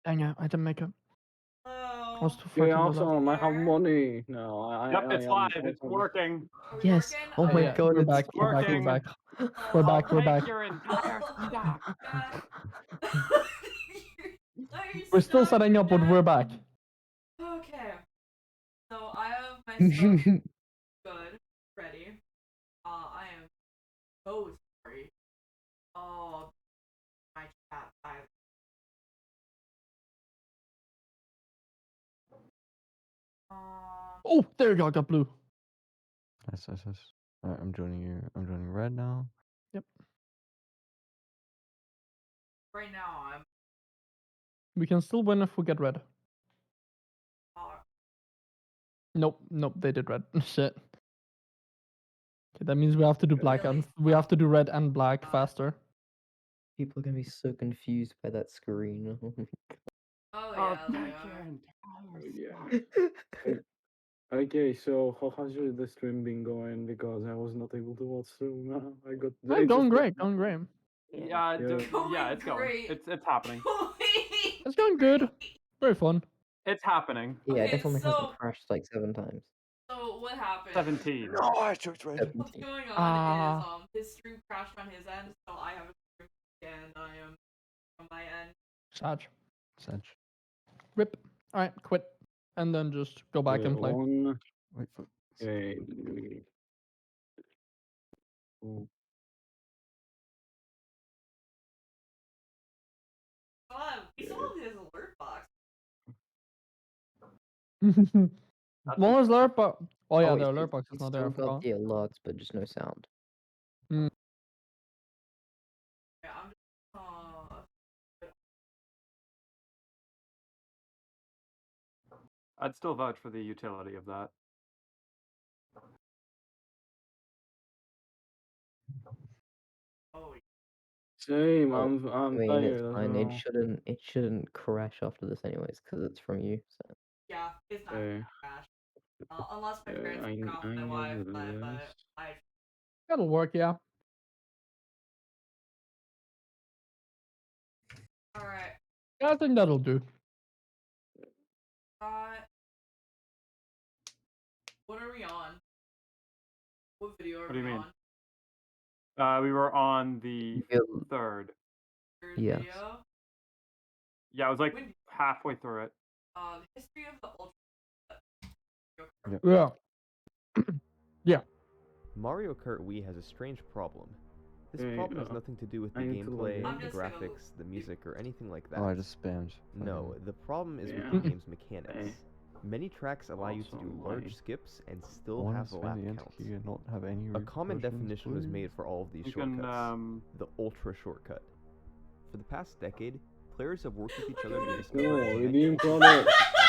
Dang it, I didn't make it. I was Hello. too far Yeah, to the left. awesome. I have Here. money. No, Yep, I it's am live. It's awesome. working. Are we Yes. working? Oh Oh my yeah, god, we're it's back, we're back, we're working. back. Oh, We're I'll back, we're take back. your entire stock. God. We're still setting up, but we're back. Okay. So I have my stuff good, ready. I am so sorry. Oh, my chat. Um, Oh, there you go, I got blue. Nice. Alright, I'm joining you. I'm joining red now. Yep. right now I'm. We can still win if we get red. Uh, Nope, they did red. Shit. Okay, that means we have to do black Really? and we have to do red and black faster. People are gonna be so confused by that screen. oh I'll yeah, they take are. your Oh, yeah. Okay, so how has the stream been going? Because I was not able to watch stream. I got. Oh, it going just got- great, going great. Yeah, Going it's going. great. It's happening. It's going good. Very fun. It's happening. Yeah, Okay, it definitely so- hasn't crashed like 7 times. So what happened? 17. No, I took red. 17. What's going on is Ah. his stream crashed on his end, so I have a stream and I am on my end. Sag. Sag. Rip. Alright, quit. And then just go back and play. One. Wait for. Okay. Oh, We still have his alert box. What was alert box? Oh yeah, the it's- alert box is it's not there, I still got forgot. the alerts, but just no sound. Yeah, I'm just I'd still vouch for the utility of that. oh same. Oh, I'm I mean, tired. it's as fine. well. It shouldn't crash after this anyways, because it's from you. So. yeah, it's not Okay. gonna crash. Unless my Yeah, parents I turn off my know Wi-Fi, this. but I That'll work, yeah. alright. Yeah, I think that'll do. What are we on? What video are What do you we mean? on? We were on the Yeah. 3rd. Third Yes. video? Yeah, I was like When- halfway through it. History of the Ultra. Yeah. Mario Kart Wii has a strange problem. This Okay, problem has nothing to do with the I need to log gameplay, in. I'm the just gonna graphics, the music, or anything like that. Oh, I just spammed. No, the problem is Yeah. with the game's mechanics. Okay. Many tracks allow you to do Awesome, large like- skips and I still wanna have a lap spam the count. anti-key and not have any A common repercussions, definition was please. made for all of these You shortcuts. can The Ultra Shortcut. For the past decade, players have worked with each Look other at to it. discover No, as many redeem shortcuts product. as possible.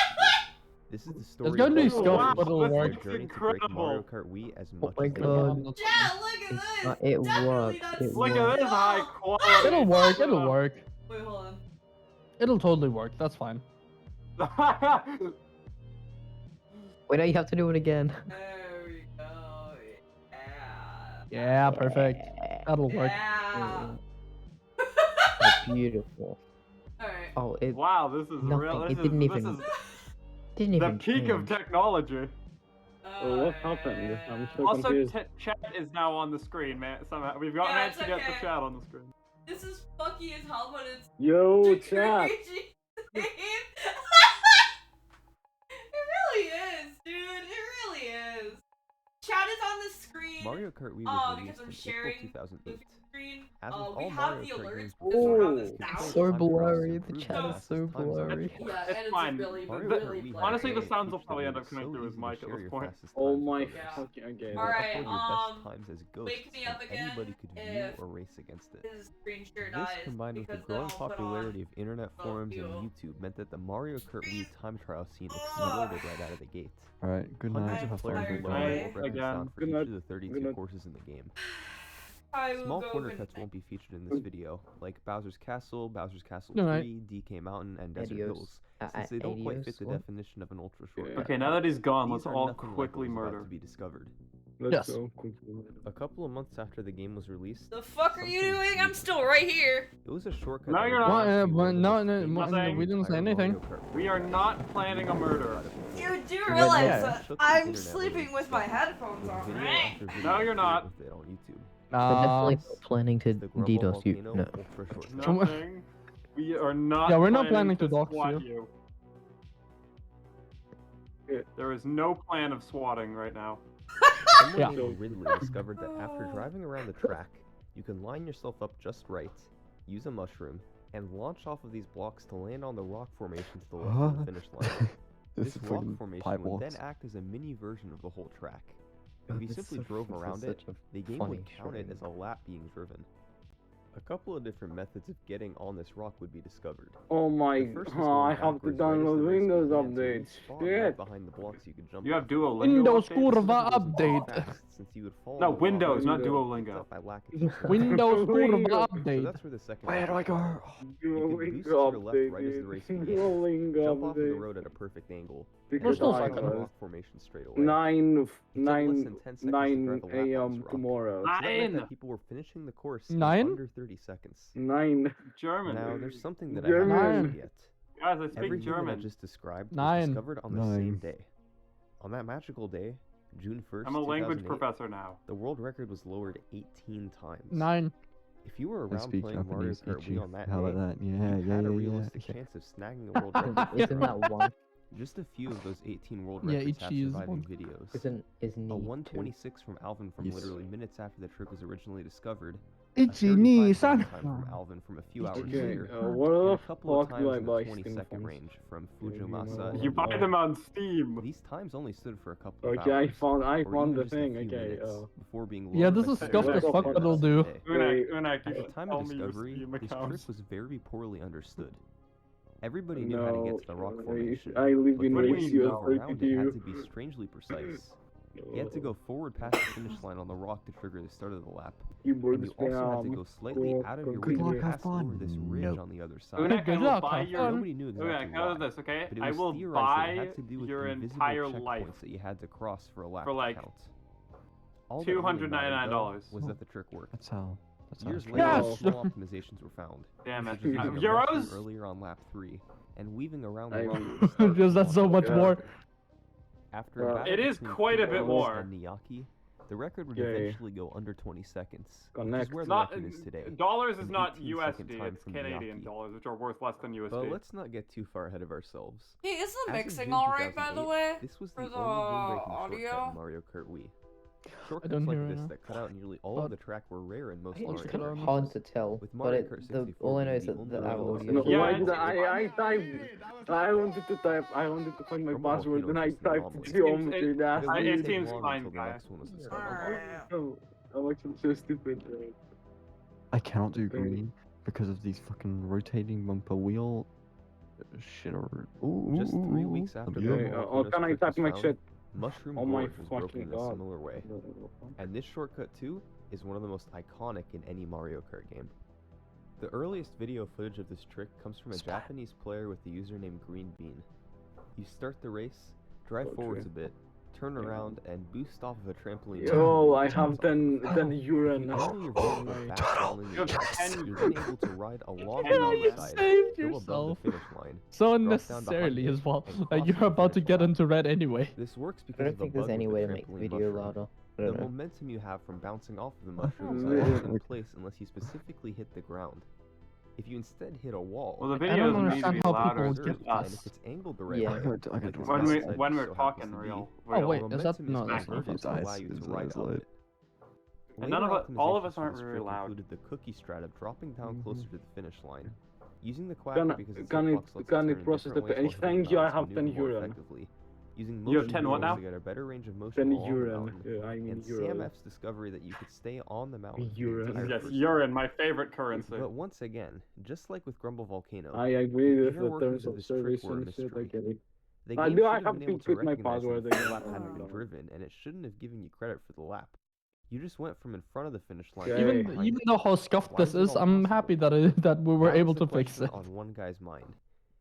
This is the story gonna of be all scuffed, players but it'll on their work. journey to break Incredible. Mario Kart Wii as much my as they God. can. Yeah, look at this! It Definitely works, not it Look works. at this high No! quality. It'll work, it'll work. Wait, hold on. It'll totally work, that's fine. Wait, now you have to do it again. There we go. Yeah. Yeah, perfect. That'll work. Yeah. Oh, beautiful. Alright. Oh, it Wow, this is Nothing. real. It This didn't is even- didn't the even peak of change. technology. Oh, what happened? I'm so Also, confused. chat is now on the screen, man. Somehow we've got Yeah, managed it's to get the okay. chat on the screen. This is fucky as hell, but it's Yo, the chat. crazy thing. It really is, dude. It really is. Chat is on the screen. Mario Kart Wii was because released I'm in sharing April the 2008. screen. As with We all have Mario the Kart alerts games because we have this Ooh. sound. So time trials to blurry, the improve chat is fastest so times on blurry. the Yeah, It's and it's fine. really, Mario The- really Kart Wii blurry. honestly, the has sounds will features that probably end make up it coming so through his easy to mic at share this your point. fastest Oh times my with others. Yeah. fucking. Okay. You Alright, upload your best times as ghosts, wake me up and again anybody could view if or race against it. his screen share This, dies combined with the because then growing I'll put popularity on of internet the forums and view. YouTube meant that the Mario Kart Wii time trial scene exploded right out of the gate. Alright, good night. Hundreds I'm of Have fun. players tired, will bye. learn Night world records again. found for Good each night. of the 32 Good night. courses in the game. I will Small go corner good cuts night. won't be featured in this video, like Bowser's Castle, Bowser's Castle Good 3, night. DK Mountain, and Desert Adios. Hills, since they don't quite fit Adios, the what? definition of an ultra Yeah. shortcut. Okay, now that he's gone, These let's are all nothing like what quickly was about murder. to be discovered. Let's Yes. go. Quickly. A couple of months after the game was released, The fuck are you something doing? I'm changed. still right here. It was a shortcut. No, that you're would not. allow you to be Well, one of the no, most no, famous nothing. we didn't say entire anything. Mario Kart We are not planning a murder. You do But realize yeah. that Shook the I'm internet sleeping when it with my stopped. headphones With on, video right? after video No, you're appeared not. with it on YouTube. But definitely Uh, planning to The Grumble DDoS you. Volcano No. Ultra Shortcut. Some- Nothing. We are not. Yeah, we're not planning to dox swat you. Yeah. There is no plan of swatting right now. Someone Yeah. named Ridley discovered that after driving around the track, you can line yourself up just right, use a mushroom, and launch off of these blocks to land on the rock formation to the left of the What? finish line. This This is rock fucking formation pipe would then walks. act as a mini version of the whole track. God, If you this simply is drove this is around it, such a the game funny would count it short as a lap being driven. A couple of different methods of getting on this rock would be discovered. Oh my The first was god, I going have to backwards right as download the race Windows began, so updates. you'd spawn right Shit. behind the blocks you could jump You have off. Duolingo. Windows updates? Curva This wasn't update. fast, since you would fall No, in the Windows, lava not and get Duolingo. picked up by lack of support. Windows Curva Duolingo. So update. that's where the second Where do I method go? comes in. You can boost Duolingo to your left update, right as the dude. race begins. Duolingo Jump off of the update. road at a perfect angle. Because still I second. the was rock formation straight away. 9 less than 10 seconds to 9 drive a lap on a.m. this rock. tomorrow. So that meant that 9. people were finishing the course 9? in under 30 seconds. 9. German. Now, there's something that I German. haven't mentioned yet. Guys, I speak Everything that I German. just described was 9. discovered on the same 9. day. On that magical day, June 1st, I'm a language 2008, professor now. the world record was lowered 18 times. 9. If you were I around speak playing Mario Japanese, Kart Ichi. Wii on that How day, about that? Yeah, you yeah, had yeah, a yeah. realistic Okay. chance of snagging a world record. Isn't that one? Just a few of those 18 world Yeah, records have Ichi is surviving one. videos. Isn't A he 126 from Alvin from Yes. literally minutes after the trick was originally discovered. Ichi a ni 35 san. time from Alvin from a few hours Okay, later. what And the a couple of fuck do I times in buy the 20 Steam second phones? range from Yeah, you Fujimasa. know. and You buy Yamaha. them on Steam. These times only stood for a couple of Okay, I hours. found or even the just a thing. few Okay, minutes before being Yeah, lowered this by is 30 scuffed as seconds fuck, to but the it'll next do. day. Unak, At you the should time tell of me your discovery, Steam this trick accounts. was very poorly understood. Everybody knew how to get to the rock formation, I live but in the What do you way mean, to no? move Russia around it had to be strangely precise. You had to go forward past the finish line on the rock to trigger the start of the lap, and Keyboard you also had to spam. go slightly out of your way Good luck, to have pass over fun. this ridge Nope. on the other side. Unak, I Good will luck, buy have your. fun. Nobody knew exactly Unak, how why, about this, okay? but it I was will theorized that it buy had to do with your the invisible entire checkpoints life that you had to cross for a lap for, like, to count. All that really mattered, though, $299. was that the trick worked. That's how. That's how. Years it's later, Yes! small optimizations were found. Damn it. such as using a mushroom Euros? earlier on lap 3 and weaving around the I- rock at the start Because of that's so lap much Yeah. more. After a Well, battle It is between quite a Kuro bit more. and Niyaki, the record would Okay. eventually go under 20 seconds, which Connect. is where It's the not record is today. dollars is An not 18-second USD. time It's from Canadian Miyake. dollars, which are worth less than USD. But let's not get too far ahead of ourselves. Hey, is the As of mixing June alright, by the 2008, way? This was For the the only game-breaking shortcut audio? in Mario Kart Wii. I Shortcuts don't like hear it this now. that cut out nearly all But- of the track were rare in most I think Mario it's Cut Kart on. games. hard to tell, With but Mario it, Kart the 64 all I know being is the that only the one audio with is No, Yeah, why it's- did I wanted to type, I wanted to find my Grumble password, Volcano then I is just typed anomalous. geometry, It- that's It I- wouldn't it take seems long fine, until the guy. next one was discovered. I'm actually so stupid. I cannot do Okay. green because of these fucking rotating bumper wheel shit. Or ooh, Just ooh, 3 ooh, weeks after yeah. Grumble Okay, Volcano's can I trick type was my found, shit? Mushroom Oh my Gorge was broken fucking in a god. similar way. And this shortcut too is one of the most iconic in any Mario Kart game. The earliest video footage of this trick comes from a Splat. Japanese player with the username Green Bean. You start the race, drive Okay. forwards a bit, turn around, and boost off of a trampoline. Yo, I Jumps have off. 10 urine If now. only you're running a fast rolling You have attack, 10 you're then able to ride along the 10 outside, saved go above yourself. the finish line. So down unnecessarily behind as it, well. and Like cross you're the about to finish get line. into red anyway. This works I because don't of the think there's bug any with way the to make the trampoline video mushroom. louder. I The don't know. momentum you have from bouncing off of the mushrooms Yeah. is locked in place unless you specifically hit the ground. If you instead hit a wall, Well, the I video don't doesn't need to understand be how louder. people It's get just us. and if it's angled the right Yeah. way, I gotta like do this it. when last we side when so we're happens talking to be, real. Oh, real. wait, the is that- momentum no, is that's not converted to nice. allow you to It's ride loud. up it. And none of Later us- all of optimizations us for aren't this very trick loud. included the cookie strata dropping down Mhm. closer to the finish line. Using the Can quacker because its can hitbox it lets can turn it in process the different ways while hitting thank you, I balance have 10 maneuver more urine. effectively. Using You have motion 10 what controls now? to get a better range of motion 10 along the urine. mountain. Yeah, I mean And urine. CMF's discovery that you could stay on the mountain for the Urine. entire Yes, first urine, lap. my favorite currency. But once again, just like with Grumble Volcano, I agree the with inner the workings terms of of this trick service were a and shit, I mystery. get it. The I game do, should I have have been to able to quit my recognize that password the again. lap I hadn't don't been know. driven, and it shouldn't have given you credit for the lap. You just went from in front of the finish line. Yeah. to Even behind it. though how scuffed Why this is it is, all I'm possible? happy that that we were That able was the to fix question it. on one guy's mind.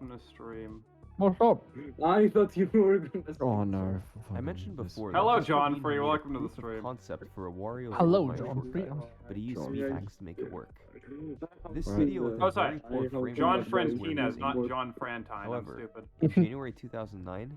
Welcome to stream. What's up? I thought you were gonna. Oh no. I mentioned before. that Hello, Mr. John Bean Free, made a welcome to the proof of stream. Concept for a Wario. Hello, Online John Free. shortcut, but he used John speed Free. hacks to make it work. This Right. video with Oh, a sorry. very poor frame John rate is Frantinez, not working. John Frantine. However, I'm stupid. in January 2009,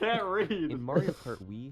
can't read. In Mario Kart Wii,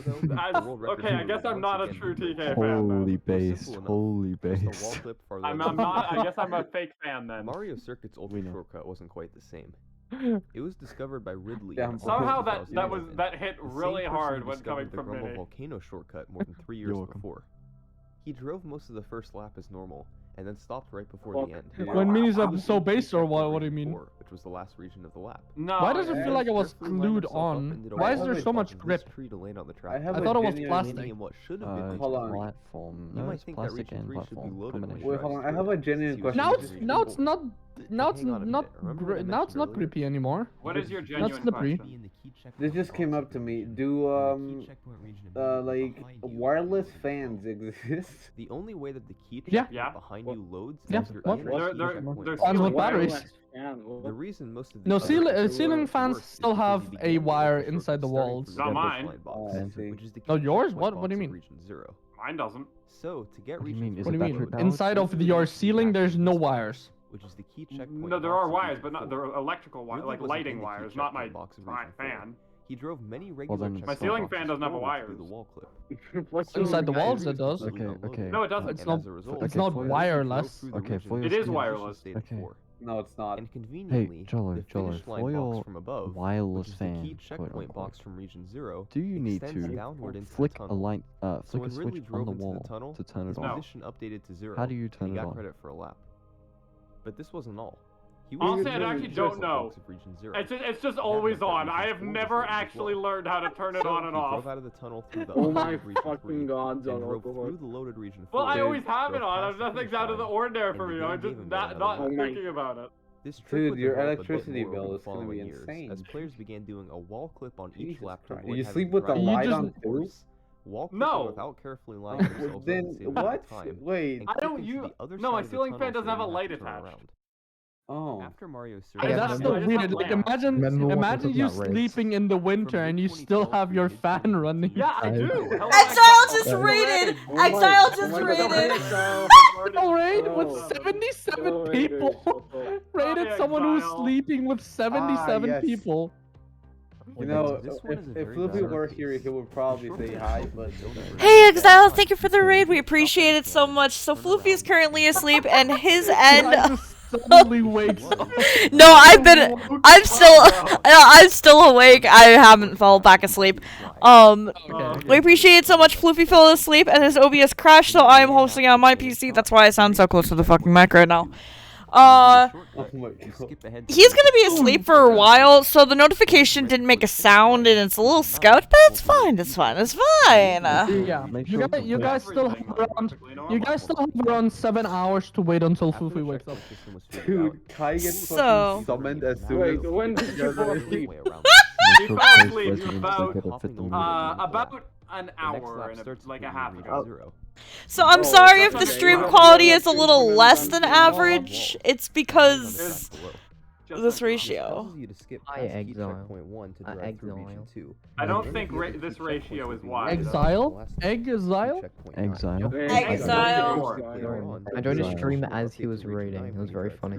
though, I- the world record okay, I holder guess would I'm once not a again true be TK broken. fan, though. Holy It was base, simple enough. holy Just a wall base. clip for I'm Lego not. I Movie. guess I'm a fake fan then. Mario Circuit's We ultra know. shortcut wasn't quite the same. It was discovered by Ridley. Yeah, in I'm- Somehow August that 2011. hit The same really person hard who when coming discovered the from Grumble Mini. Volcano shortcut more than 3 You're years welcome. before. He drove most of the first lap as normal, and then stopped right before Fuck the end. you. When Mini's He up was so able to based or check what? the What do you region mean? 4, which was the last region of the lap. No. Why does it yeah, feel like it was Carefully lined glued himself up on? and did a Why is wall there flip so much on this grip? tree to land on the I track. have I a thought it was genuine- plastic. Landing in what should have been It's region Hold on. three. platform. You No, might it's think that plastic region and 3 should be platform loaded when combination. Wait, hold on. I have a genuine See, question. Now This it's is now it's not Hang on a minute. Remember what I now it's mentioned not earlier? grippy anymore. What is your Not genuine slippery. question? Be in the key This just came up to me. Do like wireless fans exist? The only way that the key Yeah. checkpoint behind you loads Yeah, is through what? either What? key They're- checkpoint they're or Fans with wireless batteries. fans. Fan, The reason most of the No, other ceiling works fans is still because have you a begin with wire shortcut inside the starting walls. from Not the mine. line box, Oh, I see. which is the key No, yours? checkpoint What do box you of mean? Region 0. Mine doesn't. So, to get What do you Region mean? Is What do it you mean? battery powered? Inside of your ceiling, there's no wires. which is the key checkpoint No, there box are of wires, Region but not 4. they're electrical wires, Ridley like wasn't lighting in the key wires, not my checkpoint box of Region 4. fan. He drove many regular then checkpoint My ceiling boxes fan doesn't have forward through wires. the wall clip. What's Inside the wrong, walls, guys? it does. Completely Okay, unloaded. okay. No, it doesn't. And It's not- as a result, it's not Ridley drove wireless. through the Okay, region full in It is a wireless. state of Okay. 4. No, it's not. And conveniently, Jolo, the finish line for box your from above, wireless which is the fan, key quote checkpoint unquote, box from Region 0, do you need extends to downward into flick the a tunnel. light, So flick a when Ridley switch drove on the into the wall tunnel, to turn his it No. on? position updated to 0. How do you and turn he it got on? credit for a lap. But this wasn't all. He Honestly, was I driving actually the don't checkpoint know. box of Region 0. It's just That always meant that on. Region I have 4 was never loaded as actually well. learned how to turn it So on and he off. drove out of the tunnel through the Oh unloaded my Region 3 fucking god, and John, drove what the through the loaded Region 4. Well, I Dude, always have it drove on. past the Nothing's finish out of the line, ordinary and for me. began I'm just giving not them not another lap. thinking about it. This trick Dude, would your develop a bit electricity more bill over is the gonna be following years, insane. as players began doing a wall clip on each Jesus lap to Christ. avoid You having sleep to with the drive light back on and too? forth, wall clipping No. without carefully lining yourselves Then up to save what? time, Wait. and I clip don't into use- the other no, my side of the ceiling fan tunnel so doesn't have you a don't light to turn attached. around. Oh. After Mario Hey, survived that's Yeah, still I just weird. have Like, lamps. imagine, Remember when we imagine took you that race? sleeping in the winter and you still have your fan running. Yeah, I do. Hello, Exile just Okay. raided! Oh my- Exile oh just my God, raided! Exile. No raid with Oh. 77 Oh, people. Exile. Raided Hi, someone who's Exile. sleeping with 77 yes. people. You know, This one is a if very Flippy bizarre were case. here, he would probably The say short hi, version but is built over Hey the Exile, back thank you for the raid. We appreciate it so much. So Floofy is currently asleep and his end. I just suddenly wakes up. No, I'm still awake. I haven't fallen back asleep. Okay. We appreciate it so much. Floofy fell asleep and his OBS crashed, so I am hosting on my PC. That's why I sound so close to the fucking mic right now. Oh my God. He's gonna be asleep for a while, so the notification didn't make a sound and it's a little scout, but it's fine. It's fine. It's fine. Yeah, Make you sure guys, to you put- guys still have around, you guys still have around 7 hours to wait until After the Fufu wakes up. checkpoint system was figured out, Dude, Kai gets So- fucking summoned as soon Wait, as when did you fall asleep? way around He Metro fell Place asleep residents about, that could fit them. about an The next hour lap and starts like a with half Region ago. 0. So I'm Oh, sorry if that's the okay. stream Yeah, quality yeah, is a yeah, little yeah, less yeah, than yeah. average. It's because Just this like- ratio. Causes you to skip Hi, past key Exile. checkpoint 1 to drive through Region Exile. 2. I don't And think the other this key ratio checkpoints is would be wide. Exile? Exile? Exile? Exile. Exile. I joined his Exile. stream as he was raiding. It was very funny.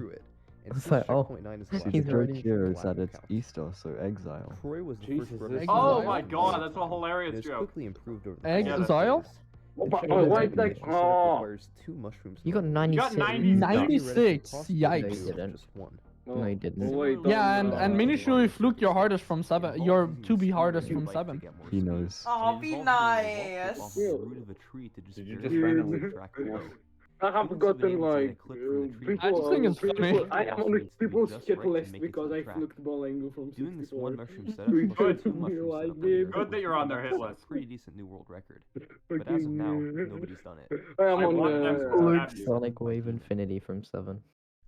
It's like, oh, See, he's the joke already- here is that it's Easter, so exile. Croy was the Jesus, first this runner is to Oh Exile. my survive god, the that's a tunnel. hilarious It has joke. quickly improved over the Exile? past Oh, years. but- The oh, why checkpoint like- setup oh. requires 2 mushrooms You got to load. 96. 90. 96, Possibly yikes. zero, No, you didn't. just 1. No, he didn't. Oh, wait, Yeah, don't, and Minishui fluke your hardest from 7. Your 2B hardest from 7. He knows. Oh, be nice. Did you just randomly I have gotten like I just think it's people, funny. I am on people's Just hit right to list make it to because the I track. flucked Bolengo from Doing this 64. one mushroom setup Good. plus 2 mushroom You like setup it? Good that you're on their hit is a list. pretty decent new world record. But as of now, nobody's done it. I am I on want them to the. have you. Sonic Wave Infinity from 7.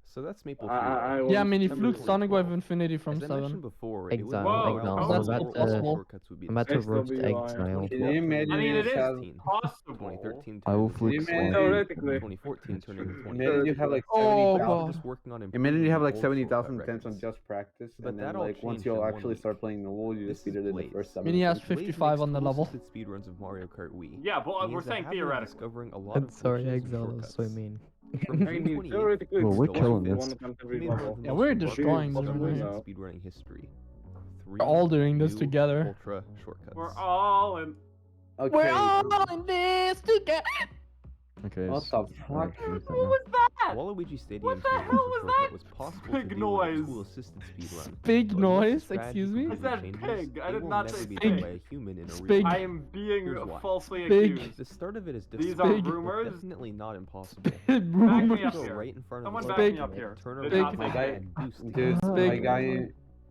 So that's Maple I Tree. Yeah, was Mini number fluke 4. Sonic Wave Infinity As from I mentioned 7. before, Exile, Whoa, Exile. how I'm is that about possible? shortcuts would be I'm about to roast SWI. Exile. Can you imagine I mean, it is have- possible. 2013 I will turned flick into Man, 2014, theoretically. 2014 turned into Imagine you have like Oh, 70,000. God. Just working on Imagine you have like improving old 70,000 shortcut attempts on records. just practice, But and then that all like once changed you'll in 1 actually week. start playing normal, you This just beat is it in the Blaze. first 7 Mini has minutes. Blaze 55 on the makes level. full-assisted speedruns of Mario Kart Wii. Yeah, but and he we're has a saying habit of theoretically. discovering a lot I'm of sorry, glitches and Exile. That's so shortcuts. mean. From I mean, 2028, theoretically, Well, it's we're possible killing to this. one attempt every he made one level. of the Yeah, most we're remarkable destroying this discoveries right in now. speedrunning history. We're all doing this new together. Ultra shortcuts. We're all in. Okay. We're all in this together. Okay. What it's- the alright, fuck? finish that What now. was that? Waluigi Stadium's What the new hell Ultra was shortcut that? was possible Big to do noise. with a tool-assisted speedrun. Big But if the noise, strategy excuse me? I completely said changes, pig. I it did will not never say be pig. done by a human in a Spig. real I life. am being Here's why. falsely Big. accused. The start of it is These difficult, are Big. but rumors. definitely not impossible. Back me Rumors. up Go here. right in front of Someone the back stage me up and here. turn Did around not My say guy, and boost the dude, gas. my Big. guy,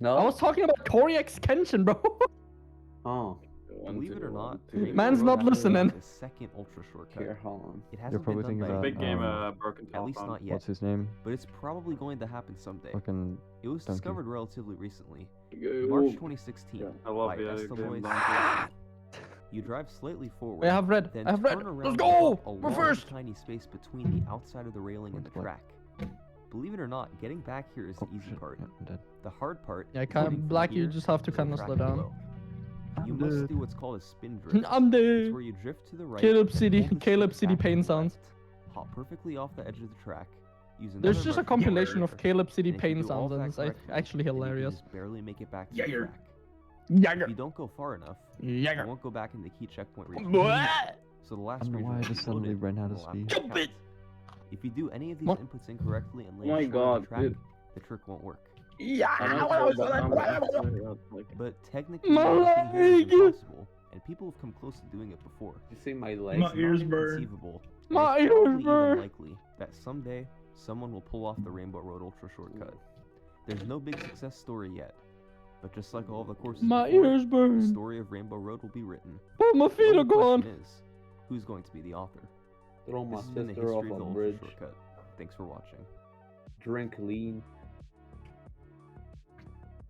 No. I was talking about Tori X Kenshin, bro. Oh. Believe it or not, Man's not listening. The second ultra shortcut. Here, hold on. It You're hasn't probably been done thinking by about Big game, um, broken at least telephone. not yet. what's his name? But it's probably going to happen someday. Fucking It was Donkey. discovered relatively recently, March March 2016, I love by the Estimoy. game. You drive slightly forward. I have red. Then I have red. turn around Let's and go. put a We're long, first. tiny space between the outside of the railing and the Black. track. Believe it or not, getting back here is the Oh, easy shit. part. Yeah, I'm dead. The hard part Yeah, is kind getting of from black. You here just have to the kind of track slow down. below. You I'm must dead. do what's called a spin drift. I'm It's dead. where you drift to the right. Caleb City. hold the Caleb stick City back pain to the sounds. left, hop perfectly off the edge of the track. Use There's another just a marker compilation here, of Caleb City and if you pain do all sounds, and that it's correctly, actually then you can hilarious. just barely make it back to Jaeger. the track. Jagger. If you don't go far enough, Jagger. you won't go back in the key checkpoint region. What? So the last I don't know region why I is just suddenly loaded ran out and of the lap speed. doesn't Jump it. count. If you do any of these What? inputs incorrectly and Oh land my short god, on the track, dude. the trick won't work. Like, But technically, My nothing here is leg! impossible, and people have come close to doing it before. You see my leg? My It's ears not burn. inconceivable, and My it's ears probably burn. even likely that someday someone will pull off the Rainbow Road Ultra shortcut. There's no big success story yet, but just like all the courses My before, ears the burn. story of Rainbow Road will be written. Oh, my The feet are only gone. question is, who's going to be the author? Throw my This has been the sister history off of the a Ultra bridge. Shortcut. Thanks for watching. Drink lean.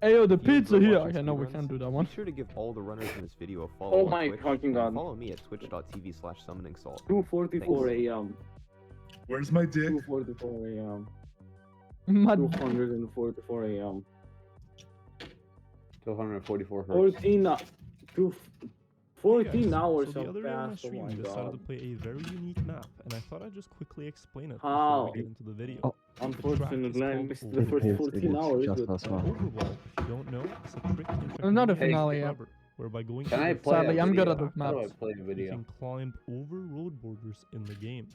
Hey, yo, the If you pizza enjoy here. watching Okay, no, we speedruns, can't do that one. Be sure to give all the runners in this video a follow Oh on my Twitch, fucking and god. follow me at twitch.tv/summoningsalt. 2:44 a.m. Where's my dick? 2:44 a.m. My 244 a.m. 244 hertz. 14 14 hours So the of other day on my fast. Oh stream, my we decided to god. play a very unique map, and I thought I'd just quickly explain it How? before we get into the video. Oh. Unfortunately, I called missed the first Overwatch. 14 hours. Just but- us, huh? Overwatch, if you don't know, it's a trick in Not a Trackmania finale yet. Clever, whereby going Can through I the play Sadly, a I'm good video? at this How do I maps. play a you video? can climb over road borders in the game.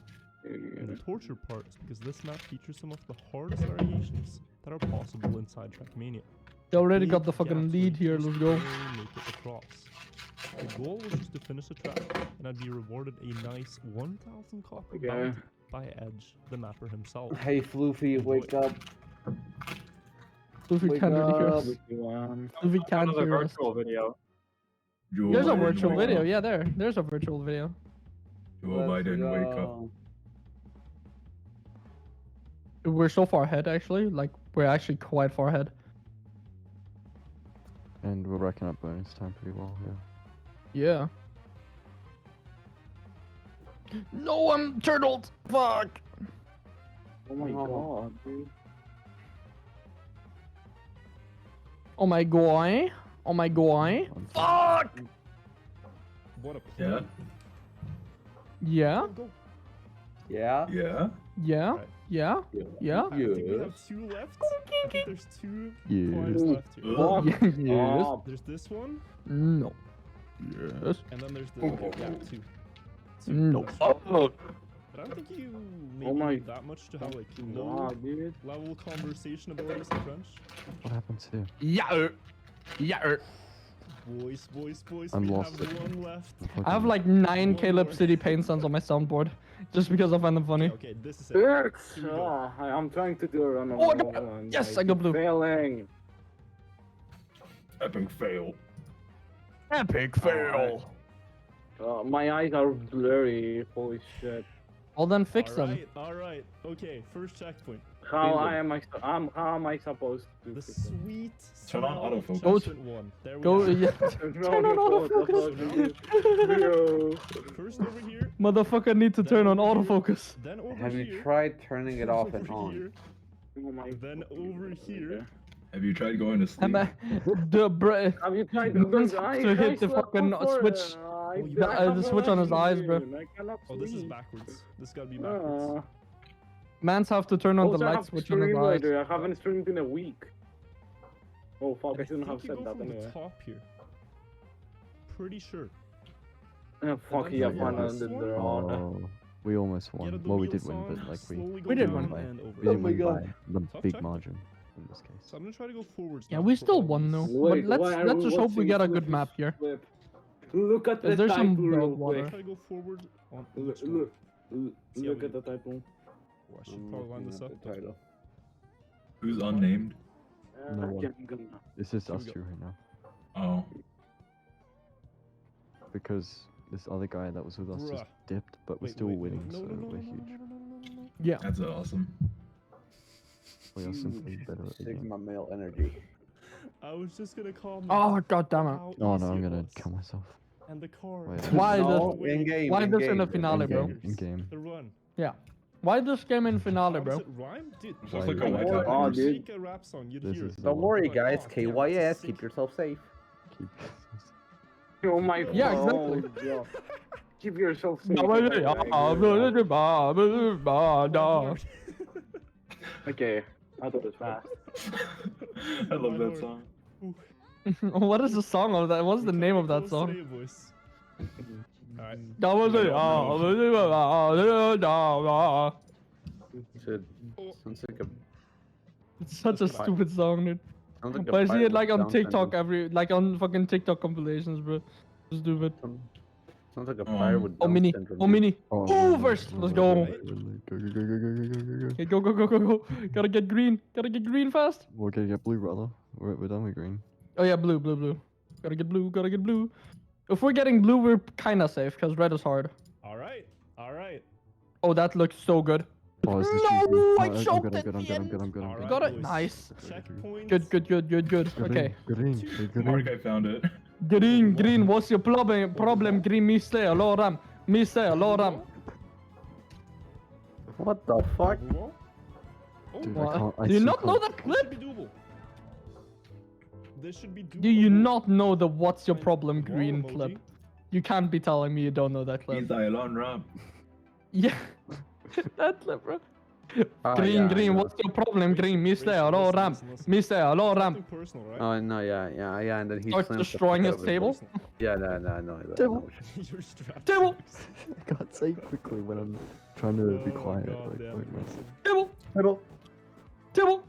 And the torture part is because this map features some of the hardest variations that are possible inside Trackmania. You already Big got the gaps fucking where lead you here. can Let's go. barely make it across. The goal was just to finish the track, and I'd be rewarded a nice 1,000 copper Okay. bounty by Edge, the mapper himself. Hey, Floofy, wake up. If we Wake can't really hear up. us. If we can't Another hear us. virtual video. Joe There's a Biden, virtual wake video. up. Yeah, there's a virtual video. Joe Let's Biden, wake up. go. We're so far ahead, actually. Like, we're actually quite far ahead. And we're racking up bonus time pretty well, yeah. Yeah. No, I'm turtled. Fuck. Oh my Oh. god, dude. Oh my god. Oh my god. Fuck. What a Yeah? play. Yeah. Go. Yeah? Yeah? Yeah. Alright. Yeah. Yeah. I think we Yeah. have two left. I think there's two Yeah. climbs left here. Ugh. Yes. Oh, There's this one, No. Yes. and then there's the Oh. yeah, two. No. That's right. Oh. But I don't think you maybe Oh my need that much to have like low god, dude. level conversation abilities in French. What happened to? Yeah. Yeah. Boys, I'm we lost have it. one left. I have like 9 One Caleb more. City paint suns on my soundboard, just because I find them funny. Okay, this is it. Six! Here we go. I'm trying to do a run Oh, on no. one. Yes, I got blue. Failing. Epic fail. Epic fail. My eyes are blurry. Holy shit. Well then fix them. Alright, okay, first checkpoint. How am I supposed to? The fix them? sweet Turn on smell of autofocus. Go checkpoint one. There we Go. go. Yeah. Turn on autofocus. First over here, Motherfucker need to turn on autofocus. then over Have here. you tried turning it off and over on? here, Oh my then over here. Have you tried going to sleep? Am I, the br- Have you tried Man's I to hit the slept fucking before, switch. Oh, you the- got the switch on his eyes, bro. I cannot Oh, this is sleep. backwards. This gotta be backwards. Mans have to turn on the Also, I light have to switch on his stream eyes. later. I haven't streamed in a week. Oh fuck! I And shouldn't have think you said go that from anyway. the top here. Pretty sure. Fuck then yeah, from fun this ended one? there. Oh, we almost Get won. the Well, we wheels did win, on, but like slowly go We did down win. by, and we over. didn't my win God. by the Tough big checkpoint. margin in this case. So I'm gonna try to go forwards. Yeah, now we for still all won these. though. Wait, But why are let's we just hope we watching get a Flippy good map here. Flip? Look at the Is there some title real dog water? quick. Try to go forward on Look, each one. look, See how look we- at the title. Oh, I should I'm probably line looking this at up. the title. Who's unnamed? No one. I'm gonna. It's just Here us we two right now. Oh. Because this other guy that was with us just Bruh. dipped, but we're Wait, still wait, winning, no, so no, no, we're no, huge. no, no, no, no, no. Yeah. That's awesome. We are simply Huge better at the game. Sigma male energy. I was just gonna call. Oh god damn it. how Oh easy no, I'm it gonna was. kill myself. And the car. Wait. Why no, the in game. why in this in the game. finale, bro? In game. The run. Yeah. Why this game in finale, How bro? does it rhyme? Dude, Sounds like if a you white were guy. to dude. make a rap song, you'd This hear is it. the Don't one. worry, Like, guys. oh, damn, KYS. sick. Keep yourself safe. Keep. Oh my Yeah, god. exactly. Yeah. Keep yourself safe. Okay, I thought it was fast. I love that song. What is the song of that? What's the name of that song? Alright. That was it. Shit. Sounds like a. It's such a Fine. stupid song, dude. Sounds like a But I see pirate it like on down TikTok syndrome. like on fucking TikTok compilations, bro. Stupid. Sounds like a pirate with Oh Down mini, syndrome. oh mini. Oh, Oh, first, let's go. Go, go, go, go, go, go, go, go. Okay, go, go, go, go, go. Gotta get green. Gotta get green fast. We're gonna get blue, brother. We're done with green. Oh yeah, blue, blue, blue. Gotta get blue. Gotta get blue. If we're getting blue, we're kinda safe because red is hard. All right. All right. Oh, that looks so good. Oh, is this No, easy? I I'm choked good, I'm at good, I'm the good, I'm end. good, I'm good, I'm All good. right, Got it. boys. Nice. Checkpoint. Good, good, good, good, good. Good Okay. in, good in, good Mark, in. I found it. Green, green. What's your problem? Problem, green. Me say hello, Ram. Me say hello, Ram. What the fuck? Overwall? Oh, Dude, What? I can't. I Do you still not know can't- that this should clip? be doable. This should be doable. Do you not know the "What's your problem" Wall green emoji. clip? You can't be telling me you don't know that clip. He's Ilon Rob. Yeah, that clip, bro. Ah, Green, yeah, I green. know. What's your problem, green? Me say Rachel, hello, listen, Ram. listen, listen. Me say hello, Ram. Nothing personal, right? Oh no, yeah, and then he Starts slams the destroying fuck his out of it. table. Yeah, no. Table. You're strapped. Table, I can't say quickly when I'm trying to be Oh, quiet. God Like, damn like, aggressive. table, Table, table.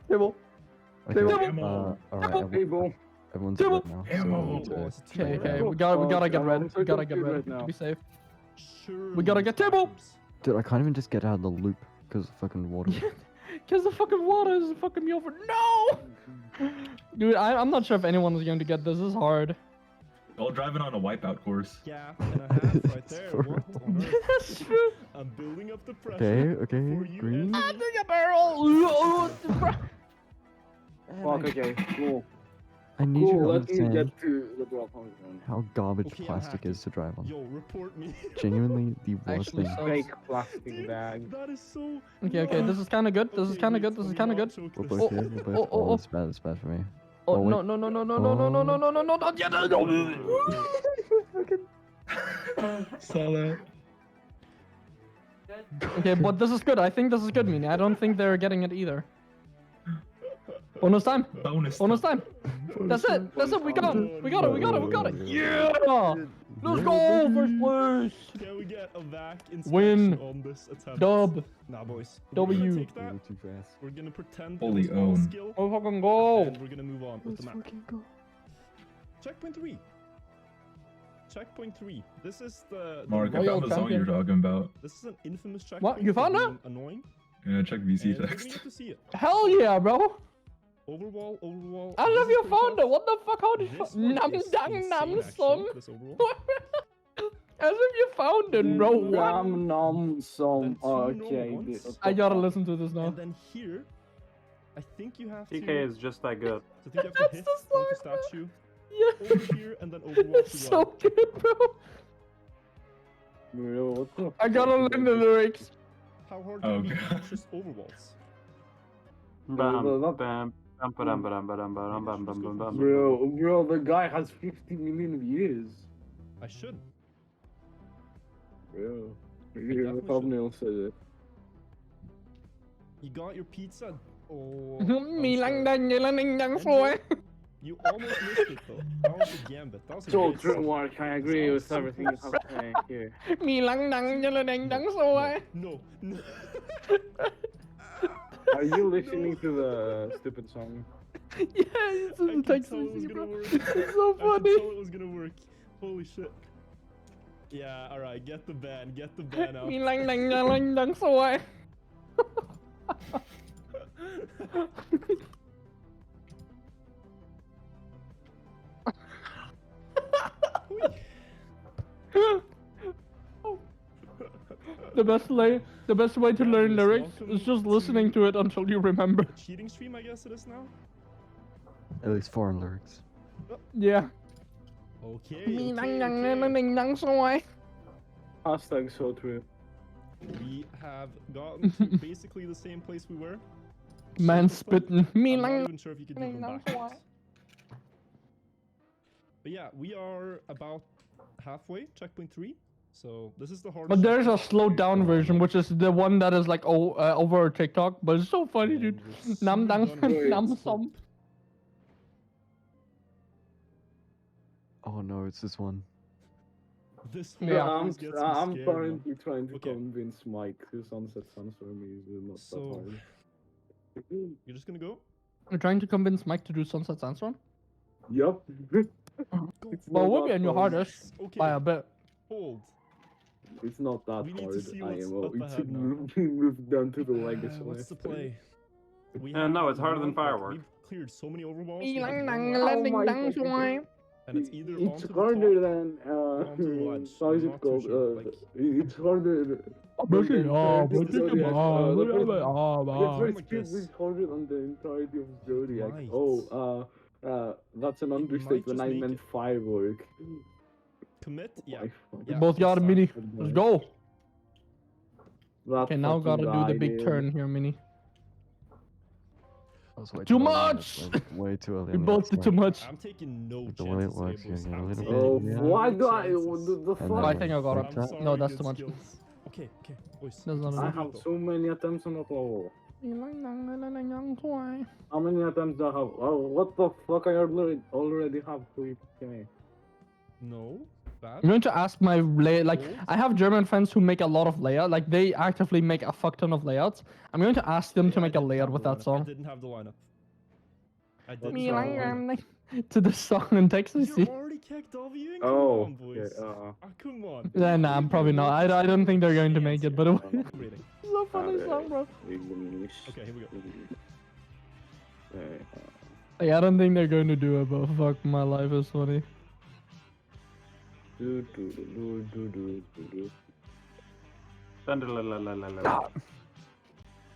table. okay, Ammo. alright, Table. everyone's Table. good now. Ammo. So we need to- Oh, it's too Okay, late. okay. Oh, We gotta get I'm red. so We gotta get confused red right now. to be safe. Surely gotta these get table. bathrooms- Dude, I can't even just get out of the loop because of fucking water. Cause the fucking water is fucking me over. No, dude. I'm not sure if anyone is going to get this. This is hard. All driving on a wipeout course. Gap and a half right there. For What on earth? That's true. I'm building up the pressure. Okay, okay, for you green. and I me. think a barrel. Fuck, okay, cool. I need you Cool, to let me understand get to the block point then. how garbage Okay, I'm plastic hacking. is to drive on. Yo, report me. Genuinely the worst Actually, thing. so- Fake plastic Dude, bag. that is so. Okay, okay. This is kind of good. This is Okay, kind of wait, good. This is let me kind of not good. choke We're this. both here. We're both. oh, oh. It's bad. It's bad for me. Oh, Oh, no, wait. no, no, no, no, no, no, no, no, no, no, no, not yet. Salah. Okay, but this is good. I think this is good, Mini. I don't think they're getting it either. Bonus time. Bonus. Bonus time. That's it. That's it. We got it. We got it. We got it. We got it. Yeah. Let's go. First place. Can we get a vac Win. inspection on this attempt? Dub. Nah, boys. W. We're gonna take that. Too fast. We're gonna pretend Holy it was all own. skill, Oh, fucking go. and we're gonna move on with the map. Checkpoint 3. Checkpoint 3. This is the Mark, I Royal found the song you're champion. talking about. This is an infamous checkpoint. What? You for found being Annoying. Yeah, check VC And we're gonna text. get to see it. Hell yeah, bro. Overwall, overwall. I this love is you pretty found tough. it. What the fuck? How did you This find one Nam is dang insane, nam actually, song? this overwall. As if you found it, bro. Then, What? Nom nom som. Then two Okay. normal ones. I gotta listen to this now. And then here, I think you have to. TK is just that good. So I think you have to That's hit the onto song, bro. statue Yeah. over here and then overwall It's to so one. good, bro. Bro, what the I gotta fuck learn is the this? lyrics. How hard Oh, can it be? God. It's just overwalls. Bro, Bam, bam, bam, bam, bam, bam, bam, bam, bam, bam, bam. Bro, the guy has 50 million views. I should. Bro, definitely your should. thumbnail says it. You got your pizza. Oh. Me lang unfair. dang lang ding dang so. You almost missed it though. That was a gambit. That was a So great true, save. Mark. I agree with everything you have saying here. Me lang dang ding dang so. No, no. Are you listening to the stupid song? Yeah, it's I in could the text tell it was message, gonna bro. work. It's so I could funny. tell it was gonna work. Holy shit. Yeah, alright, get the ban out. Me lang dang dang so. The best way to learn Guys, lyrics welcome is just to listening to it until you remember. A cheating stream, I guess it is now. At least foreign lyrics. Yeah. Okay. Me lang okay, dang okay. ding dang so. Hashtag so true. We have gotten to basically the same place we were. Man So far, spitting. Me I'm not lang even sure if you can do them dang dang so. backwards. But yeah, we are about halfway, checkpoint 3. So this is the hardest. But there's a checkpoint. slowed down version, which is the one that is like over TikTok, but it's so funny, And dude. we're soon Nam dang done with nam this som. hope. Oh no, it's this one. This Yeah. whole I'm, place gets me I'm scared, man. currently trying to Okay. convince Mike to Sunset Sunstorm is not So- that hard. You're just gonna go? You're trying to convince Mike to do Sunset Sandstorm? Yup. Go. Well, not we'll be that on your hard. hardest Okay. by a bit. Hold. It's not that We need to hard. see I what's am up going ahead to now. move down to the legacy. What's the play? We No, have it's harder than one- like, firework. We've cleared so many overballs. we have one left, and it's either It's onto the harder top, than onto the ledge. how is I'm it not too called? sure, like- It's harder. Than Something like this. It's harder than the entirety of Zodiac. Right. That's an might understatement. just I make meant it. firework. Commit? Yeah. My Yeah. Both got a mini. Let's go. That Okay, now fucking gotta do the guy, big dude. turn here, mini. That was way Too early, much! that's way too early. We on the both did outside. too much. I'm taking no The way it chances, works, Gables. you get a I'm little taking Oh, Yeah. why no do I? chances. The And fuck? then I think I got I'm it. sorry, No, that's good too much. skills. Okay, boys. That's not I enough. have so many attempts on that level. Why? How many attempts do I have? Oh, what the fuck? I already have 3K. No. Bad. I'm going to ask my like Hold. I have German friends who make a lot of layout, like they actively make a fuck ton of layouts. I'm going to ask them to I make a didn't layout have with the that lineup. I song. didn't have the lineup. I What didn't Me have the song? lineup. to the song in Texas. You're already kicked Wing? Come Oh, on, boys. okay. Come on. Yeah, nah, I'm probably not. I don't think they're going to make it, but it was Rating. so funny song, bro. Okay, here we go. Like, I don't think they're going to do it, but fuck, my life is funny.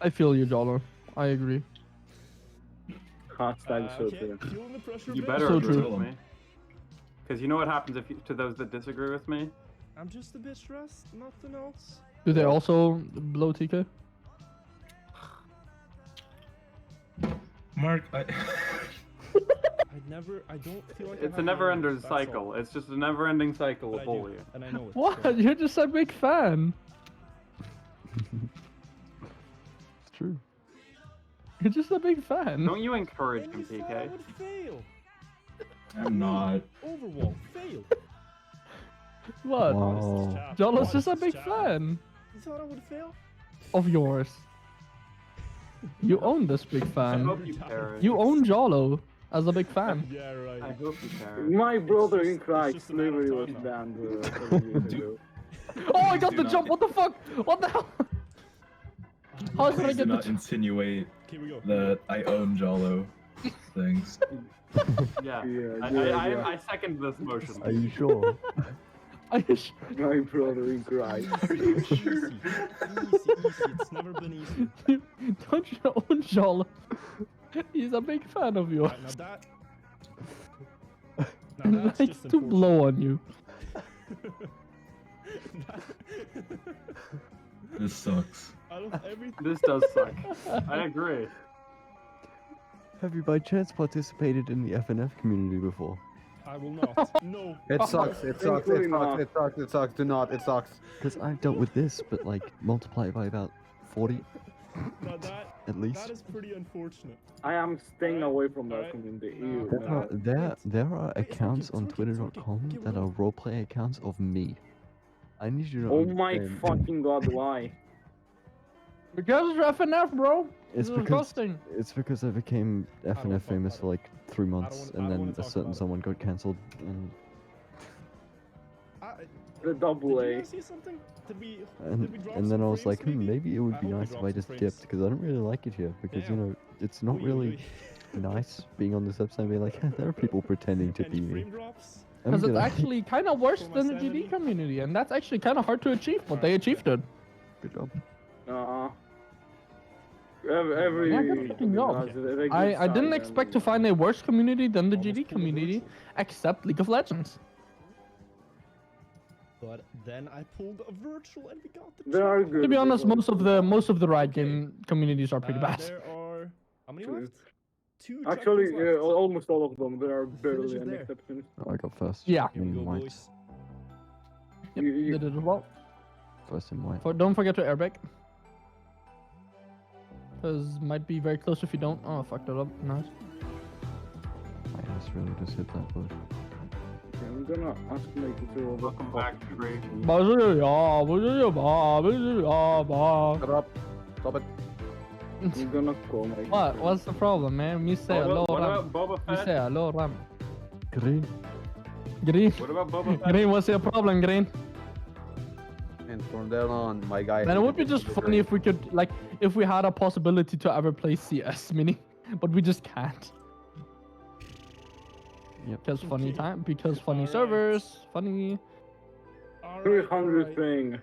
I feel you, Jolo. I agree. Hashtag so Okay, true. feeling the pressure a You bit. better So agree true. with me. Because you know what happens to those that disagree with me? I'm just a bit stressed, nothing else. Do they also blow TK? Mark, I don't feel like I It's have a never-ending lineup, that's all. cycle. It's just a never-ending cycle But of I do, bullying. and I know it. What? so- You're just a big fan. It's true. You're just a big fan. Don't you encourage And him, you thought I PK? would fail. I'm not. Overwall, fail. What? Wow. Jolo's just a big fan You thought I would fail? of yours. You own this big I fan. hope you perish. You own Jolo as a big fan. Yeah, right. I hope you perish. My brother just- in it's Christ just a matter of slavery was time now. banned 7 years ago. Oh, I got Do the not- jump. What the fuck? What the hell? How did I Please do get the not jump? insinuate Here we go. that I own Jolo things. Yeah. Yeah, I second this motion. Are you sure? I just... My brother in Christ. Easy, easy. It's never been easy. Don't you own Jolo? He's a big fan of yours. Right, now that. Now And that's likes just to blow on you. This sucks. Out of everything. This does suck. I agree. Have you by chance participated in the FNF community before? I will not. No. It sucks. It sucks. It sucks. It sucks. It sucks. Do not. It sucks. Because I've dealt with this, but like multiply it by about 40 Now that. at least. That is pretty unfortunate. I am staying away from that Alright. community. No. Ew, There man. are, there are Wait, it's accounts working, on it's working, it's working. Twitter.com Okay, that we're are roleplay accounts of me. I need you to Oh my understand. fucking god, why? Because it's FNF, bro. It's This is because disgusting. it's because I became wanna FNF talk famous about for like 3 months, wanna- I and don't then wanna a talk certain about it. someone got cancelled, and The double Did you A. guys see something? Did we drop and then some I was frames, like, maybe? maybe it would I be hope we nice if dropped I some just frames. dipped because I don't really like it here because you Damn. know it's not Oy, really oy. nice being on this episode and being like there are people pretending to Any be me. frame drops? I'm Because it's gonna- actually kind of worse For my than the sanity. GD community, and that's actually kind of hard to achieve, but they achieved it. Good job. Every Yeah, good fucking job. has a good I didn't side expect to and- find a worse community than the Almost GD full of community, virtual. except League of Legends. But then I pulled a virtual and we got the There are check. good. To be honest, people. most of the Riot Okay. game communities are pretty bad. There are how many True. left? 2 Actually, checkpoints left. almost all of them. There are Finish barely it any there. exceptions. Oh, I got first. Yeah. Here we go, in white. boys. Yep, You- they did as well. First in white. Don't forget to airbag. Because might be very close if you don't. Oh, I fucked it up. Nice. My ass really just hit that bush. Okay, I'm gonna ask Michael to over. Welcome back, Grey. Shut up. Stop it. I'm gonna call Michael. What? What's the problem, man? Me say hello, What Ram. about Boba Me Fett? say hello, Ram. Green. Green. What about Boba Fett? Green, what's your problem, Green? And from then on, my guy. Man, it would be just funny if we could, like, if we had a possibility to ever play CS mini, but we just can't. Yep. Because funny Okay. time, because funny Alright. servers, funny. 300 ping.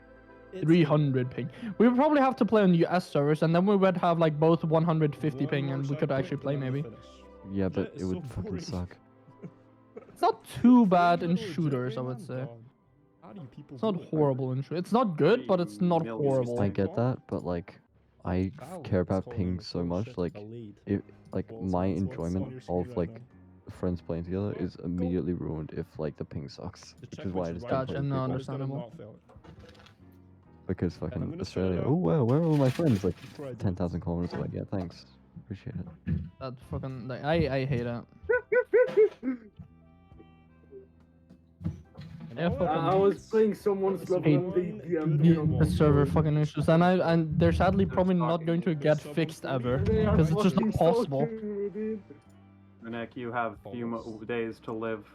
300 ping. We would probably have to play on US servers, and then we would have like both 150 ping, and we could actually play maybe. Yeah, but is it so would fucking boring. suck. It's not too bad in shooters, I would say. It's not horrible in shooters. It's not good, but it's not horrible. I get that, but like, I care about ping so much. Like, my enjoyment of like friends playing together is immediately ruined if like the ping sucks. Which is why I just don't play Gotcha, with no, people. understandable. Because I'm fucking gonna Australia. start it Oh out. wow, where are all my friends? Like Try to- 10,000 kilometers away. Yeah, thanks. Appreciate it. That fucking, like, I hate it. Yeah, fucking I was playing someone's level and they DM'd me the server fucking issues, and they're sadly probably not going to get fixed ever because it's just not possible. Nick, you have few days to live.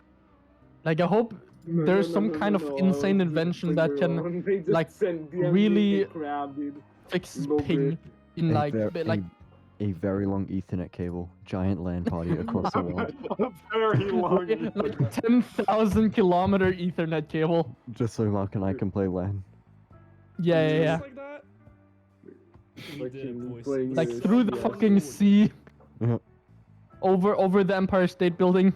Like, I hope there's some kind of insane invention that can like really fix ping in like a very long Ethernet cable, giant LAN party across the world, Very long. like 10,000 kilometer Ethernet cable. just so Mark and I can play LAN. Yeah, yeah, yeah. Like that? He Like did, him boys. playing Like this, through the yeah. fucking sea, Yeah. over the Empire State Building.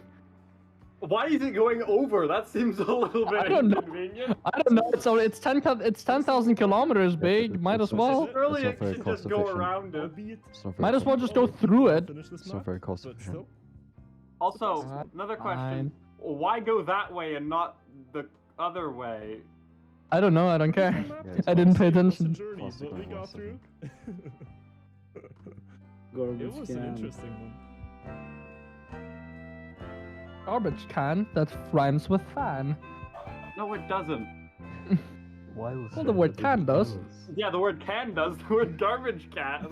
Why is it going over? That seems a little bit I don't know. inconvenient. I don't know. It's 10,000 kilometers big. Might as well. Surely not it very can cost just go efficient. around it. Albeit It's not very Might as well cost- just go through it. finish this It's not map, very cost but efficient. still. Also, another question. Why go that way and not the other way? I don't know. I don't care. Yeah, it's I didn't pay Honestly, it was a attention. journey, Plastic but we on got last through. Garbage It was an can. interesting one. Garbage can that rhymes with fan. No, it doesn't. Wireless Well, the fan word doesn't can mean does. wireless. Yeah, the word can does. The word garbage can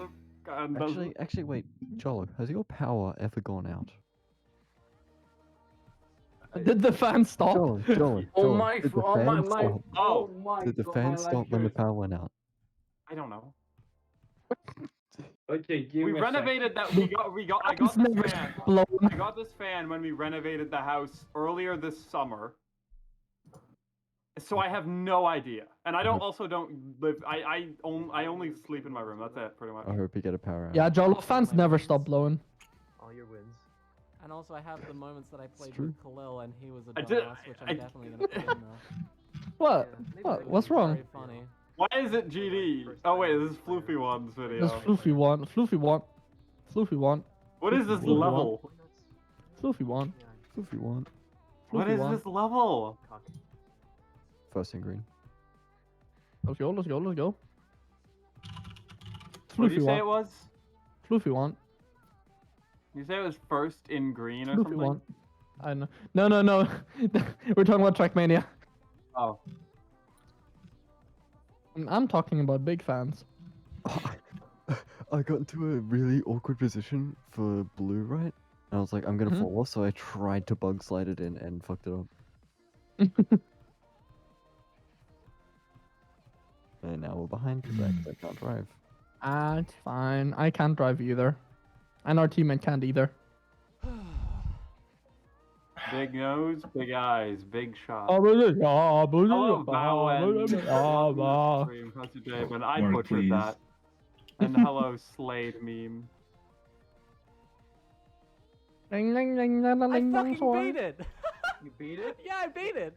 doesn't. Actually, wait, Jolo, has your power ever gone out? Did the fan stop? Jolo, Oh my, did the oh my, fan my, stop? oh my Did the God, fan my stop life when the goes- power went out? I don't know. Okay, give We me a sec. renovated that. I got It's this never fan. blown. I got this fan when we renovated the house earlier this summer. So I have no idea, and I don't live. I only sleep in my room. That's it, pretty much. I hope you get a power out. Yeah, Jolo, fans never stop blowing. All your wins. And also, I have the moments that I played true. with Khalil, and he was a I did- dumbass, which I- I'm definitely gonna put in there. What? maybe What? like What's wrong? Very funny. Why is it GD? Oh wait, this is Floofy One's video. That's Floofy one. Floofy one. Floofy one. What is this Floofy level? Floofy one. If you want. What Floofy is one. this level? First in green. Let's go. Let's go. Let's go. What did you Floofy say one. it was? Floofy one. You say it was first in green or Floofy something? one. I know. No. We're talking about Trackmania. Oh. I'm talking about big fans. I got into a really awkward position for blue, right? And I was like, I'm gonna Mhm. fall off, so I tried to bug slide it in and fucked it up. And now we're behind because I can't drive. It's fine. I can't drive either. And our teammate can't either. Big nose, big eyes, big shot. Oh, Hello, Bowen. Welcome to the stream. How's your day been? I More, butchered please. that. And hello, Slade meme. I fucking beat it! You beat it? Yeah, I beat it!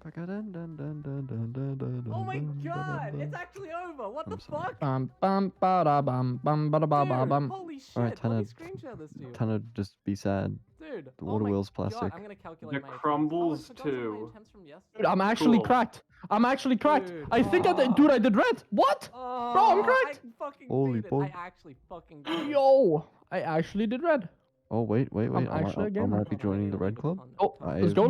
Oh my god! It's actually over! What the fuck? Bum bum ba da bum bum ba da ba ba Dude, bum. holy shit! Alright, Let Tanner. me screenshot this to you. Tanner, just be sad. Dude, The oh water my wheel's God, plastic. I'm gonna calculate The my attempts. crumbles Oh, I forgot some of my too. attempts from yesterday. Dude, I'm actually Cool. cracked. I'm actually cracked. Dude. I think dude, I did red. What? Oh, I'm cracked. I fucking Holy beat it. boy. I actually fucking beat it. Yo, I actually did red. Oh wait. actually a I gamer. might be joining the red club. Oh, I- let's go.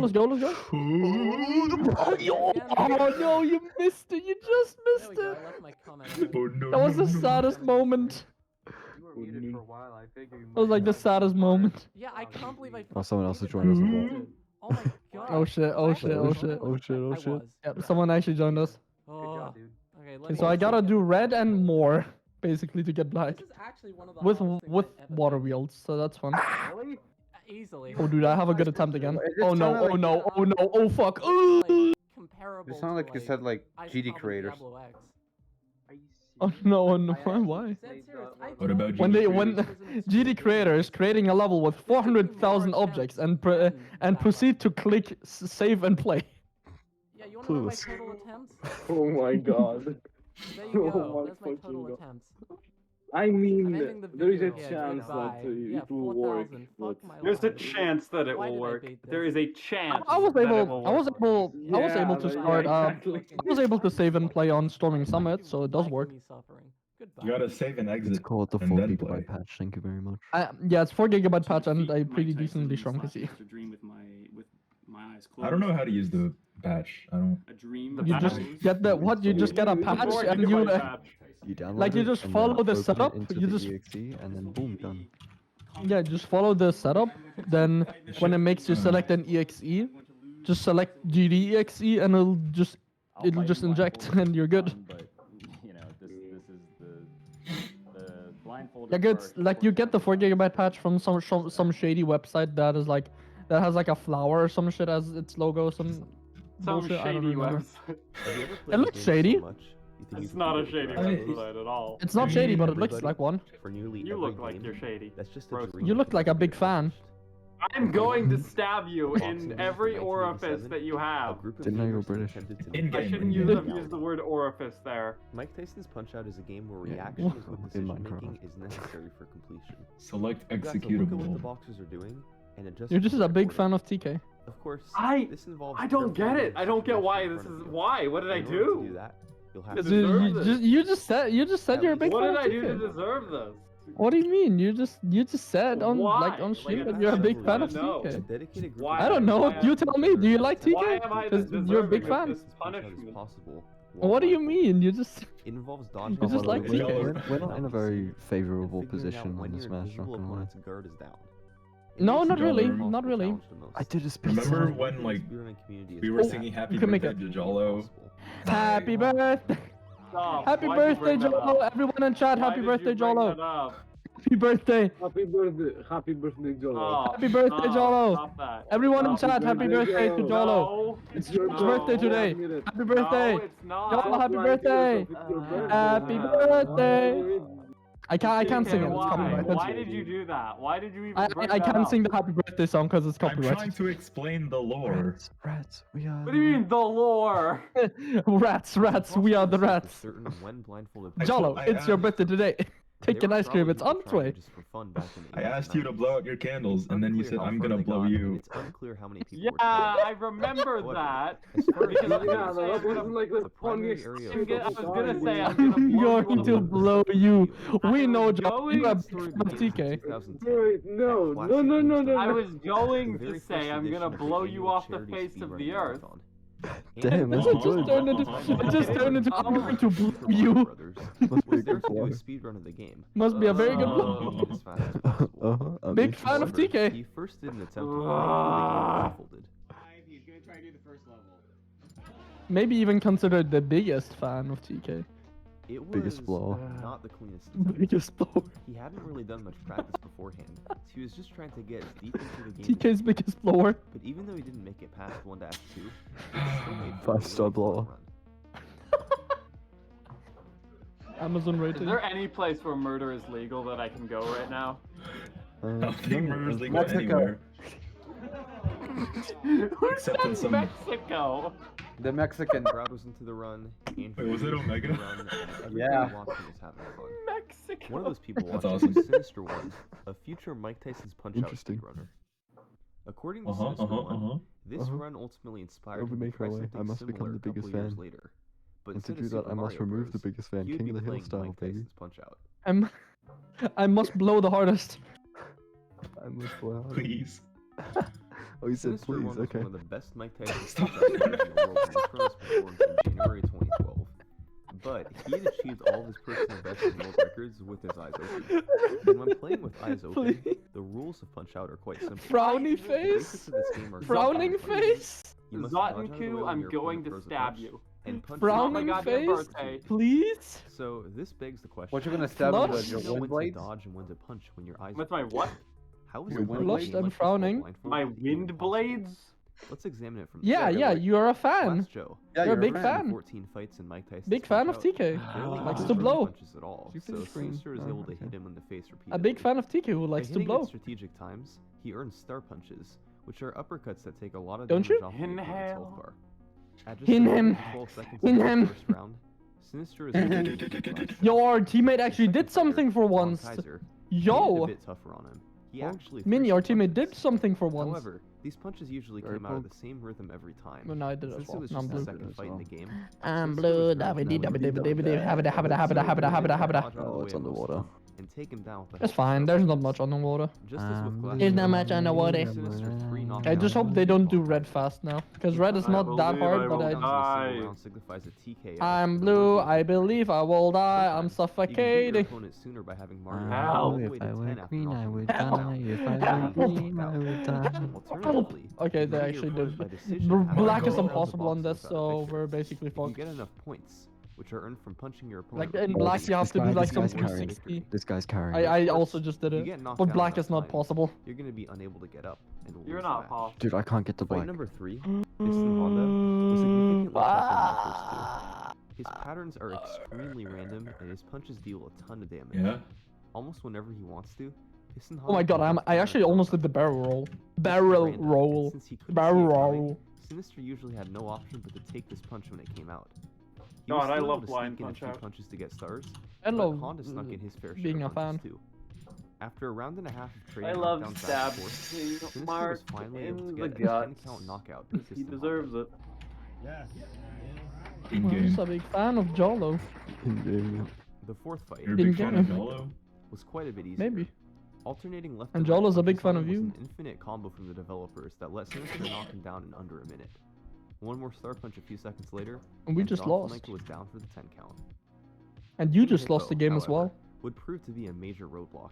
Oh, yo, you missed it. You just There missed we go. it. I left my comment. Oh, no, That was no, the no, no. saddest moment. You were muted for a while. I figured you That was like the saddest moment. Yeah, I can't believe I. Oh, someone else fucking has joined us as muted well. myself. Oh my god. Oh shit, oh shit, oh shit. I was. Yep, someone actually joined us. Oh. dude. Okay, let Okay, me so I see. gotta do red and more, basically, to get black. This is actually one of the With hardest things with I've ever water done. wheels, so that's fun. Really? Easily. Oh dude, I have a good attempt again. It Oh no, sounded oh like- no, oh no, oh fuck. Like, comparable It sounded to, like you said like Ice GD Cobble creators. Diablo X. Oh no, oh no, why? Dead serious, I What about When GD when creators? GD creators creating a level with 400,000 objects and proceed to click save and play. Yeah, you wanna know my Clueless. total attempts? Oh my god. There you Oh go. my That's my fucking total God. attempts. I mean, ending the there is a video. Yeah, chance goodbye. that Yeah, it will work. 4,000. But Fuck my There's a life. chance that it Why will did I work. beat There this? is a chance. I was that it able, will I was work. able, I was Yeah, able to but- yeah, start. exactly. I was able to save and play on Storming Summit, so it does work. Me suffering. Goodbye. You gotta save and It's exit called the and 4 then GB play. patch. Thank you very much. Yeah, it's 4 GB patch and a Defeat pretty Mike decently Tyson strong slash PC. Mr. Dream with my eyes closed. I don't know how to use the patch. I don't. A dream. You just get the what? You just get a patch and you You download like you it just and follow then the open it setup. into You the just exe and then boom, done. yeah, just follow the setup. Then when it makes you select an exe, just select GD exe and it'll just inject and you're good. But you know, this is the blindfolded. Yeah, good. part Like you get the 4 GB patch from some shady website that is like that has like a flower or some shit as its logo. Some bullshit. I don't shady remember. website. Have you ever It played looks the game shady. so much, you think you It's could not do a it shady without website at all. It's not shady, but it looks Everybody, like one. For nearly You every look like game, you're shady. That's just Roasted. a dream You look that like a can be big fan. accomplished. I'm going to stab you in Approximately every from orifice 1987, that you A have. group of Didn't know you were gamers British. attempted to In make I game, shouldn't in use, game. use the word orifice there. Mike Tyson's Punch-Out is a game where Yeah, reaction is what in decision Minecraft. making is necessary for completion. Select You have to look at what the executable. boxes are doing and adjust. You're it just a big accordingly. fan of TK. Of course, I- this involves I don't carefully get it. I don't get managing why the this information is. in front of you. Why? What did I In order to do? that, you'll have This to is- You deserve you just said you're a big What fan did of I do to TK. deserve this? What do you mean? You just said on like Why? on stream Like, that it's you're a big simple, fan I of know. A TK. dedicated group Why- of I don't know. why- You tell me. Do you like Why TK? am I Because deserving you're a big of fan. this as punishment? possible. What do you mean? You just It involves dodging. You just all like the way TK. around We're not in a very and favorable figuring out position when on this your match, invisible not gonna lie. opponent's guard is down. No, makes not it really, impossible not really. challenge the most. I did a speed Remember run. when like Speedrunning community is we were pretty singing active. Happy You can make Birthday to Jolo? happy birthday, Stop. happy Why'd you birthday, bring that Jolo! up? Everyone in chat, Why happy did you birthday, bring Jolo! that up? Happy birthday, Happy birthday, Jolo. Stop. happy birthday, Stop. Jolo! Stop that. Everyone in Stop. chat, happy birthday to Jolo! No. It's your His birthday today. Happy birthday, No, it's not. Jolo! Happy birthday! Happy birthday! I can't sing it. It's Why? copyrighted. Why did you do that? Why did you even bring I that can't up? sing the happy birthday song because it's I'm trying copyrighted. to explain the lore. Rats, we are. What do you mean the lore? Rats, we are the rats. Certain when blindfolded Jolo, I it's your asked- birthday today. Take They an were ice cream. probably It's on its trying way. just for fun back in the I 80s asked and you to 90s. blow out your candles, and then you Unclear said, how "I'm far gonna they blow got, and you." It's unclear how many people Yeah, were killed. I remember However, that. As far as Because you I was know, gonna say I'm was gonna- like the the primary funniest area I of was focus gonna was say the I'm gonna I'm blow you going up. to blow you. We know, was Jolo. You're a going big through fan of the games in TK. 2010 Wait, no, at no, no, no, no, I no. was going The to very say first I'm edition gonna of the blow you annual off the charity face of speedrunning the earth. marathon. Damn, It that's just good. turned into I'm going to blow you. Must be a Was there good to do a blow. speedrun of the game. Must be a very good Blow blow. as fast as possible. Big fan of However, TK. He first did an attempt to play the game blindfolded. He's gonna try to do the first level. Maybe even considered the biggest fan of TK. It was Biggest blow. not the cleanest attempt. Biggest blow. He hadn't really done much practice beforehand. So he was just trying to get as deep into the game. TK's biggest blower. But even though he didn't make it past 1-2, he still made 5-star really blower. fun run. Amazon Is rating. there any place where murder is legal that I can go right now? I don't think murder's legal Mexico. anywhere. Who Except in said some- Mexico? The Mexican. Crowd was into the run. Andrew was it was into the Omega? run, and everybody Yeah. watching was having fun. Mexico. One of those people That's watching awesome. was Sinister One, a future Mike Tyson's Punch-Out Interesting. speedrunner. According to Sinister One, this Uh-huh. run ultimately inspired Over him to make try our way. something I must similar become a the biggest couple years fan. later. But And to instead do of that, Super I must Mario remove the Bros, biggest fan, he would King be of the Hill playing style, Mike baby. Tyson's Punch-Out. I must blow the hardest. I must laugh. Please. Oh, he said Sinister please. One was Okay. one of the best Mike Tyson punch-out fighters in the world when Chronos performed in January 2012. But he had achieved all of his personal best and world records with his eyes open. And when playing with eyes open, the rules of Punch-Out are quite simple. Frowny The face? basics of this game are Frowning simple. face? You must dodge out of the way Zotenku, when I'm your going opponent to throws a stab punch, you. and punch Frowning Not my goddamn face? birthday. Please? So this begs the question. What, you're gonna stab him him with with How your do you know wind when to blades? dodge and when to punch when your eyes With are my what? How is Your it wind Lost blades? and frowning. My wind blades? Let's examine it from Yeah, the yeah, side. you're a fan. Class Joe. Yeah, You're a you're big a fan. 14 fights in Mike Tyson's Big fan of Punch-Out. TK. Barely Likes even to throws blow. punches at all, You so finish screen. Sinister is Oh, able to okay. hit him in the face repeatedly. A big fan of TK who By likes to hitting blow. at strategic times, he earns star punches, which are uppercuts that take a lot of Don't damage you? off of your opponent's Inhale. health bar. At just In 11 him. to 12 seconds In into the him. first round, Sinister is able to take the last. Your teammate The actually second did something fighter, for Von once. Kaiser, made it a Yo! bit tougher on him. He Well, actually Mini, threw our some teammate did punches. something for once. However, these punches usually Very came out of punk. the same rhythm every time. Well, no, I did as Since well. it was No, I'm just the blue. second fight in the game, I'm Sinister blue. was Dabba very dee good dabba at dabba doing dabba that. dabba habba habba habba habba habba habba habba Dodge out of the Oh, way it's of most underwater. of them and take him down with the That's help of fine. Star There's not punches. much underwater. Just as with Clash There's not Royale, much underwater. Sinister 3 I just hope they don't do knockdowns. red fast now, because Each red is time not that believe I hard. But will I, knockdowns in a single die. round signifies a TKO. I'm and the blue. work is I over. believe I will die. I'm Sometimes, you can beat your suffocating. opponent sooner by having Mario Help. all the way to 10 after knocking him down. If Or I you were can green, knock I out. would die. Alternatively, Okay, you they beat actually your do. opponent by decision after Black is knocking the impossible on box this, without a so victory. we're basically If you fucked. get enough points, which are earned from punching your Like opponent. in Oh, black, you have to do this like guy's some carrying. 360. This guy's carrying. I Of also course, just did if it, you get knocked but down black enough is not times, possible. You're gonna be unable to get up and will You're lose not, the match. Paul. Dude, I can't get the Fight black. number 3, Piston Honda, was significantly tougher than the first two. His patterns are extremely random, and his punches deal a ton of damage. Yeah. Almost whenever he wants to, Piston Oh my Honda god, can jump I down actually and almost throw did the barrel roll. This was Barrel random, and roll. since he couldn't Barrel see it coming, roll. Sinister usually had no option but to take this punch when it came out. He God, was I still able love to blind sneak in a punch few out. punches to get stars, I but love Honda snuck in his fair share being a of fan. punches too. After a round and a half of trading I love knockdowns back stab and forth, Sinister Mark was finally able to in get the a 10 guts. count knockout. with He Piston deserves it. In I'm game. just a big fan of Jolo. Honda. The fourth fight You're a big fan of In-game. Jolo? was quite a bit easier. Maybe. Alternating left And and right Jolo's a big punches fan on of him you. was an infinite combo from the developers that let Sinister knock him down in under a minute. One more star punch a few seconds later, And we just Don lost. Flamenco was down for the 10 count. And you King just lost the Hippo, game as however, well. would prove to be a major roadblock.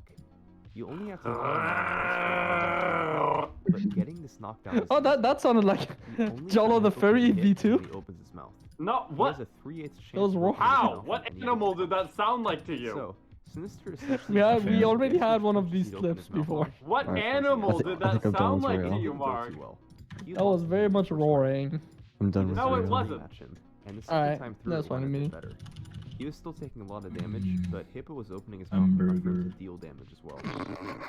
You only have to knock him down once, but getting this knockdown is Oh, that sounded like the only Jolo time the Hippo furry can hit V2. when he opens his mouth. No, He what? has a 3/8 chance was of wrong. opening his How? mouth What and he animal gets did that sound like to you? So, Sinister essentially Yeah, has we to already guess had which one of punches these he'd open clips his mouth before. on. What Alright, animal first did I that think I'm done sound with like Royale. to you, Didn't go too Mark? well. He That was lost very in the much first round. roaring. I'm done He with No, it decided to Royale. wasn't. rematch him, and the second Alright, time through that's it what I went a bit mean. better. He was still taking a lot of damage, but Hippo was opening his mouth enough for him Hamburger. to deal damage as well.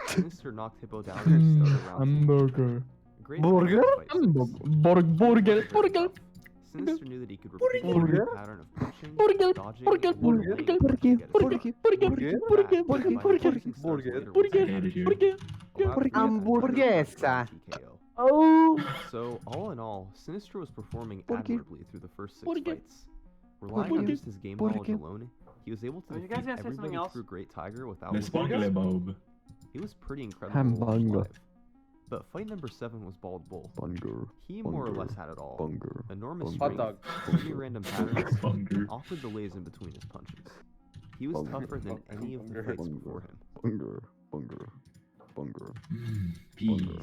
Sinister knocked Hippo down and started round 2. Hamburger. A great Burger? fight six. Burger. Burger. Very Burger. tough. Sinister knew that he could repeat the Burger. same pattern of punching, Burger. dodging, Burger. and Burger. delaying Burger. punches to get his Burger. start. Burger. He Burger. was back, Burger. and by Burger. punching stars Burger. later Burger. was Hated you. Burger. allowed for Hamburguesa. TKO. Oh. So, all in all, Sinister was performing Burger. admirably through the first 6 Burger. fights. Relying on Burger. just his game knowledge Burger. alone, he was able to Are you defeat guys gonna say everybody something else? through Great Tiger without Let's losing go, a Bob. fight. It was pretty incredible to watch Hamburger. live. But fight number 7 was Bald Bull. Bunger. He more or Bunger. less had it all. Bunger. Enormous Bunger. Hot strength, many random patterns, Bunger. and awkward delays in between his punches. He was Bunger. tougher than any of the fights before him. Bunger. Bunger. Bunger.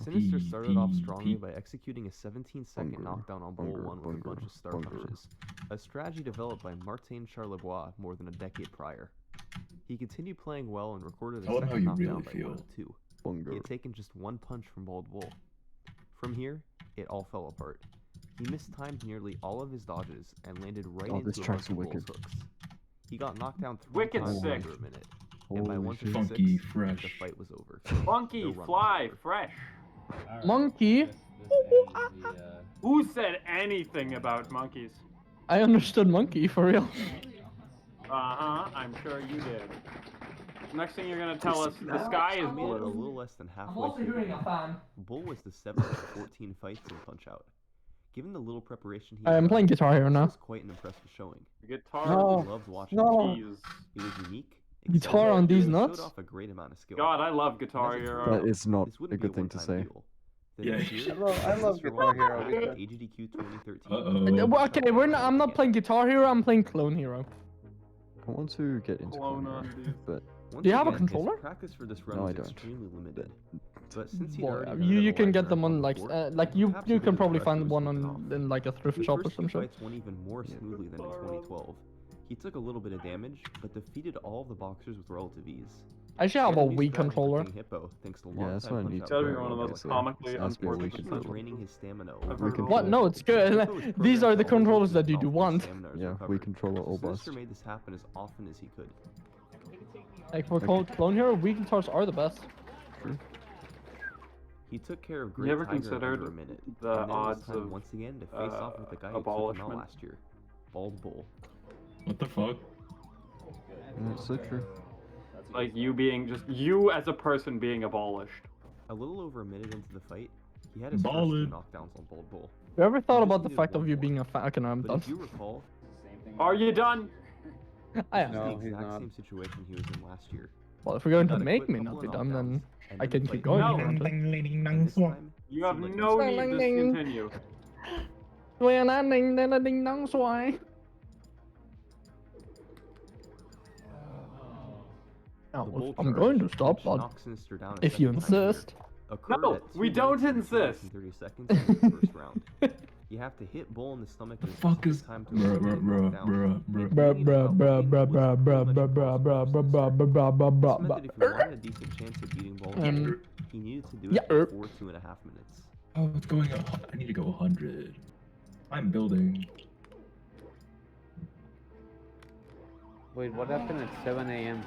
Sinister started off strongly by executing a 17-second Bunger. knockdown on Bull Bunger. 1 with a bunch of star Bunger. punches, a strategy developed by Martin Charlebois more than a decade prior. He continued playing well and recorded a Tell him how second you knockdown really by feel. round 2. Bunger. He had taken just one punch from Bald Bull. From here, it all fell apart. He mistimed nearly all of his dodges and landed right Oh, this into a track's bunch of Bull's wicked. hooks. He got knocked down 3 Wicked times sick. under a minute, and by Holy 1 shit. to Funky, 6, fresh. the fight was over. Funky, The run was fly, over. fresh. Monkey. Who said anything about monkeys? I understood monkey for real. Uh-huh, I'm sure you did. Next thing you're gonna tell us, the sky is He made it a blue. little less than halfway through the game. fan. Bull was the 7th of 14 fights in Punch-Out. Given the little preparation he I am had, playing guitar here this now. was quite an impressive showing. Guitar. No. He loved watching No. him. Jeez. He was unique, Guitar on these nuts? Off a great amount of skill. God, I love Guitar And as a Hero. pro, That is not this wouldn't a good be thing to one-time say. deal. The Yeah. next year, I love Guitar Hero. because- AGDQ 2013. Uh-oh. Okay, I'm not playing Guitar Hero. I'm playing Clone Hero. I want to get into Clone Clone on, Hero, dude. but Once Do you have a again, his controller? Practice for this run No, was I don't. extremely limited. But since he Boy, you can get them on like you can probably find one on in like a thrift His shop or first some few shit. fights went even more smoothly than in 2012. He took a little bit of damage, but defeated all of the boxers with relative ease. I should have a Wii controller. Hippo, thanks to Yeah, that's what I need It's gotta be to one of those obviously. comically It has to be a Wii unfortunate controller. draining his stamina. I've We heard can- of What? it. No, it's good. These are the controllers that you do want. Yeah, Wii controller or bust. Sinister made this happen as often as he could. Like for Clone Hero, Wii controllers are the best. He took care of You Great ever Tiger in considered under a minute. the and then it was odds time of, once again to face off with the guy who took him out abolishment? last year, Bald Bull. What the fuck? Yeah, it's so true. Like you being just you as a person being abolished. A little over a minute into the fight, he had his first two Ballin'. knockdowns on Bald Bull. You ever thought He about just the needed fact one of you more. being a fan? Okay, no, I'm But done. if you recall, Are you done? I this am. is No, the he's exact not. same situation he was in last year. Well, if you're going to Got a make quick me couple not be of done, then knockdowns, and I then can the keep fight going. No. if you want to. And this time, You have seemed like no nothing. need to Ding, ding. continue. Ding dong swai. The bull I'm charge, going to stop, which but knocked Sinister down a if you second time later, insist. occurred No, at we 2 don't minutes and insist. 30 seconds in the first round. You have to hit Bull in the stomach The at a fuck specific is time to bruh, avoid bruh, being bruh, knocked bruh, down. bruh. Bruh, bruh, bruh, bruh, bruh, bruh, bruh, bruh, bruh, bruh, bruh, bruh, bruh, bruh, This meant that if he bruh. wanted a decent chance at beating Bull, he needed to do yeah, it before 2.5 minutes. Oh, it's going up. I need to go 100. I'm building. Wait, what happened at 7 a.m.?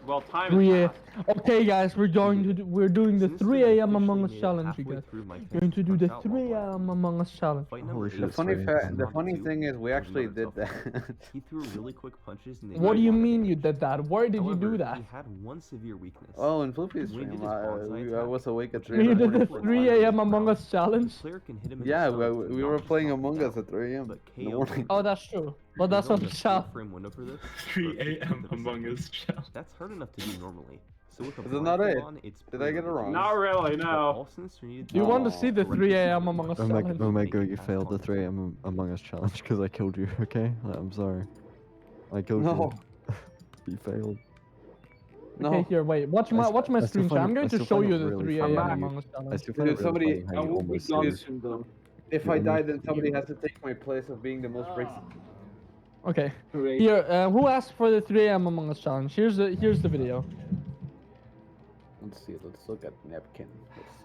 Well, time 3 is a.m. past. Okay, guys, we're doing the Sinister 3 a.m. officially Among Us made it challenge, you halfway guys. through Mike We're going to do Tyson's the Punch-Out 3 Wall a.m. Among Us challenge. Fight Holy number shit, The it's funny very the fun. funny Two thing is we was actually another did tough that. one. He threw really quick punches and they What do did you a lot of mean you damage. did that? Where did you However, do that? He had one severe weakness. Oh, in Flippy's When he stream, did his I bonsai was awake at attack, 3 You in the did the morning. 3 a.m. Among Us challenge? The player can hit him in the Yeah, stomach to we knock were his playing stomach Among Us down. at 3 a.m. But in the KO morning. Oh, that's true. But that's There's not only a a challenge. 4-frame window for this. 3 for a a.m. fifth of a Among second. Us challenge. That's hard enough to do normally. So with a Is it not blindfold it? on, it's Did I get it pretty wrong? Not really, But no. all Sinister needed to You do want to was see the correct 3 his a.m. shooting Among Us and challenge? Omega, make it you past failed the Contact. 3 a.m. Among Us challenge because I killed you, okay? I'm sorry. I killed No. you. You failed. No. Okay, here, wait. Watch my I still screen share. find I'm it- going I to still show find you it the really 3 funny a.m. how you- Among Us I challenge. still find it Dude, really somebody, funny I how you will be almost done saved. soon though. If You I almost- die, then somebody has to take my place of being the most racist. Okay. Great. Here, who asked for the 3 a.m. Among Us challenge? Here's the video. Let's see. Let's look at napkin. What's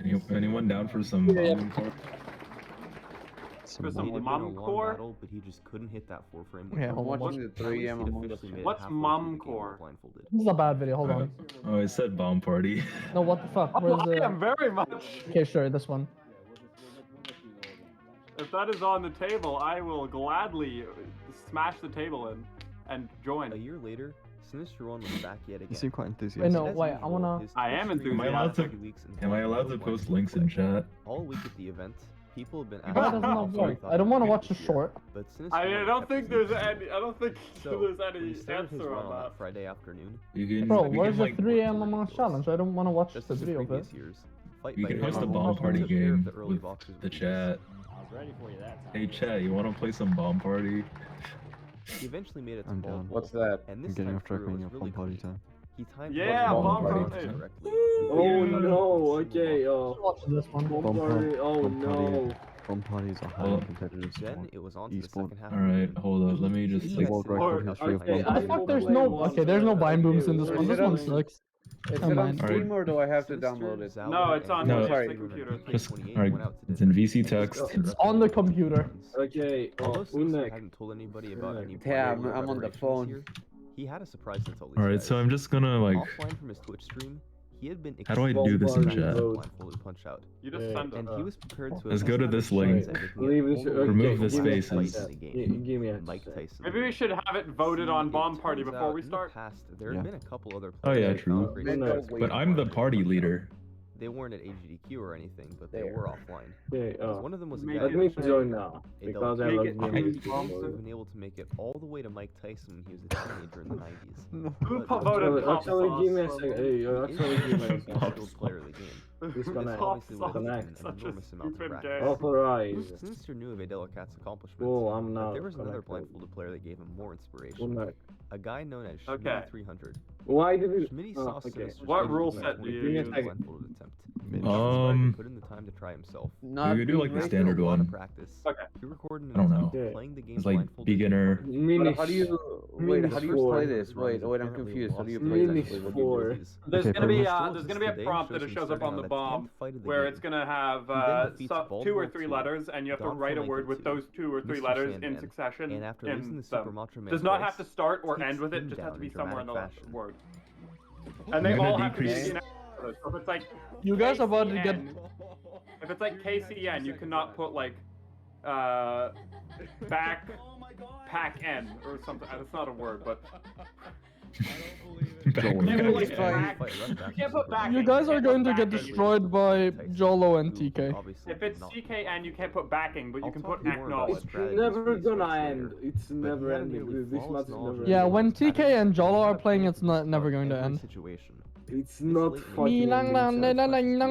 this? Anyone down for some Yeah. core? He For had some been a mom long core? battle, but he just couldn't hit that 4-frame Yeah, window. hold on. I'm watching the 3 a.m. He'd Among Us officially made it challenge. What's halfway mom through the game core? blindfolded. This is a bad video. Hold on. Oh, it said bomb party. No, what the fuck? Oh, Where's I the? am very much. Okay, sure, this one. If that is on the table, I will gladly smash the table in and join. A year later, Sinister One was back yet You again. seem quite Wait, enthusiastic. no, As wait. I usual, wanna. his I am Twitch stream Am I allowed was to- 2 weeks in Am I advance allowed of to when post he links in played. chat? All week at the event, people have been That doesn't asking not if he work. thought I don't he want to could watch the this year, short. But Sinister I One don't kept think his there's word. any. I don't think So, there's when he any started his answer run on on that. that Friday afternoon, You can. Bro, we where's can, the like, 3 a.m. Among Us challenge? I don't want to watch just the as in video of it. previous years, Fight We by can Game host a Over bomb party took care of game the early with boxers the ease. chat. I was ready for you that time. Hey chat, you want to play some bomb party? He eventually made it to I'm Bald down. Bull, What's that? and I'm this getting time off track through when was you're really bomb party clean. time. He timed Yeah, both bomb of the party. boxes correctly. Oh and no, beat okay, Watch this one. bomb party, oh Bomb party. no. Bomb party is a Well, highly competitive Then sport. it was on to the E-sport. second half. of the Alright, game. hold up. Let me just He The like. world said- record history of Okay, bomb What the party. fuck? will There's play no. one, Okay, there's no vine booms in this okay, one. This is it one on- sucks. Is Never it on mind. Steam or do I have to Sinister, download it? Zauber, No, it's on and No, the sorry. computer. Just 28 alright. went out to It's in dinner. VC text. It's on the computer. Okay, Although Sinister Unek. hadn't told anybody about any Yeah, prior I'm on the preparations phone. here, he had a surprise to tell these Alright, guys. so I'm just gonna like. Offline from his Twitch stream, he had been How do I extremely do this in prepared chat? for the blindfolded punch out, You just Yeah. send it. and he was prepared to. Let's go to this link. Leave this. Okay, Remove the give me a spaces. headset. Give me a Mike headset. Tyson. Maybe we should have it voted on See, Bomb it Party turns before out we in start. The past, there Yeah. have been a couple other Oh, yeah, players that true. found great success But But I'm the party leader. They weren't at AGDQ or anything, but they There. were offline. Okay, One of them was a Make guy let it me named join Jay, now, a because I delicate love Make it gaming James this Bond. who's before. been able to make it all the way to Mike Tyson when he was a teenager in the 90s. Who But voted pop Actually, give me a sauce? second. Hey, actually, give me a He's the second. skilled player of the game. Disconnect. This obviously would have Connect. taken an Such a enormous amount of stupid practice. game. Authorize. Sinister knew of Adelocat's accomplishments, Oh, I'm but not there was another connected. blindfolded player that gave him more inspiration. Connect. A guy known as Okay. Schmitty 300. Why did you? Schmitty Oh, saw okay. Sinister's What game rule in set do you 20 use? blindfolded attempt. Min. He put in the time to try himself. Not We could do like the being standard A lot of one. practice. Okay. He recorded an I don't know. attempt Yeah. playing the game It's like blindfolded beginner. for Mini. But how do you wait? How do you four. play this? Wait, wait, I'm Apparently confused. How do you lost play Mini this? his Wait, four. There's Okay, gonna be perfect. there's gonna be a Today prompt shows that him shows up starting on the on the bomb 10th fight of the where game. it's gonna have He then defeats Bald 2 or Bull 3 2, letters, and you have to Don write a Flamenco word with 2, those 2 or 3 Mr. letters in Sandman, succession. and after in losing the Super them. Macho Man Does not twice, have to start or takes end with it. him Just down has to be in somewhere in the dramatic fashion. word. And they You're gonna all have to be decrease- in. So if it's like You guys are about to get. KCN, if it's like KCN, you cannot put like back pack N or something. That's not a word, but Back you can't put, like, back. back- you can't put back. You guys are going to get backing. destroyed by Jolo and TK. If it's CKN, you can't put backing, but you can put talk more about acknowledge. It's strategies never for these gonna fights end. later, It's but he never had a ending. nearly This flawless match is knowledge never of Yeah, ending. when TK and Jolo are playing, it's Just never going to every end. situation. It's This not late fucking in the ending. game,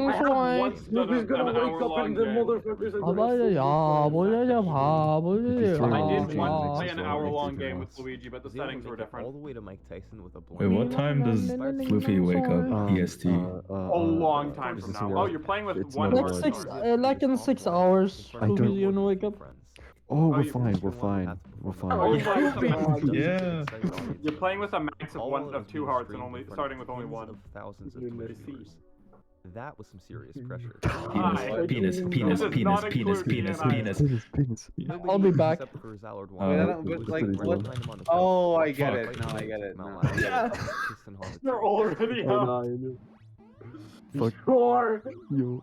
I have once done Nobody's gonna an wake up hour-long and the game. motherfuckers are gonna I fucking did Oh, once God. play an hour-long game with Makes Luigi, but the Was able to settings were make it different. all the way to Mike Tyson with a Wait, blind. what time does Floofy wake up? EST. A long time Is from this now. in Oh, the- you're playing with it's one not Like more. like- six, Sorry. like in 6 hours. I Who's don't- you gonna wake up? Oh, we're Oh, you- fine. We're fine. We're Oh, fine. you're playing with a max. Yeah. You're playing with a max of All one it of was 2 being hearts and streamed only in front starting with only tens one. of thousands of Goodness. Twitch viewers. That was some serious pressure. Hi. Penis, Does penis, not penis, include penis, penis, DNI. penis. Penis. I'll be back. Except for Zallard Wait, I don't- who but, was like, right what- behind him on the Oh, field. I get Fuck. it. No, I get it. No. Mount Lion, Yeah. Piston Hall of You're Fame. already Oh, up. no, I know. Fuck. Sure. Yo.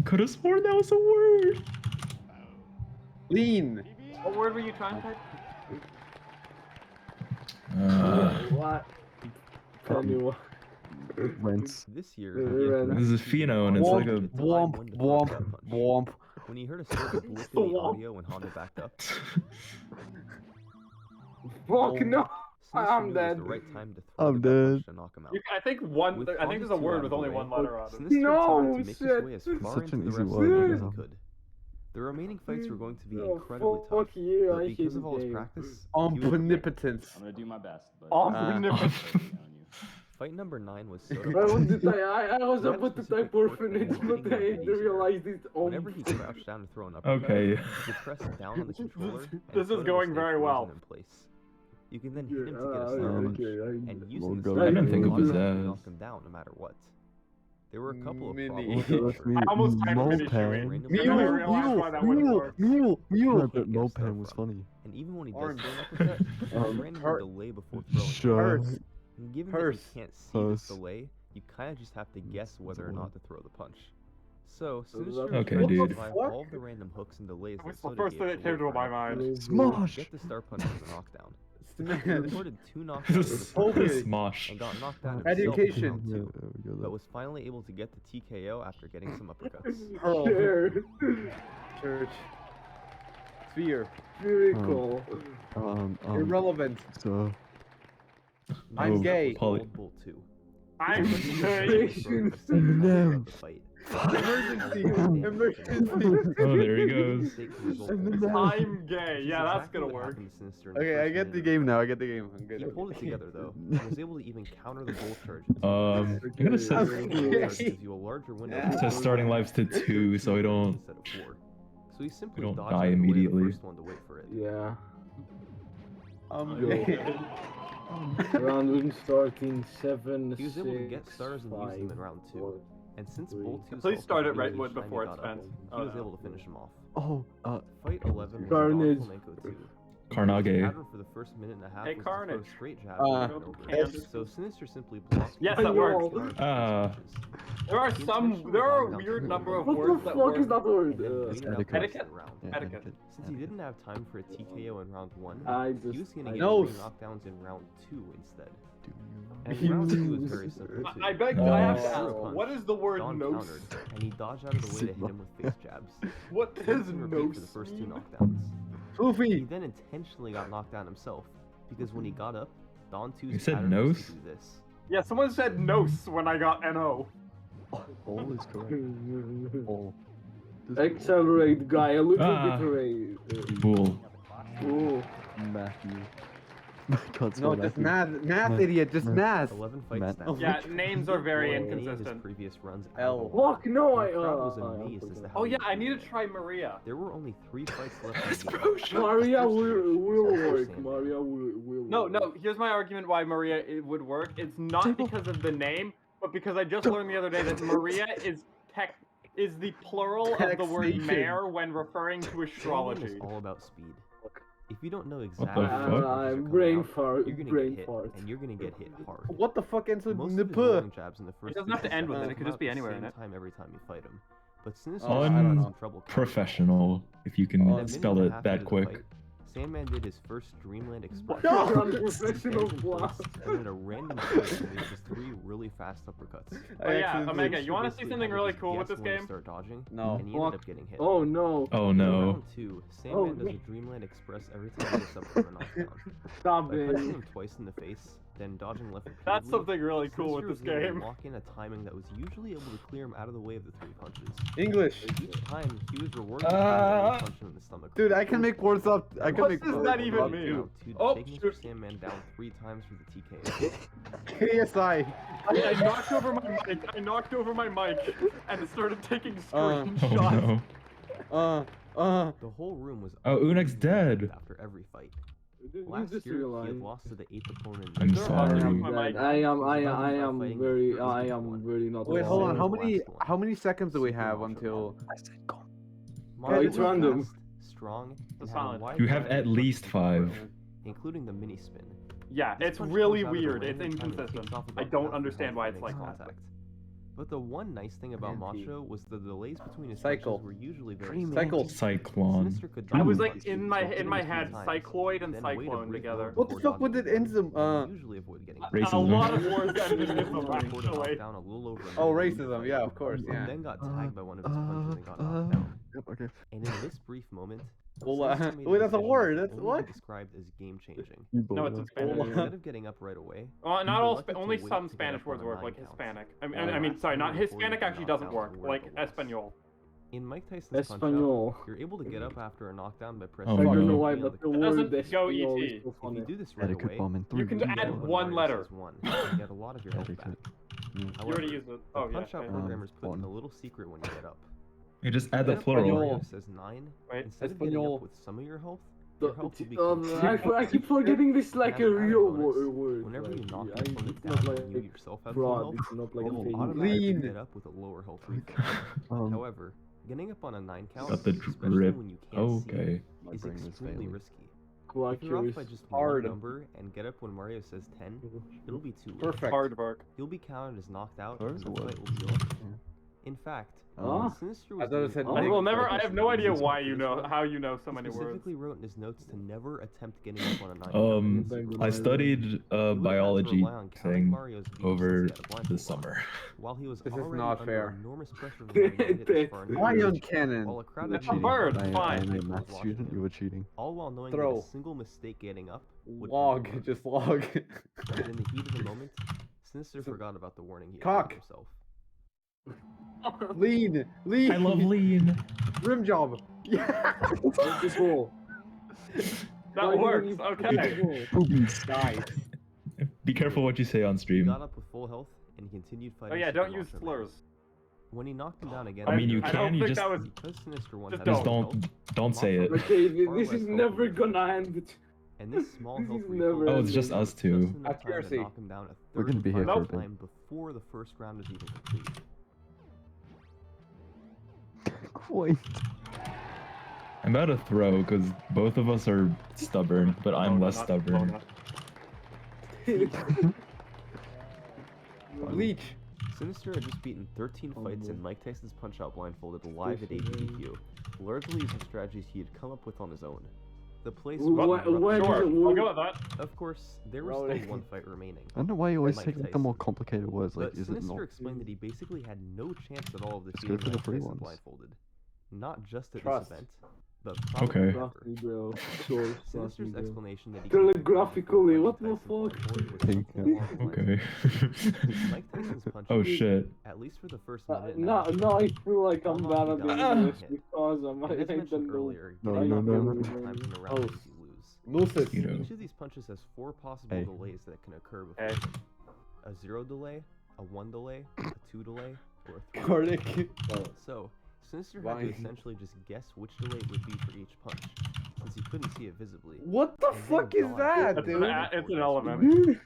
Could have sworn that was a word. Lean. What word were you trying to type? What? Tell me what. Rents. This year, Rent. This is Fino, and it's like a. Womp, womp, womp. When he heard a sort of blip in the audio when Honda backed up, Fuck no. Sinister I'm knew it was dead. the right time to throw I'm the gut punch dead. to knock him out. I think one. With I think there's a Honda word two with out only of one the way, letter on it. Sinister No, attempted to make his shit. way as far Such into an the easy rest of one, the game as yeah. he could. The remaining fights were going to be Oh, incredibly tough, fuck you, I but hate because this of all his game. practice, he was Omnipotence. I'm gonna do my best. But Omnipotent. Fight number 9 was I Soda. wanted to type, I was He had a about to specific type quirk orphanage, in but hitting I the knees. realized it's Whenever he crouched down to throw an uppercut, Okay. he pressed down on the controller. and This is Soda would going stay very well. frozen in place. You can then hit him to get a star okay, punch, and using Lord the God, star I didn't punch think to of his knock ass. him down no matter what. There were a couple of Mini. problems. That's me. I almost typed Moped. finish shooting. Randomly And then I Mule, realized why that wouldn't work. Yeah, but Get a Moped star was from. funny. And even when he does Orange. throw an uppercut, there's a random Hurt. delay before throwing. Sure. And given Purse. that you can't see Purse. this delay, you kind of just have to guess whether or not to throw the punch. So, So Sinister that- was Okay, able to dude. survive all of the random hooks and delays That's that the Soda first gave thing that to came to wait for my an mind. opportunity. Smosh. Get the star punch as a knockdown. He Smash. recorded 2 knockdowns in the first Focus. Smosh. and got knocked out Education. himself in Yeah, round 2, there we go. but was finally able to get the TKO after getting some uppercuts. Pearl. Sure. Church. Sphere. Very Um, cool. Irrelevant. So, I'm Oh, gay. Polly. Gold Bull 2. I'm Broke saying. the second round of the fight. Emergency. Emergency. Oh, there he goes. I'm gay. Yeah, that's gonna work. Okay, I get the game now. I get the game. I'm good. He pulled it together though. He was able to even counter the gold charges. I'm gonna set gives you a larger window. set starting lives to 2 so I don't. Instead of 4. So he simply don't dodged die out of the way, immediately. The first one to wait for it. Yeah. I'm Yo. gay. Round wouldn't start in 7, He was able to get 6, stars and use them in 5, round 2. 4. And since three. Bull 2's Please start it health right really before shiny it's got up, spent. he was able to finish him off. oh, Fight 11 was Carnage. Don Flamenco 2. Carnage. Pattern for the first minute and a half Hey, was Carnage. to throw straight jab Uh, over and yes. over. So Sinister simply blocked. Yes, I that know. works. He There are intentionally a got weird down number of What words the that fuck work. is that word? and then bring it up etiquette. the Etiquette? round. yeah, Etiquette. Since he didn't have time for a TKO in round 1, I he was just. gonna I get No. 3 knockdowns in round 2 instead. And round 2 is very simple too. I beg, I have to Through a ask, punch, what is the word Don "nos"? countered, and he dodged out of the way to hit him with face jabs. What does Rinsing repeat "nos" for the first 2 mean? knockdowns. He Oofy! then intentionally got knocked down himself, because when he got up, Don 2's You said pattern was nose? to do this. Yeah, someone said "nos" when I got "no." All is correct. All. Accelerate, guy, a little Ah. bit rate. Fool. Oh. Matthew. Can't No, spell just Matthew. Nath, idiot, just Nath. 11 fights Matt. now. Yeah, names are very Any of his inconsistent. previous runs out L. of the way. Fuck, no, The I, crowd was I amazed as to forgot. how Oh he yeah, I did need it. to try Maria. There were only 3 fights left in the game. Maria First year, will Mr. work. Sandman. Maria will No, work. no. Here's my argument why Maria would work. It's not because of the name, but because I just learned the other day that Maria is the plural of the word Taxation. mare when referring to Sandman astrology. is all about speed. If you don't know the exactly fuck? when punches are I'm coming brain out, fart. you're gonna Brain get hit, fart. and you're gonna get hit hard. What the fuck ends with Most of his Nipah? rolling jabs in the first doesn't have to 50 end with it, seconds it could come just be out at the anywhere in same it. time every time you fight him. But Sinister Oh, I don't know. some trouble countering. Unprofessional, if you And a can minute spell and a it half that into the quick. fight, Sandman did his first Dreamland Express. No! He Unprofessional stands in blast. place and at a random point releases 3 really fast uppercuts. Oh yeah, accidentally- Omega, you want to see Basically something had really just cool with guess this when to game? Start dodging, No. and he ended up getting hit. Oh no. Oh In no. round 2, Sandman does a Dreamland Express every time he gets up from a knockdown. Stop By punching it. him twice in the face, then dodging left repeatedly, That's something really cool with Sinister this was able to game. lock in a timing that was usually able to clear him out of the way of the 3 punches. English. Each time, he was rewarded with a punch him in the stomach. Dude, I can make words up. I can What make does words that even up, mean? too. Round 2 to Oh, take Mr. shoot. Sandman down 3 times for the TKO. KSI. I knocked over my mic. I knocked over my mic and started taking Oh screenshots. no. The whole room was Oh, Unak's utterly dead. relieved after every fight. Last just year, he had realized. lost to the 8th opponent. I'm There are sorry. others. I am very not. Wait, hold on. Sandman's How last many one. seconds do we Super have Macho until? Mario it's was random. fast, strong, and had a Solid. wide You have variety at of least punches, 5. including the mini spin. Yeah, This it's punch really comes out of the weird. way It's and kind of inconsistent. kicks off I about don't half the understand why health it's when like they that. contact. But the one nice thing about Anti. Macho was the delays between his Cycle. punches were usually very Dream small. Cycle. Cyclone. Sinister could I drop was a like punch, in so my hit him head, 3 times, Cycloid and then wait a Cyclone brief together. moment What the before fuck would dodging it end some? and usually avoid getting hit. Racism. A lot of wars end in He Islam, recorded a actually. knockdown a little over a Oh, minute into the racism. fight, Yeah, of course. and Yeah. then got tagged by one of his punches and got knocked down. Yep, okay. And in this brief moment, Well, Sinister made wait, that's a decision word. that That's can only what? be described as game-changing. No, it's in Spanish. Instead of getting up right away, Well, not he all, elected to only wait some to get Spanish up on words a work, 9 like count. Hispanic. And I mean, sorry, not before Hispanic the actually doesn't knockdown work, were like where it was. Espanol. In Mike Tyson's Punch-Out, Espanol. you're able to get up after a knockdown by pressing Oh, I don't no. know why, B on but the the word doesn't go Espanol ET. is so If funny. you do this right Etiquette away, bomb in 3. You can add when one Mario letter. says 1, you get a lot of your health back. Etiquette. You However, already used it. Oh, the yeah. Punch-Out okay. programmers put in one. a little secret when you get up. You just add the Get up when plural. Mario says 9, Wait, instead of getting Espanol. up with some of your health will be I keep forgetting this like a As an added real bonus, word. Whenever you like, knock I- an opponent it's down not and you like yourself have full fraud. health, It's not like it will fake. automatically Lean. get up with a lower health rate. However, getting up on a 9 count, Got the especially drip. when you can't see, Okay. My is brain was extremely failing. risky. Quite If you're off curious. by just Hard. one number and get up when Mario says 10, it'll be too late. Perfect. Hard work. You'll be counted as knocked out Hard and the is a fight word. will be over. In fact, Ah. Sinister I was thought it doing said all I the will never. I fighting have no idea for why this you know run. how you know so He many words. specifically wrote in his notes to never attempt getting up on a 9 count against Super I Mario. studied He a would've had to biology rely on counting thing Mario's beats over since he had a the blindfold on. summer. While he was This is already not under fair. enormous pressure from having made it this far in the Ion game, cannon. while a crowd That's of a bird, millions of fine. I am a people was math watching student. him, You were cheating. all while knowing Throw. that a single mistake getting up would Log. end Just log. But in the heat of the moment, Sinister forgot about the warning he had Cock. given himself. Lean. Lean. I love lean. Rim job. Yeah. This wall. That works. Okay. Nice. Be careful what you say on He stream. got up with full health and he continued fighting. Oh yeah, Super don't use Macho Man. slurs. When he knocked him down again, I mean, you I can. don't You think just that was. because Sinister one Just had just full don't health, say it. Okay, Far this less is health never than gonna end. and this small This health is refill never Oh, it's just us two. just enough time to Accuracy. knock him down a We're gonna be here third for a and bit. time before the first round is even complete. Quite. I'm about to throw because both of us are stubborn, but I'm No, less not stubborn. Mona. Leech. Sinister had just beaten 13 fights in Mike Tyson's Punch-Out blindfolded live at ABDQ, largely using strategies he had come up with on his own. The place Wh- was wh- when Sure, is it I'll worth- go with that. Of course, there was Rolling. still one fight remaining. I don't know why you always Mike take like, the more Tyson. complicated words. Like, But is it Sinister not? explained that he basically had no chance at all of Just go defeating for the Mike free Tyson ones. blindfolded. Not just at Trust. this event, but probably Okay. ever. Trust me, bro. Sure, trust me, Sinister's bro. explanation that he Telegraphically, gave what for the Mike Tyson fuck? blindfolded was Pink, something yeah. along the lines Okay. of, Mike Tyson's punches, Oh shit. at least for the first minute and a No, half, no, I feel like I'm I'll bad knock at you down English with a hit. because I'm And as I mentioned don't know. earlier, No, getting no, knocked no, down no. multiple times in a round Oh. means you lose. Lucis. You know. Each of these punches has 4 possible Hey. delays that can occur before Hey. them. A 0 delay, a 1 delay, a 2 delay, or a 3 Garlic. So, Sinister had to Fine. essentially just guess which delay it would be for each punch, since he couldn't see it visibly. What the And thank fuck is God that, he dude? It's an element.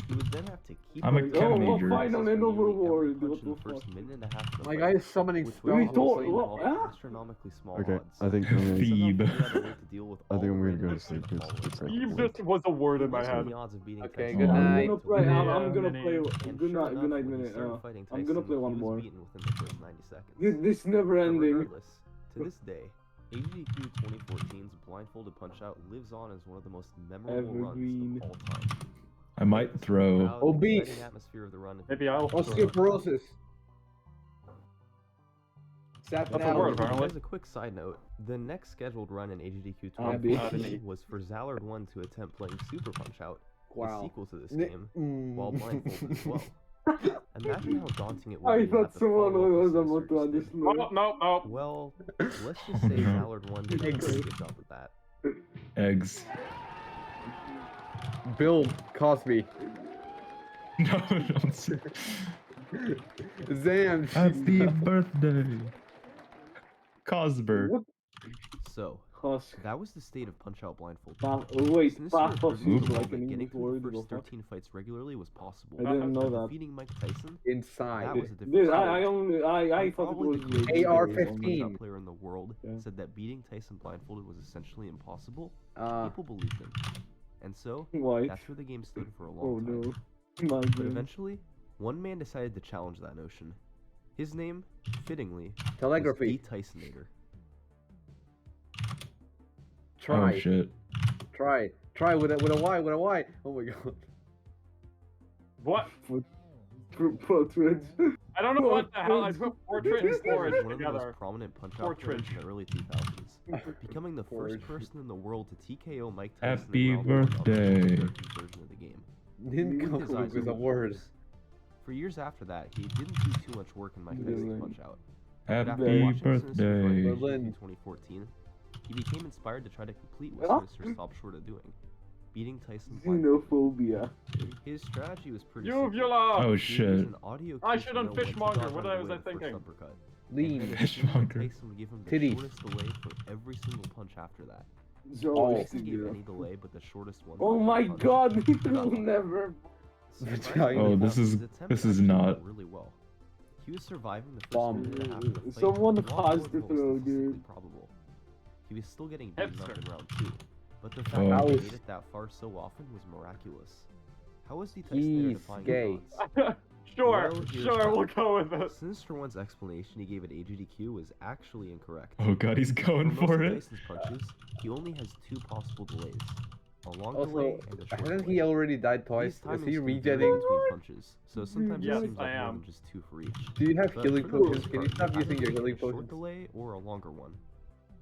He would then have to keep I'm a on chem doing major. this Fine on for an nearly every overboard, punch what in the the first fuck? minute and a half of the My fight, guy is summoning which spells. would also what? involve Huh? astronomically small Okay, odds. I think I'm gonna. Somehow Phoebe. figured out a way to deal with I all think the I'm gonna go random to sleep. followers. It's like Eve late. just was a word in my Based on head. the odds of beating Okay, Tyson good Fury night. I'm gonna play. Yeah, I'm gonna mini. play. And Good sure night. enough, Good night, when he minute. started fighting I'm gonna Tyson, play one he was more. beaten within the first 90 seconds. This never But ending. regardless, to this day, AGDQ 2014's Blindfolded Punch-Out lives on as one of the most memorable Evergreen. runs of all time. I might Just the throw. proud, Obese. exciting atmosphere of the run. Maybe I'll. Osteoporosis. That's a word, Saturnalia. apparently. As a quick side note, the next scheduled run in AGDQ Abby. 2014 was for Zallard 1 to attempt playing Super Punch-Out, Wow. the sequel to this Ni- game, while blindfolded as well. Mm. Imagine how daunting it would I be to thought have to someone follow up was the about to Sinister understand. Oh, no, no. Well, let's just say Zallard 1 did a pretty good job with that. Eggs. Bill Cosby. No, don't say. Zam. Happy birthday. Cosber. What? So, Husk. that was the state of Punch-Out blindfolded. Wait, Sinister Pathos proved is Oops. that like an getting English through word. the the first fuck? 13 fights regularly was possible. I didn't know And that. defeating Mike Tyson, Inside. that was a different Dude, story. I only I thought it Probably was the greatest AR-15. Punch-Out player in the world Yeah. said that beating Tyson blindfolded was essentially impossible. Uh, People believed him. And so, White. that's where the game stood for a Oh long time. no. My But God. eventually, one man decided to challenge that notion. His name, fittingly, telegraphy. was D. Tysonator. Try. Oh shit. Try. Try with a Y. With a Y. Oh my god. What? Portraits. I don't know what the hell. I put portrait and He was storage one of the together. most prominent punch-out Portrait. players in the early 2000s, becoming the first Porridge. person in the world to TKO Mike Tyson Happy in round one of the birthday. version of the game. Didn't With come his up eyes with a open. word. For years after that, he didn't do too much work in Mike Tyson's Punch-Out. But after Happy watching Sinister's run in birthday. AGDQ Berlin. 2014, he became inspired to try to complete what Huh? Sinister stopped short of doing, beating Tyson blindfolded. Xenophobia. His strategy was pretty simple. Uvula! Oh He used shit. an audio I cue to shouldn't know when to fishmonger, dodge what out of was the I way of the first thinking? uppercut. Lean. And Fishmonger. Tyson would give him the Titty. shortest delay for every single punch after that. Oh, Tyson gave any delay but the shortest one. oh for my each punch. God! It will never. Surprisingly Oh, enough, this is- his attempt this is actually not- went really well. He was surviving the first Bomb. minute and a half of the fight. Someone long paused more than the was throw, statistically dude. probable. He was still getting beaten up Hipster. in round 2, but the fact Oh. that he House. made it that far so often was miraculous. How was the Tyson He's defying gay. his odds? Sure, Well, here's sure, how. we'll go with it. Sinister One's explanation he gave at AGDQ was actually incorrect. Oh god, he's going most for of it. Tyson's punches, he only has 2 possible delays. A long Also, delay and a short hasn't delay. he already died These twice? Is timings he can vary regenning? between punches, so sometimes Yes, it seems like I more am. than just 2 for each. Do you have But healing for the most potions? Can you part, stop either using your getting healing a short potions? delay or a longer one.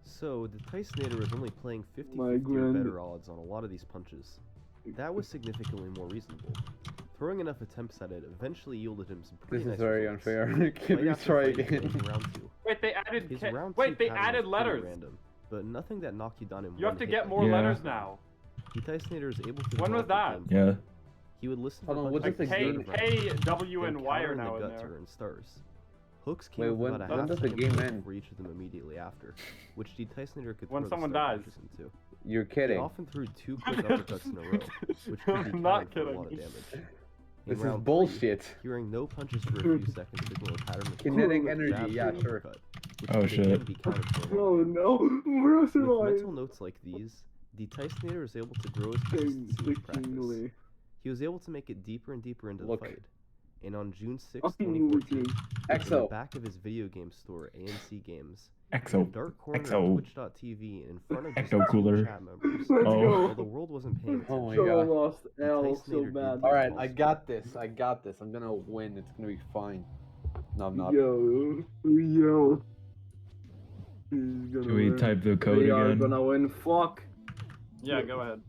So the Tysonator is only playing 50-50 My or grand- better odds on a lot of these punches. That was significantly more reasonable. Throwing enough attempts at it eventually yielded him some pretty This nice is very results. unfair. Can Right we after try fighting again? in round 2. Wait, they added. His round Wait, 2 they pattern added was pretty letters. random, but nothing that knocked you down in You one have to hit get like more Yeah. letters now. The Tysonator is able to. When was develop that? a game Yeah. plan. He would listen Hold for on, what punches does the to game- start K, around, W, then and Y counter are in the now in gut there. to earn stars. Hooks Wait, came with when- about a when half does the second game delay end? for each of them immediately after, which the Tysonator could When throw the someone star dies. punches into. You're He kidding. often threw 2 quick uppercuts in a row, which could be I'm not countered for a lot of kidding. damage. In This is round 3, bullshit. hearing no punches for a few seconds signaled a pattern of Kinetic jab energy, yeah, to sure. uppercut, which Oh, could shit. again be countered for a lot Oh of no! Bro, With survive. mental notes like these, the Tysonator is able to grow his consistency with practice. Painstakingly. He was able to make it deeper and deeper into Look. the fight. And on June 6, I'm 2014, looking. in the Exo. back of his video game store, ANC Games, Exo. Dark corner of Exo. Twitch.tv in front of Ecto just cooler. chat members. Let's go. While the world wasn't paying Oh my attention. god. lost L Tyson so Nader did bad. the Alright, calls. I got this. I got this. I'm gonna win. It's gonna be fine. No, I'm not. Yo. Should we type the code We are again? gonna win. Fuck. Yeah, go ahead.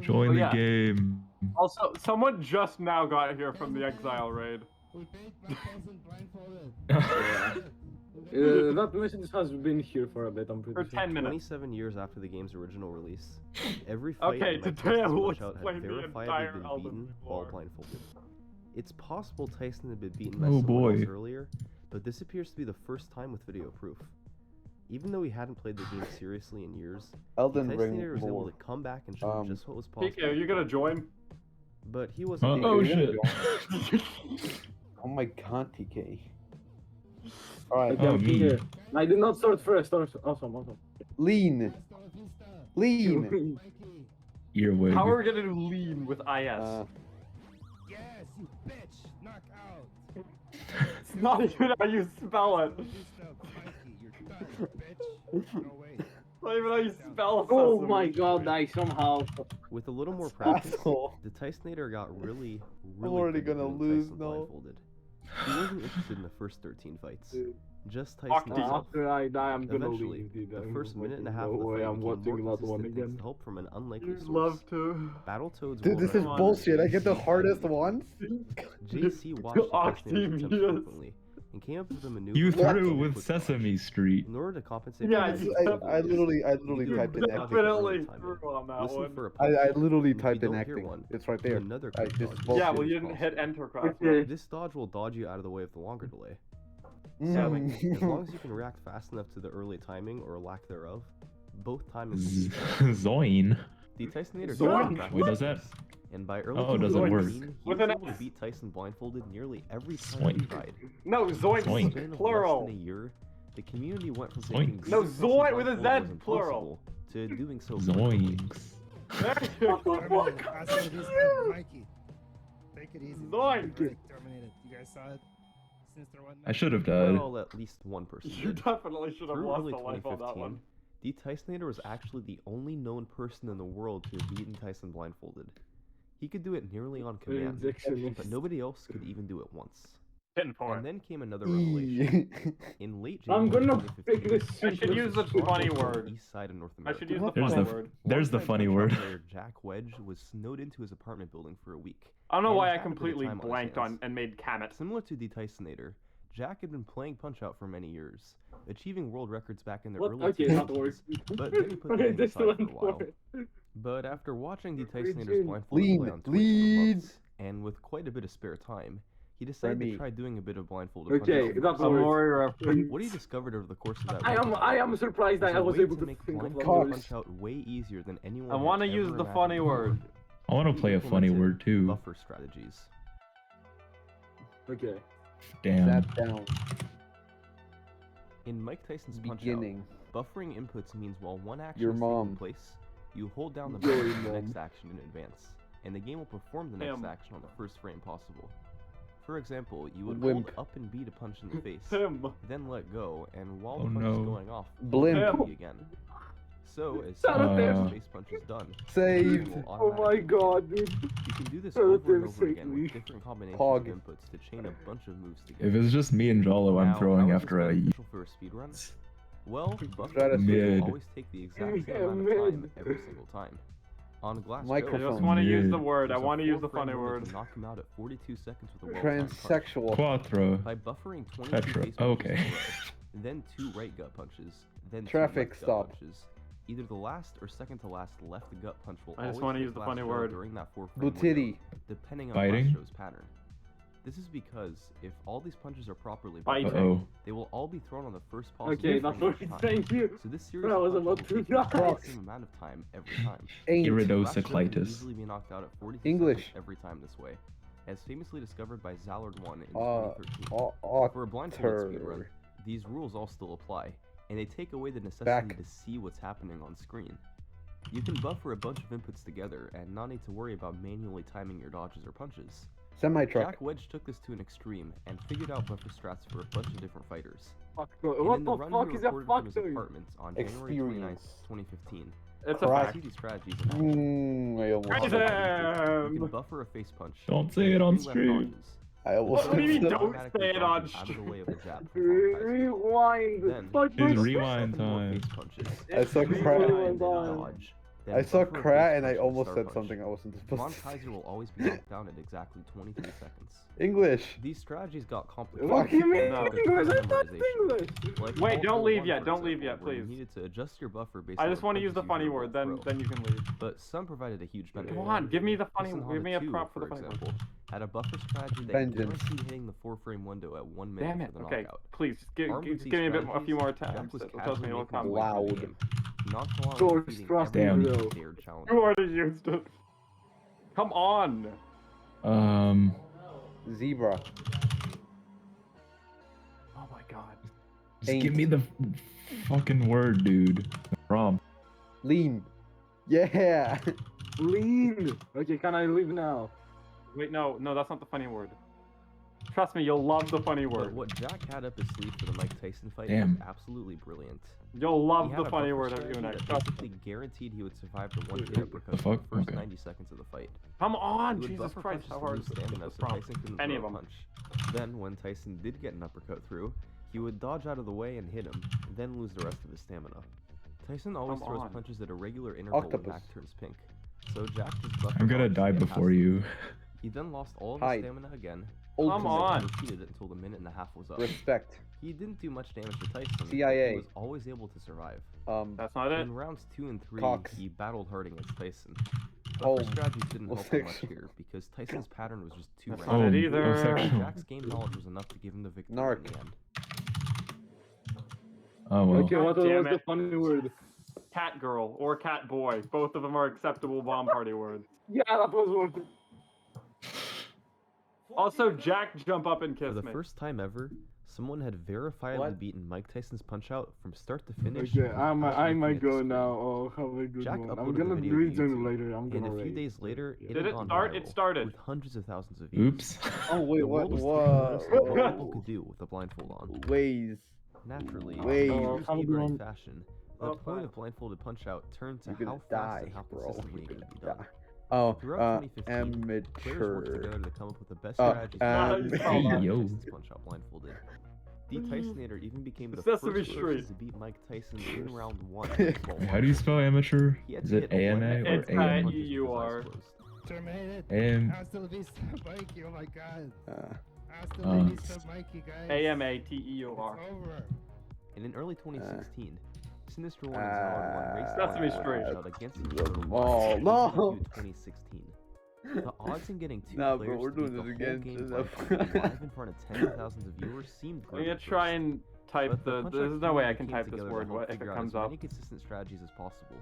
Join Oh, the yeah. game. Also, someone just now got here from the Exile raid. That message has been here for a bit, I'm pretty For sure. 10 minutes. 27 years after the game's original release, every fight Okay, in Mike today I Tyson's will Punch-Out explain had the verifiably entire been Elden beaten Ring while lore. blindfolded. It's possible Tyson had been beaten by Oh, someone else boy. earlier, but this appears to be the first time with video proof. Even though he hadn't played the game seriously in years, Elden Tyson Ring Nader was able lore. to come back and show just what was possible. PK, are you gonna join? But he wasn't. Oh able to- shit. Oh my god, TK. Alright, Oh, me. I did not start first. Awesome. lean. Lean. Earwig. How are we gonna do lean with IS? Yes, you bitch! Knock out! It's not even how you spell it. Not even how you spell Oh Sesame. my god, I somehow. With a little more practice, Asshole. the Tysonator got really already good at gonna beating lose Tyson now. blindfolded. He wasn't interested in the first 13 fights. Dude. Just Fuck Tyson these. himself. After I die, I'm gonna Eventually, leave, dude. the I'm first minute and a half no of the way, fight I'm became watching more that one consistent thanks again. to help from an unlikely You'd source. love to. Battletoads Dude, World this is Record bullshit. I JC get the hardest watched ones. JC watched the Tysonator's attempts Octavius. frequently and came up with a maneuver. You called threw the with quick Sesame punch. Street. In order to compensate Yeah, for the you use of definitely- I Sesame, literally you typed do in a acting. Definitely early timing. threw on that Listen one. for a I punch. literally If you typed in don't hear acting. one, It's right do there. another I quick just dodge. bullshit. Yeah, well, as you didn't possible. hit enter cross. Okay. This dodge will dodge you out of the way of the longer delay. Mm. As long as you can react fast enough to the early timing or lack thereof, both timings Z- will be Zoin. The Tysonator Zoink. got Wait, does that? and by early Oh, does it work? 2019, he With was an able to S. beat Tyson blindfolded nearly every time he Zoink. tried. No, Zoinks, Zoink. Span of plural. less than a year, the community went from Zoinks. thinking No, beating Tyson Zoink with a blindfolded Z, was plural. impossible to doing so frequently. Zoinks. There you go. Mikey. Take it easy. Zoink. Terminated. You guys saw it? Sinister one. I should have died. Well, at least one person You did. definitely should have Through lost early a life on that 2015, one. the Tysonator was actually the only known person in the world to have beaten Tyson blindfolded. He could do it nearly on command, but nobody else could even do it once. Hitting for And it. then came another revelation. In late January I'm gonna 2015, pick this. I should use the funny word. East side of North I America. should use the There's funny the word. there's the Longtime funny Punch-Out word. player Jack Wedge was snowed into his apartment building for a week. I don't know and why I had a bit of completely time on his blanked hands. on and made Kamet. Similar to the Tysonator, Jack had been playing Punch-Out for many years, achieving world records back in the What? early Okay, that 2000s, works. but then he put the game This aside for a went while. for it. But after watching the Agreed, Tysonator's Jim. blindfolded play on Twitch for Lead. months, and with quite a bit of spare time, he decided Remy. to try doing a bit of blindfolded Okay, Punch-Out. that works. What he discovered over the course of that I am surprised that I was able to make think of blindfolded words. Punch-Out way easier than anyone I had want to ever use the imagined funny before. word. I want to play a funny Implemented word too. Buffer strategies. Okay. Damn. Sat down. In Mike Tyson's Punch-Out, Beginning. buffering inputs means while one action Your is mom. taking place, you hold down the Your button for the mom. next action in advance, and the game will perform the next Him. action on the first frame possible. For example, you would Wimp. hold up and B to punch in the face, Him. then let go, and while Oh the punch no. is going off, Blimp. hold B again. So, as Shut soon up, as man. the face punch is done, the Saved. game will Oh my automatically god, dude. You can do this Shut up, over and there, over again safely. with different combinations Pog. of inputs to chain a bunch of moves together. If it's just me and Jolo, I'm Now, throwing how is after this a. beneficial for a speedrun? Well, buffering Strategy. Mid. will always take the exact same Yeah, amount of time mid. every single time. On Glass I Microphone. just want to use the Yeah. word. I want to use the funny word. word. To knock him out at 42 seconds with a well-timed punch. Transsexual. Quattro. By buffering 22 Petra. face punches Okay. in a row, then 2 right gut punches, then 2 Traffic left gut stop. punches. Either the last or second to last left gut punch will I just always wanna hit use the last funny row word. during that 4-frame window, Butiti. depending on Biting? last show's pattern. This is because if all these punches are properly Biting. buffered, Uh-oh. they will all be thrown on the first possible Okay, frame that's each what time. it's saying here. So this series What I of was punches about will to take the exact talk. same amount of time every time. Ain't. Last row can Iridocyclitis. easily be knocked out at 42 English. seconds every time this way, as famously discovered by Zallard1 in Uh, 2013. For a blindfolded Otter. speedrun, these rules all still apply, and they take away the necessity Back. to see what's happening on screen. You can buffer a bunch of inputs together and not need to worry about manually timing your dodges or punches. Semi-truck. Jack Wedge took this to an extreme and figured out buffer strats for a bunch of different fighters. Fuck, And what in the the run fuck he is that recorded fuck from his doing? apartment on January 29th, Experience. 2015. It's You a can fact. see these strategies in action. I almost You said can Crazy! buffer a face punch. Don't say it on do left stream. dodges. I almost What do you mean said don't Automatically say it on dodges out of the way of a jab. Rewind. Then, Fuck It's my rewind seven more time. face punches. I saw Then Krat. dodge. Then I saw buffer a Krat face and I punch almost star said punch. something I wasn't supposed to say. Monetizer will always be knocked down at exactly 23 seconds. English. These strategies got complicated. What do you mean No, English? I thought memorization. English. Like Wait, Alt don't L1, leave yet, for don't leave example, yet, where you please. needed to adjust your buffer based I on just want to use the punches funny you word, throw. then you can leave. But some provided a huge benefit. Come on, give me the funny. Tyson Give me a Hama 2, prop for the funny example, word. had a buffer strategy that Vengeance. guaranteed hitting the 4-frame window at 1 minute Damn for it. the Okay, knockout. please Armed with just these give me a few more strategies, times. Jack was It tells casually me what's making coming. his way through the Loud. game, nonchalant George, defeating trust every me, bro. dared challenge. You already used it. Come on. Zebra. Oh my god. Just give me the fucking word, dude. Rob. Lean. Yeah. Lean. Okay, can I leave now? Wait, no, that's not the funny word. Trust me, you'll love the funny But word. what Jack had up his sleeve for the Mike Tyson fight Damn. was absolutely brilliant. You'll He love had the a funny buffer word of strategy you that next. Trust me. basically guaranteed he would survive the one-hit uppercut fuck? for the first Okay. 90 seconds of the fight. Come on, He would Jesus buffer Christ, punches how to hard lose is stamina this so prompt? Tyson couldn't Any throw of a them. punch. Then, when Tyson did get an uppercut through, he would dodge out of the way and hit him, then lose the rest of his stamina. Tyson always Come throws on. punches at a regular interval when Octopus. Mac turns pink. So Jack just buffered I'm gonna dodges die to get before past you. him. He then lost all of Hide. his stamina again. Come Ultimate. on. And repeated it until the minute and a half was up. Respect. He didn't do much damage to Tyson, but CIA. he was always able to survive. That's not it. In rounds 2 and 3, Cox. he battled hard against Tyson. Oh, Buffer strategies didn't help him much homosexual. here, because Tyson's pattern was just too That's random. not it Oh, either. homosexual. Jack's game knowledge was enough to give him the victory Narc. in the end. Oh well. Okay, what God damn was the it. funny word? Cat girl or cat boy. Both of them are acceptable bomb party words. Yeah, that was one. Also, Jack, jump up and For kiss the me. first time ever, someone had verifiably What? beaten Mike Tyson's Punch-Out from start to finish. Okay, I without might looking at the go screen. now. Oh, have a good Jack one. uploaded I'm the gonna video to rejoin YouTube, later. I'm and gonna a few rate. days later, it Did had it gone start? It viral started. with hundreds of thousands of views. Oops. Oh wait, The what? world was What? taking notice of what people could do with a blindfold on. Ways. Naturally, Wait. in Oh, true how skateboarding long- fashion, the Oh, point fine. of blindfolded Punch-Out turned to You're how gonna fast die, and how bro. consistently You're it could gonna be done. die. Oh, Throughout 2015, players worked amateur. together to come up with the best Oh, strategies Hey, yo. Tyson's Punch-Out blindfolded. The Tysonator even became the Sesame first Street. person to beat Mike Tyson in round 1. How do you spell amateur? He had Is to it hit a AMA one-hit or It's punch AM? with his eyes AEUR. closed. Terminated. AM. Hasta la vista, Mikey. Oh my god. Hasta Uh, la vista, Mikey, guys. AMATEUR. It's over. And in early 2016, Sinister One and Zalor One raced Sesame the Street. Punch-Out against each other Oh, once no. in 2016. The odds in getting two Nah, players bro, we're to beat doing the this whole again. game Shut blindfolded up. live in front of tens of thousands of viewers seemed I'm great gonna at try first. and type But the. Punch-Out There's no way I community can came type this together to word help if it figure out comes as up. many consistent strategies as possible.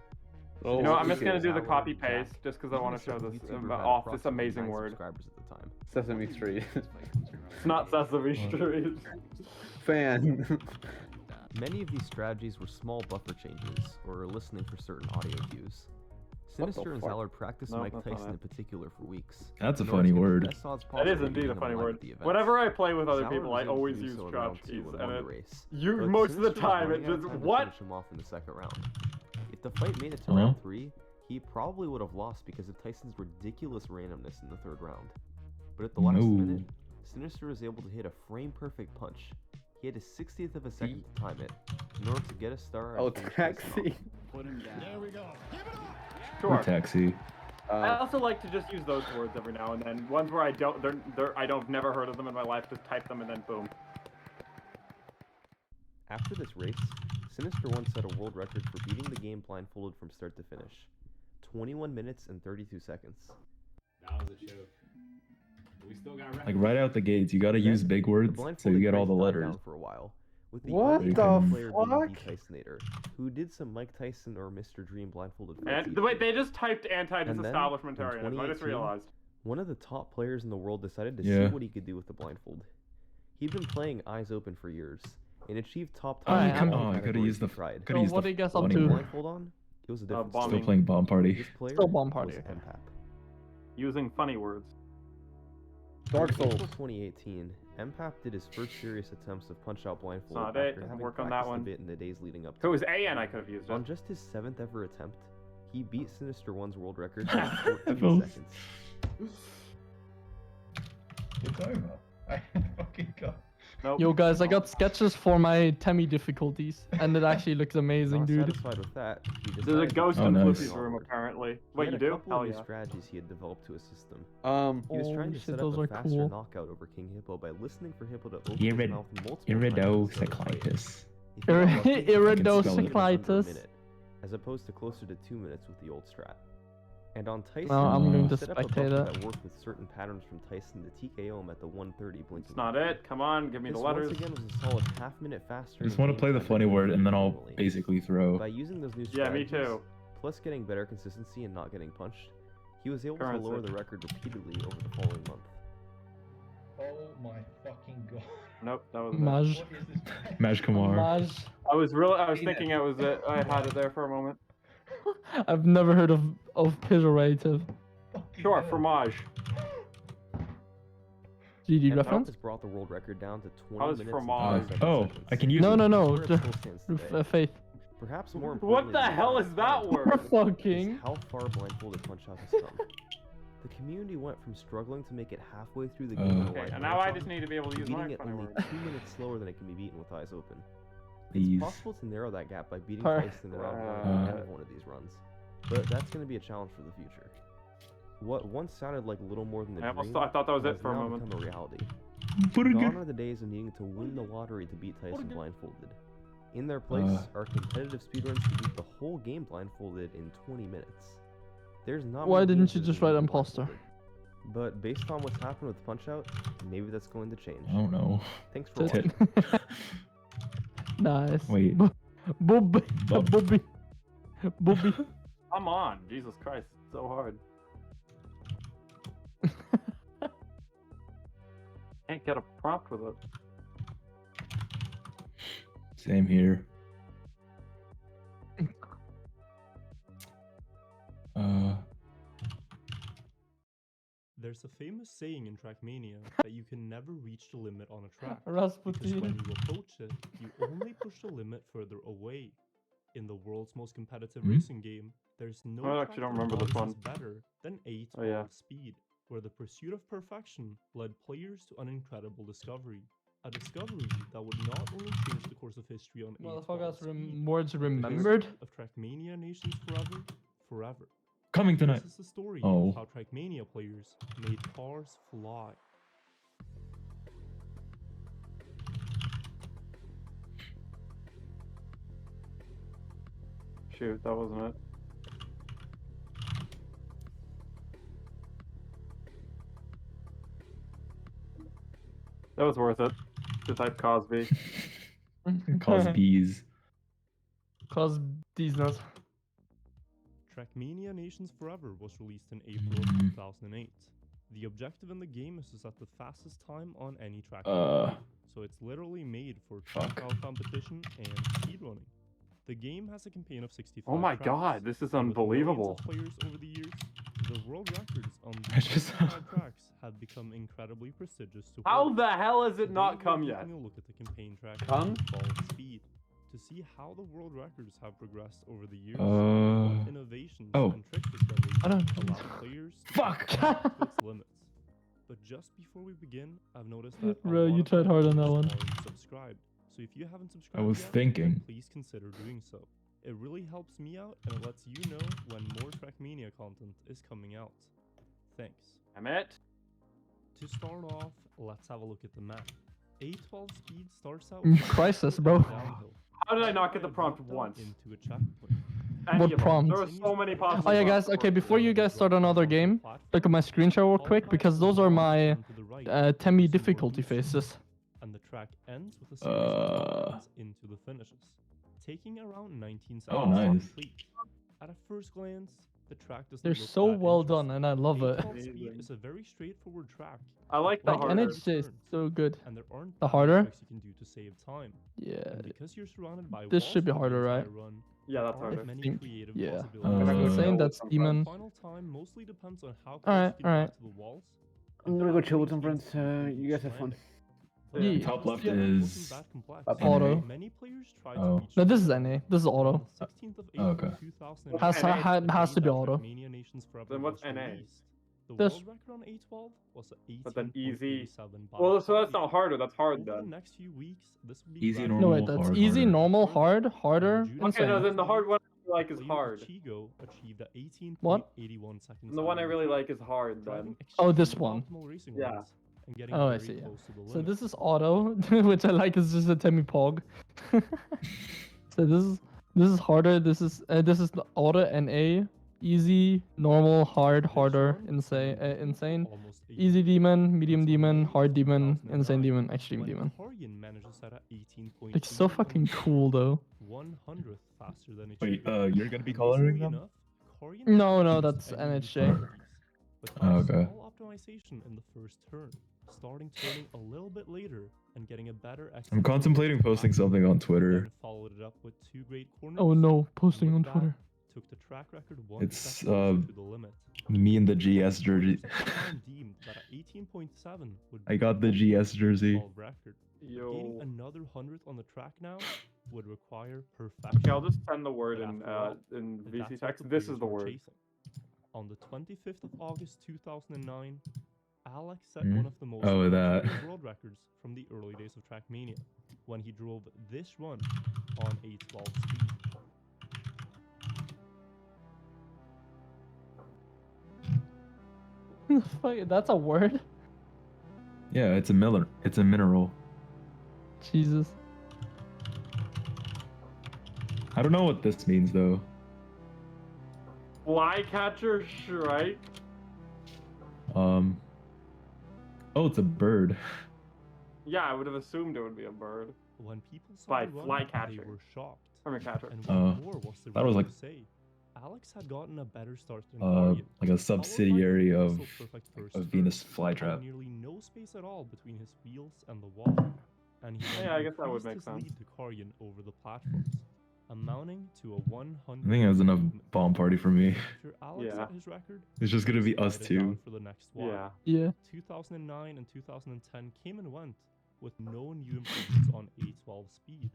Oh, You know, I'm okay. just gonna do the Zalor, copy Jack, paste just because I even want a to show certain this YouTuber had off this approximately amazing 9 word. subscribers at the time. Sesame Street. It's not Sesame Street. Fan. Many of these strategies were small buffer changes, or listening for certain audio cues. Sinister and fuck? Zalor practiced No, Mike that's not Tyson it. in particular for weeks. That's a in order funny to get the word. best odds That is possible indeed a getting funny him alive word. at the event. Whenever I play with other Zalor people, was I able to always do use so in crouch round two keys, and and won the it, race. you But most of the Sinister was time it running out of just time to what? finish him off in the second round. If the fight made it to Uh-huh. round 3, he probably would have lost because of Tyson's ridiculous randomness in the third round. But at the last No. minute, Sinister was able to hit a frame-perfect punch. He had a 60th of a second to time it in order to get a star. Oh, and finish Tyson off. taxi. Put him down. There we go. Sure. Or taxi. I also like to just use those words every now and then. Ones where I don't, I've never heard of them in my life. Just type them and then boom. After this race, Sinister One set a world record for beating the game blindfolded from start to finish. 21 minutes and 32 seconds. That was a joke. We still got Like right out the gates, you gotta Then, use big the words so you blindfolded get all the craze died letters. down for a while, with the What early the player being fuck? the Tysonator, who did some Mike Tyson or Mr. Dream blindfolded fights And each wait, week. they just typed And then, in anti-disestablishmentarianism. I just 2018, realized. One of the top players in the world decided to Yeah. see what he could do with the blindfold. He'd been playing Eyes Open for years, and achieved top Oh, 10 yeah. in Come all on, I coulda categories used he the tried. coulda used what the do you guys up funny to? word. Blindfold on, it was a different bombing. Still story. playing Bomb Party. This player Still Bomb was Party. MPAP. Using funny words. Dark In Souls. April 2018, MPAP did his first serious attempts of Punch-Out blindfold not after it. having Work on that practiced one. a bit in the days leading up If to it was AN, I could have used On it. just his 7th ever attempt, he beat Sinister One's world record by 14 Feels- seconds. It's over. I fucking got. Nope. Yo guys, I got sketches for my Temmie difficulties, and it actually looks amazing, Not dude. satisfied with that, he There's a decided ghost to in nice. Flippy's room, apparently. He Wait, had you a do? couple Hell of new yeah. strategies he had developed to his system. He was Holy trying to shit, set those up a are faster cool. knockout over King Hippo by listening for Hippo to open his Irid- mouth multiple times at the start of the fight. Iridocyclitis. If he got lucky, he could spell it in under a Iridocyclitis. minute, as opposed to closer to 2 minutes with the old strat. And on Tyson, Well, I'm going he to set up a spectate buffer it. that worked with certain patterns from Tyson to TKO him at the 130 blinking. It's not it. Come on, give me the This letters. once again was a solid half-minute faster. I just than want to play the game funny time word and then I'll normally. basically throw. By using those new Yeah, me strategies, too. plus getting better consistency and not getting punched, he was able Currency. to lower the record repeatedly over the following month. Oh my fucking god. Nope, that was Maj. Maj Kumar. Maj. I was thinking it was it. I had it there for a moment. I've never heard of pejorative. Sure, fromage. GD And reference? has brought the world record down to 20 How's minutes fromage? and 37 Oh, seconds. I can use No, it. no, no. Where it Just still stands today. Faith. Perhaps more What importantly the than hell that is that We're word? is fucking. how far blindfolded Punch-Out has come. The community went from struggling to make it halfway through the game in a Okay, live and now I marathon just need to be able to to use my beating it funny only word. 2 minutes slower than it can be beaten with eyes open. Please. It's possible to narrow that gap by beating Per- Tyson in the round one at the end of one of these runs, but that's going to be a challenge for the future. What once sounded like little more than a I almost dream thought- I thought that was has it for a now moment. become a reality. Put it Gone good. are the days of needing to win the lottery to beat Tyson blindfolded. In their place are competitive speedruns to beat the whole game blindfolded in 20 minutes. There's not Why many didn't games you that just can write beat imposter? blindfolded. But based on what's happened with Punch-Out, maybe that's going to change. I don't know. Thanks for Tit. watching. Nice. Wait. Bobby. Bobby. Bobby. Come on, Jesus Christ, it's so hard. Can't get a prompt with it. Same here. There's a famous saying in Trackmania that you can never reach the limit on a track. Because Rasputin. when you approach it, you only push the limit further away. In the world's most competitive racing game, there's no I track actually don't that remember this promises one. better than 8 Oh, yeah. speed, where the pursuit of perfection led players to an incredible discovery. A discovery that would not only change the course of history on 8 Motherfuckers, speed, words but the remembered. history of Trackmania Nations forever. Coming tonight. This is the story Oh. of how Trackmania players made cars fly. Shoot, that wasn't it. That was worth it. To type Cosby. Cosby's. Cause these nuts. Trackmania Nations Forever was released in April of 2008. The objective in the game is to set the fastest time on any track. So it's literally made for track out competition and speedrunning. The game has a campaign of 65 Oh my tracks, god, this is and with millions unbelievable. of players over the years, the world records on I these just- 65 tracks have become incredibly prestigious to How hold. the hell has it Today not we're come yet? taking a look at the campaign track Come? called Speed to see how the world records have progressed over the years. Uh, what innovations oh. and trick discoveries I don't know. allow players to Fuck. push its limits. But just before we begin, I've noticed that a Bro, lot you of tried hard on that players one. aren't subscribed. So if you haven't subscribed was yet, thinking. please consider doing so. It really helps me out and it lets you know when more Trackmania content is coming out. Thanks. Damn it. To start off, let's have a look at the map. A12 speed starts out Crisis, bro. downhill. How did I not get the prompt Drop down once? into a checkpoint. Any What of them. prompt? There were so many possible Oh yeah, guys. prompts. Okay, before you guys start another game, look at my screen share real quick because those are my Temmie difficulty faces. And the track ends with a series of turns into the finishes, taking around 19 seconds Oh, to nice. complete. At a first glance, the track doesn't They're look so that well interesting. done, and I love it. A12 speed is a very straightforward track. I like the Like harder. NHJ is so good. And there aren't The many harder? tricks you can do to save time. Yeah. And because you're surrounded by This walls should be for the harder, right? entire run, Yeah, that's there aren't harder. many Think- creative yeah. possibilities. I'm saying that's Some Demon. Final time mostly depends on how close Alright, you can alright. get to the walls. I'm gonna go chill with some friends. You guys have fun. Yeah. Top left Yeah. is Auto. Many players tried Oh. to reach No, this is the NA. This is auto. On the 16th of Oh, April okay. 2008, Has to be the auto. Trackmania Nations Forever Then what's was NA? released. The This- world record on A12 was But then easy. 18.37 by Well, so that's far. not harder. That's hard Over the then. next few weeks, this would be Easy, gradually No, normal, wait, that's hard, easy, harder. normal, hard, harder, On June Okay, insane. no, then the hard one I like is player hard. Ichigo achieved a 18.81 What? seconds. And the one I time really on like is hard driving then. Oh, this extremely one. optimal racing Yeah. lines and getting Oh, I very see. Yeah. close to the So limit. this is auto, which I like. Is just a Temi Pog. So this is harder. This is the auto NA. Easy, normal, hard, harder, insane, insane. Almost eight Easy demon, medium until demon, May hard demon, 2009, insane demon, extreme when demon. Corian managed to set a 18.2 It's so fucking cool though. 100th faster than Wait, Ichigo. you're gonna be Amazingly coloring them? enough, Corian No, no, passed that's any NHJ. difficulties, but Oh, had a okay. small optimization in the first turn, starting turning a little bit later and getting a better exit I'm from contemplating the posting back. something on Then Twitter. followed it up with two great corners. Oh no, and posting with on that, Twitter. took the track record one It's, step closer to the limit. Me and the GS jersey. Corian deemed that a 18.7 would I be got the the GS jersey. world record. Gaining Yo. another 100th on the track now would require perfection. Okay, I'll just send the word But in after all, in that's VC what text. the This players is the were word. chasing. On the 25th of August 2009, Alex set Mhm. one of the most Oh, that. legendary world records from the early days of Trackmania when he drove this run on a 12 speed. Fuck, that's a word. Yeah, it's a miller. It's a mineral. Jesus. I don't know what this means though. Flycatcher Shrike. Oh, it's a bird. Yeah, I would have assumed it would be a bird. When people saw By the run, flycatcher. they were shocked. Or a catcher. And Oh, what more was there that was really like- to say? Alex had gotten a better start than Corian, Like a followed by subsidiary a of pixel-perfect first a turn, Venus with flytrap. nearly no space at all between his wheels and the wall, and he Yeah, I guess that would increased make his sense. lead to Corian over the platforms, amounting to a 100. I think that's enough bomb party for me. After Alex Yeah. set his record, It's just gonna be us slide it down two. for the next one. Yeah. Yeah. 2009 and 2010 came and went with no new improvements on A12 speed.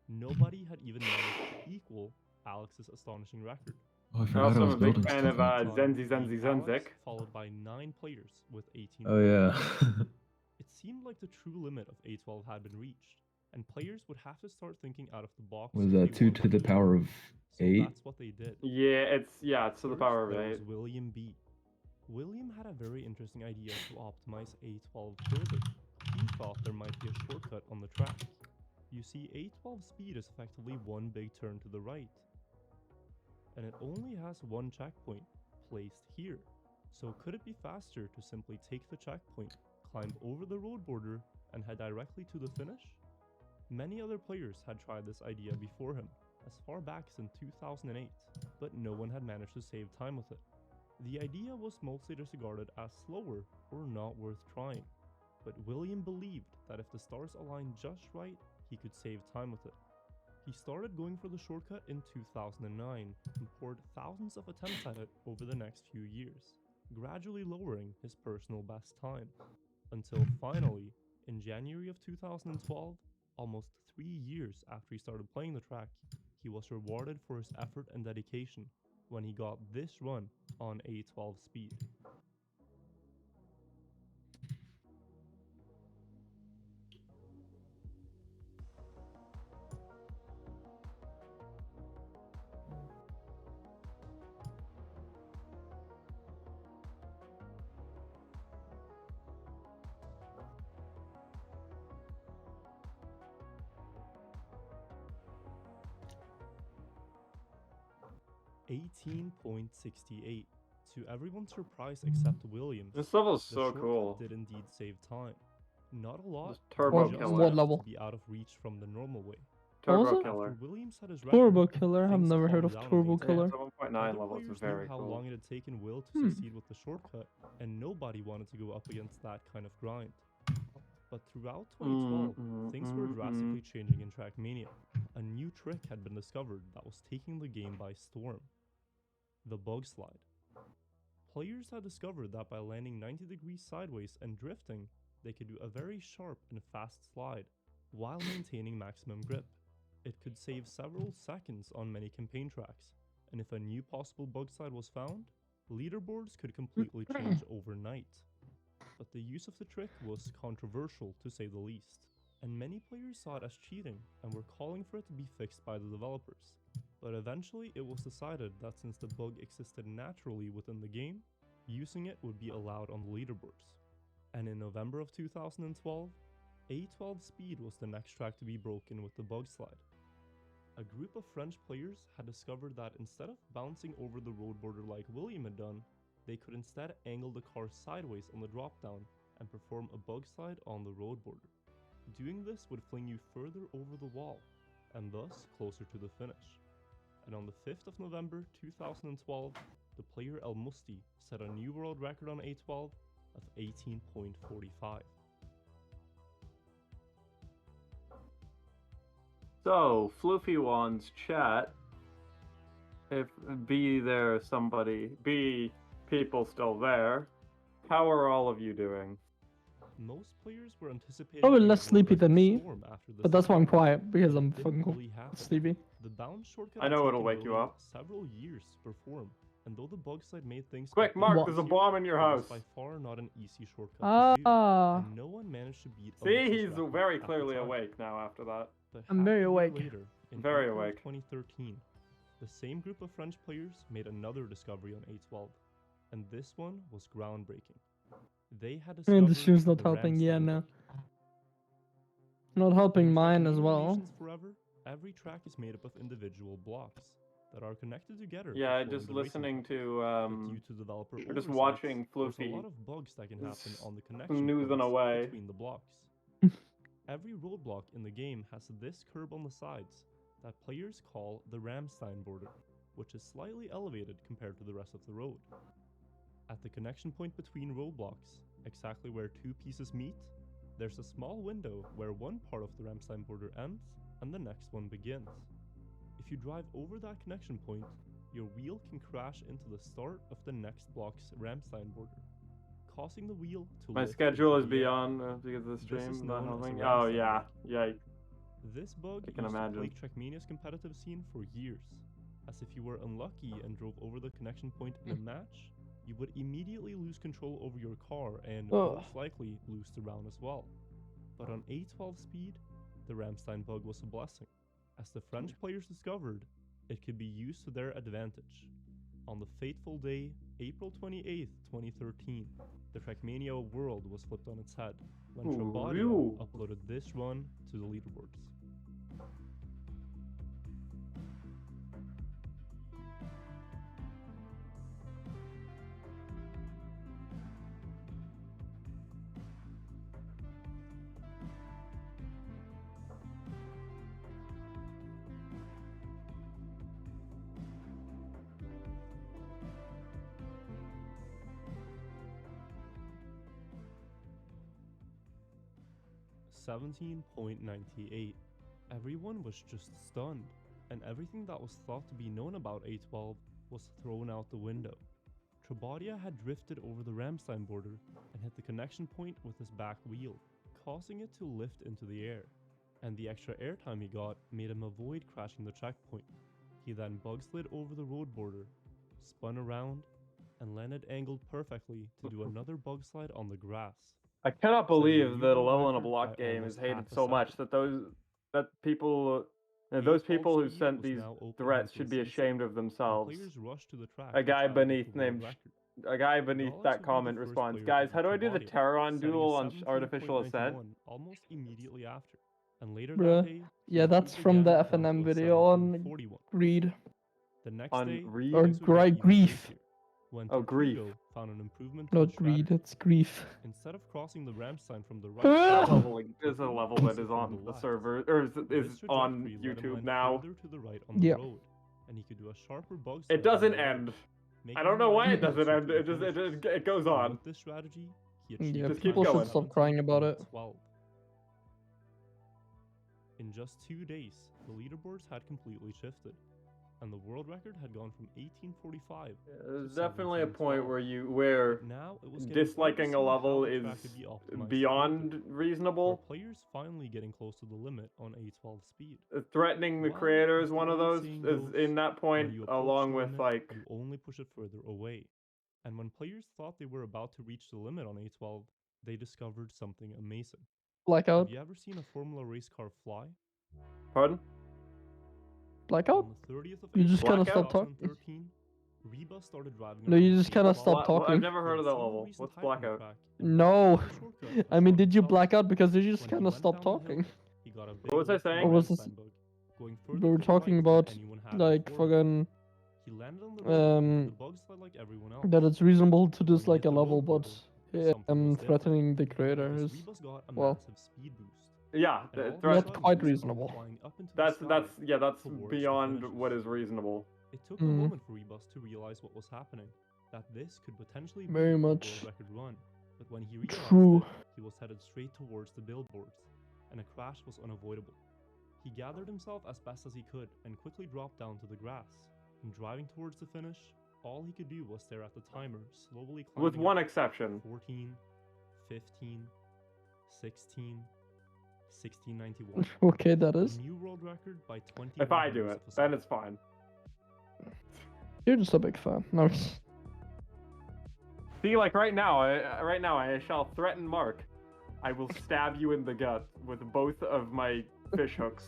Nobody had even managed to equal Alex's astonishing record. Oh, I I forgot also I am was a big building fan stuff. of now. Zenzi Zenzi Alex, Zenzik. followed by 9 players with 18. Oh yeah. It seemed like the true limit of A12 had been reached, and players would have to start thinking out of the box. Was if that they 2 wanted to the to power win. of So 8? that's what they did. Yeah, it's to the First, power of there was 8. William B. William had a very interesting idea to optimize A12 further. He thought there might be a shortcut on the track. You see, A12 speed is effectively one big turn to the right, and it only has one checkpoint, placed here. So could it be faster to simply take the checkpoint, climb over the road border, and head directly to the finish? Many other players had tried this idea before him, as far back as in 2008, but no one had managed to save time with it. The idea was mostly disregarded as slower or not worth trying, but William believed that if the stars aligned just right, he could save time with it. He started going for the shortcut in 2009 and poured thousands of attempts at it over the next few years, gradually lowering his personal best time, until finally, in January of 2012, almost 3 years after he started playing the track, he was rewarded for his effort and dedication when he got this run on A12 speed. .68. To everyone's surprise except Williams, This level is the so shortcut cool. did indeed save time. Not a lot, This Turbo just Killer. What enough level? to be out of reach from the normal way. What was Turbo it? Killer. After Williams had his Turbo record, Killer. I've things never heard of calmed down Turbo a bit. Killer. 7.9 Other level is players very knew how cool. long it had taken Will to Hmm. succeed with the shortcut, and nobody wanted to go up against that kind of grind. But throughout 2012, things were drastically changing in Trackmania. A new trick had been discovered that was taking the game by storm. The bug slide. Players had discovered that by landing 90 degrees sideways and drifting, they could do a very sharp and fast slide while maintaining maximum grip. It could save several seconds on many campaign tracks, and if a new possible bug slide was found, leaderboards could completely change overnight. But the use of the trick was controversial to say the least, and many players saw it as cheating and were calling for it to be fixed by the developers. But eventually it was decided that since the bug existed naturally within the game, using it would be allowed on the leaderboards. And in November of 2012, A12 Speed was the next track to be broken with the bug slide. A group of French players had discovered that instead of bouncing over the road border like William had done, they could instead angle the car sideways on the drop down and perform a bug slide on the road border. Doing this would fling you further over the wall, and thus closer to the finish. And on the 5th of November 2012, the player El Musti set a new world record on A12 of 18.45. So, Floofy Wands chat. If be there somebody, be people still there. How are all of you doing? Most players were anticipating Probably a less sleepy than me, storm after this but that's why I'm event. quiet, because I'm Didn't fucking really happen. sleepy. The bound shortcut I know had it'll taken wake you William up. several years to perform, and though the bug slide made things Quick, completely Mark, there's a easier, bomb in your it was house. by far not an easy shortcut to do, Ah. and no one managed to beat See, Alex's he's record very at the clearly time. awake now after that. But I'm half very a year awake. Later, in Very April of awake. 2013, the same group of French players made another discovery on A12, and this one was groundbreaking. They had discovered And the shoe's not the helping, yeah, Ramstein no. bug. Not helping In mine as Trackmania well. Nations Forever, every track is made up of individual blocks that are connected together. Yeah, to form just the racing listening track. to But due to developer or just oversight, watching there's a Floofy lot of bugs that can happen on the connection snoozing points away. between the blocks. Every roadblock in the game has this curb on the sides that players call the Ramstein border, which is slightly elevated compared to the rest of the road. At the connection point between roadblocks, exactly where two pieces meet, there's a small window where one part of the Ramstein border ends and the next one begins. If you drive over that connection point, your wheel can crash into the start of the next block's Ramstein border, causing the wheel to My lift schedule into is the air. beyond because of the This stream is not known as a helping. Oh Ramstein yeah, bug. yikes. This bug I can used to imagine. plague Trackmania's competitive scene for years, as if you were unlucky and drove over the connection point in a match, you would immediately lose control over your car and most likely lose the round as well. But on A12 Speed, the Ramstein bug was a blessing, as the French players discovered it could be used to their advantage. On the fateful day, April 28th, 2013, the Trackmania world was flipped on its head when Ooh, Trabadia real. uploaded this run to the leaderboards. $17.98. Everyone was just stunned, and everything that was thought to be known about A12 was thrown out the window. Trabadia had drifted over the Ramstein border and hit the connection point with his back wheel, causing it to lift into the air, and the extra airtime he got made him avoid crashing the checkpoint. He then bug slid over the road border, spun around, and landed angled perfectly to do another bug slide on the grass. I cannot Setting a believe new that a world level in a record block by game is almost hated half a so much second. that people The those A12 people who Speed sent was these now open threats until should be season, ashamed of and themselves. players rushed to the track A to guy try to break beneath the world named record. a guy beneath Golic that would be the comment first responds, player to guys, beat how do I do the Trabadia, Terran setting a duel on artificial ascent? 17.91 almost immediately after. And later Bruh. that day, Yeah, the that's feat from the again fell FNM to a video on 17.41. Greed. The next On day, Reed? Or things would get even Grief. crazier, when Oh, Grief. Tortugo found an improvement to Not his Greed, strategy. it's Grief. Instead of crossing the Ramstein from the right Ah! side, There's a Tortugo level crossed that it is from on the the left. server or is This on trajectory let him YouTube land now. further to the right on the Yeah. road, and he could do a sharper bug It slide on doesn't the right, end. I making don't him know why land it doesn't closer end. to the It just finishes. it goes And on. with this strategy, he achieved Yeah, Just a keep people time should of going. stop crying about it. 17.12. In just 2 days, the leaderboards had completely shifted. and the world record had gone from 1845. There's to definitely a point 1712. where Now it was getting hard to disliking see a how level the is track could be optimized beyond further. Were reasonable. players finally getting close to the limit on A12 speed? Threatening the Well, creator is as the one of old those saying is goes, in that point, when you approach along the with limit, like you only push it further away. And when players thought they were about to reach the limit on A12, they discovered something amazing. Blackout. Have you ever seen a Formula race car fly? Pardon? Blackout? On the 30th of You just April kind of stopped talking. 2013, Reba started driving No, you around just kind of A12. stopped talking. I've never heard of that level. What's blackout? No. I mean, did you black out because you just When he kind of went stopped down the hill, talking? he got a big What was I lift from saying? the Or was red this- sign bug, going We further were to the talking right than about anyone had like before him. fucking He landed on the road, and the bug slid like everyone else. that it's reasonable to When he dislike hit a the level, road but border, something was different, threatening the creator because is Rebus got a well massive speed boost. Yeah, And all of a threat- not sudden, quite he started reasonable. flying up into the that's sky that's towards the beyond finishes. what is reasonable. It took a Mm. moment for Rebus to realize what was happening, that this could potentially be Very a much world record run. But when he realized true. it, he was headed straight towards the billboards, and a crash was unavoidable. He gathered himself as best as he could and quickly dropped down to the grass. And driving towards the finish, all he could do was stare at the timer slowly climbing With one up. exception. 14, 15, 16, 1691. Okay, that A is. new world record by 20. If I do it, then it's fine. You're just a big fan. No. See, like right now, I shall threaten Mark. I will stab you in the gut with both of my fish hooks.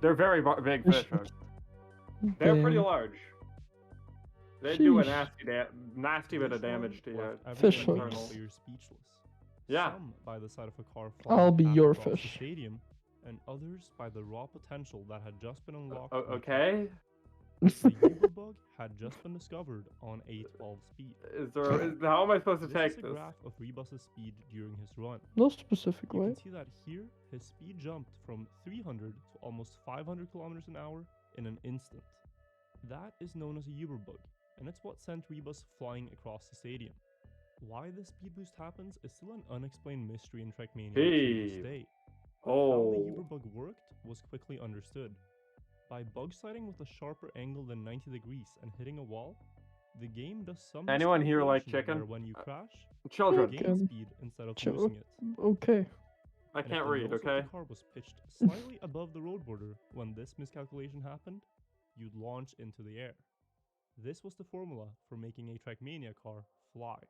They're very big fish hooks. They're pretty Damn. large. They do a Sheesh. nasty bit of This damage one to you. left Fish everyone hooks. being players speechless. Yeah. Some by the side of a car I'll flying be past your across the fish. stadium, and others by the raw potential that had just been unlocked. O- from the okay. The Uberbug had just been discovered on A12 speed. How am I supposed to This take is a this? graph of Rebus's speed during his run. No specific You way. can see that here, his speed jumped from 300 to almost 500 kilometers an hour in an instant. That is known as a Uberbug, and it's what sent Rebus flying across the stadium. Why this speed boost happens is still an unexplained mystery in Trackmania to this Hey. day. But how Oh. the Uberbug worked was quickly understood. By bug sliding with a sharper angle than 90 degrees and hitting a wall, the game does some Anyone here like miscalculation where chicken? when you crash, Children. you gain speed instead of losing it. Okay. I And if can't the read, nose of okay? the car was pitched slightly above the road border when this miscalculation happened, you'd launch into the air. This was the formula for making a Trackmania car fly.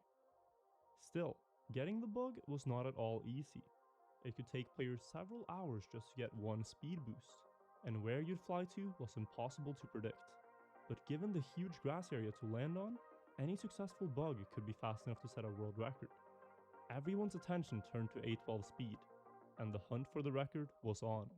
Still, getting the bug was not at all easy. It could take players several hours just to get one speed boost, and where you'd fly to was impossible to predict. But given the huge grass area to land on, any successful bug could be fast enough to set a world record. Everyone's attention turned to A12 speed, and the hunt for the record was on.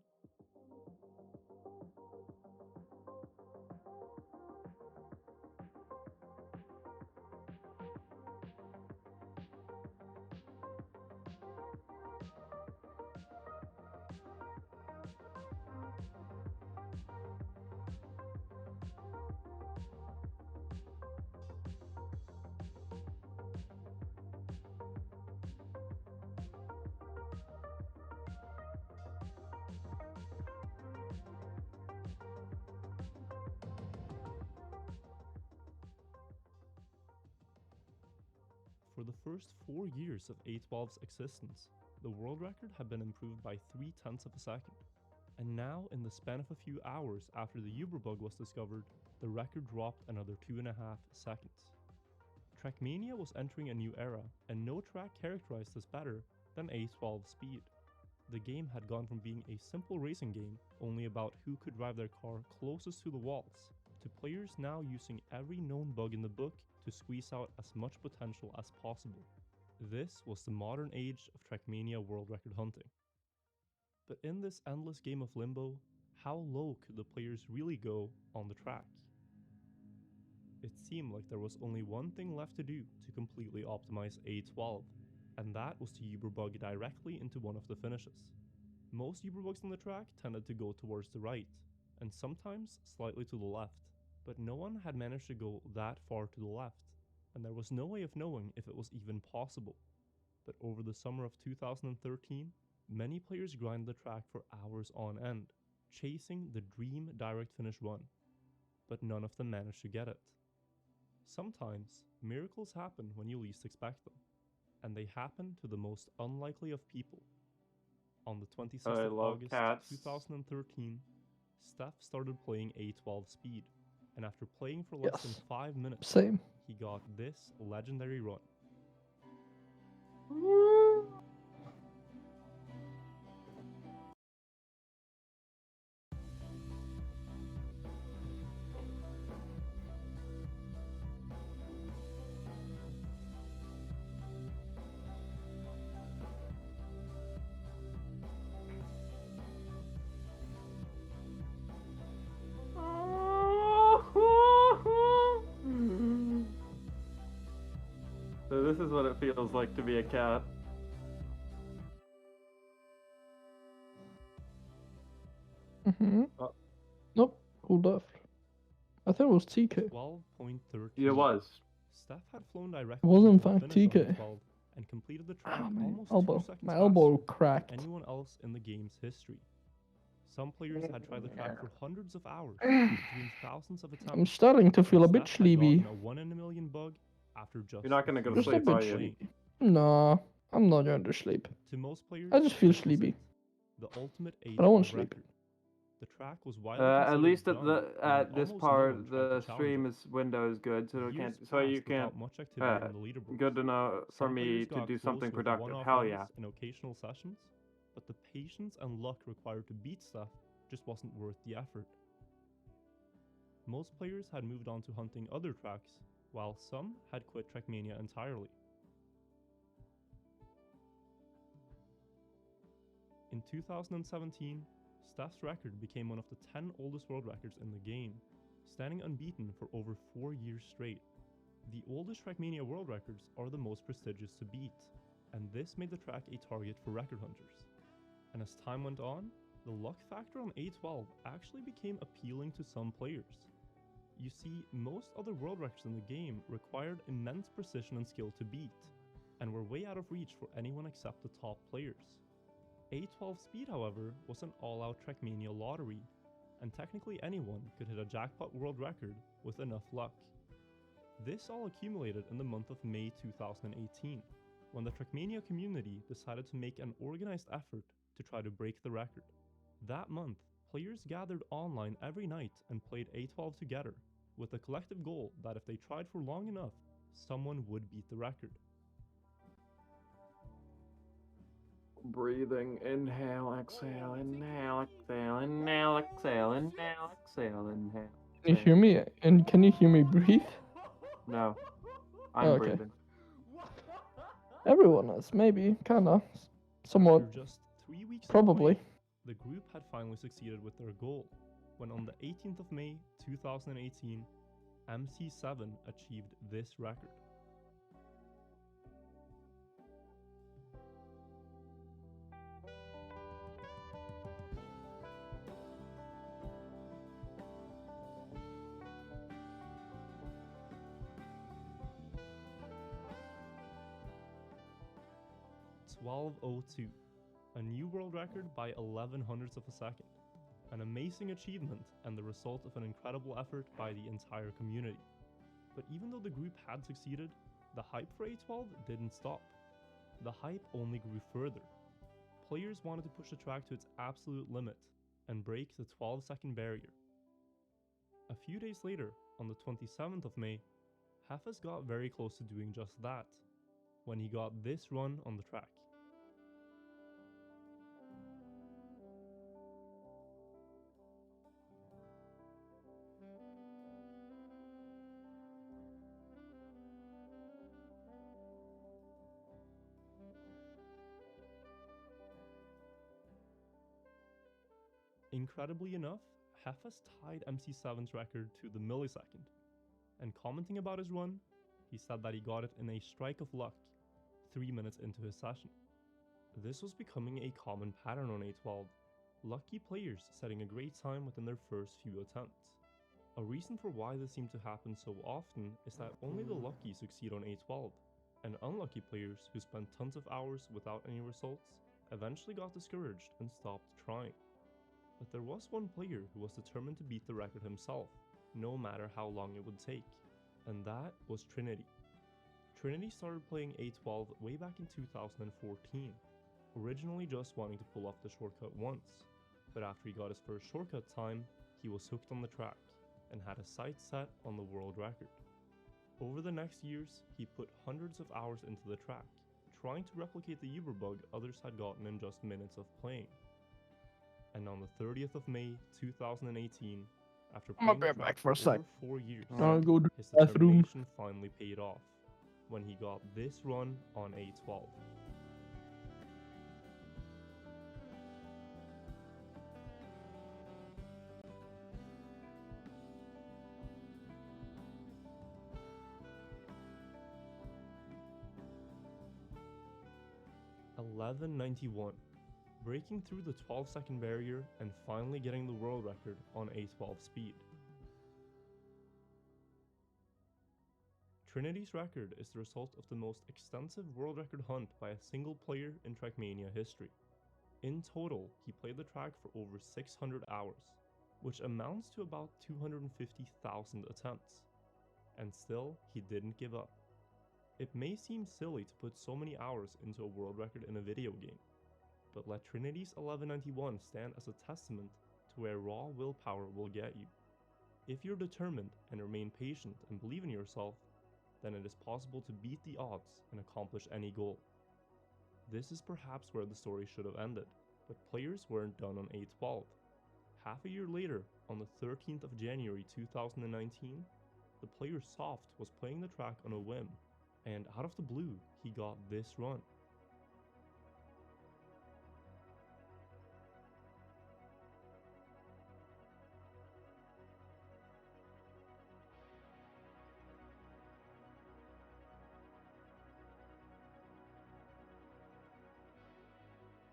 For the first 4 years of A12's existence, the world record had been improved by 0.3 of a second. And now, in the span of a few hours after the Uberbug was discovered, the record dropped another 2.5 seconds. Trackmania was entering a new era, and no track characterized this better than A12 speed. The game had gone from being a simple racing game, only about who could drive their car closest to the walls, to players now using every known bug in the book to squeeze out as much potential as possible. This was the modern age of Trackmania world record hunting. But in this endless game of limbo, how low could the players really go on the track? It seemed like there was only one thing left to do to completely optimize A12, and that was to Uberbug directly into one of the finishes. Most Uberbugs on the track tended to go towards the right, and sometimes slightly to the left, but no one had managed to go that far to the left, and there was no way of knowing if it was even possible. But over the summer of 2013, many players grinded the track for hours on end, chasing the dream direct finish run. but none of them managed to get it. Sometimes, miracles happen when you least expect them, and they happen to the most unlikely of people. On the 26th I of love August cats. 2013, Steph started playing A12 speed, and after playing for less than Yes. 5 minutes, Same. he got this legendary run. So this is what it feels like to be a cat. Nope. Who left? I thought it was TK. 12.13. It was. Steph had flown directly It was in into the fact finish on TK. A12 and completed the track Ah, my almost elbow. 2 seconds My elbow faster cracked. than anyone else in the game's history. Some players had tried the track for hundreds of hours, doing thousands of attempts. I'm starting to feel a bit Steph had gotten sleepy. a 1 in a million bug after just You're not gonna go to Just a sleep, bit are you? sleepy. Nah, I'm not going to sleep. To most players, I just feel this was sleepy. it, the ultimate A12 I don't want to sleep. record. The track was widely At considered least at done, the and at this almost no part, one tried the to challenge stream it. is window is good, so it Years can't, so you passed can't. without much activity on the leaderboards. Good to know for Some me players to got do close something with productive. one-off Hell runs yeah. in occasional sessions, but the patience and luck required to beat Steph just wasn't worth the effort. Most players had moved on to hunting other tracks, while some had quit Trackmania entirely. In 2017, Steph's record became one of the 10 oldest world records in the game, standing unbeaten for over 4 years straight. The oldest Trackmania world records are the most prestigious to beat, and this made the track a target for record hunters. And as time went on, the luck factor on A12 actually became appealing to some players. You see, most other world records in the game required immense precision and skill to beat, and were way out of reach for anyone except the top players. A12 speed, however, was an all-out Trackmania lottery, and technically anyone could hit a jackpot world record with enough luck. This all accumulated in the month of May 2018, when the Trackmania community decided to make an organized effort to try to break the record. That month, players gathered online every night and played A12 together, with the collective goal that if they tried for long enough, someone would beat the record. Breathing, inhale, exhale, inhale, exhale, inhale, exhale, inhale, exhale, inhale. Can you hear me? And can you hear me breathe? No, I'm Okay. breathing. Everyone is, maybe, kinda, somewhat, After just 3 weeks of probably. playing, the group had finally succeeded with their goal, when on the 18th of May 2018, MC7 achieved this record. (12:02), a new world record by 11 hundredths of a second. An amazing achievement and the result of an incredible effort by the entire community. But even though the group had succeeded, the hype for A12 didn't stop. The hype only grew further. Players wanted to push the track to its absolute limit and break the 12-second barrier. A few days later, on the 27th of May, Hafez got very close to doing just that, when he got this run on the track. Incredibly enough, Hafez tied MC7's record to the millisecond, and commenting about his run, he said that he got it in a strike of luck, 3 minutes into his session. This was becoming a common pattern on A12, lucky players setting a great time within their first few attempts. A reason for why this seemed to happen so often is that only the lucky succeed on A12, and unlucky players who spent tons of hours without any results eventually got discouraged and stopped trying. But there was one player who was determined to beat the record himself, no matter how long it would take, and that was Trinity. Trinity started playing A12 way back in 2014, originally just wanting to pull off the shortcut once, but after he got his first shortcut time, he was hooked on the track and had his sights set on the world record. Over the next years, he put hundreds of hours into the track, trying to replicate the Uber bug others had gotten in just minutes of playing. And on the 30th of May 2018, after I'm gonna playing be the back track for a sec. over 4 years, I'll go to his the bathroom. determination finally paid off when he got this run on A12. $11.91, breaking through the 12-second barrier and finally getting the world record on A12 speed. Trinity's record is the result of the most extensive world record hunt by a single player in Trackmania history. In total, he played the track for over 600 hours, which amounts to about 250,000 attempts. And still, he didn't give up. It may seem silly to put so many hours into a world record in a video game, but let Trinity's 1191 stand as a testament to where raw willpower will get you. If you're determined and remain patient and believe in yourself, then it is possible to beat the odds and accomplish any goal. This is perhaps where the story should have ended, but players weren't done on A12. Half a year later, on the 13th of January 2019, the player Soft was playing the track on a whim, and out of the blue, he got this run.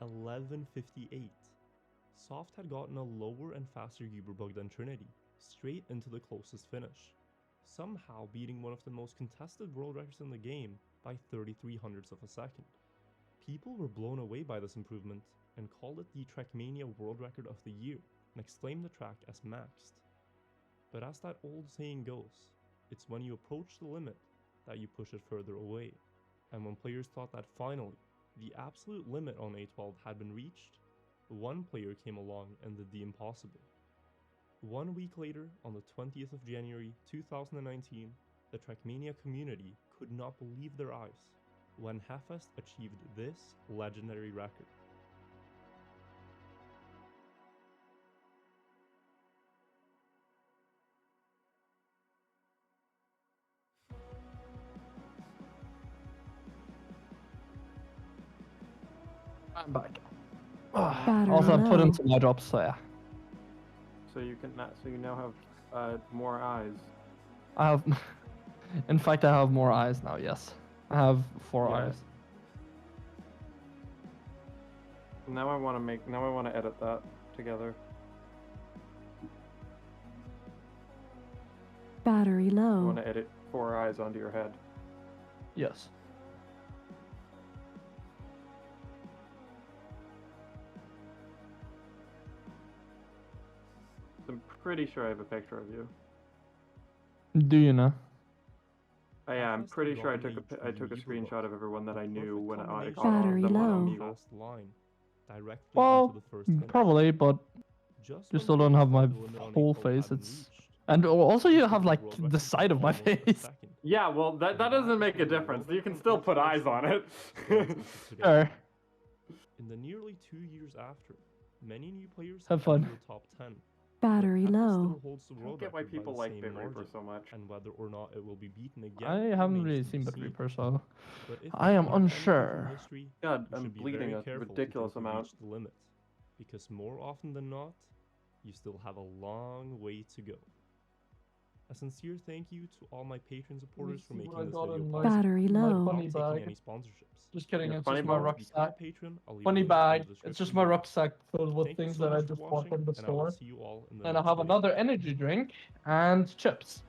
$11.58. Soft had gotten a lower and faster Uber bug than Trinity, straight into the closest finish, somehow beating one of the most contested world records in the game by 33 hundredths of a second. People were blown away by this improvement and called it the Trackmania World Record of the Year and exclaimed the track as maxed. But as that old saying goes, it's when you approach the limit that you push it further away. And when players thought that finally, the absolute limit on A12 had been reached, one player came along and did the impossible. 1 week later, on the 20th of January 2019, the Trackmania community could not believe their eyes when Heffest achieved this legendary record. I'm back. Also, I put into my drops, so yeah. So you now have more eyes. I have, in fact, I have more eyes now. Yes, I have 4 Yeah. eyes. Now I want to edit that together. Battery I low. want to edit 4 eyes onto your head. Yes. I'm pretty sure I have a picture of you. Do you know? Yeah, I'm pretty sure I took a screenshot of everyone that I knew when I got Battery them on low. Omegle. Well, probably, but you still don't have my whole face. It's and also you have like the side of my face. Yeah, well, that doesn't make a difference. You can still put eyes on it. Sure. In the nearly 2 years after, many new players Have fun. entered the top 10. Battery Heffest low. still holds the I don't world get why record by people the like same Bit Reaper margin, so much. and whether or not it will be beaten again. I haven't remains really to seen be Bit seen. Reaper, so But if I you am are anything from unsure. history, God, you I'm should be bleeding very a careful to ridiculous think you amount. reached the limit, because more often than not, you still have a long way to go. A sincere thank you to all my patron supporters for making this video possible. Battery low. Not Funny taking bag. any sponsorships. Just kidding, Yeah, it's funny just my bag. rucksack. Patron, I'll leave Funny a link in the bag. It's description just my below. rucksack filled with Thank you things so that I much for just bought watching, from the and I will store. see you all in the And I next have video. another energy drink and chips,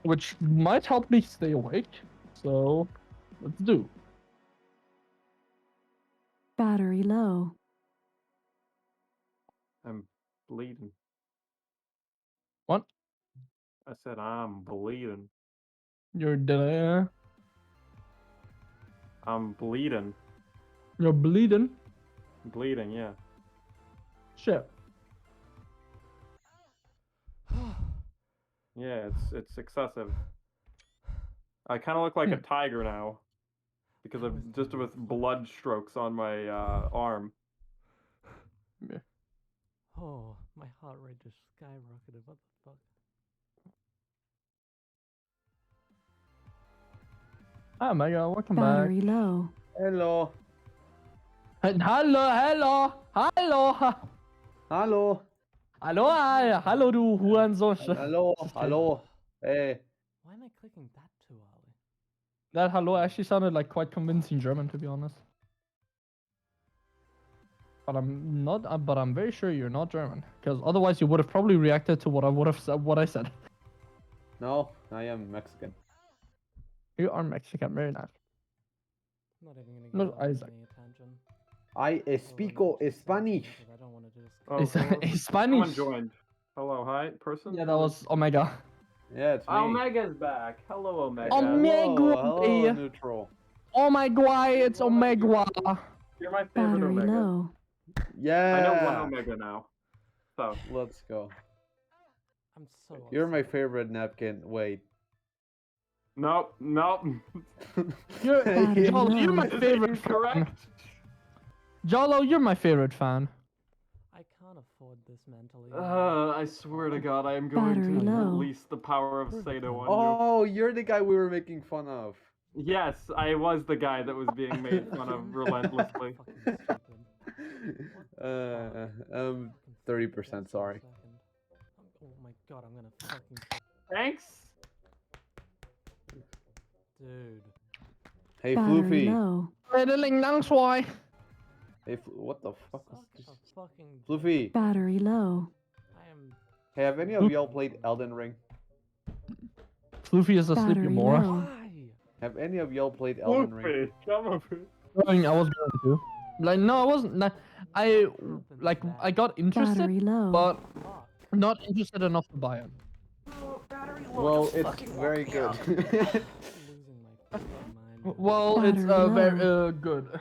which might help me stay awake. So let's do. Battery low. I'm bleeding. What? I said I'm bleeding. You're dead. I'm bleeding. You're bleeding. Bleeding, yeah. Shit. Yeah, it's excessive. I kind of look like a tiger now because of just with blood strokes on my arm. Yeah. Oh, my heart rate just skyrocketed. What the fuck? Oh my god, welcome Battery back. low. Hello. Hallo. Hallo. Hallo, hallo du Hurensohn. Hallo. Hallo. Hey. Why am I clicking that too early? That hello actually sounded like quite convincing German, to be honest. But I'm not. But I'm very sure you're not German, because otherwise you would have probably reacted to what I would have said. What I said. No, I am Mexican. You are Mexican. Very nice. I'm not even No, gonna give Isaac. any attention. I speak Spanish. I don't want to do this. Oh, Is someone Spanish? joined. Hello, hi, person. Yeah, that was Omega. Yeah, it's me. Omega's back. Hello, Omega. Omega. Hello, neutral. Oh my god, it's Omega. You're my favorite Battery Omega. low. Yeah. I know one Omega now. So Let's go. I'm so. You're my favorite napkin. Wait. nope. You're, Battery Jolo, you're low. my favorite fan. Correct. Jolo, you're my favorite fan. I can't afford this mentally. I swear to God, I am going Battery to low. release the power of Sato on Oh, you're the guy we were making fun of. you. Yes, I was the guy that was being made fun of relentlessly. Fucking stupid. 30% sorry. Oh my god, I'm gonna fucking. Thanks. Dude. Hey, Battery Floofy. low. Hey, what the fuck is Suck this? a fucking. Floofy. Battery low. I am. Hey, have any of y'all played Elden Ring? Floofy is asleep, you Battery moron. low. Why? Have any of y'all played Elden Ring? Whoopee, come over. I was going to. Like, no, I wasn't. I got interested, Battery low. but not interested enough to buy it. Well, it's very good. Losing my fucking mind. Well, it's Battery very low. good.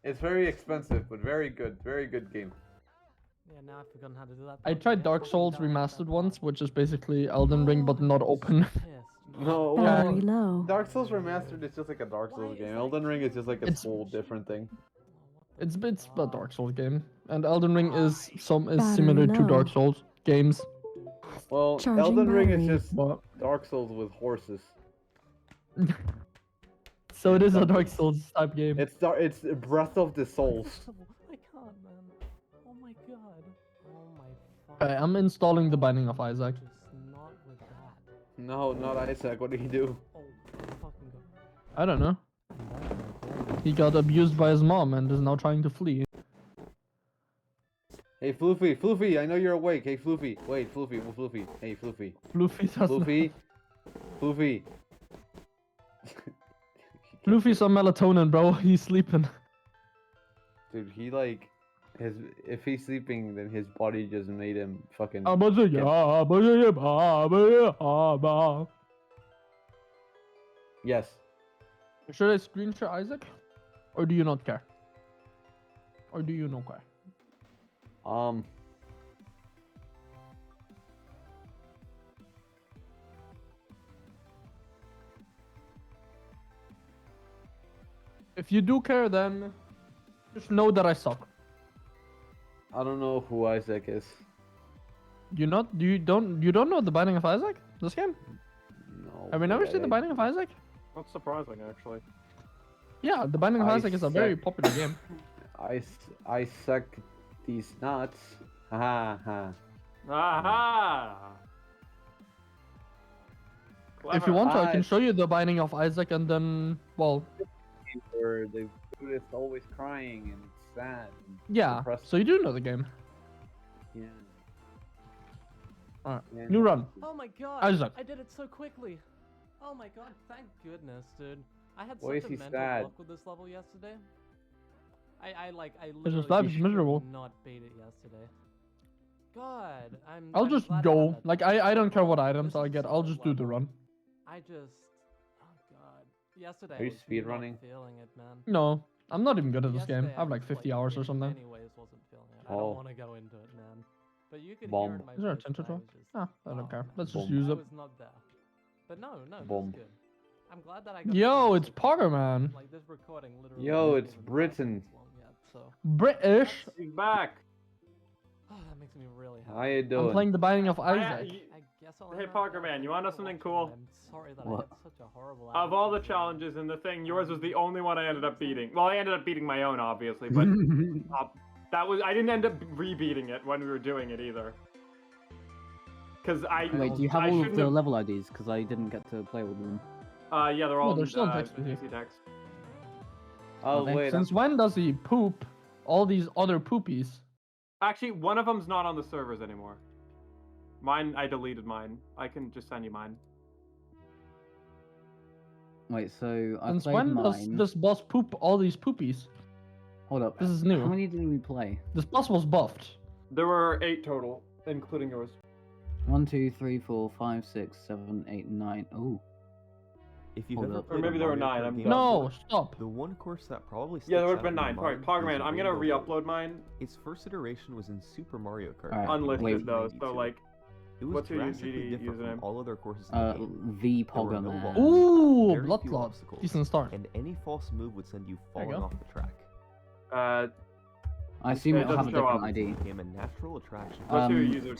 It's very expensive, but very good. Very good game. Yeah, now I've forgotten how to do that. I tried Dark Souls Remastered once, which is basically Elden Ring but not open. No, Battery well, low. Dark Souls Remastered is just like a Dark Souls game. Elden Ring is just like a It's- whole different thing. It's a Dark Souls game, and Elden Ring is Battery similar to low. Dark Souls games. Well, Charging Elden Ring is battery. just But Dark Souls with horses. so it is a Dark Souls type game. It's Breath of the Souls. I can't, man. Oh my god. Oh my fuck. Okay, I'm installing the Binding of Isaac. Just not with that. No, not Isaac. What do you do? Oh, fucking god. I don't know. He got abused by his mom and is now trying to flee. Hey, Floofy, Floofy, I know you're awake. Hey, Floofy. Wait, Floofy, Floofy. Hey, Floofy. Luffy does Floofy. Floofy. Luffy's on melatonin, bro. He's sleeping. Dude, he like if he's sleeping, then his body just made him fucking. Yes. Should I screenshot Isaac? Or do you not care? Or do you not care? If you do care, then just know that I suck. I don't know who Isaac is. You don't know the Binding of Isaac? This game? No. Have we never but seen the Binding of Isaac? That's surprising, actually. Yeah, the Binding of I Isaac is a very suck. popular game. I suck these nuts. Ha ha. Aha! If you want to, I can I- show you the Binding of Isaac and then, well, Where the dude is always crying and it's sad. And yeah. depressing. So you do know the game. Yeah. Alright, Yeah. new run. Oh my god. Isaac. I did it so quickly. Oh my god, thank goodness, dude. I had Why is such a he mental sad? block with this level yesterday. I His literally life is miserable. could not beat it yesterday. god. I'll I'm just glad I go. had that. Like I don't care what items This I is get. I'll solid just do the level. run. I just, oh god. Yesterday Are you I was really speedrunning? not feeling it, man. No, I'm not even good at this game. Yesterday I have like 50 hours or in something. many ways wasn't feeling it. I Oh. don't want to go into it, man. But you could Bomb. hear in my Is there a voice that tinted I one? was just, Ah, I don't care. man. Let's just Bomb. use I it. was not there. But no, that's Bomb. good. I'm glad that I got. Yo, to it's finish it. Parker, man. Like this recording literally. Yo, isn't it's even 5 Britain. minutes long yet, so British. He's back. that makes me really happy. How you doing? I'm playing the Binding of I- Isaac. I guess I'll Hey end Parker, up man, you want to know something cool? I'm sorry that I What? had such a horrible. Of all the attitude. challenges in the thing, yours was the only one I ended up beating. Well, I ended up beating my own, obviously, but that was I didn't end up re-beating it when we were doing it either. Cause Wait, do you have I all of shouldn't the have- level IDs? Because I didn't get to play with them. Yeah, they're all they're still in text with you. easy text. Oh Okay. wait, Since when does he poop all these other poopies? Actually, one of them's not on the servers anymore. Mine, I deleted mine. I can just send you mine. Wait, so I Since played when does mine. this boss poop all these poopies? Hold up. This is new. How many did we play? This boss was buffed. There were 8 total, including yours. 1, 2, 3, 4, 5, 6, 7, 8, 9. Oh. If you've Hold ever up. Or played a maybe there were Mario 9, Kart I'm game dumb. No, stop. The one course that probably Yeah, there sticks would have out been in your 9. Sorry, mind Parker is Man, I'm gonna Rainbow Road. re-upload mine. Its first iteration was in Super Mario Kart. Alright, back in Unlisted wait. though, so 1992. like, It was what's your drastically UGD different username? from all other courses in the game. V There were Pogger no Man. walls, Ooh, very blood few clot. obstacles, Decent start. and any false move would send you There you falling go. off the track. I assume It it'll have a doesn't show different up. ID. It became a natural attraction. What's your user?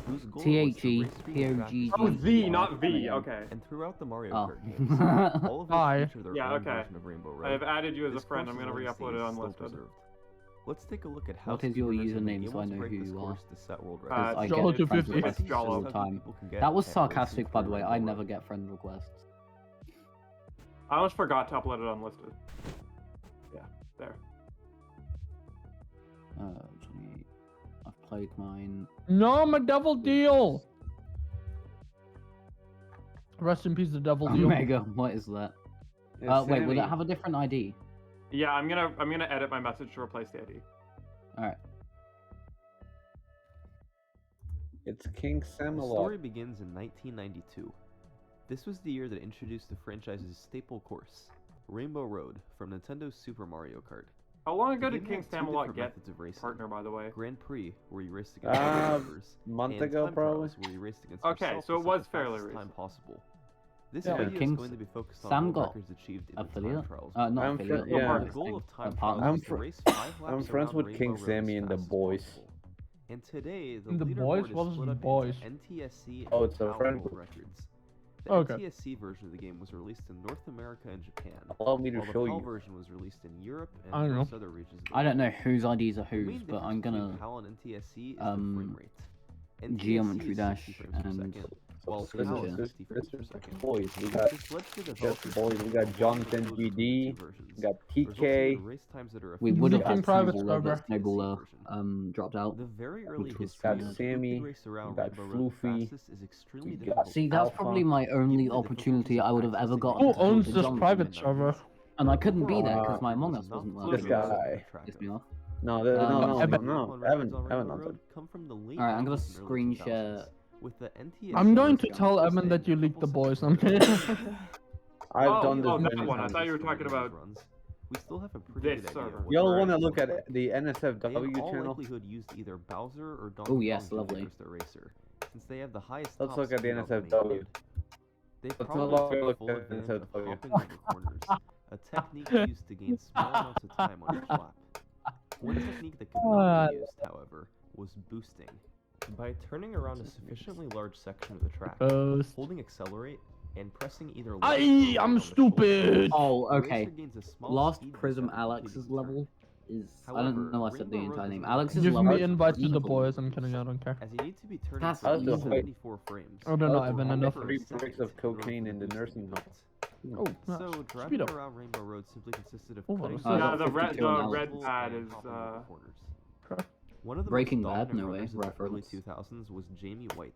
whose goal was to THE race through the track POGG. Oh, V, not V. Okay. And throughout the Mario Oh. Kart games, all of Hi. them feature their Yeah, own okay. version of Rainbow Road. I have added you as This a friend. I'm course's gonna legacy re-upload it is still unlisted. preserved. Let's take a look at how What is your speedrunners have been username so able I to know break who this you course are? to set world Because records. I Jolo get friend 250. requests It's Jolo. all the time. People can get That was at sarcastic, racing by through the way. Rainbow I Road. never get friend requests. I almost forgot to upload it unlisted. Yeah, there. 28. I've played mine. No, my devil deal. Rest in peace, the devil deal. Omega, what is that? Wait, would it have a different ID? Yeah, I'm gonna edit my message to replace the ID. Alright. It's King The Samalot. story begins in 1992. This was the year that introduced the franchise's staple course, Rainbow Road, from Nintendo's Super Mario Kart. How long The ago game did King had two Spamalot different get methods of racing. partner, by the way? Grand Prix, where you raced against other drivers, month and ago, time probably. trials, where you raced against Okay, yourself so to it set was the fairly fastest time recent. possible. This Yeah. video is King's- going to be focused on Sam world got records achieved in the time affiliate? trials. Not I'm affiliate. fri- yeah. The goal of time partner. trials I'm is to fr- race 5 laps I'm friends around with Rainbow King Road as Sammy and the fast as boys. possible. And today, the And the leaderboard boys? is What is split the up boys? into NTSC Oh, and it's a PAL friend world group. records. The Okay. NTSC version of the game was released in North America and Japan, Allow me to while the show PAL you. version was released in Europe and I don't know. most other regions of the I don't know world. whose IDs are The main whose, but difference I'm between gonna PAL and NTSC is the frame rate. NTSC geometry is dash 60 frames per and second, while This PAL is is this 50 frames per is second. boys. We got This led to the just developers boys. We got to Jonathan combine those GD. two versions, We got resulting TK. in race times that are we You would have looking had private Snowballer, server. but Snowballer dropped out. The very early which was history got of who Sammy, could race around we got Rainbow Road Floofy, fastest is extremely we got- difficult. See, that's Alpha. probably my only Given the opportunity I would have ever difficulties got. of Who accessing owns the this jump private in the server? 90s. And I couldn't be there Uh, because my Among was Us not wasn't fluid This working. enough to guy. keep track Pissed of. me off. No, Evan. no, Evan Evan Road done. come from the late Alright, I'm gonna 90s and early screen 2000s, share. with the NTSC I'm going to version tell just Evan that ending you a leaked the couple boys. seconds I'm later. kidding. I've done this Oh, that many one. I times. thought you were talking about runs. We still have a pretty this good idea server. of what Y'all the want to race look looks at like. the They in NSFW all channel? likelihood used either Bowser or Donkey Oh, Kong yes, Jr. lovely. as their racer, since they have the highest Let's top look at the speed on main NSFW. road. They Let's probably not took look full at the advantage of NSFW. hopping over corners, a technique used to gain small amounts of time on each lap. One technique that could not be used, however, was boosting. By turning around a sufficiently large section of the track, Boost. holding accelerate, and pressing either left Aye, or right I'm on the stupid. Oh, the okay. racer gains a small Last speed boost Prism after completing Alex's the turn. level is. I However, don't know. I said the Rainbow entire Road name. doesn't Alex's Give level me is invite to the evil. boys. I'm kidding. I don't care. As you need to be turning That's for at evil. least 74 frames. Oh, no, no, or Evan, over enough. a 3 second bricks of in order cocaine for in the boost to nursing be home. Oh, nice. So Speed driving up. around Rainbow Road simply consisted of Oh, cutting that's through Yeah, the the red- 52 the miles red and pad hopping is, over corners. Okay. One of the Breaking most Bad, dominant no way, runners in the early reference. 2000s was Jamie White,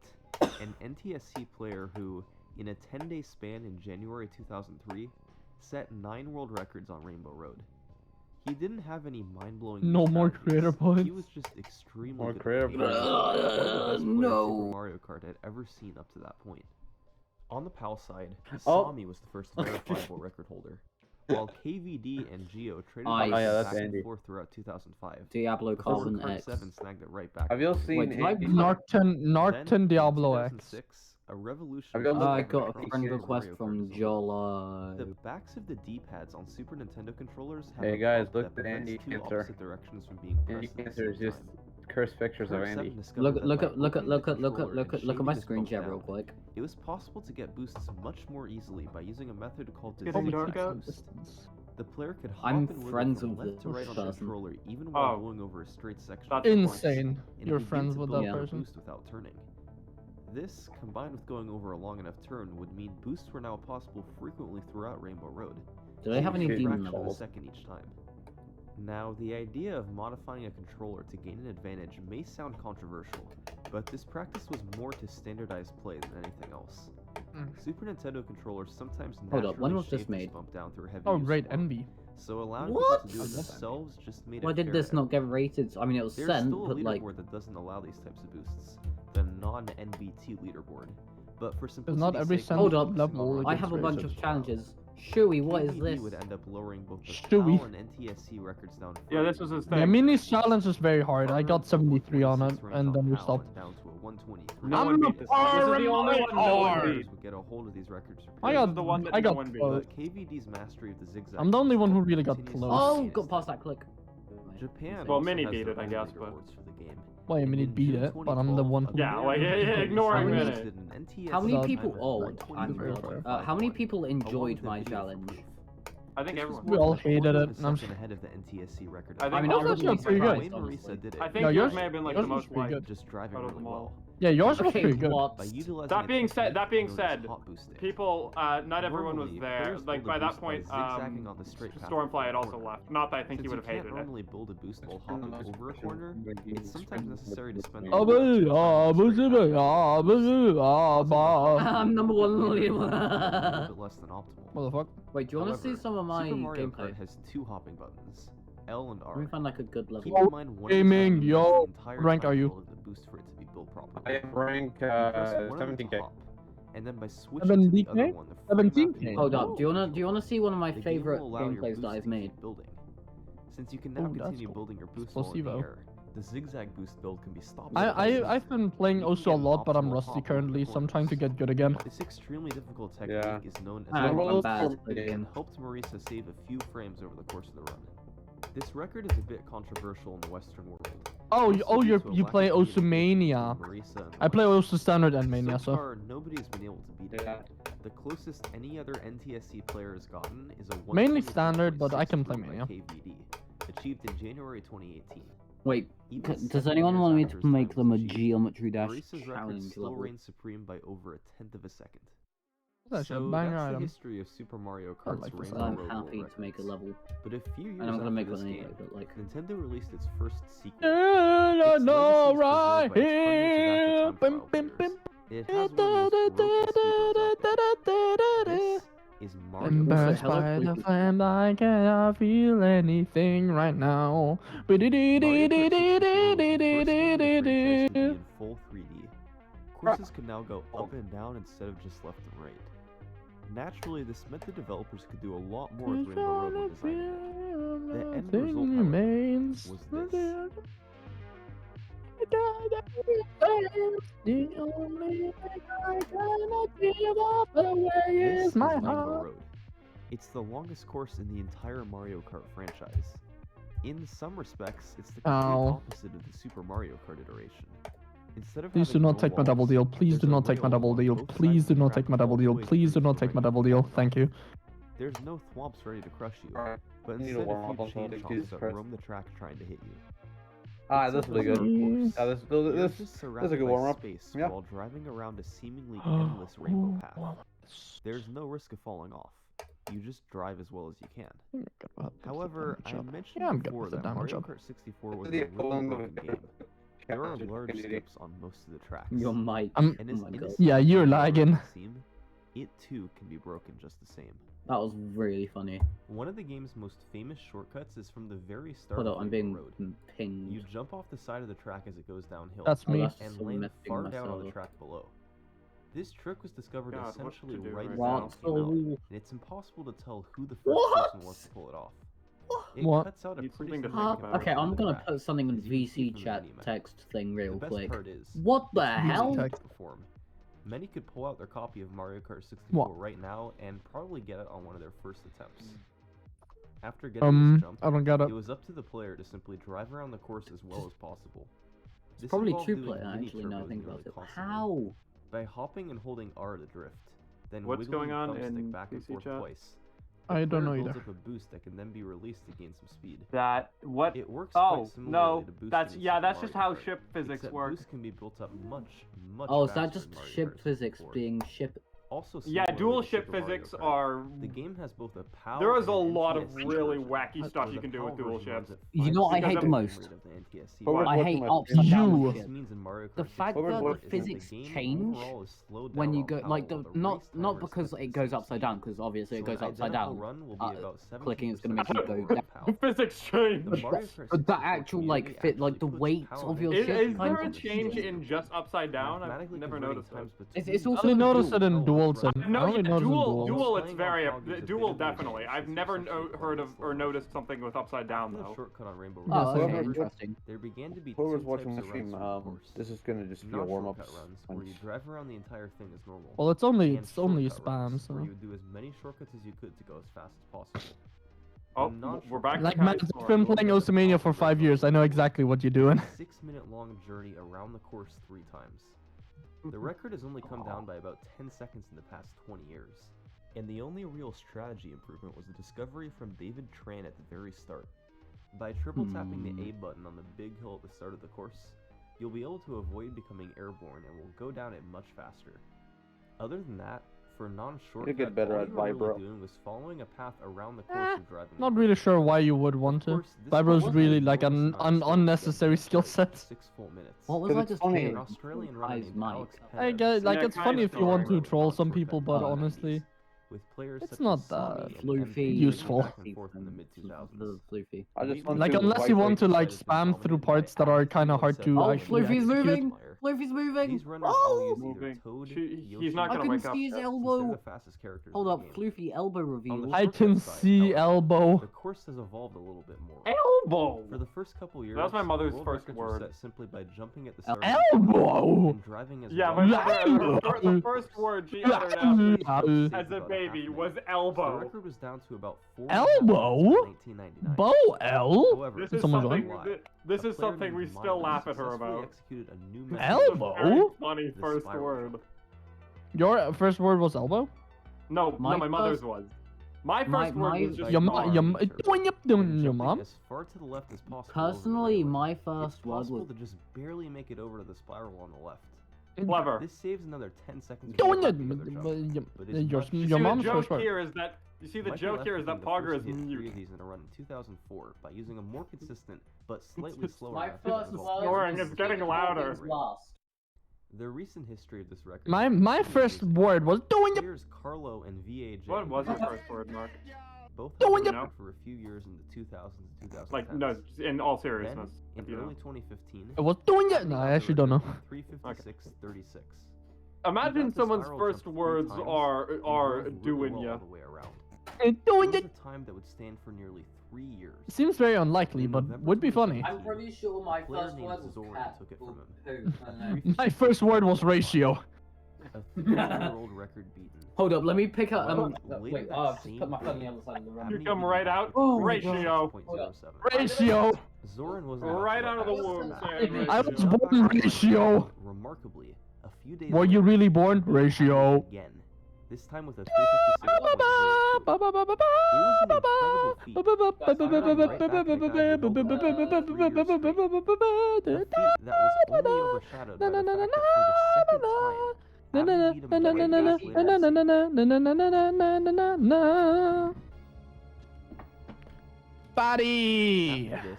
an NTSC player who, in a 10-day span in January 2003, set 9 world records on Rainbow Road. He didn't have any mind-blowing. No new more strategies. creator He points. was just extremely More good. creator at the game. points. One of the best players No. Super Mario Kart had ever seen up to that point. On the PAL side, Oh. Hisami was the first verifiable record holder, while KVD and Geo traded Nice. back Oh, yeah, that's and Andy. forth throughout 2005. Diablo Before Carbon Kart X. 7 snagged it right back. Have you all up. seen Wait, did I- Andy? Narton Diablo X. 2006, a revolution. Have you all was looked I at got across a friend Super request Mario Kart from as well. Jola. The backs of the D-pads on Super Nintendo controllers have Hey a guys, bump look that at Andy prevents two Cancer. opposite directions from being Andy pressed at the Cancer is same just time. cursed pictures of Kurt Andy. 7 discovered Look that at by look at opening the controller and look at shaving my this screen bump share down, real quick. it was possible to get boosts much more easily by using a method called the Getting dark zigzag out? boost. The player could hop I'm and wiggle friends from with left to this right on the person. controller even while Oh. going over a straight section. That's of course, Insane. and You're begin friends to with build that up a person. boost without turning. This, combined with going over a long enough turn, would mean boosts were now possible frequently throughout Rainbow Road. Do they have any a demon fraction of a levels? second each time. Now, the idea of modifying a controller to gain an advantage may sound controversial, but this practice was more to standardize play than anything else. Super Nintendo controllers sometimes Hold up, when naturally was this shave made? bump down through heavy Oh, use great of work, envy. so allowing What? people to do it themselves just made Why it did fair this to not get rated? I mean, it was There's sent, still a but like, leaderboard that doesn't allow these types of boosts, the non-NBT leaderboard. But for Because not every simplicity's sake, send hold up, level I gets have a bunch rated. of challenges. Shuey, what is KVD this? would end up lowering both the Stewie. PAL and NTSC records down. Yeah, this was his Yeah, thing. Mini's challenge is very hard. I got 73 on it, and then we stopped. Down to a 123. No one beat this. This is the only one no one beat. Would get a hold of these records. I This got is the one that I no got one beat. close. But KVD's mastery of the zigzag. I'm the only one who really got continues to close. Oh, enhance got past that click. Japan. Well, also Mini has beat their it, I own guess, but- leaderboards for the game. Well, I mean, And it beat in it, but I'm the 2012, one who. Yeah, like, ignoring How many- Mini. did an NTSC How many Without- people? Oh, I'm Very good. fair. How many people along enjoyed with a my video for challenge? proof. I think This was everyone. We more all than a quarter hated of it, a and I'm second ahead of the NTSC record. I think mean, I I was wouldn't actually be pretty good. surprised, Wayne honestly. Marisa did it. I think No, yours yours- may have been like yours the was most pretty liked. good. Just driving out of really them all. well. Yeah, yours was Okay, pretty good. what? By utilizing That a being said, technique known as said, hot boosting. People, not everyone was Normally, there. players Like build a by that boost by point, zigzagging on the straight path Stormfly had before also corner. left. Not that I think Since he would have you can't hated it. normally build a boost while hopping over a corner, it's sometimes necessary to spend a Ah, little extra time on the straight path. I'm number one. A little bit less than optimal. Motherfucker. Wait, do you want to see However, some of my Super Mario gameplay? Kart has two hopping buttons, L and Let me R. find like a good level. Keep in mind one Gaming, of the yo. entire Rank time are you? building the boost for it to be built properly. I am rank You press one of them to 17k. hop, and then by switching to the 17K? other one, the frame after 17K? you Hold go, up. Do you wanna see one of my the game favorite will allow your gameplays that boost I've to made? keep building. Since you can now Oh, that's continue cool. building your boost while in the Explosivo. air, the zigzag boost build can be stopped. I've been playing You can Osu a get lot, but I'm optimal rusty hop over currently, the so I'm trying to get good again. This extremely difficult technique Yeah. is known as I'm Roll bad Boost, again. and helped Marisa save a few frames over the course of the run. This record is a bit controversial in the Western world. Oh, Mostly you due to a you lack play of communication Osumania. between Marisa and I play West. Osu Standard and Mania, So so. far, nobody has been able to beat it. Yeah. The closest any other NTSC player has gotten is a Mainly 123.6 standard, but I can play score by Mania. KVD, achieved in January 2018. Wait, Even does 7 anyone years want me after to his make time them a was achieved, geometry dash Marisa's record challenge still level? reigns supreme by over 1/10 of a second. That's a So banger that's the item. history of Super Mario I Kart's like this Rainbow I'm Road happy World to make a Records. level. But a few years And I'm gonna after make this one anyway, game, but like. Nintendo released its first sequel. Yeah, Its legacy no, is right preserved by its here. hundreds of active time trial players. It has one of the most broken speedruns out there. This is Mario Kart. Embarrassed hello, by the creepy. flame, I cannot feel anything right now. Mario Kart 64 was the first game in the franchise to be in full 3D. Courses can now go up and down instead of just left and right. Naturally, this meant the developers could do a lot more with Rainbow Road when designing it. The end result, however, remains. was this. The only thing I cannot give up away This is my Rainbow heart. Road. It's the longest course in the entire Mario Kart franchise. In some respects, it's the complete Ow. opposite of the Super Mario Kart iteration. Instead of Please do having not no take my double walls, deal. Please there's do a not take my rail double on deal. both sides Please of do the not track take my double all the deal. way Please do through not to take the my right double hand deal. side. Thank you. There's no thwomps ready to crush you, Alright. but I need instead to warm a up few on chain something, chomps Jesus that Christ. roam the track trying to hit you. Ah, It's this a will be good. course. Yeah, this You're this just this is a surrounded good by warm up. space Yeah. while driving around a seemingly endless rainbow path. There's no risk of falling off. You just drive as well as you can. However, I mentioned Yeah, I'm good before with the that damage Mario up. Kart 64 was a Yeah, really well, broken game. There are large skips on most of the tracks. Your mic. I'm- And Oh as my god. innocent Yeah, as you're Mario Kart lagging. may seem, it too can be broken just the same. That was really funny. One of the game's most famous shortcuts is from the very start Hold of up, I'm Rainbow being Road. pinged. You jump off the side of the track as it goes downhill. That's me. And so land messing far down on the myself. track below. This trick was discovered God, what essentially to do right right as now? it came out, and it's impossible to tell who the first What? person was to pull it off. It What? cuts out a Need pretty something to significant think about. Okay, I'm portion of the gonna track, put something in as you can see VC from the chat minimap. text thing real The best quick. part is, What the it's hell? easy to perform. Many could pull out their copy of Mario Kart 64 What? right now and probably get it on one of their first attempts. After getting this jump, I don't get it. it was up to the player to simply drive around the course as well as possible. It's This probably involved true doing player, mini actually, now I turbos think nearly about it. constantly. How? By hopping and holding R to drift, then What's wiggling going the on thumbstick in back and PC forth chat? twice. The I don't player know builds either. up a boost that can then be released to gain some speed. That what? It works Oh quite similarly no, to boosting that's in yeah, Super that's just Mario how Kart, ship physics except work. boost can be built up much Oh, is faster that just in Mario ship Kart physics 64. being ship? Also, Yeah, similarly dual to ship Super Mario physics Kart, are. the game has both a PAL There is a and lot of NTSC really version, wacky stuff where you the can do PAL with dual version runs ships. at You know what I 5 hate the times most? rate of the NTSC But version. I hate You. upside down What ship. this means in Mario Kart The fact 64 that the is physics the game change overall is slowed when down you on go PAL, like while the the not race not timer because sets it the goes same upside speed. down, because obviously it So goes an upside identical down. run will be about 17% Clicking is gonna make you slower go than down. PAL. Physics change. The Mario Kart But the 64 actual like community fit like the actually puts weight PAL of your and ship Is kind there a of change in just upside down? I've mathematically never converting noticed times it. between It's I also only the noticed it dual. in dual sim. I No, only yeah, noticed it in dual, dual. it's very Playing on Hog is a dual bit of a definitely. advantage I've since never it's essentially heard of pointless or level. noticed something with upside down After the though. shortcut on Rainbow Yes, Oh, Road, okay, Whoever- interesting. there began to be Whoever's two watching types the of runs stream, through the course. this is gonna just be a Not warm up. shortcut runs, where you drive around the entire thing as normal. Well, it's and only shortcut spam, runs, so where you would do as many shortcuts as you could to go as fast as possible. Oh, The non-shortcut we're back to like Kai man, I've Storm. been playing Osamania for 5 years. I know exactly what you're doing. 6-minute long journey around the course 3 times. The record has only come down by about 10 seconds in the past 20 years. And the only real strategy improvement was the discovery from David Tran at the very start. By triple tapping the A button on the big hill at the start of the course, you'll be able to avoid becoming airborne and will go down it much faster. Other than that, for non-shortcut, get better all at you were Vibro. really doing was following a path around the course and driving. Not the really course. sure why you would want to. Of course, this Vibro's was really an like an enormous amount of skill unnecessary to skill get set. 6 full minutes. What was But I it's just funny. An hearing? Australian runner Kai's named mic. Alex I Penn get like Yeah, it's Kai's funny if you want to story. troll some people, but Oh. honestly, with players it's such not as Sami that and Floofy. useful. back and forth in the mid-2000s. The Floofy. I just want like to unless you white want to wait. like spam through parts that are kind of hard to Oh, actually Floofy's execute. moving! Floofy's moving! These runners all use either Moving. Toad, He's Yoshi, not I gonna can wake up. see his since they're elbow! the fastest characters Hold in up, the game. Floofy elbow On reveal. the I can shortcut side, see however, elbow. The course has evolved a little bit more. Elbow. For the first couple years, That was my mother's world first records word. were set simply by jumping at the start of the Elbow. course and driving as Yeah, well my as mother, possible. the first word she uttered out as a baby was The elbow. record was down to about 4 Elbow? minutes in 1999. Bow L. However, This Did is someone something. join? This a is player something we named still Miles laugh at her successfully about. executed a new method Elbow? Very funny The first spiral word. jump. Your first word was elbow. No, My my mother's first- was. My my- first word my- was just Your arm. mom. Then Your jumping mom. as far to the left as possible over the Personally, railing. my It's first word possible was to just barely make it over to the spiral on the left. Clever. This saves another 10 seconds. Doing before it. the other jump. But it's Your much- You your see, the mom's joke first word. here is that you see the Michael joke here is F. that became the Pogger first is to hit 3 mute. of these in a run in 2004 by using a more consistent but slightly slower My method first involving word Snoring was is getting Stephen louder. Hawking's last. The recent history of this record. My is first amazing. word was doing it. Players Carlo and VAJ. What was your first word, Mark? Both Doing had it. record for a few years in the 2000s and 2010s. Like, no, in all Then, seriousness. in you know. early 2015, I was doing it. Abby No, got I the actually don't know. record at 356.36. Imagine He got the someone's spiral first jump 3 words times are and drove really doing well ya. all the way around. Doing It it. was a time that would stand for nearly 3 years. Seems very unlikely, In but November would be funny. 2018, I'm pretty sure my a player first named word was Zoran cat. took it or from him. poo, I don't know. My first word was ratio. A 3-year-old record beaten. Hold up, let me pick up. Well, Wait, later that I've just same put my phone on the year, other side of the room. Abney You come beat right him out. by Oh, Ratio. 0.07. Ratio. Zoran was Right out of the womb. saying I was ratio. born ratio. Remarkably, a few days Were you later, really born he beat ratio? Abney again. This time with a 356.02. It was an incredible feat. That was only overshadowed by the fact that for the second time, Abney beat him by 8 minutes later. Body. After this,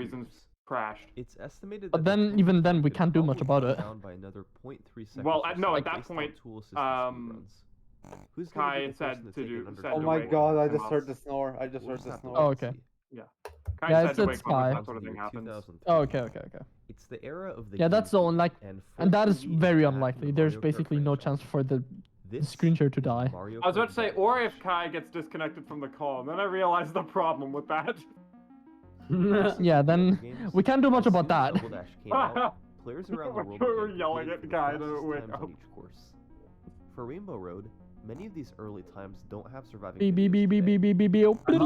reason years. crashed. It's estimated But that the then, even total then, time we could can't do much probably about be it. down by another 0.3 seconds Well, or no, so at that based on point, tool assisted speedruns. Who's gonna Kai be the said person to take do. another Said Oh to my wait god, I until just else. heard the snore. I just We'll heard the have to snore. Oh, wait okay. and see. Yeah. Kai Yeah, said to it's wait when Kai. that sort of thing happens. 2003. Oh, okay, okay, okay. It's the era of the Yeah, that's the GameCube, only, like, and and that is 4K is very back in unlikely. the There's Mario Kart basically no franchise. chance for the This screen share to is die. Mario I was about to Kart say, Battle. or if Kai gets disconnected from the call, and then I realized the problem with that. Yeah, then we can't do much As about soon as that. Double Dash came out, players around the world We're began yelling competing at for Kai the to fastest wake times up. on each course. For Rainbow Road, Many of these early times don't have surviving Beep beep videos beep beep today. beep beep beep. For this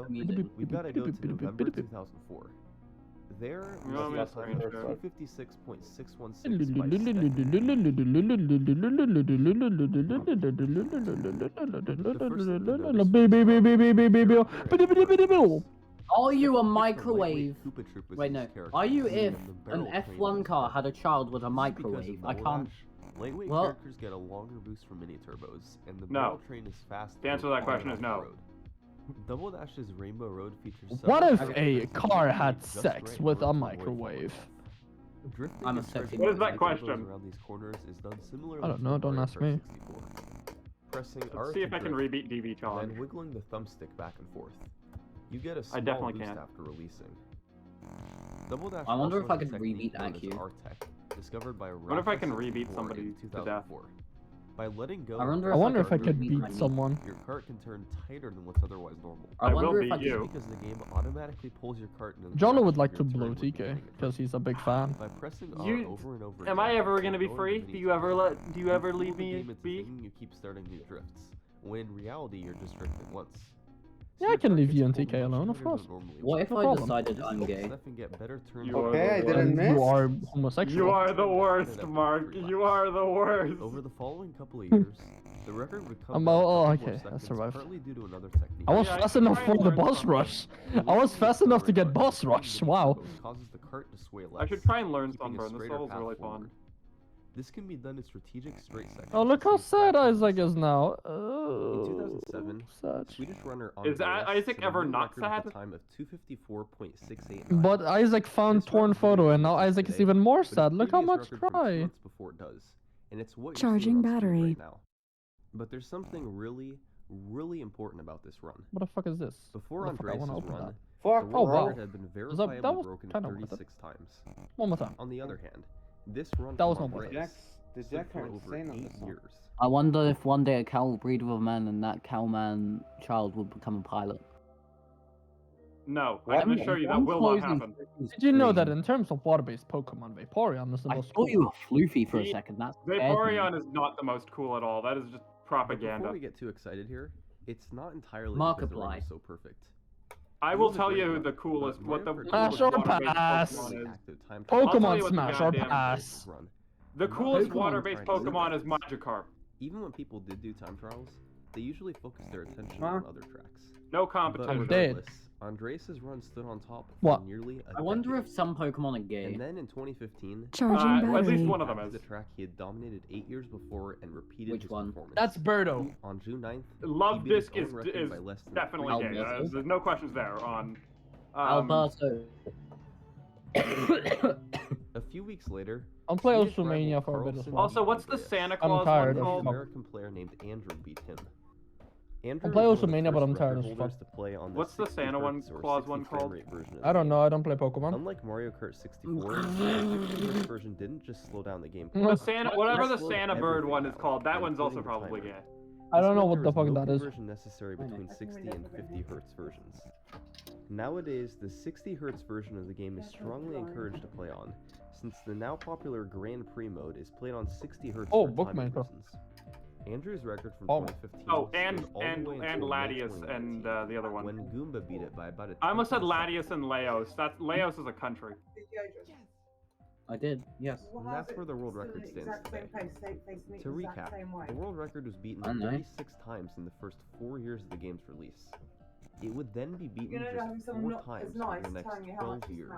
video, we've got to go to November 2004. There, we see a time of 256.616 Are you a microwave? Wait, no. Are you if an F1 car had a child with a microwave? I can't. Lightweight What? characters get a longer boost from mini turbos, and the No. barrel train is fast. The answer to that question is no. Double Dash's Rainbow Road features. What if several a sections car that had just sex right with in a order to avoid microwave? Drifting I'm a and sexy charging What is that mini turbos question? around these corners is done similarly I don't to know, don't Mario ask Kart me. 64. Pressing R Let's see to if I can drift, rebeat DV and challenge. then wiggling the thumbstick back and forth. You get a small definitely boost can. after releasing. Double Dash I wonder also if I has a could technique rebeat known as IQ. R-Tech, discovered by What if I can Rafa rebeat 64 somebody in to death? 2004. By letting go, I wonder I if wonder if I could could rebeat beat my knee. someone. your cart can turn tighter than what's otherwise normal. I I wonder will if beat I could. you. Because the game automatically pulls your cart in the Jono direction would like your to turn blow would be TK heading at because first. he's a big fan. By pressing R You- over and over Am I again, ever gonna be going free? to Do you ever Before leave the me game, it's a be? thing, you keep starting new drifts, when in reality you're just drifting once. Yeah, So I can your leave cart you gets and pulled TK much alone, of tighter than course. it normally What would. if No I problem. decided This I'm helps gay? Stefan get better turn You are Okay, I the didn't And miss. you are You homosexual. are the worst, Mark. You are the worst. Over the following couple of years, the record would come I'm down a oh, couple more okay, I seconds, survived. partly due to another technique. I was Yeah, I fast should enough try for and the learn boss something. rush. I was fast enough to get boss rush. Wow. Causes the cart to sway less, I should try and learn keeping a Sunburn. This straighter level's path really forward. fun. This can be done in strategic straight sections. Oh, look how to save sad traction. Isaac is now. In Oh, 2007, sad. Swedish runner Is Andreas Isaac set a ever new not record with sad? a time of 254.689. But Isaac found This torn record photo, didn't and now exist Isaac is today, even more but his sad. Look how previous much record from 2 cry. months before it does, and it's what you're Charging seeing on screen battery. right now. But there's something really important about this run. What the fuck is this? Before What the fuck, I Andreas' wanna open run, that. Fuck. the Oh, world wow. record had been Was that verifiably was broken kind of worth it. 36 times. One more time. On the other hand, this run That was from not worth it. Andreas The stood Jack for are over insane on 8 this one. years. I wonder if one day a cow will breed with a man and that cowman child will become a pilot. No, I What? can assure you that I'm will not closing happen. Did you know that in terms of water-based Pokemon, Vaporeon is the I most thought you cool? were floofy for a The- second. That scared me. Vaporeon is not the most cool at all. That is just But propaganda. before we get too excited here, it's not entirely Markiplier. because the run is so perfect. I It will was a tell great you run, the coolest, but what the Mario Kart coolest Smash or water-based pass? Pokemon is. Active time I'll tell Pokemon you what the Smash or goddamn pass. run. The Not coolest Pokemon water-based trying to do Pokemon is this. Magikarp. Even when people did do time trials, they usually focused their attention Huh? on other tracks. No But competition. dead. regardless, Andreas' run stood on top for What? nearly a I wonder decade. if some Pokemon are gay. And then in 2015, Charging At least battery. one of them back to is. the track he had dominated 8 years before and repeated Which his one? performance. That's Birdo. On June 9th, Love he beat his Disc own is record by less than definitely 3 gay. Alberto? There's no questions there on. Alberto. A few weeks later, I'll play Swedish WrestleMania rival for a bit as Carlson well. Also, beat what's the Andreas. Santa I'm Claus tired one of An called? fuck. American player named Andrew beat him. Andrew I'll play was one of the WrestleMania, but I'm first tired record as holders fuck. to play on What's the 60 Santa one hertz or clause 60 one frame called? rate version of I the don't game. know. I don't play Pokemon. Unlike Mario Kart 64, the 60 hertz version didn't just slow down the gameplay. The Santa, whatever the It slowed Santa Bird everything one is down, called, that one's also including the probably timer. gay. I don't This know meant what the there was fuck no that is. conversion necessary between 60 and 50 hertz versions. Nowadays, the 60 hertz version of the game is strongly encouraged to play on, since the now popular Grand Prix mode is played on 60 hertz Oh, for book timing maker. reasons. Andrew's record from Oh. 2015 Oh, stood and all the way until May Latius 2019, and the other one. when Goomba beat it by about a I almost said 10th of a Latius and Laos. That's Laos is a country. I did, yes. And that's where the world record stands today. To recap, the world record was beaten I know. 36 times in the first 4 years of the game's release. It would then be beaten just 4 times over the next 12 years.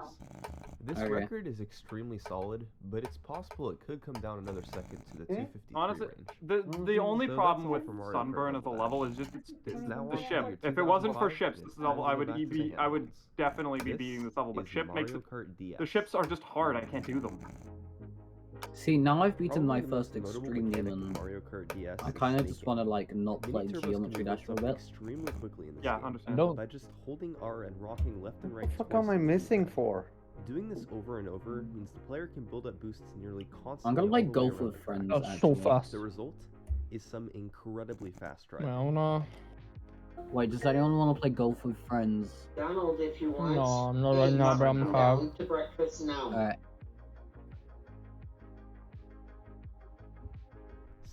This Okay. record is extremely solid, but it's possible it could come down another second to the 253 Honestly, range. the only So problem that's all with for Mario Sunburn Kart as a Death. level is just It's now the on ship. to your If it wasn't for 2005, ships, and this it's level time I to would go back to the be I would handhelds. definitely be This beating this level, but is ship makes Mario it. Kart DS. The ships are just hard. I can't do them. See, now I've beaten my Probably the most first notable Extreme mechanic in and Mario Kart DS I is kind of just snaking. want to like not Mini play turbos can Geometry be Dash for a built up bit. extremely quickly in this Yeah, game. understand. By just holding R and rocking left and right. What the fuck twice am I in a missing row. for? Doing this over and over means the player can build up boosts nearly constantly. I'm gonna all like the way Golf around with the track. Friends. That was so Actually. fast. The result is some incredibly fast driving. No, no. Wait, does anyone want to play Golf with Friends? Donald, if you want. No, not right now, bro. I'm Come tired. down to breakfast now. Alright.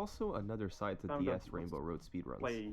also another side to Time to DS Rainbow Road speedruns. play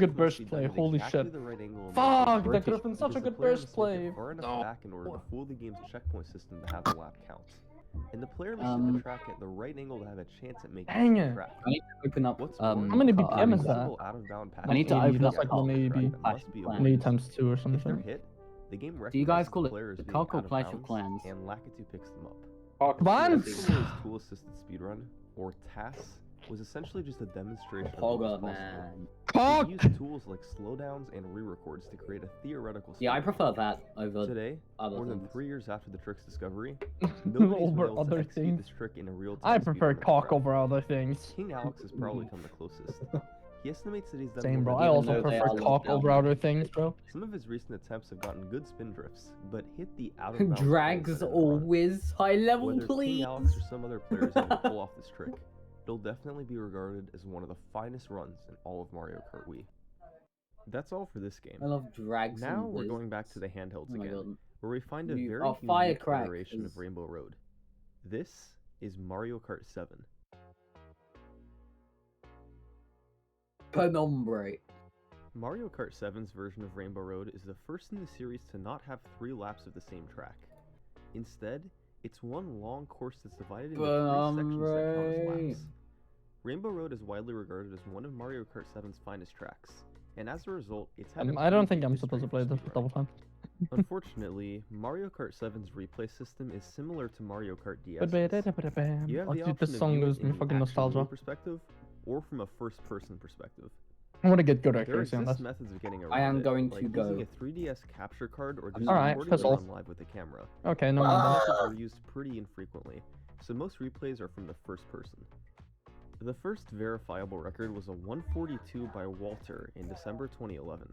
good burst play. Holy shit. Fuck, that could have been such a good burst play. Far enough back in order to fool the game's checkpoint system to have the lap count. and the player must hit the track at the right angle to have a chance at making Dang the it. track. I need to open up. What's How many BPM is that? Out-of-bound I need to passes open up That's like Cock. 180 must be Clash maybe avoided. times 2 or If they're something. hit, the game Do you guys recognizes call the it player as the being Cock or out of Clash of bounds, Clans? and Lakitu picks them up. Vance! Rainbow's tool-assisted speedrun, or TAS, was essentially just a demonstration of what was Pogger, possible. man. Cock! It used tools like slowdowns and re-records to create a theoretical Yeah, I speedrun. prefer that over Today, other more than things. 3 years after the trick's discovery, nobody's been Over able to other execute things. this trick in a real-time I prefer speedrun cock track. over other things. King Alex has probably come the closest. He estimates that he's done Same, bro. more I than also though they prefer are cock locked over down. other things, bro. Some of his recent attempts have gotten good spin drifts, but hit the out-of-bounds Drags points that or run. whiz high level, Whether please. King Alex or some other players able to pull off this trick, it'll definitely be regarded as one of the finest runs in all of Mario Kart Wii. That's all for this game. I love drags. Now and we're whiz. going back to the handhelds Oh my again, God. where we find a You- very oh, unique Firecrack iteration is- of Rainbow Road. This is Mario Kart 7. Penombre. Mario Kart 7's version of Rainbow Road is the first in the series to not have 3 laps of the same track. Instead, it's one long course that's divided into 3 sections that count as laps. Rainbow Road is widely regarded as one of Mario Kart 7's finest tracks, and as a result, it's had a I don't pretty think big I'm history supposed to of play this speedrunning. double time. Unfortunately, Mario Kart 7's replay system is similar to Mario Kart DS. You have Oh, the dude, option this to song view gives it me in fucking an action nostalgia. perspective, or from a first-person perspective. I want to get good There accuracy on exist this. methods of getting around I am it, going like to go. using a 3DS capture card or just Alright, recording piss the off. run live with the camera. Okay, no These mind. methods are used pretty infrequently, so most replays are from the first person. The first verifiable record was a 142 by Walter in December 2011.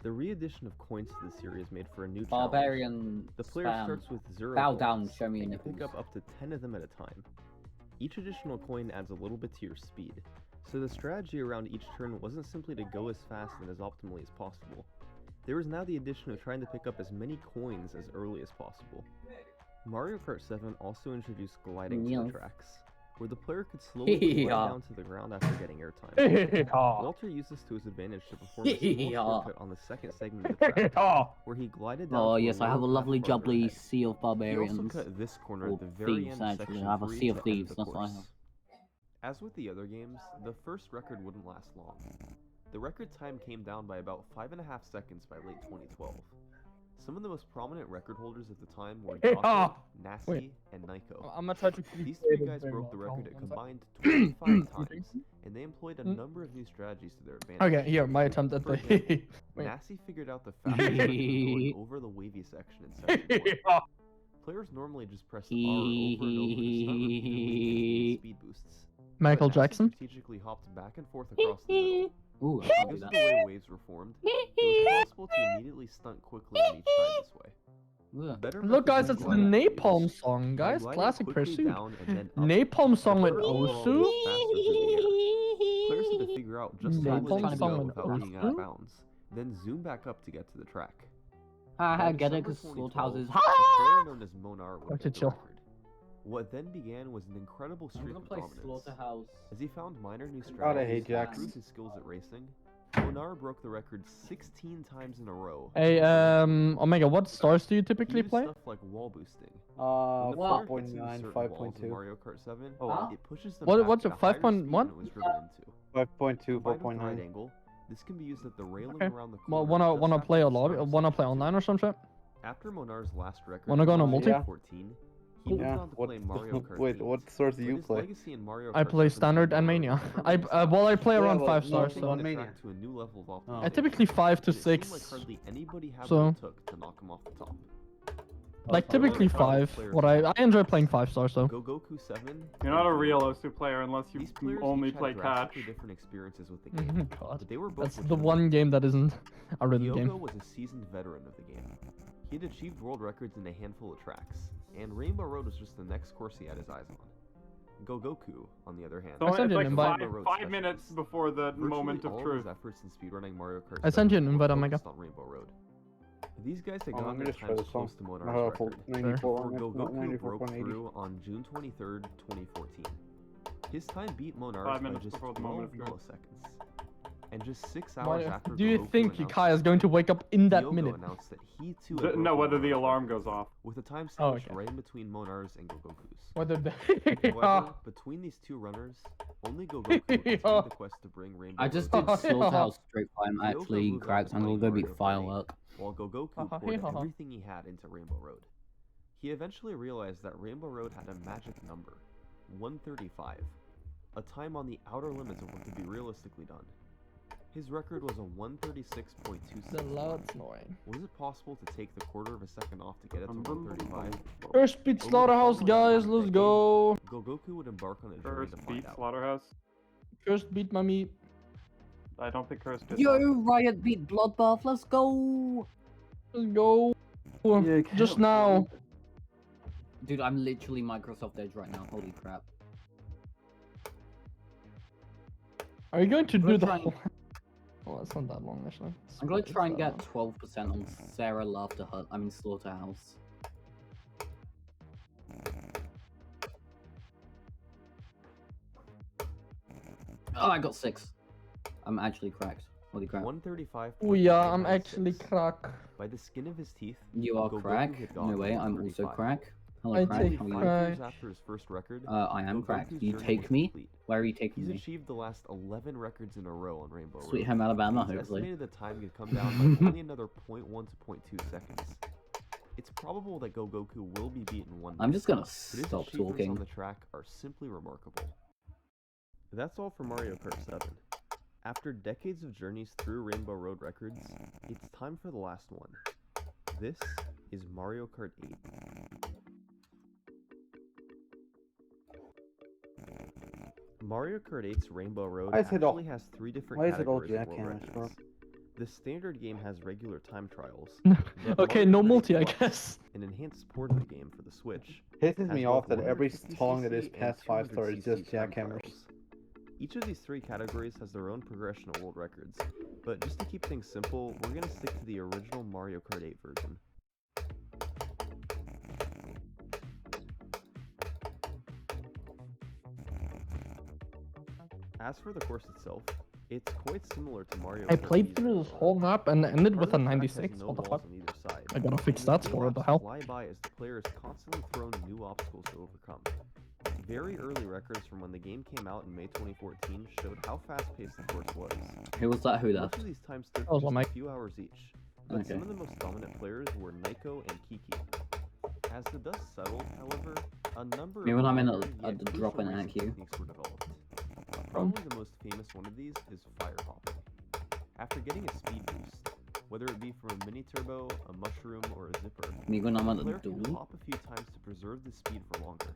The re-addition of coins to the series made for a new challenge. Barbarian The player spam. starts with 0 Bow coins, down, show me your and can pick nipples. up to 10 of them at a time. Each additional coin adds a little bit to your speed, so the strategy around each turn wasn't simply to go as fast and as optimally as possible. There was now the addition of trying to pick up as many coins as early as possible. Mario Kart 7 also introduced gliding to Yeah. the tracks, where the player could slowly glide Yeah. down to the ground after getting airtime. Yeah. Walter used this to his advantage to perform a small Yeah. shortcut on the second segment of the track, Yeah. where he glided down Oh to yes, I have a lower lovely path farther jubbly ahead. sea of He also barbarians. cut this corner Or at the very thieves, end of actually. section I have a 3 sea of to end thieves, the that's what I course. have. As with the other games, the first record wouldn't last long. The record time came down by about 5.5 seconds by late 2012. Some of the most prominent record holders at the time were Hey, Joshua, ah! Nasi, Wait. and Nico. I'm gonna try to. These 3 guys broke the record a combined 25 times, and they employed a number of new strategies to their advantage. Okay, here, my attempt at For the. example, Wait. Nasi figured out the fastest way of going over the wavy section in section 1. Players normally just press R over and over to start repeatedly speed boosts. Michael But Nasi Jackson? strategically hopped back and forth across the middle. Ooh, I can't do Because of that. the way waves were formed, it was possible to immediately stunt quickly on each side this way. Ugh. Better Look, guys, methods that's of the gliding Napalm is song, guys. gliding Classic quickly Pursuit. down and then up. Napalm song with The player overall Osu? goes faster through the air. Players had to figure out just how Napalm low to song go with without being out of Osu? bounds, then zoom back up to get to the track. Haha, By get it, December cause 2012, slaughterhouses. a player known as Monar would Okay, hit the chill. record. What then began was an incredible I'm streak gonna of play dominance. Slaughterhouse. As he found minor new God, I strategies hate to Jax. improve his skills at racing, Monar broke the record 16 times in a row. Hey, Omega, what stars do you He typically used play? stuff like wall boosting. When the player hits into 4.9, certain walls in 5.2. Mario Kart 7, Huh? it pushes them What- back what's at it, a higher 5.1? speed than it was driven into. 5.2, Combined with the right 4.9. angle, this can be used at the railing Okay. around the Well, corner just wanna after play a the lobby? start of Wanna play section online or some shit? 2. After Monar's last record Wanna go on a in multi? 2014, he moved Yeah. on to play Mario Kart Wait, 8. what stars do But you his play? legacy in Mario I Kart play 7 standard and Rainbow mania. Road permanently Well, I play Yeah, around well, 5 no, stars, so so on the Mania. track to a new level of I optimization, typically 5 to and it seemed 6. like hardly anybody had So- what it took to knock him off the top. Like typically 5. What I enjoy playing 5 stars though. Goku 7. You're not a real Osu player unless you These players only each had play catch. drastically different experiences with the game. God, But they were both that's the legitimate. one game that isn't a rhythm Yogo game. was a seasoned veteran of the game. He had achieved world records in a handful of tracks, and Rainbow Road was just the next course he had his eyes on. Goku, on the other hand, So I it's sent you an like invite. Rainbow Road five minutes specialist. before the Virtually moment of all truth. his efforts in speedrunning Mario Kart I sent you an 7 invite, were Omega. focused on Rainbow Road. These guys had Oh, gotten let me their just try times this song. close to Monar's record 94, before not Goku broke 94.80. through on June 23rd, 2014. His time beat Monar's 5 by minutes just before the 12 moment of truth. milliseconds. And just 6 hours Mario, after do you Goku think announced Kai is going to wake up in that Diogo minute? announced that he too had No, broken whether the the world alarm record, goes off. with a time Oh, sandwiched okay. right in between Monar's and Gogoku's. Whether the However, between these two runners, only Gogoku would continue the quest to bring Rainbow I just Road did to Slaughterhouse Straight Time Diogo actually moved on cracked to and playing will go be Mario Kart 8, firework. while Gogoku poured everything he had into Rainbow Road. He eventually realized that Rainbow Road had a magic number, 135, a time on the outer limits of what could be realistically done. His record was a 136.2 The seconds. loud snoring. Was it possible to take the quarter of a second off to get it to 135? First beat Slaughterhouse, guys. Let's go. Gogoku would embark on a journey First to find beat out. Slaughterhouse. First beat Mummy. I don't think Curse did Yo, that. Riot beat Bloodbath, let's go! Let's go. Just now. Dude, I'm literally Microsoft Edge right now, holy crap. Are you going to do the try and- whole... Oh, that's not that long, actually. I'm gonna try and It's get that 12% on Sarah Laughter Hut, I mean Slaughterhouse. Oh, I got 6. I'm actually cracked. Holy crap. 135. Oh yeah, I'm actually crack. By the skin of his teeth, You are Gogoku crack? had No gotten way, I'm also 135. crack. Hello, I crack, take how are 5 you? years crack. after his first record, I am cracked. Gogoku's Do you journey take was me? complete. Where are you taking He's me? achieved the last 11 records in a row on Rainbow Road. Sweet Home Alabama, It's hopefully. estimated the time could come down by only another 0.1 to 0.2 seconds. It's probable that Gogoku will be beaten one day. I'm just gonna but his stop achievements talking. on the track are simply remarkable. That's all for Mario Kart 7. After decades of journeys through Rainbow Road records, it's time for the last one. This is Mario Kart 8. Mario Kart 8's Rainbow Road Why is it all- actually has 3 different why is it all categories of world jackhammers, bro? records. The standard game has regular time trials. but Okay, Mario no Kart 8 multi, I Plus, guess. an enhanced port of the game for the Switch, Pisses has me both off that every 150cc song that is and past 5 stars is 200cc just time jackhammers. trials. Each of these 3 categories has their own progression of world records, but just to keep things simple, we're gonna stick to the original Mario Kart 8 version. As for the course itself, it's quite similar to Mario I Kart played Wii through this Sports. whole map and ended with a Part of the track has 96. no What the walls fuck? on either side, I gotta fix and that the score, what the laps hell? fly by as the player is constantly thrown new obstacles to overcome. Very early records from when the game came out in May 2014 showed how fast-paced the course was. Who was that? Who Most left? of these times took That was just on my- a few hours each, but Okay. some of the most dominant players were Naiko and Kiki. As the dust settled, however, a number Me when I'm in a yet drop crucial in racing IQ. techniques were developed. Probably the most famous one of these is fire hopping. After getting a speed boost, whether it be from a mini turbo, a mushroom, or a zipper, Me when I'm the at the player can duel. hop a few times to preserve the speed for longer.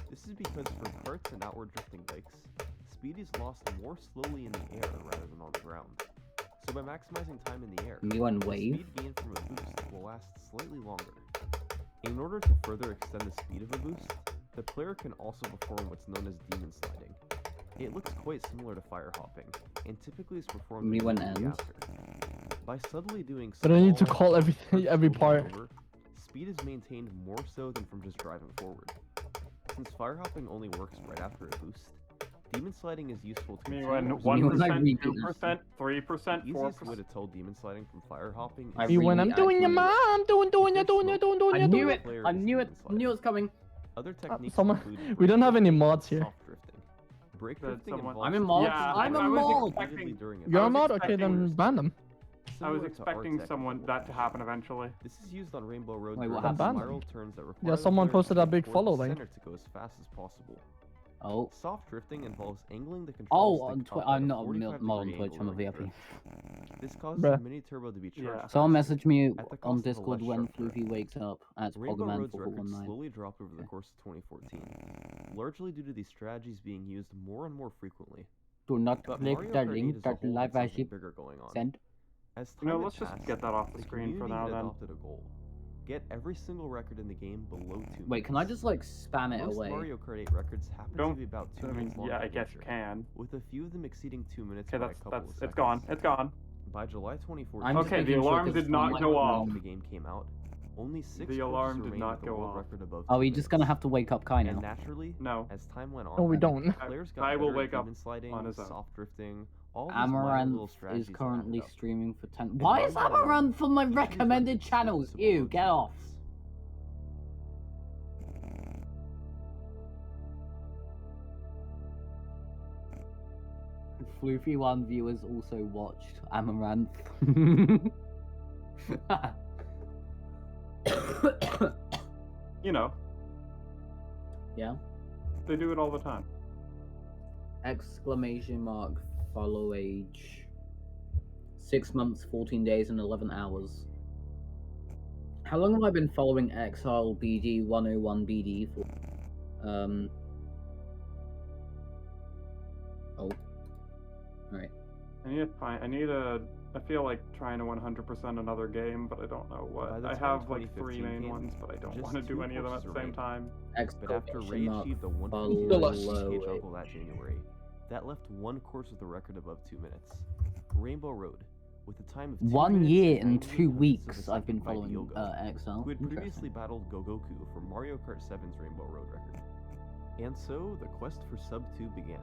This is because for karts and outward drifting bikes, speed is lost more slowly in the air rather than on the ground. So by maximizing time in the air, Me when the wave. speed gained from a boost will last slightly longer. In order to further extend the speed of a boost, the player can also perform what's known as demon sliding. It looks quite similar to fire hopping, and typically is performed Me when immediately ends. after. By subtly doing But I need to small call everything, every over part. and over, speed is maintained more so than from just driving forward. Since fire hopping only works right after a boost, demon sliding is useful to I mean, continue when to 1%, 2%, 3%, the easiest way 4%. to tell demon sliding from fire hopping I is Me when I'm really doing your actually- mom, I'm doing I knew it! player I is knew it! demon I knew it was coming! Other techniques someone- include we don't have any brake mods drifting here. and soft drifting. Brake Said drifting someone- involves I'm in mods. Yeah, I'm a I was mod! expecting- repeatedly during a You're a was mod? Okay, expecting- then ban them. I was Similar to expecting Artec someone in that to happen eventually. This is used on Rainbow Road Wait, during what happened? spiral turns that require Yeah, the someone player to posted a aim big toward follow the link. center to go as fast as possible. Oh. Soft drifting involves angling the Oh, control on stick Twi- up at I'm a not a 45 mod on degree Twitch, I'm a angle during VIP. drift. This causes Bruh. the mini turbo to be charged. Yeah. Someone faster message me at the on cost of a Discord less when sharp drift. Floofy wakes up at Rainbow Road's records 419. slowly dropped over the course of 2014, largely due to these strategies being used more and more frequently. Do not But click Mario the Kart 8 link as a that whole had live something ship bigger going on. sent. As You know, time let's had just passed, get that off the the screen for community now had then. adopted a goal. Get every single record in the game below 2 minutes. Wait, can I just like spam it Most away? Mario Kart 8 records happen Don't- to be about 2 I mean, minutes long yeah, I in guess you nature, can. with a few of them exceeding 2 minutes Okay, by a that's couple of it's seconds. gone. It's gone. By July 2014, I'm just Okay, the making sure alarm 'cause did it's not on my go phone. off. when the game came out, only 6 The courses alarm did remained not with a go world off. record above Are 2 we just gonna minutes. have to wake up Kai And now? naturally, No. as time went on, No, we don't. players got I will better at wake up demon sliding, on his own. soft drifting, All these minor little Amaranth strategies is added currently up. streaming for 10. And Why one is by one, Amaranth on my the features recommended that channels? Road Ew, get to. off. Floofy One viewers also watched Amaranth. You know, Yeah? they do it all the time. Exclamation mark, follow age. 6 months, 14 days, and 11 hours. How long have I been following Exile BD 101 BD for? Oh. Alright. I need to find. I feel like trying to 100% another game, but I don't know By what. the I time have like 3 2015 main came, ones, but I don't just want to do 2 any of them at courses the same remained. time. But after Ray Exclamation mark, achieved the 150 follow PK age. juggle that January, that left one course with a record above 2 minutes. Rainbow Road, with a time of 2 1 minutes year and and 98 2 hundredths of a weeks I've been second by following Diogo, Exile. who had previously Interesting. battled Gogoku for Mario Kart 7's Rainbow Road record. And so, the quest for Sub 2 began.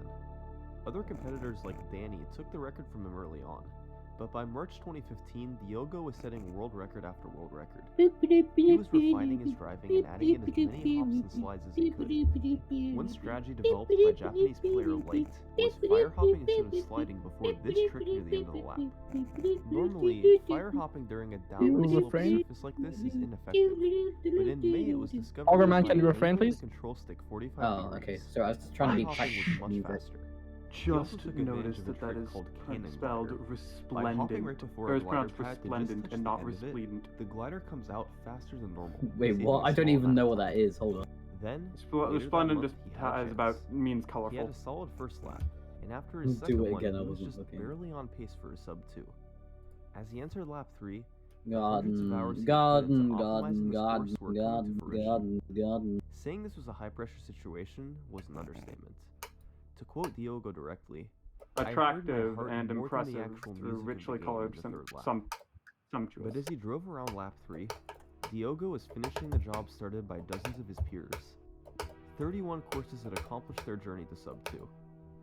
Other competitors like Danny took the record from him early on, but by March 2015, Diogo was setting world record after world record. He was refining his driving and adding in as many hops and slides as he could. One strategy developed by Japanese player Light was fire hopping instead of sliding before this trick near the end of the lap. Normally, fire hopping during a downward slope surface like this is ineffective, but in May it was discovered Augerman, that can you by refrain, angling please? the control stick 45 Oh, degrees, okay. So I was trying to be fire hopping was much practical. faster. He also Just took advantage noticed of a that that trick is called cannon spelled glider. By hopping resplendent. right before Or a it's glider pronounced pad that just resplendent touched and the not end of it, resplendent. the glider comes out faster than normal. Wait, saving what? a I don't small even lap know what time. that is. Hold on. Then, later that Resplendent month, just he had a has chance. about means He had colorful. a solid first lap, and after his Do second it one, again, I he was wasn't just looking. barely on pace for a sub 2. As he entered lap 3, Garden, saying this was a high-pressure situation was an understatement. To quote Diogo directly, Attractive I heard my heart and more than the impressive actual through music of richly the game colored in the third lap. sumptuous. But as he drove around lap 3, Diogo was finishing the job started by dozens of his peers. 31 courses had accomplished their journey to sub 2.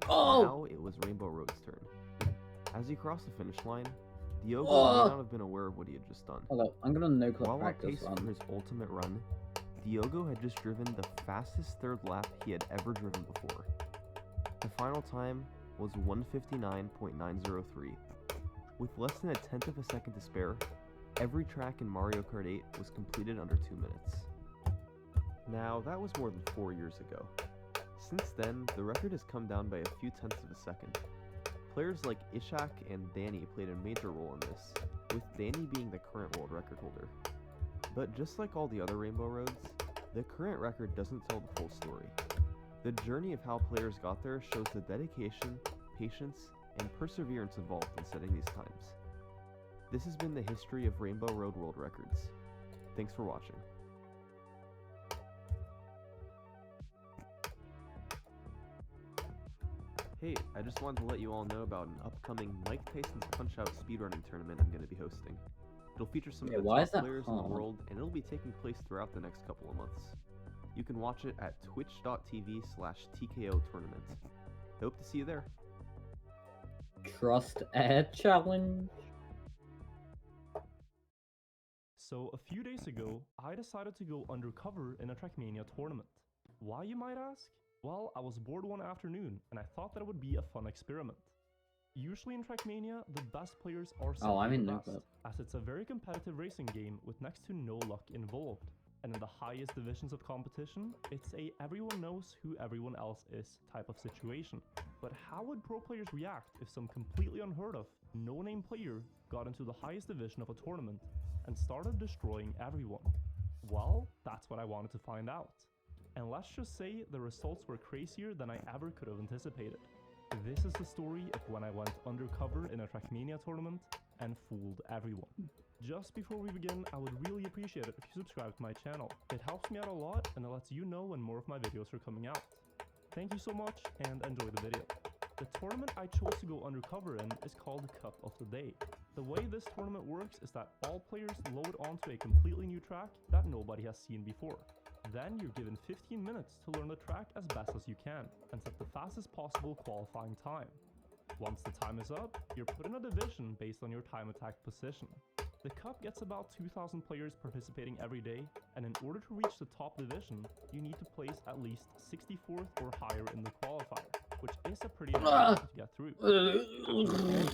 Oh! Now it was Rainbow Road's turn. As he crossed the finish line, Diogo Oh! may not have been aware of what he had just done. Hold up, I'm gonna no clip While on practice pace for his ultimate run, Diogo had just driven the fastest third lap he had ever driven before. The final time was 1:59.903. With less than a tenth of a second to spare, every track in Mario Kart 8 was completed under 2 minutes. Now, that was more than 4 years ago. Since then, the record has come down by a few tenths of a second. Players like Ishak and Danny played a major role in this, with Danny being the current world record holder. But just like all the other Rainbow Roads, the current record doesn't tell the full story. The journey of how players got there shows the dedication, patience, and perseverance involved in setting these times. This has been the history of Rainbow Road World Records. Thanks for watching. Hey, I just wanted to let you all know about an upcoming Mike Tyson's Punch-Out speedrunning tournament I'm going to be hosting. It'll feature some of the why is top that players in the hard? world, and it'll be taking place throughout the next couple of months. You can watch it at twitch.tv/TKO tournament. Hope to see you there. Trust Air Challenge. So, a few days ago, I decided to go undercover in a Trackmania tournament. Why, you might ask? Well, I was bored one afternoon, and I thought that it would be a fun experiment. Usually in Trackmania, the best players are Oh, I'm simply in the no best, clip. as it's a very competitive racing game with next to no luck involved. And in the highest divisions of competition, it's a everyone knows who everyone else is type of situation. But how would pro players react if some completely unheard of, no-name player got into the highest division of a tournament and started destroying everyone? Well, that's what I wanted to find out. And let's just say the results were crazier than I ever could have anticipated. This is the story of when I went undercover in a Trackmania tournament and fooled everyone. Just before we begin, I would really appreciate it if you subscribe to my channel. It helps me out a lot and it lets you know when more of my videos are coming out. Thank you so much and enjoy the video. The tournament I chose to go undercover in is called Cup of the Day. The way this tournament works is that all players load onto a completely new track that nobody has seen before. Then you're given 15 minutes to learn the track as best as you can and set the fastest possible qualifying time. Once the time is up, you're put in a division based on your time attack position. The cup gets about 2,000 players participating every day, and in order to reach the top division, you need to place at least 64th or higher in the qualifier, which is a pretty hard to get through. After the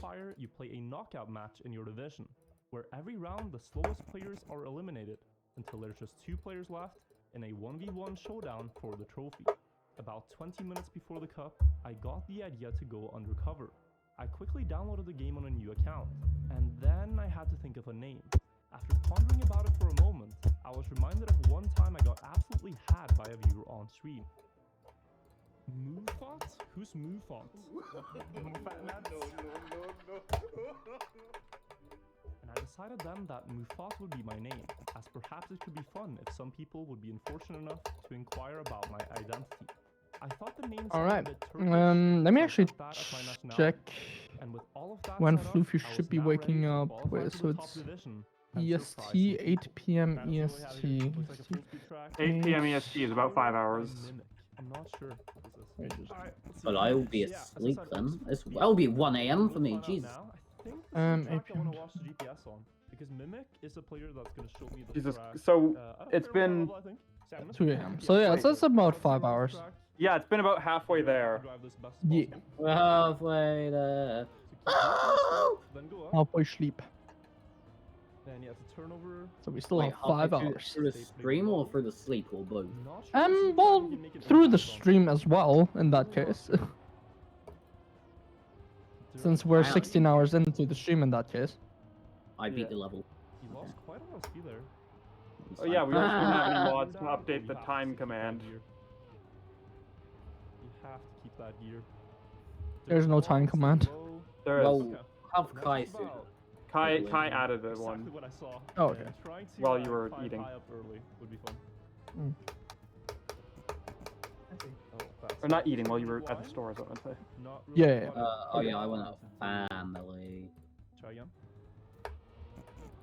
qualifier, you play a knockout match in your division, where every round the slowest players are eliminated, until there's just 2 players left in a 1v1 showdown for the trophy. About 20 minutes before the cup, I got the idea to go undercover. I quickly downloaded the game on a new account, and then I had to think of a name. After pondering about it for a moment, I was reminded of one time I got absolutely had by a viewer on stream. Mufat? Who's Mufat? And I decided then that Mufat would be my name, as perhaps it could be fun if some people would be unfortunate enough to inquire about my identity. I thought the name All right. sounded a bit Turkish, Let me so I actually set that as my nationality. check And with all of that when set up, Floofy I should was be now ready waking to up. qualify Wait, to so the top it's division and EST, surprise me. 8 p.m. That's what we have EST. here. Looks like a full speed track. 8 p.m. EST is about 5 hours. Mimic. I'm not sure what this is. Alright, let's see. But I will be Yeah, as I asleep said, then. let's- It's will be 1 a.m. for me. Find out Jesus. now. I think this is the 8 track I want p.m. to watch the GPS on, because Mimic is a player that's going to show me the Jesus. track. So at a it's fairly high been. level, I think. 7 minutes? 2 a.m. So yeah, so it's about 5 hours. Yeah, it's been about halfway there. Drive this best as Yeah. possible. We're halfway there. Then go up. Halfway sleep. Then you have to turn over. So we still Wait, have 5 halfway hours. through the stream or through the sleep or both? Not sure this is Well, if you can make it through the impact on. stream as well, in that case. Since we're Wow. 16 hours into the stream in that case. I beat Yeah. the level. You lost quite a lot of speed there. It's Oh yeah, we also don't have any Ah. mods to update the time command. You have to keep that gear. There's no time command. There is. Well, have That's Kai about soon. Kai added a exactly one. what I saw. Oh, okay. And trying to, While you were climb eating. high up early would be fun. Mm. Oh, that's Or not it. eating while you were at the Wine? store, is what I meant to say. Not Yeah, really yeah. quite Oh yeah, I went out family. Try again.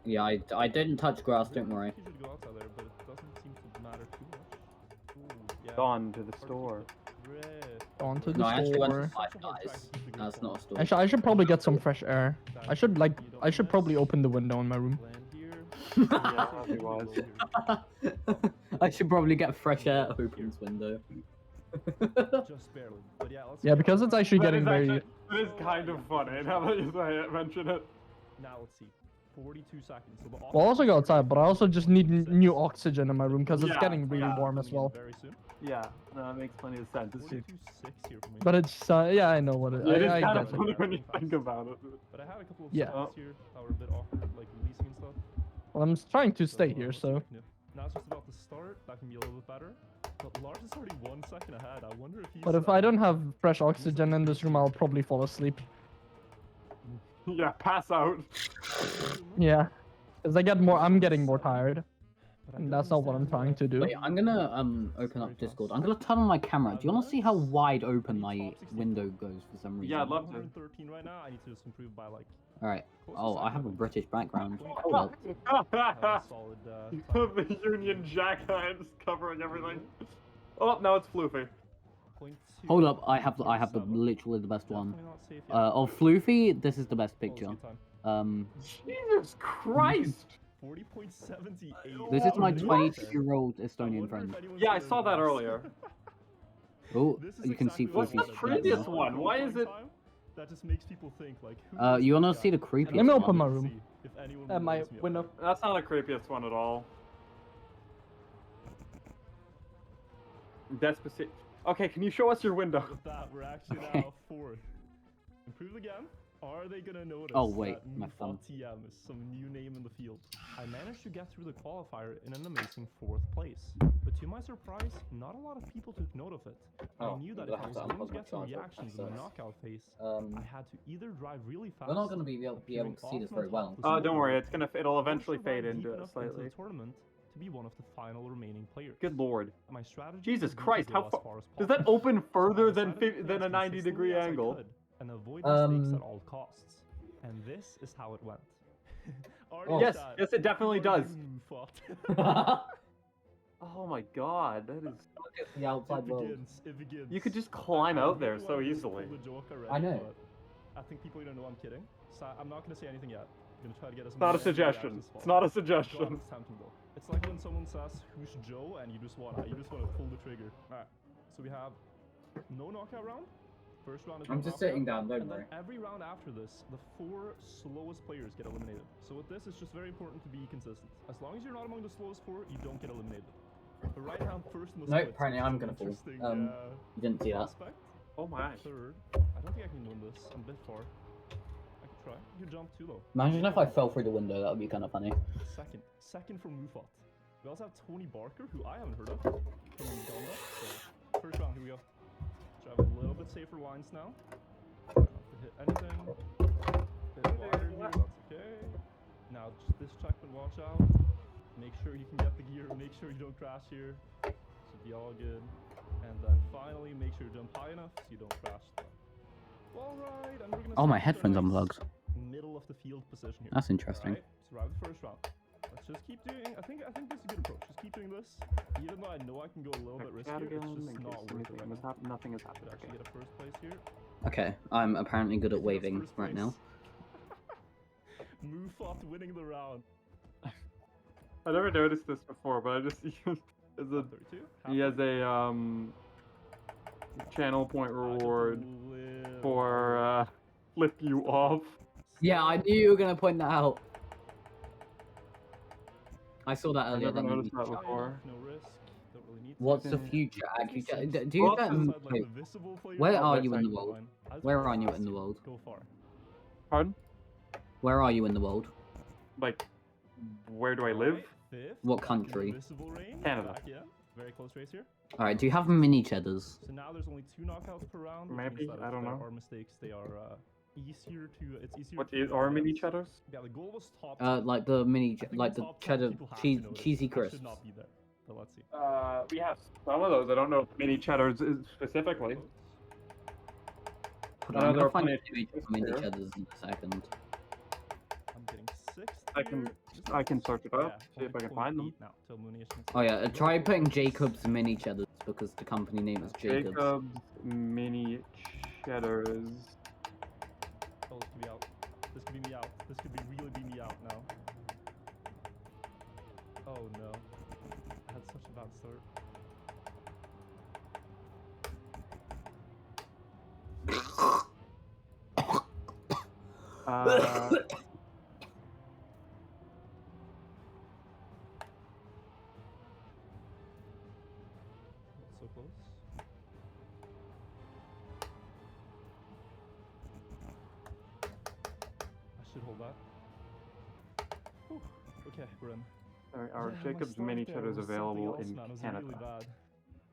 Yeah, I didn't touch grass. Don't worry. You should go outside there, but it doesn't seem to matter too much. Ooh, yeah. Gone to the Hard to store. keep it. Red. On to No, I the actually went to store. Five Guys. That's not a store. I should probably get some fresh air. I should probably open the window in my room. Land here. Yeah, probably was. I should probably get fresh air open this window. Just barely. But yeah, let's Yeah, go. because it's actually That getting is very. actually, it is kind of funny now that you say it, mention it. Now let's see. 42 seconds. So the Well, I'll also go outside, but I also just need new oxygen in my room because it's Yeah, getting really yeah. warm as well. Very soon. Yeah, no, that makes plenty of sense. It's 42.6 here for me. But it's yeah, I know what it. it is I kind get of it. funny when you think about it. But I had a couple of Yeah. spots here that were a bit awkward, like releasing and stuff. Well, I'm trying to stay So, here, let's see so. what I can do. Now it's just about to start. That can be a little bit better. But Lars is already 1 second ahead. I wonder if he's. But if I don't have fresh oxygen in this room, I'll probably fall asleep. Yeah, pass out. Yeah, because I'm getting more tired. But I And do that's not what I'm understand trying to do. Wait, I'm gonna open up Discord. I'm gonna turn on my camera. Do you wanna see how wide open my window goes for some reason? Yeah, I'd love to. 113 right now. I need to just improve by like. Alright. close to Oh, I have a second. British background. Hold up. Solid. The Union Jack just covering everything. Oh, now it's Floofy. Hold up. I have the literally the best one. Of Floofy, this is the best picture. Jesus Christ! 40.78. This is my What? 22-year-old Estonian friend. Yeah, I saw that earlier. Oh, you can see What's the Floofy's previous retina. one? Why is it? That just makes people think like. Who is You this wanna guy? see the And creepiest Let me that's open what I my wanted to room. see, if anyone At would my notice me up window. there. That's not the creepiest one at all. Despacito. Okay, can you show us your window? With that, we're actually now fourth. Improve again. Are they gonna notice? Oh, wait, that my thumb. TM is some new name in the field. I managed to get through the qualifier in an amazing 4th place, but to my surprise, not a lot of people took note of it. Oh, I knew that I if I have was to going unplug to my get some charger. reactions in the Sucks. knockout phase, Um, I had to either drive really fast. We're not gonna be able to see this very well. Don't worry, it'll eventually or survive fade deep into it enough slightly. the tournament to be one of the final remaining players. Good lord. My strategy Jesus would be to Christ, go how as far? far as Does that possible. open further So I than decided to play a as 90-degree consistently as I angle? could and avoid mistakes at all costs. And this is how it went. Yes, yes, it definitely does. Oh my god, that is. The outside world. It begins. You could just climb out there so really wanted to easily. pull the joke already, I know. but I think people don't know I'm kidding. So I'm not gonna say anything yet. I'm gonna try to get as It's not a many suggestion. reactions as It's not a possible. suggestion. God, it's tempting though. It's like when someone says who's Joe and you just wanna pull the trigger. Alright. So we have no knockout round. First round is I'm no just knockout, sitting down, don't and worry. then every round after this, the 4 slowest players get eliminated. So with this, it's just very important to be consistent. As long as you're not among the slowest 4, you don't get eliminated. But right now, first in the Nope, splits, apparently which is I'm an gonna fall. interesting, You didn't see that. prospect. Oh my. Third, I don't think I can win this. I'm a bit far. I could try. You could jump too low. Imagine if I fell through the window, that would be kind of funny. Second from Mufat. We also have Tony Barker, who I haven't heard of, from Uganda. So first round, here we go. Try a little bit safer lines now. Try not to hit anything. Bit wider here, that's okay. Now just this checkpoint, watch out. Make sure you can get the gear. Make sure you don't crash here. Should be all good. And then finally, make sure you jump high enough so you don't crash. Alright, and we're gonna Oh, my start headphones with a unplugged. middle of the field position here. That's interesting. Alright, survive the first round. Let's just keep doing. I think this is a good approach. Just keep doing this, even though I know I can go a little bit riskier. It's just not worth it right now. Nothing has happened. Should actually get a first place here. Okay, I'm apparently good at waving first right place. now. Mufat winning the round. I never noticed this before, but I just he has a channel point reward for flip you off. Yeah, I knew you were gonna point that out. I saw that I earlier. never That made noticed me that shocked. before. No risk. Don't really need to. What's the future? Do you wait, where are you in the world? Where are you in the world? Go far. Pardon? Where are you in the world? Like, where do I live? What country? Canada. Yeah, very close race here. Alright, do you have mini cheddars? So now there's only 2 knockouts per round. Which Maybe, means that I if don't there know. are mistakes, they are easier to. It's easier. What to is are mini cheddars? Yeah, the goal was top. Like the mini, I think like the top 10 cheddar people have to know this. cheesy I crisps. should not be there, but let's see. We have some of those. I don't know if mini cheddars is specifically. Hold I on, know I'm there gonna are find plenty of mini cheeses mini here. cheddars in a second. I'm getting 6th. I can search it up, see if I can find them. Now, till Moonation. Oh yeah, try putting Jacob's mini cheddars because the company name is Jacob's. Jacob's mini cheddars. Oh, this could be out. This could be me out. This could be really be me out now. Oh no. I had such a bad start. So close. I should hold that. Whew. Okay, we're in. Our Yeah, my Jacob's start mini there cheddars was something available else, in man. It was Canada. really bad.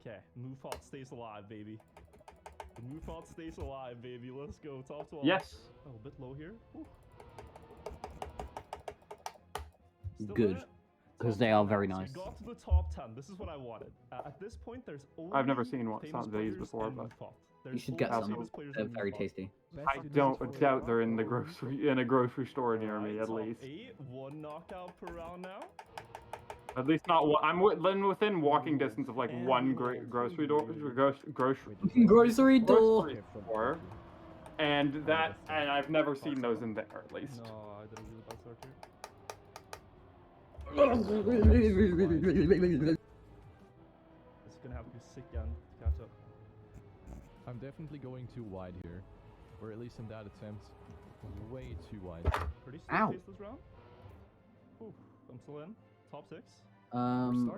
Okay, Mufat stays alive, baby. The Mufat stays alive, baby. Let's go. Top 12. Yes. Oh, a bit low here. Whew. Still Good, there. because Top they are 10. very So nice. we got to the top 10. This is what I wanted. At this point, there's only I've never seen one famous some of these players before, in but Mufat. You There's should only get some. famous players They're in very Mufat. tasty. I don't doubt they're in the grocery in a grocery store near me, Alright, at top least. 8, 1 knockout per round now. At least not one. I'm within walking distance of like one grocery Grocery door. store, and I've never seen those in there at least. No, I did a really bad start here. It's gonna have to be sick again to catch up. I'm definitely going too wide here, or at least in that attempt, way too wide. Pretty Ow. slow pace this round. Ooh, I'm still in. Top 6.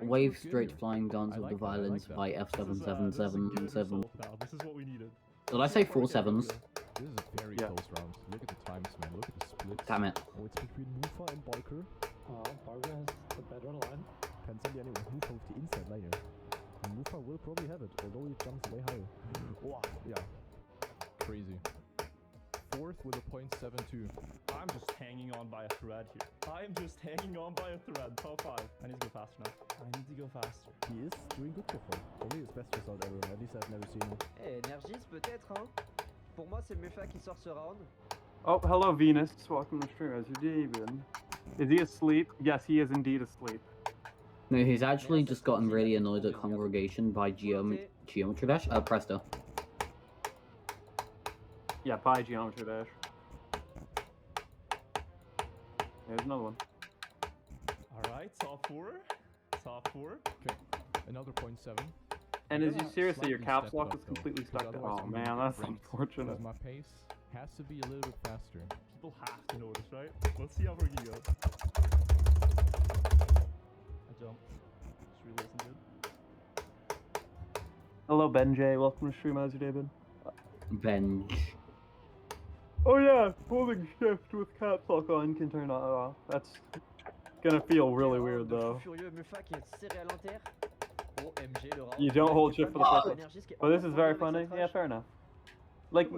Wave Straight Flying Dance of the Violence by F7777. Now, this is what we needed. Did I say 4 sevens? This is a very close round. Look at the times, man. Look at the splits. Damn it. Oh, it's between Mufa and Barker. Barker has the better line. Depends on the enemy. Mufa with the inside layer. And Mufa will probably have it, although he jumps way higher. Wow. Yeah. Crazy. 4th with a .72. I'm just hanging on by a thread here. I'm just hanging on by a thread. Top 5. I need to go faster now. I need to go faster. He is doing good so far. Probably his best result ever. At least I've never seen him. Eh, Energis peut-être, hein. Pour moi, c'est Mufa qui sort ce round. Oh, hello Venus. Welcome to stream. How's your day been? Is he asleep? Yes, he is indeed asleep. No, he's actually just gotten really annoyed at Congregation by Geometry Dash. Presto. Yeah, pi geometry dash. There's another one. Alright, top 4. Top 4. Okay, another 0.7. And is you Gotta seriously, your slightly caps step it lock up, is though, completely because stuck. otherwise Oh I'm gonna man, get that's raped, unfortunate. Because my pace has to be a little bit faster. People have to notice, right? Let's see how far he goes. I jumped. Just really wasn't good. Hello, Benjay. Welcome to stream. How's your day been? Benj. Oh yeah, holding shift with caps lock on can turn off. That's gonna feel really weird though. You don't hold shift for the first one. But this is very funny. Yeah, fair enough. Like,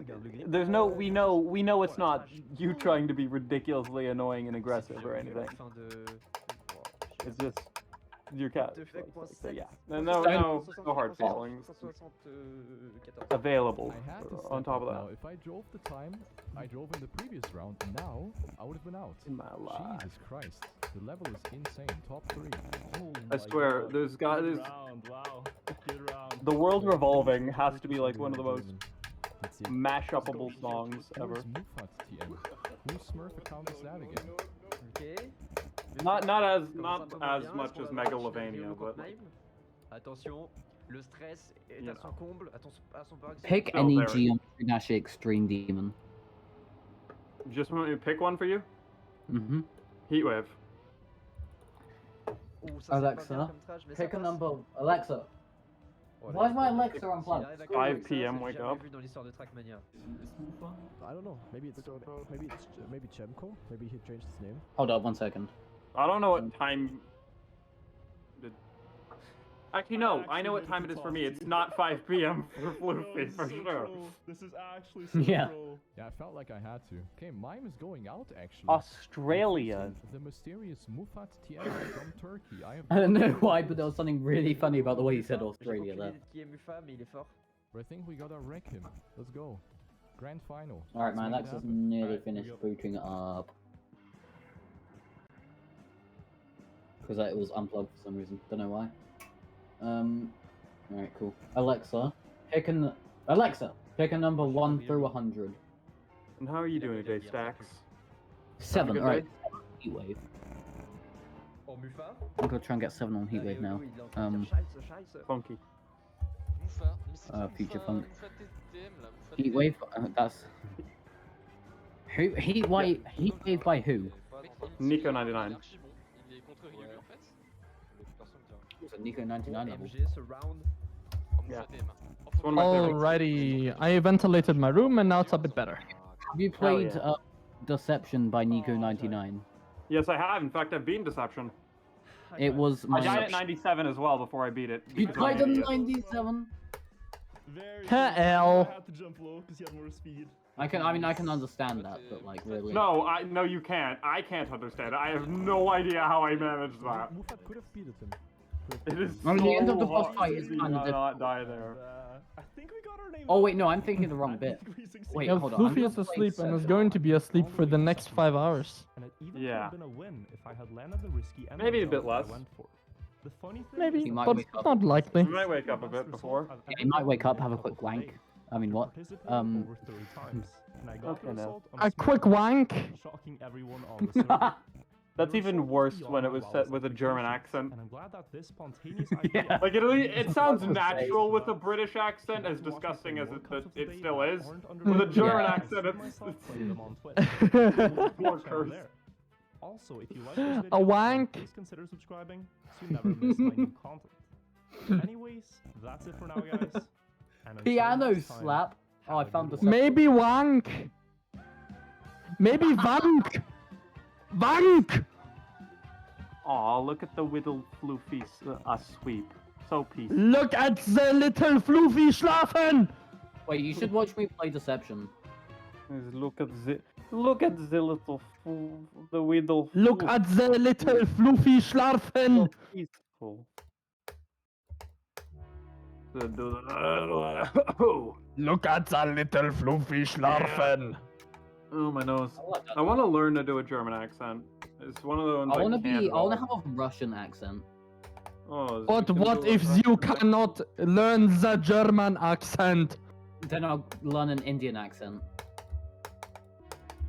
there's no, we know it's not you trying to be ridiculously annoying and aggressive or anything. It's just your cat. So yeah, no hard feelings available. I had to On step top of up that. now. If I drove the time I drove in the previous round, now I would have been out. Jesus Christ, the level is insane. Top 3. I swear, there's got Good round, wow. Good round. the world revolving has to be like one of the most mash-upable songs Who ever. is Mufat TM? Whose Smurf account is that again? Ok. Not as much as Megalovania, but Attention, le stress est You à son comble, à son paroxysme. Pick Still any there. Geometry Dash Extreme Demon. just want me to pick one for you. Mm-hmm. Heatwave. Oh, ça, c'est pas bien Alexa, comme ça, je mets ça pick a passe. number. Alexa, why is my Alexa unplugged? Ah, d'accord, 5 ça, p.m. c'est wake jamais up. vu dans l'histoire de Trackmania. I don't know. Maybe Chemco. Maybe he changed his name. Hold up 1 second. I don't know what time. Actually, no. I know what time it is for me. It's not 5 p.m. for Floofy, for sure. This is actually so Yeah. pro. Yeah, I felt like I had to. Okay, mime is going out actually. Australia. The mysterious Mufat TM from Turkey. I have. I don't know why, but there was something really funny about the way he said Australia there. Qui est Mufa, mais il est fort. But I think we gotta wreck him. Let's go. Grand final. Alright, man, Let's make it Alexa's happen. nearly Alright, finished we go. booting it up. Because it was unplugged for some reason. Don't know why. Alright, cool. Alexa, pick a number 1 through 100. And how are you doing today, Stacks? 7, good alright. day? Heatwave. Oh, Mufa. I'm gonna try and get 7 on Heatwave now. Funky. Future Funk. Heatwave, that's... Heatwave by who? Nico 99. Was it Nico 99 level? MG, ce round. Yeah. It's one of my favorites. Alrighty, I ventilated my room and now it's a bit better. Have you Hell played yeah. Deception by Nico 99? Yes, I have. In fact, I've beaten Deception. It was I my... died at 97 as well before I beat it. You because I'm played an at idiot. 97? Very Hell. I had to jump low because he had more speed. I can understand that, but like really. No, you can't. I can't understand it. I have no idea how I managed that. Mufat could have beaten him. It is I mean, the end of the so boss hard fight to is see kinda how not die there. I think we got our name. Oh wait, no, I'm thinking the wrong bit. Wait, Yeah, hold on. I'm Floofy gonna is play asleep and is 7. going to be asleep for the next 5 hours. And it even Yeah. could have been a win if I had landed the risky end Maybe a result bit that I less. went for. The funny thing Maybe, is He that might but wake up. not likely. You might wake up a bit before. Yeah, he might wake up, have a quick wank. I mean, what? Over 30 times. And I got Okay, the now. result on A Smurf, quick wank. shocking everyone on the server. That's even worse when it was set with a German accent. And I'm glad that this spontaneous idea Like it sounds natural with a British accent, as disgusting as it still is. With a German accent, it's more cursed. Also, if you like this video, A wank. please consider subscribing so you never miss my new content. Anyways, that's it for now, guys. And until Piano next time, slap. Oh, I have a found good the. one. Maybe wank. Maybe wank. Wank. Aw, look at the little floofy sweep. So peaceful. Look at the little Floofy schlafen. Wait, you should watch me play Deception. Look at the little the little. Look at the little Floofy schlafen. Peaceful. Look at the little Floofy schlafen. Oh my nose. I want to learn to do a German accent. It's one of the ones I want to can't be. I want to really. have a Russian accent. Oh, But you can what do a if Russian you accent? cannot learn the German accent? Then I'll learn an Indian accent.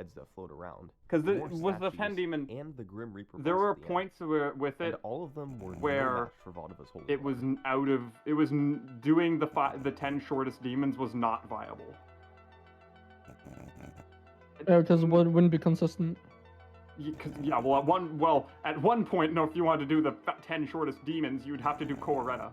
heads that float around. Because more with the statues, Fen Demon, and the Grim Reaper there boss were at the end. points with it And all of them were no where match for Vaativa's Holy it was doing the 10 shortest demons was not viable. Because it wouldn't be consistent. Yeah, well, at one point, no, if you wanted to do the 10 shortest demons, you'd have to do Koareta.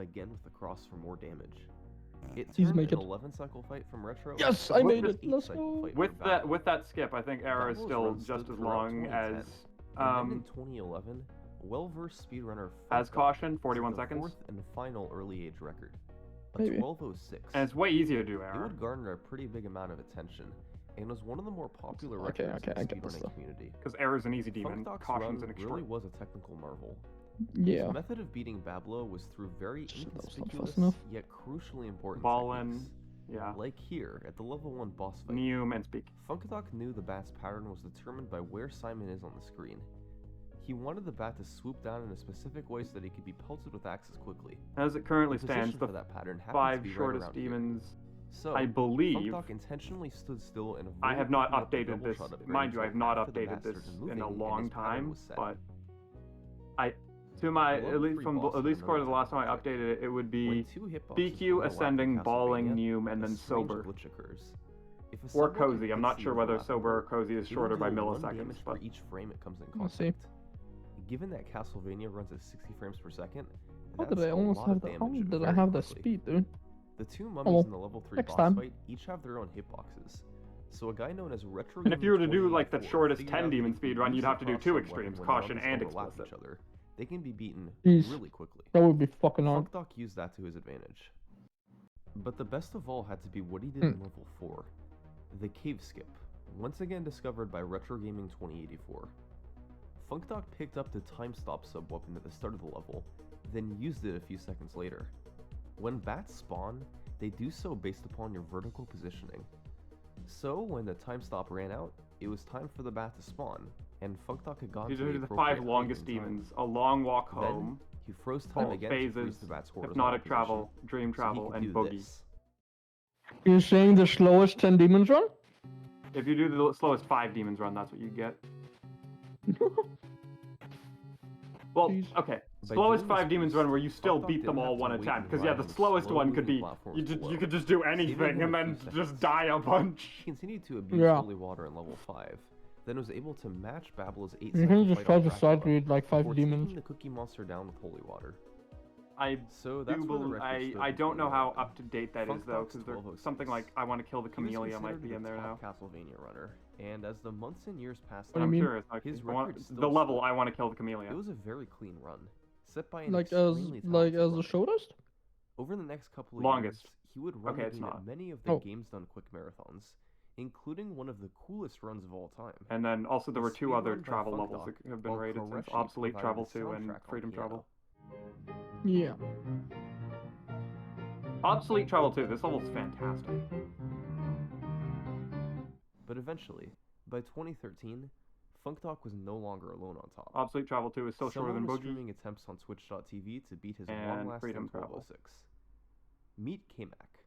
again with the cross for more damage. It Please turned make an it. 11 cycle fight from Retro. Yes, into I an made it. 8 Let's cycle go. fight With from that Battle. with that skip, I think Era is Battle's still run just stood as throughout long 2010, as and then in 2011, a well-versed speedrunner as Funkdog caution, set 41 the seconds. fourth and final early age record, a Maybe. 12:06. And it's way easier to do It Era. would garner a pretty big amount of attention, and was one of the more popular Okay, records okay, I in the get this speedrunning stuff. community. Because Error is an easy demon, Funkdoc's Caution's run an really extreme. was a technical marvel. Yeah. His method of beating Bablo was through very Shit, that was not inconspicuous fast enough. yet crucially important Ballin, techniques. yeah. Like here, at the level 1 boss fight. Neum and Speak. Funkadok knew the bat's pattern was determined by where Simon is on the screen. He wanted the bat to swoop down in a specific way so that he could be pelted with axes quickly. As it currently The position stands, the for that pattern happens to 5 be right shortest around here. demons, So, I believe. Funkadok intentionally stood still and I have not avoided picking up updated the this. double shot upgrade Mind you, I have until not after the updated bat this started in moving a and long his pattern time, was set. but to my The at level least 3 from boss at least had according to the another last time I updated it, it would be When 2 hitboxes BQ, overlap in ascending, balling, Castlevania, Neum, and a then strange sober. glitch occurs. If a Or subroutine cozy. I'm hits not the sure whether overlapping sober or node, cozy is it will shorter by deal 1 milliseconds, damage but for each frame it comes in Let's see. contact. Given that Castlevania runs at 60 frames per second, How that's did I a almost lot have of the? damage How did I very have the quickly. speed, dude? The 2 mummies Hello. in the level 3 Next boss time. fight each have their own hitboxes. So a guy known as Retro And if you were to do Gaming like the 2084 shortest figured 10 out that demon if speed you run, use you'd the have to do cross 2 sub extremes, weapon when caution mummies and overlap explicit. each other, they can be beaten Jeez. really quickly. That would be fucking hard. Funkdok used that to his advantage. But the best of all had to be what he did in level 4. The Cave Skip, once again discovered by Retro Gaming 2084. Funkdok picked up the Time Stop sub-weapon at the start of the level, then used it a few seconds later. When bats spawn, they do so based upon your vertical positioning. So when the time stop ran out, it was time for the bat to spawn, and Funkdok had gone These to are the the appropriate 5 height longest and time. demons. A long walk Then, home. he froze time Both again to freeze phases, the bat's horizontal hypnotic position, travel, dream so he travel, could and do boogie. this. You're saying the slowest 10 demons run? If you do the slowest 5 demons run, that's what you get. Well, okay. By Slowest doing 5 this demons boost, run where you still Funkdok beat them didn't all have to one at a wait time. and Because yeah, ride the on the slowest one could slow-moving be platforms you below, could just do saving anything him and a then few just seconds. die a bunch. He continued to abuse Yeah. holy water in level 5, then was able to match Bablo's 8 You can second just fight try on to Dracula side read like 5 before demons. taking the Cookie Monster down with holy water. I So that's do where the bel record stood I in don't know how 2011. up to date that is though, Funkdok's because 1206. something like I want to kill the He was Camellia might considered be the in there now. top Castlevania runner, and as the months and years passed What do on, you mean? Curious, like, his the one- record still the level stood. I want to kill the Camellia. It was a very clean run, set by an Like as extremely like talented as the runner. shortest? Over the next couple of Longest. years, he would run Okay, it's the game at not. many of the Oh. Games Done Quick marathons, including one of the coolest runs of all time. And then also there The were 2 other speedrun by travel levels Funkdok, that have been while rated since Koreshi Obsolete provided Travel the 2 and soundtrack on Freedom piano. Travel. Yeah. Obsolete Travel 2, this level's fantastic. But eventually, by 2013, Funkdok was no longer alone on top. Obsolete Travel 2 is still shorter Someone than was Boogie. streaming attempts on Twitch.tv to beat his And long-lasting Freedom Travel. 1206. Meet Kamak.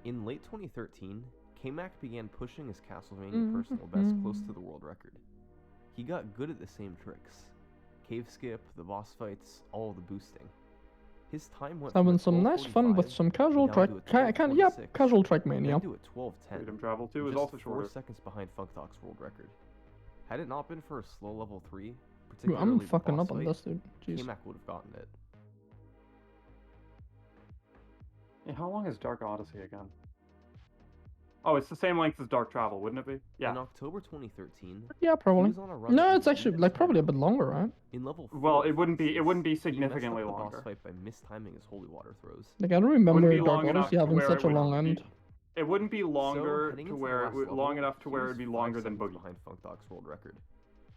In late 2013, Kamak began pushing his Castlevania personal best close to the world record. He got good at the same tricks. Cave skip, the boss fights, all the boosting. His time went Having from a some nice fun with 12:45 some casual down track. to a Yeah, 12:46, casual then Trackmania. to a 12:10. Freedom Travel 2 is just also 4 shorter. seconds behind Funkdok's world record. Had it not been for a slow level 3, Dude, particularly I'm the fucking boss up on fight, this, dude. Jeez. Kamak would have gotten it. Yeah, how long is Dark Odyssey again? Oh, it's the same length as Dark Travel, wouldn't it be? In Yeah. October 2013, Yeah, he probably. was on a run No, that it's was actually beaten like time probably a bit longer, right? in level 4. Well, it wouldn't be he messed up significantly the longer. boss fight by mistiming his holy water throws. Like I don't Wouldn't remember be Dark long enough Odyssey to having where such it a would long be- end. It wouldn't be longer heading to into the where last it would level, long enough to he where was it'd be 5 longer than seconds Boogie. behind Funkdok's world record.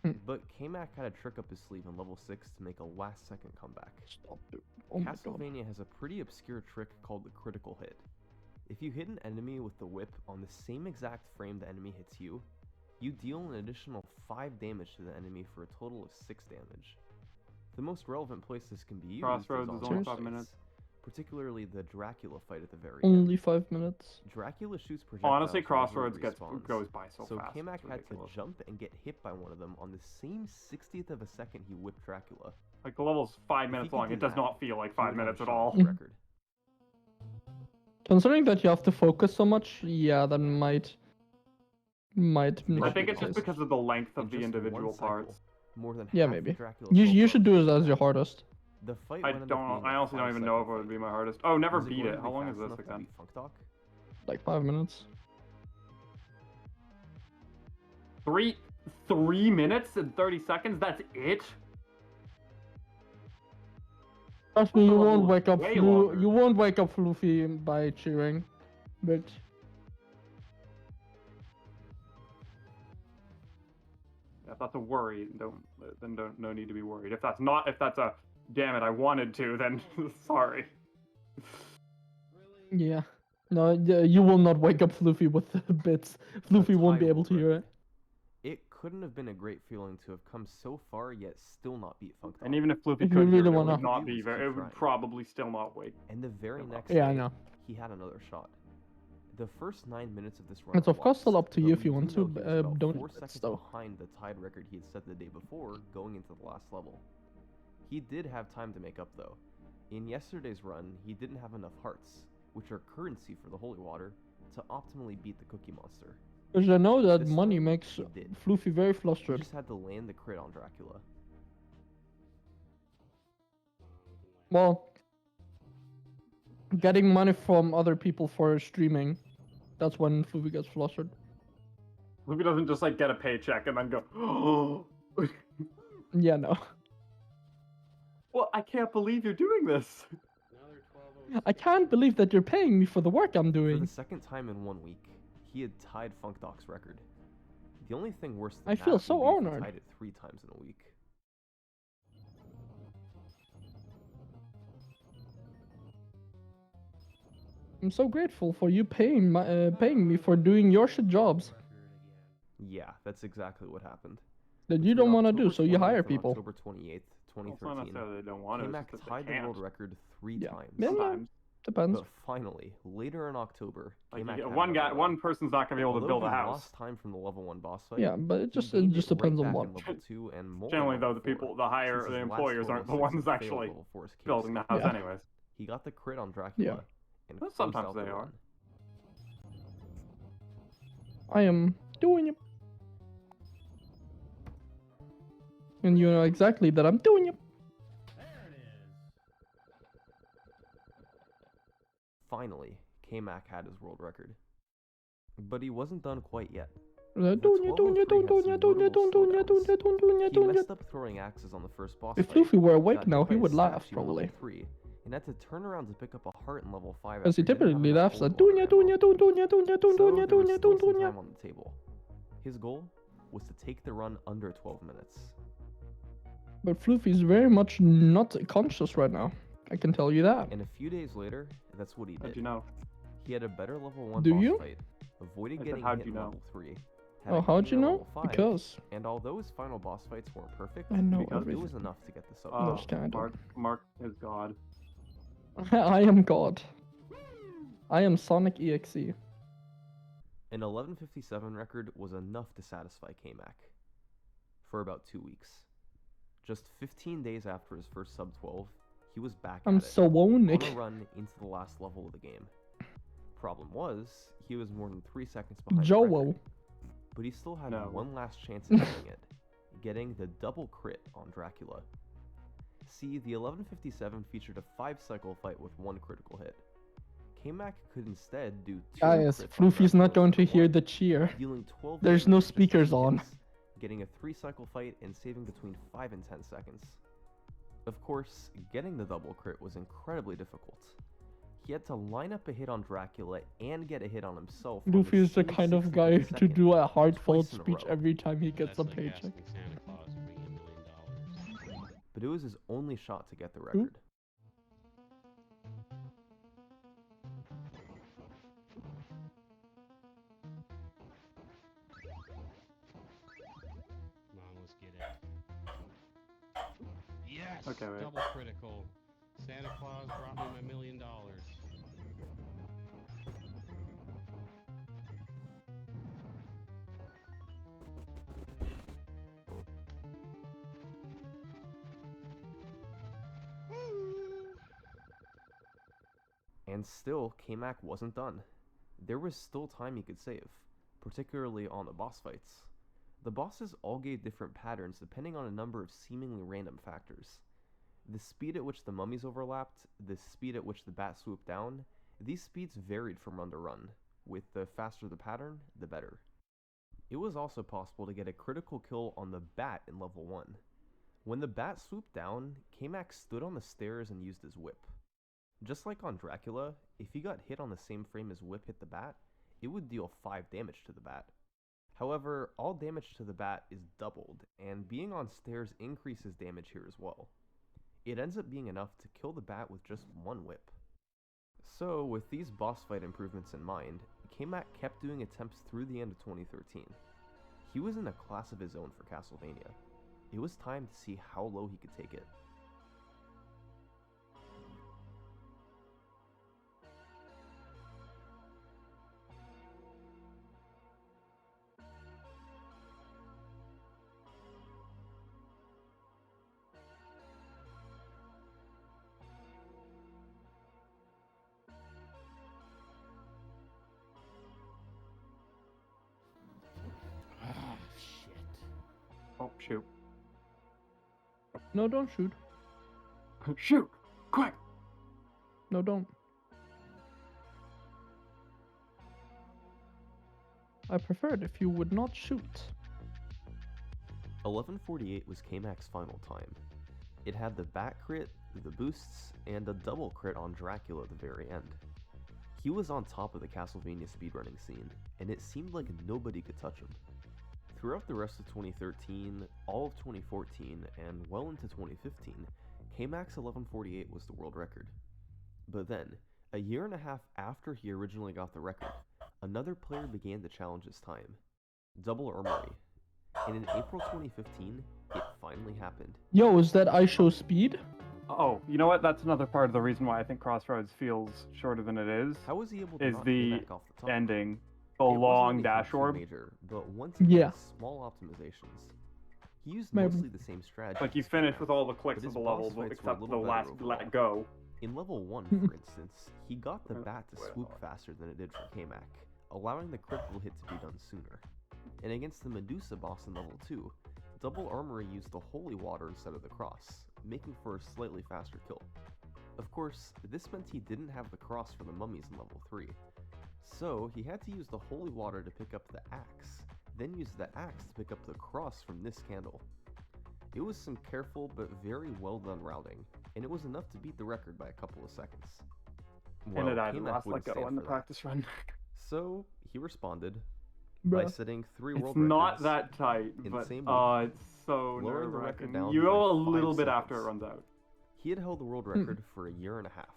Hmm. But Kamak had a trick up his sleeve in level 6 to make a last-second comeback. Stop, dude. Oh my god. Castlevania has a pretty obscure trick called the critical hit. If you hit an enemy with the whip on the same exact frame the enemy hits you, you deal an additional 5 damage to the enemy for a total of 6 damage. The most relevant place this can be used Crossroads is is on only boss 5 minutes. fights, particularly the Dracula fight at the very Only end. 5 minutes. Dracula shoots projectiles Honestly, whenever it Crossroads respawns, goes by so fast. Kamak it's had to ridiculous. jump and get hit by one of them on the same 60th of a second he whipped Dracula. Like the level's 5 If minutes he could long. do It does that, not feel like he 5 would have minutes a at shot all. at the record. Considering that you have to focus so much, yeah, that might I not think be it's the just case. because of the length In of the just one individual cycle, parts. More than Yeah, half the maybe. Dracula You sub should do levels it as were your done. hardest. The fight I wound up don't. being I a honestly don't even 5-cycle know if it would fight. be my hardest. Oh, never Was beat going it. to How be long fast is this enough to again? beat Funkdok? Like 5 minutes. 3 minutes and 30 seconds? That's it? Trust me, you Level won't is wake up way longer. You won't wake up Floofy by cheering. But If that's a worry, no need to be worried. If that's not, if that's a damn it, I wanted to, then sorry. yeah, no, you will not wake up Floofy with the bits. Floofy won't be able to hear it. It couldn't have been a great feeling to have come so far yet still not beat Funk Dog. And even if Floofy If could you hear really it, wanna- would not be very, it would probably still not wake. And the very next Yeah, I day, know. he had another shot. The first 9 minutes of this run. It's were of course still lost, up to but you if we you do want know to. he was about Don't 4 do seconds it though. behind the tied record he had set the day before, going into the last level. He did have time to make up though. In yesterday's run, he didn't have enough hearts, which are currency for the holy water, to optimally beat the Cookie Monster. Because I know that This money time, makes he did. Floofy very He flustered. just had to land the crit on Dracula. Well, getting money from other people for streaming, that's when Floofy gets flustered. Floofy doesn't just like get a paycheck and then go, oh. Yeah, no. Well, I can't believe you're doing this. I can't believe that you're paying me for the work I'm For doing. the second time in 1 week, he had tied Funk Dog's record. The only thing worse than I that feel so would be if he honored. tied it 3 times in a week. I'm so grateful for you paying me for doing your shit jobs Yeah, that's exactly what happened. that you Between don't want to do, October so you 20th hire and people. October 28th, Well, it's not 2013, necessarily they don't want to, it's K-Mac just that tied they the world can't. record 3 Yeah. times. Yeah, Sometimes. Depends. But finally, later in October, Like, K-Mac you get had one another guy, run. one person's not gonna be able to Although build a he house. lost time from the level 1 boss fight. Yeah, but it he just gained just right depends on back what. in level 2 and more. Generally, in though, level the people, 4, the higher, since the his last employers aren't the 406 ones failed actually level 4's case. building the house, Yeah. anyways. He got the crit on Dracula. And Well, closed sometimes out they the are. run. I am doing it. And you know exactly that I'm doing it. Finally, K-Mac had his world record. But he wasn't done quite yet. Doing it, doing it, doing it, doing it, doing it, doing it, doing it, doing it, doing it, He doing it. messed up throwing axes on the first boss If fight, Floofy were awake got now, hit he by a would laugh, statue in level probably. 3, and had to turn around to pick up a heart in level 5 As he after didn't have typically enough laughs holy at doing water it, doing ammo. it, doing it, doing it, So doing it, there was doing it, still doing some it. time on the table. His goal was to take the run under 12 minutes. But Floofy's very much not conscious right now. I can tell you that. And a few days later, that's what he did. How'd you know? He had a better level 1 Do boss you? fight, avoided I said, getting how'd hit you in know? level 3. had Oh, a how'd you gain at know? level 5, Because and although his final boss fights weren't perfect, I know it was everything. enough to get the sub. No, just kidding, I don't. Mark is God. I am God. I am Sonic EXE. An 11:57 record was enough to satisfy K-Mac. For about 2 weeks. Just 15 days after his first sub 12, he was back I'm at it, so on Nick. a run into the last level of the game. Problem was, he was more than 3 seconds behind the record, Joe. but he still had No. one last chance at getting it, getting the double crit on Dracula. See, the 11:57 featured a 5-cycle fight with 1 critical hit. K-Mac could instead do 2 Guys, crits on Floofy's not Dracula going to instead of hear 1, the cheer. dealing 12 There's damage no in just 2 speakers on. hits, getting a 3-cycle fight and saving between 5 and 10 seconds. Of course, getting the double crit was incredibly difficult. He had to line up a hit on Dracula and get a hit on himself. on Luffy is the same kind of 60th guy a to second, do a heartfelt twice in a speech row. every time he gets a paycheck. But it was his only shot to get the record. Come on, let's get it. Yes! Okay, wait. Double critical. Santa Claus brought me my $1 million. And still, K-Mac wasn't done. There was still time he could save, particularly on the boss fights. The bosses all gave different patterns depending on a number of seemingly random factors. The speed at which the mummies overlapped, the speed at which the bat swooped down, these speeds varied from run to run, with the faster the pattern, the better. It was also possible to get a critical kill on the bat in level 1. When the bat swooped down, K-Mac stood on the stairs and used his whip. Just like on Dracula, If he got hit on the same frame as Whip hit the bat, it would deal 5 damage to the bat. However, all damage to the bat is doubled, and being on stairs increases damage here as well. It ends up being enough to kill the bat with just 1 whip. So, with these boss fight improvements in mind, K-Mac kept doing attempts through the end of 2013. He was in a class of his own for Castlevania. It was time to see how low he could take it. Oh, shoot. No, don't shoot. Shoot! Quick! No, don't. I prefer it if you would not shoot. 1148 was K-Mac's final time. It had the bat crit, the boosts, and a double crit on Dracula at the very end. He was on top of the Castlevania speedrunning scene, and it seemed like nobody could touch him. Throughout the rest of 2013, all of 2014, and well into 2015, K-Mac's 1148 was the world record. But then, a year and a half after he originally got the record, another player began to challenge his time, Double Armory. And in April 2015, it finally happened. Yo, is that I show speed? Oh, you know what? That's another part of the reason why I think Crossroads feels shorter than it is. How was he able to is knock the K-Mac off the top? ending, the It wasn't long anything dash too orb. major, but once he Yeah. did small optimizations. He used Maybe. mostly the same strategy. Like you as finish K-Mac, with all the but clicks his of the boss levels fights were a except the little better last overall. let go. In level 1, for instance, he got the bat to swoop faster than it did for K-Mac, allowing the critical hit to be done sooner. And against the Medusa boss in level 2, Double Armory used the holy water instead of the cross, making for a slightly faster kill. Of course, this meant he didn't have the cross for the mummies in level 3, so he had to use the holy water to pick up the axe, then use the axe to pick up the cross from this candle. It was some careful but very well done routing, and it was enough to beat the record by a couple of seconds. And it had K-Mac last let wouldn't go stand in the for that. practice run. So he responded by Bruh. setting 3 It's world not records that tight, in but the same it's so lowering the record nerve-wracking. down You by go a 5 little bit after it seconds. runs out. He had held the world record for a year and a half.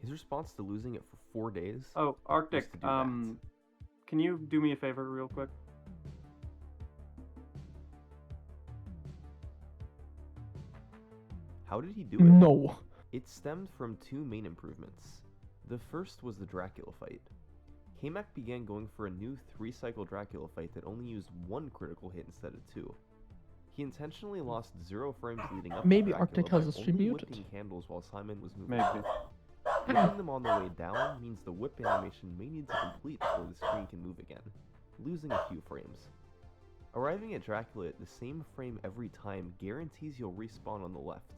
His response to losing it for 4 days. Oh, was Arctic, to do that. can you do me a favor real quick? How did he do it? No. It stemmed from 2 main improvements. The first was the Dracula fight. K-Mac began going for a new 3-cycle Dracula fight that only used 1 critical hit instead of 2. He intentionally lost 0 frames leading up Maybe to Arctic Dracula has by a stream only muted. whipping candles while Simon was moving. Maybe. Whipping them on the way down means the whip animation may need to complete before the screen can move again, losing a few frames. Arriving at Dracula at the same frame every time guarantees you'll respawn on the left,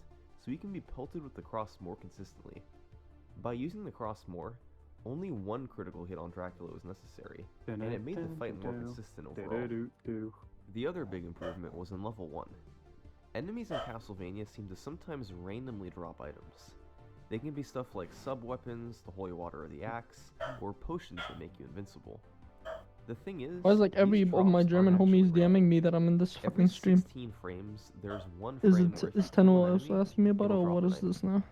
so you can be pelted with the cross more consistently. By using the cross more, only 1 critical hit on Dracula was necessary, and it made the fight more consistent overall. The other big improvement was in level 1. Enemies in Castlevania seem to sometimes randomly drop items. They can be stuff like sub-weapons, the holy water or the axe, or potions that make you invincible. The thing is, Why is like every these of my drops German aren't actually homies DMing me that I'm in this Every fucking stream? 16 frames, there's 1 Is frame it where if is you kill Tenno an also enemy, asking me about it'll it? drop What an is item. this now?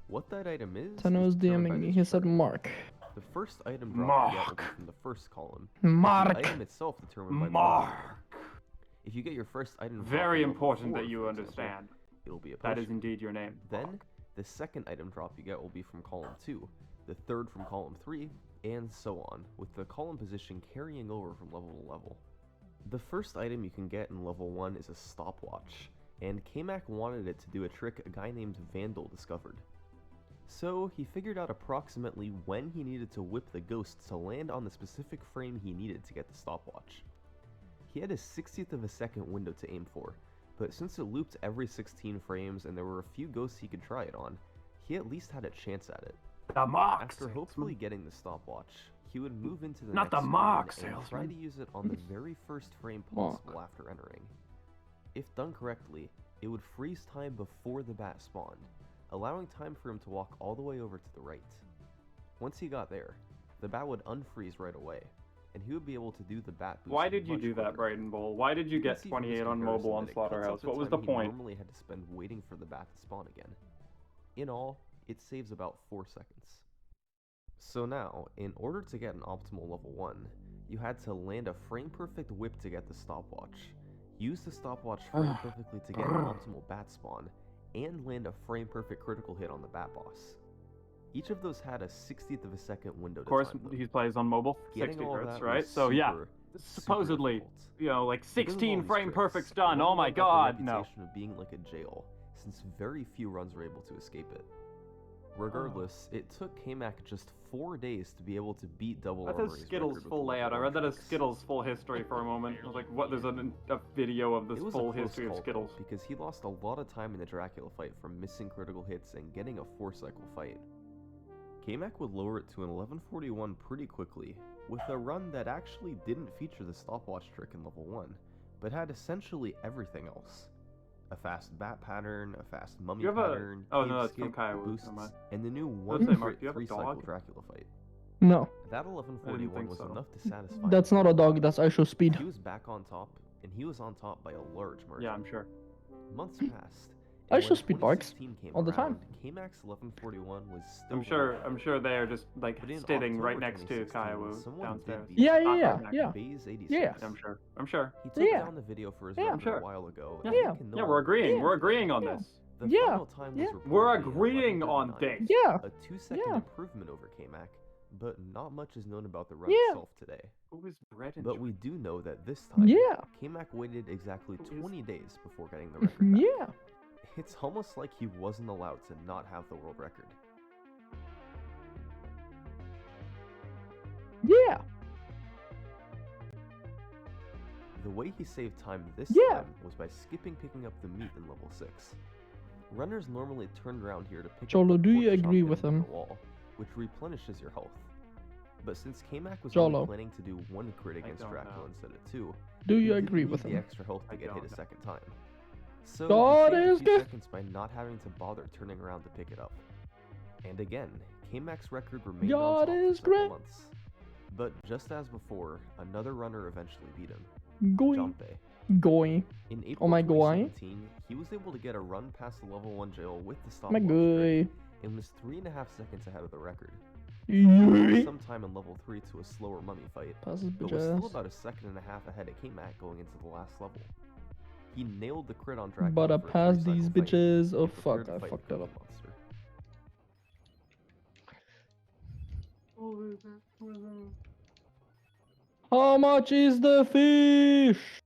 What that item is Tenno is determined by DMing me. this He said chart. Mark. The first item drop you get will be from the first column. Mark. The item itself determined by the Mark. level. If you get your first item drop Very in level important 4, that you for example, understand. It'll be a That is potion. indeed your name. Then, the second item drop you get will be from column 2, the third from column 3, and so on, with the column position carrying over from level to level. The first item you can get in level 1 is a stopwatch, and K-Mac wanted it to do a trick a guy named Vandal discovered. So, he figured out approximately when he needed to whip the ghost to land on the specific frame he needed to get the stopwatch. He had a 60th of a second window to aim for, but since it looped every 16 frames and there were a few ghosts he could try it on, he at least had a chance at it. The Mark After hopefully getting the stopwatch, he would move into the Not next the Mark screen and try salesman. to use it on the very first frame Mark. possible after entering. If done correctly, it would freeze time before the bat spawned, allowing time for him to walk all the way over to the right. Once he got there, the bat would unfreeze right away, and he would be able to do the bat boost. Why did you much do that, quicker. Brighton Bull? Why did you can get see from this 28 on comparison mobile on that it cuts out Slaughterhouse? What was the time he point? normally had to spend waiting for the bat to spawn again. In all, it saves about 4 seconds. So now, in order to get an optimal level 1, you had to land a frame-perfect whip to get the stopwatch, use the stopwatch frame perfectly to get an optimal bat spawn, and land a frame-perfect critical hit on the bat boss. Each of those had a 60th of a second window to Of course, time them. he plays on mobile, Getting 60 all of hertz, that right? was So yeah, super supposedly, difficult. you know, like Because of all 16 these frame tricks, perfect's done. Warrior Oh my got the god, no. reputation of being like a jail, since very few runs were able to escape it. Regardless, it took K-Mac just 4 days to be able to beat Double That's Armory's Skittles record with full the layout. I level read that as 1 Skittles full history for a moment. I was like, what? There's a video of this It was full a close history of call, though, Skittles. because he lost a lot of time in the Dracula fight from missing critical hits and getting a 4-cycle fight. K-Mac would lower it to an 1141 pretty quickly, with a run that actually didn't feature the stopwatch trick in level 1, but had essentially everything else. A fast bat pattern, a fast mummy You have a- pattern, oh, cave no, that's from skip, Kiowa, boosts, never mind. and the new Let's say, Mark, 1 do you have a 3-cycle dog? Dracula fight. No, That 1141 was so. enough to satisfy that's not a dog. That's actual speed. He was back on top, and he was on top by a large margin. Yeah, I'm sure. Months passed. I and show when speed barks 2016 came all the time. around, K-Max 1141 was still I'm sure they are just like But in sitting right October next to 2016, Kiowa someone downstairs. did beat Yeah, him. yeah, yeah. Baze 86. Yeah. I'm sure. I'm sure. He took Yeah. down the video for his Yeah. record I'm sure. a while ago. Yeah. and he Yeah. can no Yeah, we're longer agreeing. do We're it. agreeing on Yeah. this. The Yeah. final time was Yeah. reported We're to be agreeing on 11:39, things. Yeah. A 2-second Yeah. improvement over K-Mac, but not much is known about the run Yeah. itself today. Who is bread and But we do know that this time, Yeah. K-Mac waited exactly Who is- 20 days before getting the record back. Yeah. It's almost like he wasn't allowed to not have the world record. Yeah. The way he saved time this Yeah. time was by skipping picking up the meat in level 6. Runners normally turned around here to pick Jolo, up the do you pork agree chopped with into him? the wall, which replenishes your health. But since K-Mac was Jolo. only planning to do 1 crit against don't Dracula know. instead of 2, Do he you didn't agree need with the him? extra health to I get hit don't a know. second time. So God he saved a is few good. seconds by not having to bother turning around to pick it up. And again, K-Mac's record remained God on top is for several great. months. But just as before, another runner eventually beat him. Going. Jumpe. Going. In April Oh my God. 2017, he was able to get a run past the level 1 jail with the My stopwatch guy. trick and was 3.5 seconds ahead of the record. Yeah. Lost some time in level 3 to a slower mummy fight, Passes but was still bitches. about a second and a half ahead of K-Mac going into the last level. He nailed the crit on Dracula But I for a passed 3-cycle these fight bitches. Oh and prepared fuck, to I fight fucked the it up. Cookie Monster. How much is the fish?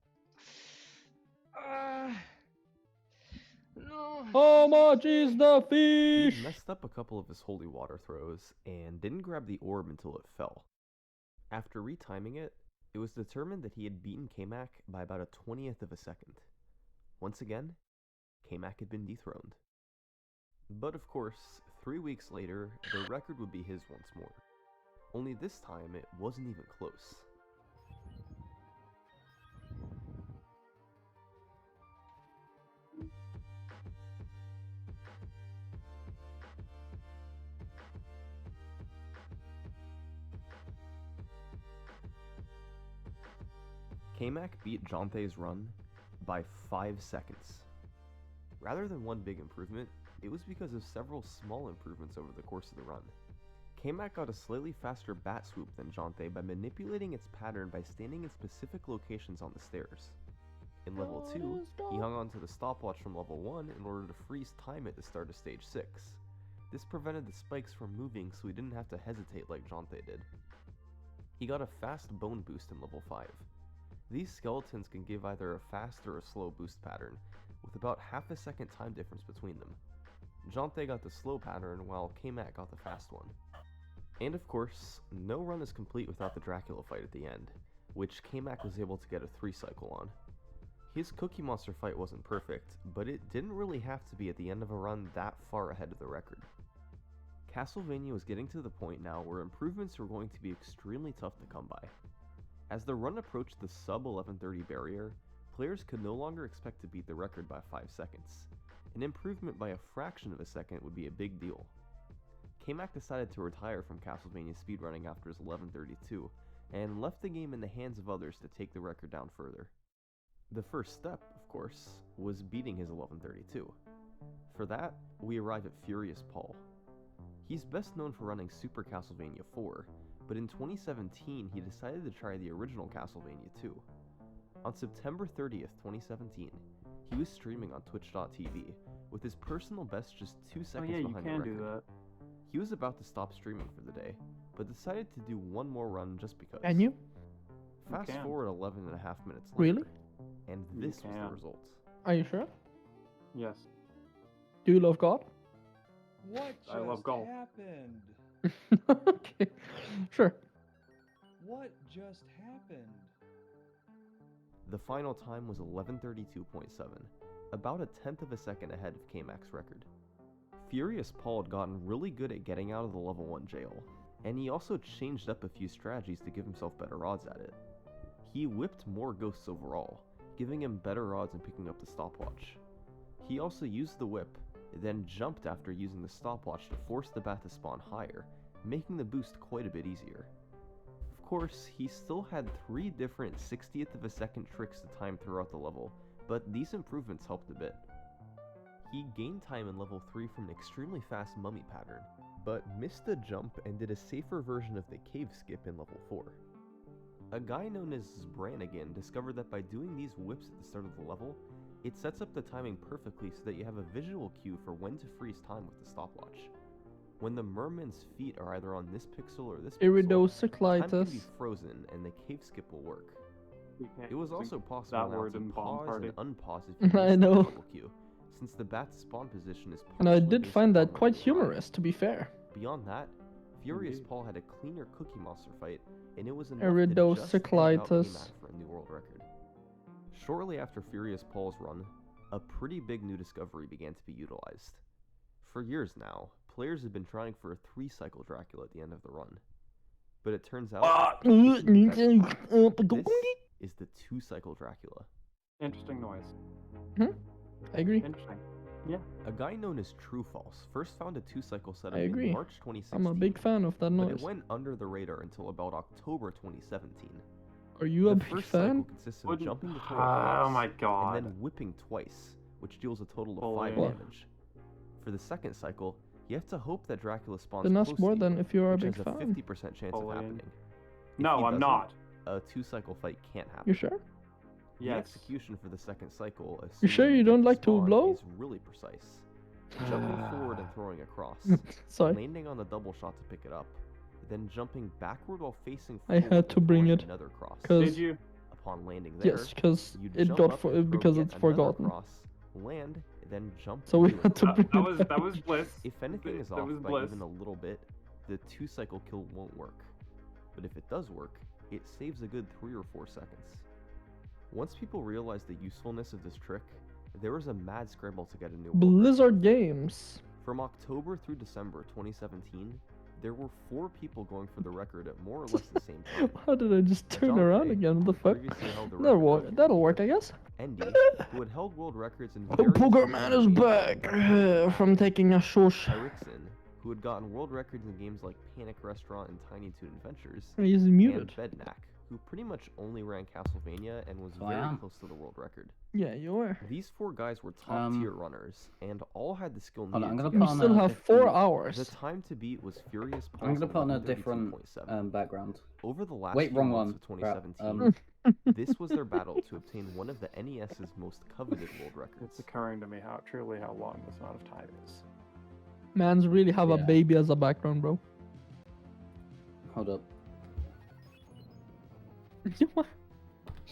No. How much is the He fish? messed up a couple of his holy water throws and didn't grab the orb until it fell. After retiming it, it was determined that he had beaten K-Mac by about a 20th of a second. Once again, K-Mac had been dethroned. But of course, 3 weeks later, the record would be his once more. Only this time, it wasn't even close. K-Mac beat Jonte's run by 5 seconds. Rather than one big improvement, it was because of several small improvements over the course of the run. K-Mac got a slightly faster bat swoop than Jonte by manipulating its pattern by standing in specific locations on the stairs. In level 2, he hung on to the stopwatch from level 1 in order to freeze time at the start of stage 6. This prevented the spikes from moving so he didn't have to hesitate like Jonte did. He got a fast bone boost in level 5. These skeletons can give either a fast or a slow boost pattern, with about half a second time difference between them. Jonte got the slow pattern while K-Mac got the fast one. And of course, no run is complete without the Dracula fight at the end, which K-Mac was able to get a 3-cycle on. His Cookie Monster fight wasn't perfect, but it didn't really have to be at the end of a run that far ahead of the record. Castlevania was getting to the point now where improvements were going to be extremely tough to come by. As the run approached the sub 1130 barrier, players could no longer expect to beat the record by 5 seconds. An improvement by a fraction of a second would be a big deal. K-Mac decided to retire from Castlevania speedrunning after his 1132, and left the game in the hands of others to take the record down further. The first step, of course, was beating his 1132. For that, we arrive at Furious Paul. He's best known for running Super Castlevania 4, but in 2017 he decided to try the original Castlevania 2. On September 30th, 2017, he was streaming on Twitch.tv, with his personal best just 2 seconds behind the record. Do that. He was about to stop streaming for the day, but decided to do one more run just because. Can you? Fast forward 11 and a half minutes later, Really? and this was the result. Are you sure? Yes. Do you love God? What just I love golf. happened? Okay, sure. What just happened? The final time was 11:32.7, about a tenth of a second ahead of K-Mac's record. Furious Paul had gotten really good at getting out of the level 1 jail, and he also changed up a few strategies to give himself better odds at it. He whipped more ghosts overall, giving him better odds in picking up the stopwatch. He also used the whip, then jumped after using the stopwatch to force the bat to spawn higher, making the boost quite a bit easier. Of course, he still had 3 different 60th of a second tricks to time throughout the level, but these improvements helped a bit. He gained time in level 3 from an extremely fast mummy pattern, but missed a jump and did a safer version of the cave skip in level 4. A guy known as Brannigan discovered that by doing these whips at the start of the level, it sets up the timing perfectly so that you have a visual cue for when to freeze time with the stopwatch. When the merman's feet are either on this pixel or this pixel, time can be frozen and the cave skip will work. It was also possible now to pause and unpause if you I missed the know. level cue, since the bat's spawn position is And I partially did based find that upon quite where you are. humorous, to be fair. Beyond that, Furious Paul had a cleaner Cookie Monster fight, and it was enough to just edge out Iridocyclitis. K-Mac for a new world record. Shortly after Furious Paul's run, a pretty big new discovery began to be utilized. For years now, players have been trying for a 3-cycle Dracula at the end of the run. But it turns out this is the 2-cycle Dracula. Interesting noise. I agree. Interesting. Yeah. A guy known as True False first found a 2-cycle setup I agree. in March 2016. I'm a big fan of that But noise. it went under the radar until about October 2017. Are you a The big first fan? cycle consists of jumping to throw Oh a my god. and then whipping twice, which deals a total of Holy 5 damage. For the second cycle, you have to hope that Dracula spawns Then that's close more to than you, if you're a which big has a fan. 50% chance of Bullying. happening. If No, he I'm doesn't, not. A 2-cycle fight can't happen. You sure? The Yes. execution for the second cycle, You sure assuming you don't get like to spawn, blow? is really precise. Jumping forward and throwing across, Sorry. landing on the double shot to pick it up, then jumping backward while facing I forward had to and bring throwing it, another cross. 'cause- Did you? Upon landing there, Yes, because you it jump got up and throw because yet it's another forgotten. cross, land, then jump. So we to had to it. bring it That was bliss. If anything is That off was by bliss. even a little bit, the 2-cycle kill won't work. But if it does work, it saves a good 3 or 4 seconds. Once people realized the usefulness of this trick, there was a mad scramble to get a new world record. Blizzard Games. From October through December 2017, there were 4 people going for the record at more or less the same time. How did I just turn Dante, around again? What the fuck? previously held the That'll record work. That'll work, I guess. Endy, who had held world records in The various Booger Man is games back like from taking a shush. Erickson, who had gotten world records in games like Panic Restaurant and Tiny Toon Adventures, He's muted. and Bednack, who pretty much only ran Castlevania and was I very am. close to the world record. Yeah, you were. These 4 guys were top tier runners, and all had the skill Hold needed on, I'm to gonna get put You on still a have different- 4 hours. The time to beat was Furious I'm Pulse gonna put on a different 1132.7. background. Over the last Wait, few wrong months one. of Crap, 2017, this was their battle to obtain one of the NES's most coveted world records. It's occurring to me how long this amount of time is. Mans really have a Yeah. baby as a background, bro. Hold up. It's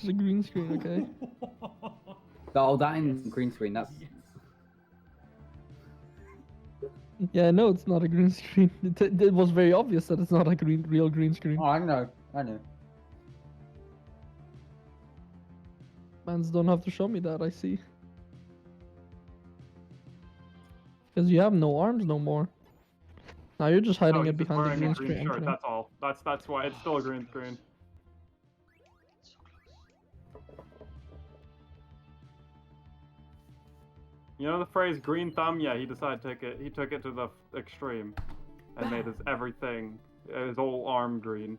a green screen, okay? Oh, that in green screen. That's Yeah, no, it's not a green screen. It was very obvious that it's not a real green screen. Oh, I know. I know. Mans don't have to show me that, I see. Because you have no arms no more. Now you're just hiding No, it he's just behind the wearing a green green screen. shirt, okay. that's all. That's why it's still a green screen. You know the phrase "green thumb"? Yeah, he decided to take it. He took it to the extreme. and made his everything, his whole arm green.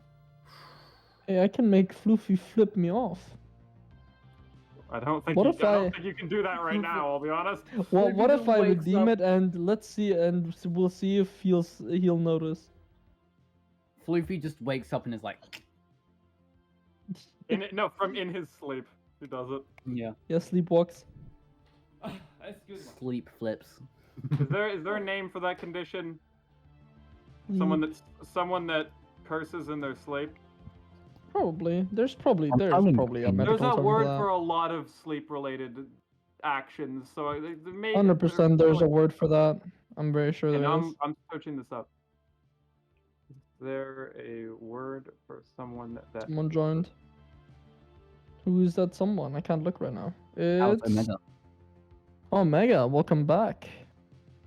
Hey, I can make Floofy flip me off. I don't think What you, if I don't I- think you can do that right now. I'll be honest. What if I wakes redeem up- it and let's see, and we'll see if he'll notice. Floofy just wakes up and is like, In his sleep, he does it. yeah, Yeah, sleepwalks. sleep flips. Is there a name for that condition? Someone that curses in their sleep. Probably. There's probably a medical There's a term word for for a lot of sleep-related actions, so there may. 100%. There's a word for that. I'm very sure And there is. I'm searching this up. Is there a word for someone that? Someone joined. Who is that someone? I can't look right now. Alpha It's Mega. Omega. Welcome back.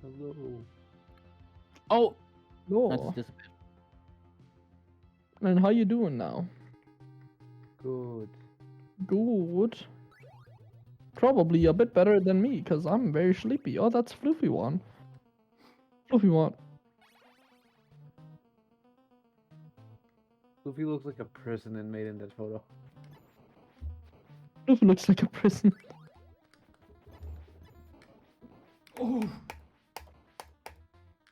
Hello. Oh, No. that's disappeared. And how you doing now? Good. Good. Probably a bit better than me, because I'm very sleepy. Oh, that's Floofy one. Floofy one. Luffy looks like a prison inmate in that photo. Floofy looks like a prison. Oh,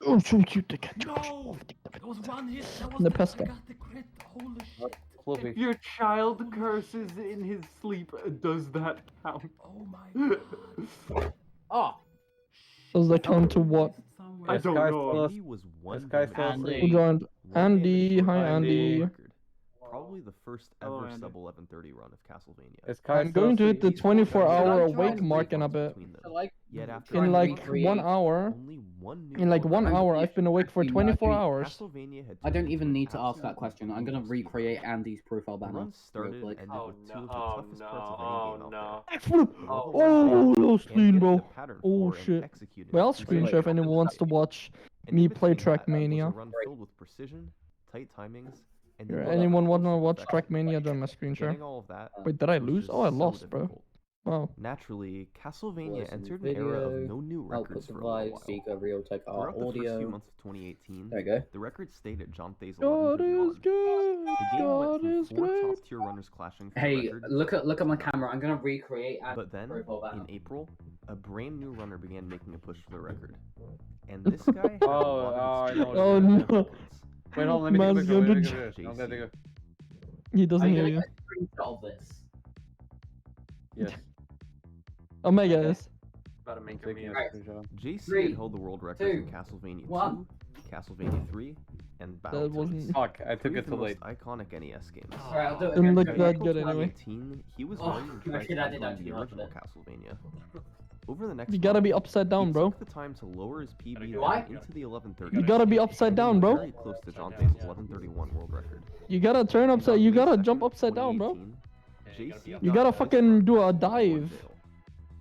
Oh, shoot, you dick. no! That was one hit. That was The I pesca. got the crit. Holy shit. Fluffy. If your child curses in his sleep, does that count? Oh my god. Oh, Does that count to what? I This don't guy's know. still- Andy was one this guy's still minute asleep. Who joined? One Andy. minute short Hi, of Andy. the record. Probably the first Hello, ever Andy. sub 1130 run of Castlevania. This guy's I'm still going to hit the asleep. 24-hour Should I try awake and mark in a bit. Between them. so like, Yet after In and like recreate 1 hour. only one new In like world 1 record. hour, I've been awake for Actually, 24 Andy, hours. Castlevania had I don't turned even into need to an ask that absolute question. I'm gonna monster. recreate Andy's profile The banner. run started real quick. and ended with two of the toughest parts of any game out there. Backflip! The level Oh, design, no and screen, getting bro. the pattern Oh, for and shit. executing Well, I'll it screen precisely. share if anyone wants to watch And me in play between that was a Trackmania. run filled with precision, tight timings, and Here, the anyone want to explosive watch effects. Trackmania? Join my screen share. Getting all of that Wait, did I was lose? just Oh, I so lost, bro. difficult. Wow. Naturally, Castlevania Was in entered an era of video, no new output records for a little device, while. speaker, Realtek Throughout the first few audio. months of 2018, There you go. the record stayed at Jonte's God 1131. is good. The game God went from is 4 great. top-tier runners clashing for the Hey, record. look at my camera. I'm gonna recreate Andy's But then, profile banner. in April, a brand new runner began making a push for the record. And this guy had a Oh, lot of I know experience what Oh, it is. no. with records. Wait, hold on, let me Man's take a picture. going Let me to take a picture. I'm gonna take a... He doesn't I'm hear gonna you. get a screenshot of this. Yes. Omega is. About to make a Taking a meme. Right. screenshot. JC Three, had held the world records in two, Castlevania 2, one. Castlevania 3, and That Battletoads. wasn't. Fuck, I took Three it of the too most late. iconic NES games. Alright, I'll do it Didn't again. look In that April good anyway. 2018, he was Oh, ready to try actually, that did tackling actually the not original bad. Castlevania. Over the next You gotta month, be upside down, he bro. took the time to lower his PB Do I? down into the 1130. You gotta be upside down, bro. Very close to Jonte's 1131 world record. You gotta turn upside. You gotta jump upside down, bro. 2018, JC You got gotta his fucking first do a Castlevania dive. fail.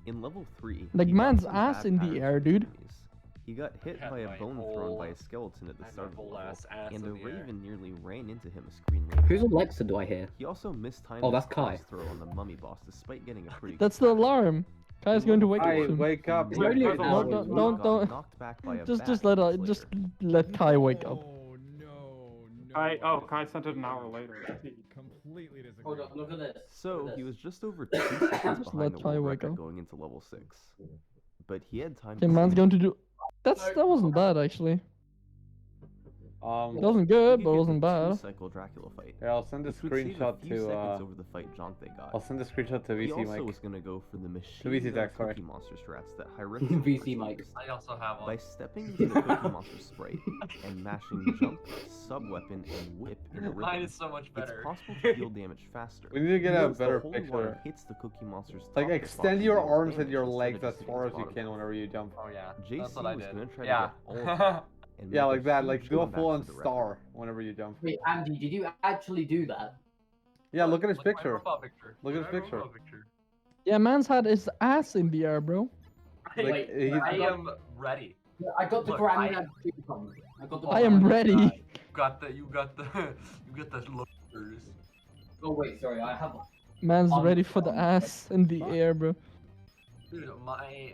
In level 3, Like he got man's some ass bad in the patterns air, from dude. enemies. He got hit by a bone thrown by a skeleton at the start of the level, and a raven nearly ran into him a screen later. Who's Alexa do I hear? He also mistimed Oh, his that's Kai. cross throw on the mummy boss despite getting a pretty That's good the timing. alarm. Kai's going to wake up Kai, soon. wake up. It's only an No, hour. don't- He don't- got knocked back by a Just bat let minutes just later. let Kai wake up. Kai sent it an hour later. Completely disagree. Hold on, look at this. So he was just over 2 seconds Just behind let the Kai world wake record up. going into level 6. But he had time Okay, to man's save. going to do. That wasn't bad actually. It wasn't He good, could but it get wasn't the bad. two-cycle Dracula fight. Yeah, I'll send a which would save a screenshot few to seconds over the fight Jonte got. I'll send a screenshot to He VC also Mike. was gonna go for the machine To VC gun Tech, sorry. Cookie Monster strats that Hyrex VC Mike. I also have one. By stepping into the Cookie Monster sprite and mashing jump, sub-weapon, and whip in a rhythm, Mine is so much better. it's possible to deal damage faster. We need to get a Once the better holy water picture. hits the Cookie Monster's Like, top, the extend fox your deals arms and damage your instead of legs as just hitting far his as you bottom. can whenever you jump. Oh yeah, JC that's what I was did. gonna try to Yeah. get all of that and Yeah, make a like that. huge Like, do a comeback full-on for the record. star whenever you jump. Wait, Andy, did you actually do that? Yeah, look at his Look at my picture. profile picture. Look at his Look my picture. profile picture. Yeah, man's had his ass in the air, bro. Like, he's I am ready. Yeah, I got the Look, Granddad Freedom. I got the I am Granddad- ready. You got the lookers. Oh wait, sorry, I have. Man's ready for the ass in the air, bro. Dude, my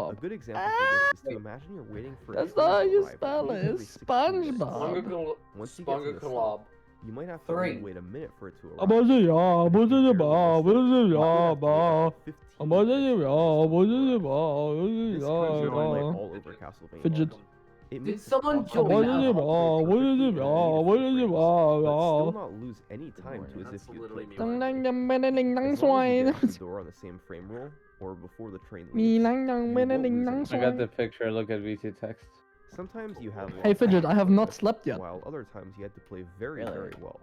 SpongeBob. A good example for this is to imagine you're waiting for a That's train not how to you arrive spell every it. 60 minutes. SpongeBob. Once you get to the stop, You might have to only wait a minute for it to arrive. All over Castlevania. Fidget. Did someone join But still not lose any time to as if you played as long as you get to the door on the same frame roll or before the train leaves. I got the picture. Look at VC text. Sometimes you have Hey Fidget, I have not slept yet. while other times you had to play very well.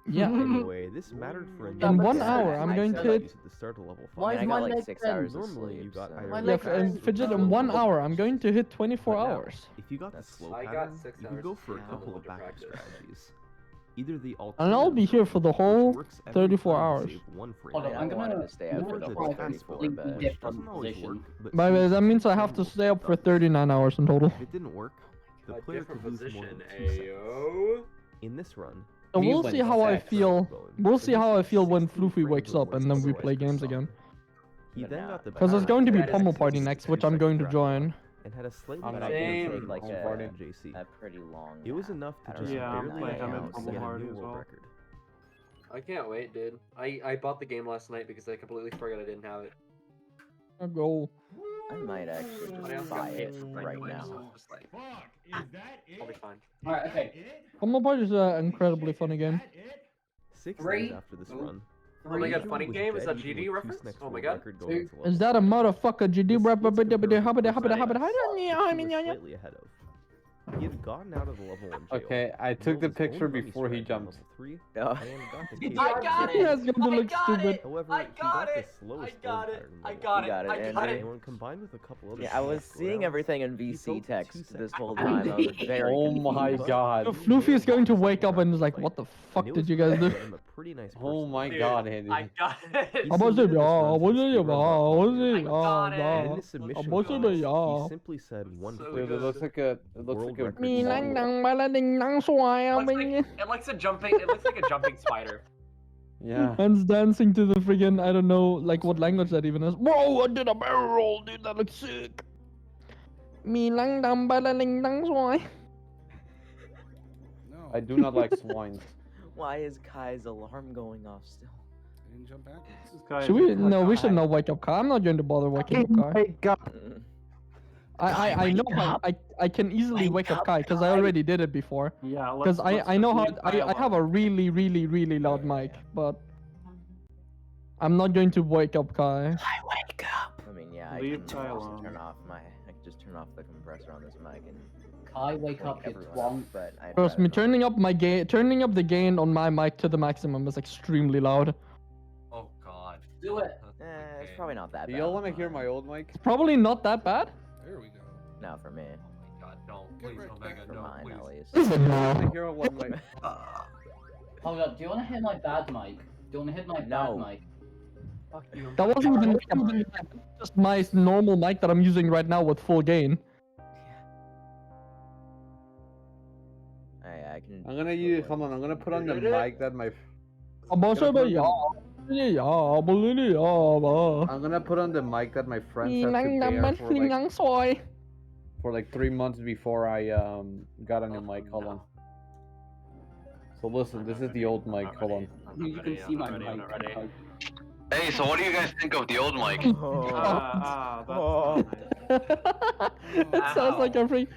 Yeah. Anyway, this mattered for a In 1 hour, I'm going to hit. the start of level 5. Why is my leg 6 hours of Normally you sleep? got either Yeah, the and fast Fidget, or in 1 slow hour, pattern. I'm going to hit 24 But now, hours. If you got the slow I got pattern, 6 you could hours go of for a sleep couple and of backup practice. strategies. Either the And I'll be here for the which whole works every 34 time to hours. save one frame Hold on, rate, I'm gonna or stay out for the the whole fast 34, forward, but which different doesn't always position. work, but By the way, seems that means I to have to almost stay up for does. 39 hours in total. If it didn't work, the A player different could lose more position, than 2 seconds. ayo. In this run, So Me we'll when see how I sex. feel. We'll see how I feel when 16 Floofy frames wakes of up and then we voice play per games song. again. He then got the Because there's power going to be to That is Pummel Party 16 next, which I'm going to join. and had a slightly I'm higher same. take like I'm a farting. JC. A pretty long. It was enough to just Yeah, I'm barely like, I'm in announce Pummel yet a Party new as world well. record. I can't wait, dude. I bought the game last night because I completely forgot I didn't have it. I'll go. I might actually Somebody else just got buy paid it for right anyway, now. so I'm just like, I'll be fine. Alright, okay. Pummel Party is an incredibly funny game. 6 Three, days after this run, Oh my god, Everyone funny was game? Is dead that even GD with reference? Toothneck's Oh my world god. record going into level Is that a 7. motherfucker GD The rap? splits compared with Habba Chris dabba dabba Evans, dabba which he was slightly ahead of. He had gotten out of the level 1 jail. Okay, I took built the his own picture money before he strategy on jumped. level 3, Oh. and got the case I got He it! has going to I look got stupid. it! However, I he got got the it! slowest I build got it! pattern in I level got 3. it! got it, I and got And it! when combined with a couple other Yeah, I was select seeing rounds, everything in he VC built 2 text this seconds whole per time. I was round. very Oh my confused. god. So Floofy is going to wake up and is like, what the fuck And it did was you guys enough to do? get him a pretty nice Oh personal my record. god, Dude, Andy. I got it. He I was submitted this yeah, run to was it yeah, speedrun.com was page. it got it. And in yeah, his submission was it comments, yeah. he simply said one So frame. Dude, it good. looks like a World record Me song. lang dang ba la ding dang swai It ah looks bing. like, it looks a jumping. It looks like a jumping spider. Yeah. Man's dancing to the friggin' I don't know like what language that even is. Whoa! I did a barrel roll, dude. That looks sick. Me lang dang ba la ding dang swai. No, I do not like swines. Why is Kai's alarm going off still? I didn't jump back. This guy Should we? No, we should not wake up Kai. I'm not going to bother waking up Kai. Wake up. I know how I can easily wake up Kai because I already did it before. Yeah, Because I know how I have a really loud mic, but I'm not going to wake up Kai. I wake up. I mean, yeah, I Leave can Kai also alone. turn off my. I can just turn off the compressor on this mic and Kai, wake up, you everyone twonk. up, but I'd Trust rather me, not. turning up the gain on my mic to the maximum is extremely loud. Oh god. Do it. It's probably not that Do bad. y'all want to hear my old mic? It's probably not that bad. There we go. No, for me. Oh my god, no. Please, right Omega, back. For no, mine, please. at least. Is it I now? want to hear one mic. Hold up, do you want to hit my bad mic? Do you want to hit my No. bad mic? Fuck you. That wasn't even just my normal mic that I'm using right now with full gain. I can. I'm gonna use. Hold on. I'm gonna put on the mic that my. I'm gonna put on the mic that my friends had to bear for like 3 months before I got a new mic. Hold on. So listen, this is the old mic. Hold on. You can see my mic. Hey, so what do you guys think of the old mic? That sounds like a freak.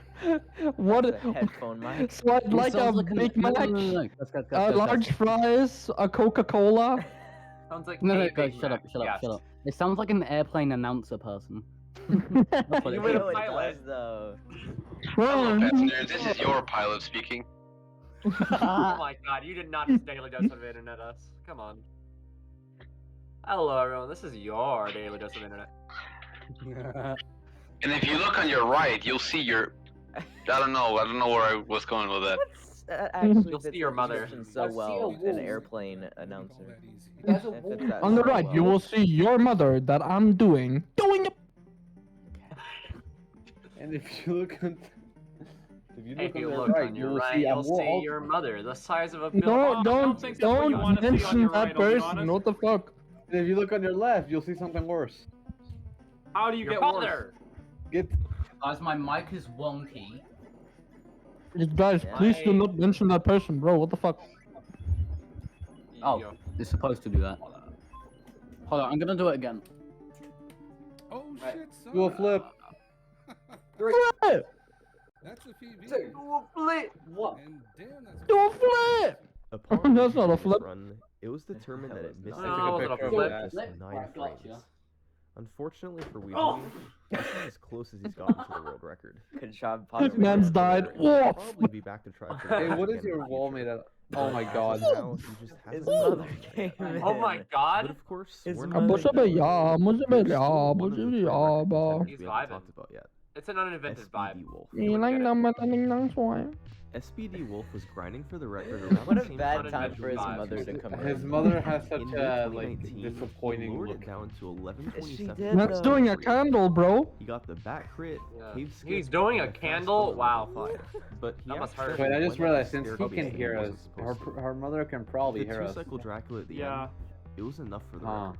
What? It's a headphone mic. So I'd like a Big Mac, large fries, a Coca-Cola. Sounds like No, a guys, Big shut up, Mac. shut up, Yes. shut up. It sounds like an airplane announcer person. That's what You it were is. the It pilot. does, though. Hello, passengers. This is your pilot speaking. Oh my god, you did not just daily dose of internet us. Come on. Hello everyone, this is your daily dose of internet. And if you look on your right, you'll see your. I don't know where I was going with that. Actually You'll fits see your the mother. description so well. An airplane announcer. There's a It wall. fits that On the so right, well. you will see your mother that I'm doing it. And if you look on. If you If look you on the look right, on you your will right, see you'll I'm more see your mother, the size of a building. No, I don't think that's what you don't want to see on mention your that right, I'll be person. honest. What the fuck? And if you look on your left, you'll see something worse. How do you get worse? Get. Guys, my mic is wonky. Guys, please do not mention that person, bro. What the fuck? Oh, it's supposed to do that. Hold on, I'm gonna do it again. Oh shit, son. Do a flip. Flip! That's a PB. Do a flip! What? And damn, that's a Do a flip! Upon That's not a reaching this flip. Run, it was determined that it missed No, the it's not a picture flip. by just Flip. 9 Right, frames. gotcha. Unfortunately for Oh! Weebly, this is as close as he's gotten to the world record. Good job, This man's died. He'll Oh, probably be back to try for Hey, gold what again is in your the wall future. made out of? Oh my god. Now, he just His hasn't mother found came it. in. Oh my But god! of course, His we're mother not What's done up, yet. yeah? What's up, There's yeah? still one What's of the up, 3 yeah? record Bah. contenders He's we haven't vibing. talked about yet. It's an uninvented vibe. SPD Wolf. You wouldn't get it. SPD Wolf was grinding for the record around What the a same bad time time as for his Visual mother to Basic. come in. His mother has such In a mid-2019, disappointing he lowered look. it down to 1127. She did, That's though. doing a candle, bro. He got the back crit, Yeah. cave skip, He's doing and a fast candle? level Wow. 5. But he That must actually hurt. Wait, I went just up realized the since he staircase can and hear us, wasn't supposed to. her mother can probably The hear us. 2-cycle Dracula at the Yeah. end, it was enough for the Huh. record.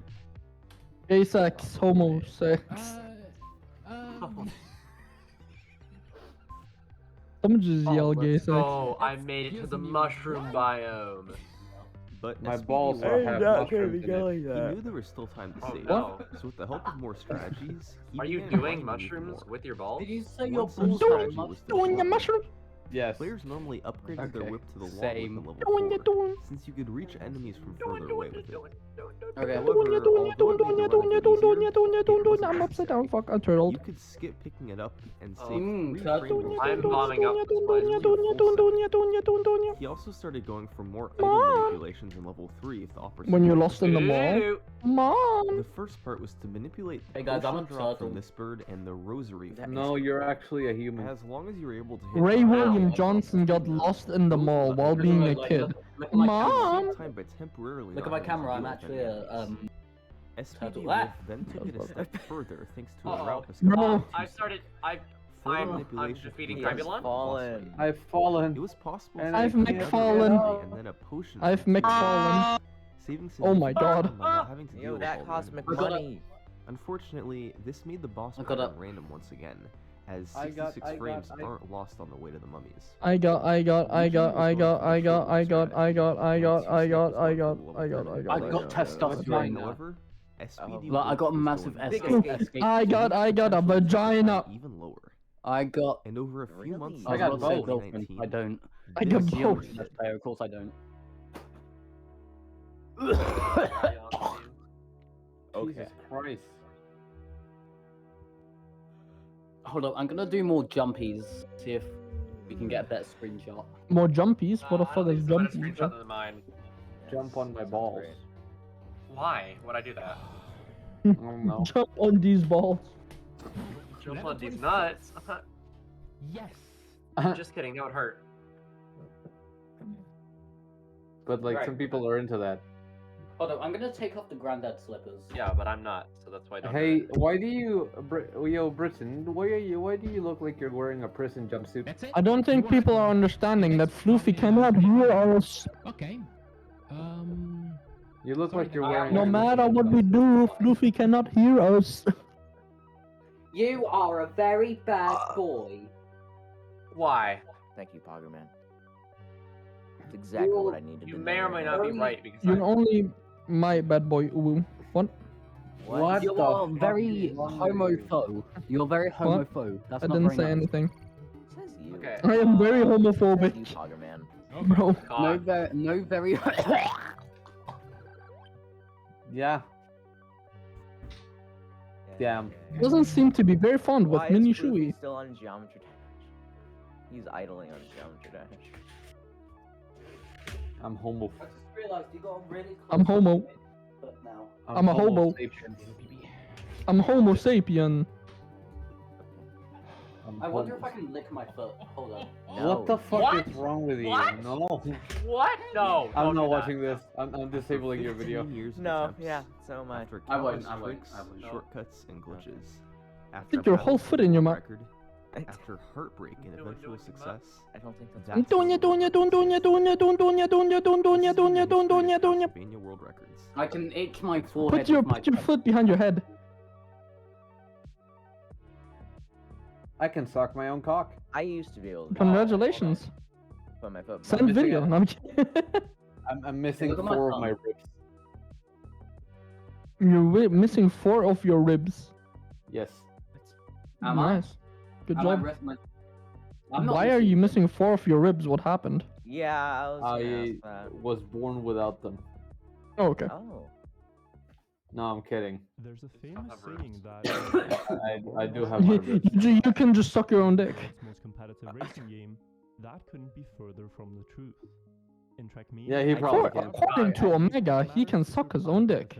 Gay sex, homo sex. Someone just yell gay sex. Oh, I made it to the mushroom biome. But My SPD balls Wolf are had half not mushrooms gonna be in it. going He that. knew there was still time to Oh, save. no. So with the help of more strategies, he Are you began doing mining even mushrooms more. with your balls? Did you say your One such balls strategy are was the Doing your shotgun. mushroom. Yes. Players normally upgraded their Okay. whip to the long Same. whip at Doing level it, 4, doing. since you could reach enemies from further away with it. Okay. However, although it made the run a bit easier, it I'm wasn't upside down. necessary. Fuck, I turtled. You could skip picking it up and save Oh. 3 Cut. frames. I'm bombing up this place. He also started going for more Mom. item manipulations in level 3 if the opportunity When you're was lost in the mall. Ew. Mom. The first part was to manipulate the Hey guys, I'm potion a drop turtle. from this bird and the rosary from No, this you're bird. actually a human. As long as you were able to hit Ray the William ball, Johnson got lost in the mall while being a kid. Look at my At the Mom. same time, by temporarily Look not at my having to camera. I'm deal with actually any a enemies. SPD turtle. Wolf then took it a step further thanks to a Uh-oh. route Bro. discovered. I started. Further I'm manipulation defeating from the He's Crabulon. boss fallen. fight. I've fallen. It was possible And to I've defeat McFallen. another enemy and then a potion I've from two McFallen. saving Oh my significant God. time by not having to deal Yo, with that all the cost enemies. money. Unfortunately, this made the boss I got pattern up. random once again, as I got- 66 frames aren't lost on the way to the mummies. I got. I got testosterone. However, SPD Like, I got a was massive going escape. I got a vagina. even lower. I got. And over a few months I into got both. 2019, I don't. I got It's the only both. best player, of course I don't. Jesus Christ. Hold up, I'm gonna do more jumpies. See if we can get a better screenshot. More jumpies? What the I fuck don't is think it's a better jumpies? screenshot than mine. Jump on my balls. Why would I do that? I don't know. Jump on these balls. Jump on these nuts. Yes. Just kidding. That would hurt. But like Right. some people are into that. Hold up, I'm gonna take off the granddad slippers. Yeah, but I'm not, so that's why I don't. do Hey, it. why do you, yo, Britain? Why do you look like you're wearing a prison jumpsuit? That's it. I don't think people are understanding that Floofy cannot hear us. Okay. You look like you're I wearing. No a matter prison what we do, Floofy cannot hear us. You are a very bad boy. Why? Thank you, Pogger Man. That's exactly what I needed to You know. may or may not be right because You're only my bad boy, Uwu. What? What You the are fuck very is wrong with you? homophobe. You're very What? homophobe. That's I not didn't very say nice. anything. Says you. Okay. I am very Says you, homophobic, Pogger Man. bro. No, God. no, very. Yeah. Damn. Doesn't seem to be very fond with Why Mini is Floofy Shui. still on Geometry Dash? He's idling on Geometry Dash. I'm homo. I just realized you got a really I'm homo. now. I'm a hobo. sapien. I'm Homo sapien. I wonder if I can lick my foot. Hold on. What the fuck What? is wrong with you? What? No. What? No. I'm don't not do that. watching this. I'm disabling your 15 video. years of No, attempts, yeah, so am I. After I wouldn't, countless I wouldn't, tricks, I wouldn't. shortcuts, and glitches. After Stick your whole battling foot for in the your world mouth. record, after heartbreak and eventual success, I don't think that's that's Donya, donya, donya, donya, donya, donya, donya, donya, donya, donya, donya. Castlevania World Records. I can itch my forehead. Put with your my foot behind your head. I can suck my own cock. I used to be able to. Congratulations. Put my foot. Send missing video. it. No, I'm kidding. I'm missing Look at my 4 of thumb. my ribs. You're missing 4 of your ribs. Yes. Am I? Nice. Good Am I job. rest my... I'm not Why are you missing 4 of your ribs? What happened? Yeah, I was gonna I ask that. was born without them. Oh, okay. Oh. No, I'm kidding. There's a famous saying that I do have my ribs. You can just suck your own dick. world's most competitive racing game, that couldn't be further from the truth. In Trackmania, Yeah, he probably can. According to Omega, he can suck his own dick.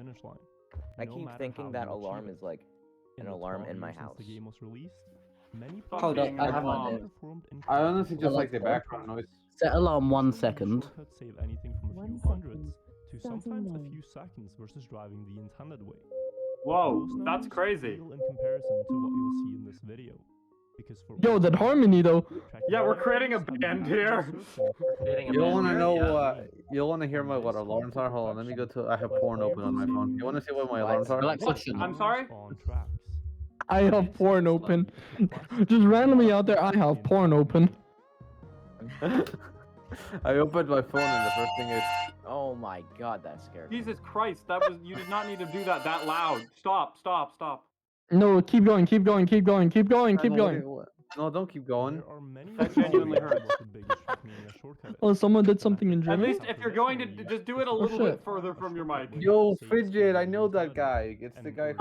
I keep thinking that alarm is like an alarm in my house. The game was released. Many Hold up, I have my players formed in I honestly just like the background noise. Set alarm 1 second. shortcuts save anything from a few hundreds to sometimes a few seconds versus driving the intended way. Whoa, Those that's numbers crazy. pale in comparison to what you'll see in this video. Because for Yo, that harmony though. Yeah, we're creating a band here. You don't want to know you want to hear my what alarms are? Hold on, let me go to. I have porn open on my phone. You want to see what my alarms are? I'm sorry? On tracks. I have porn open. Just randomly out there, I have porn open. I opened my phone and the first thing is. Oh my god, that scared me. Jesus Christ, that was you did not need to do that loud. Stop, stop, stop. No, keep going, keep going, keep going, keep going, keep No, going. No, don't keep going. There are many That genuinely hurts. what the biggest Trackmania shortcut is. Oh, someone did something in At Germany. least if you're going to just do it a little shit. bit further from your mic. Yo, Fidget, I know that guy. It's the guy.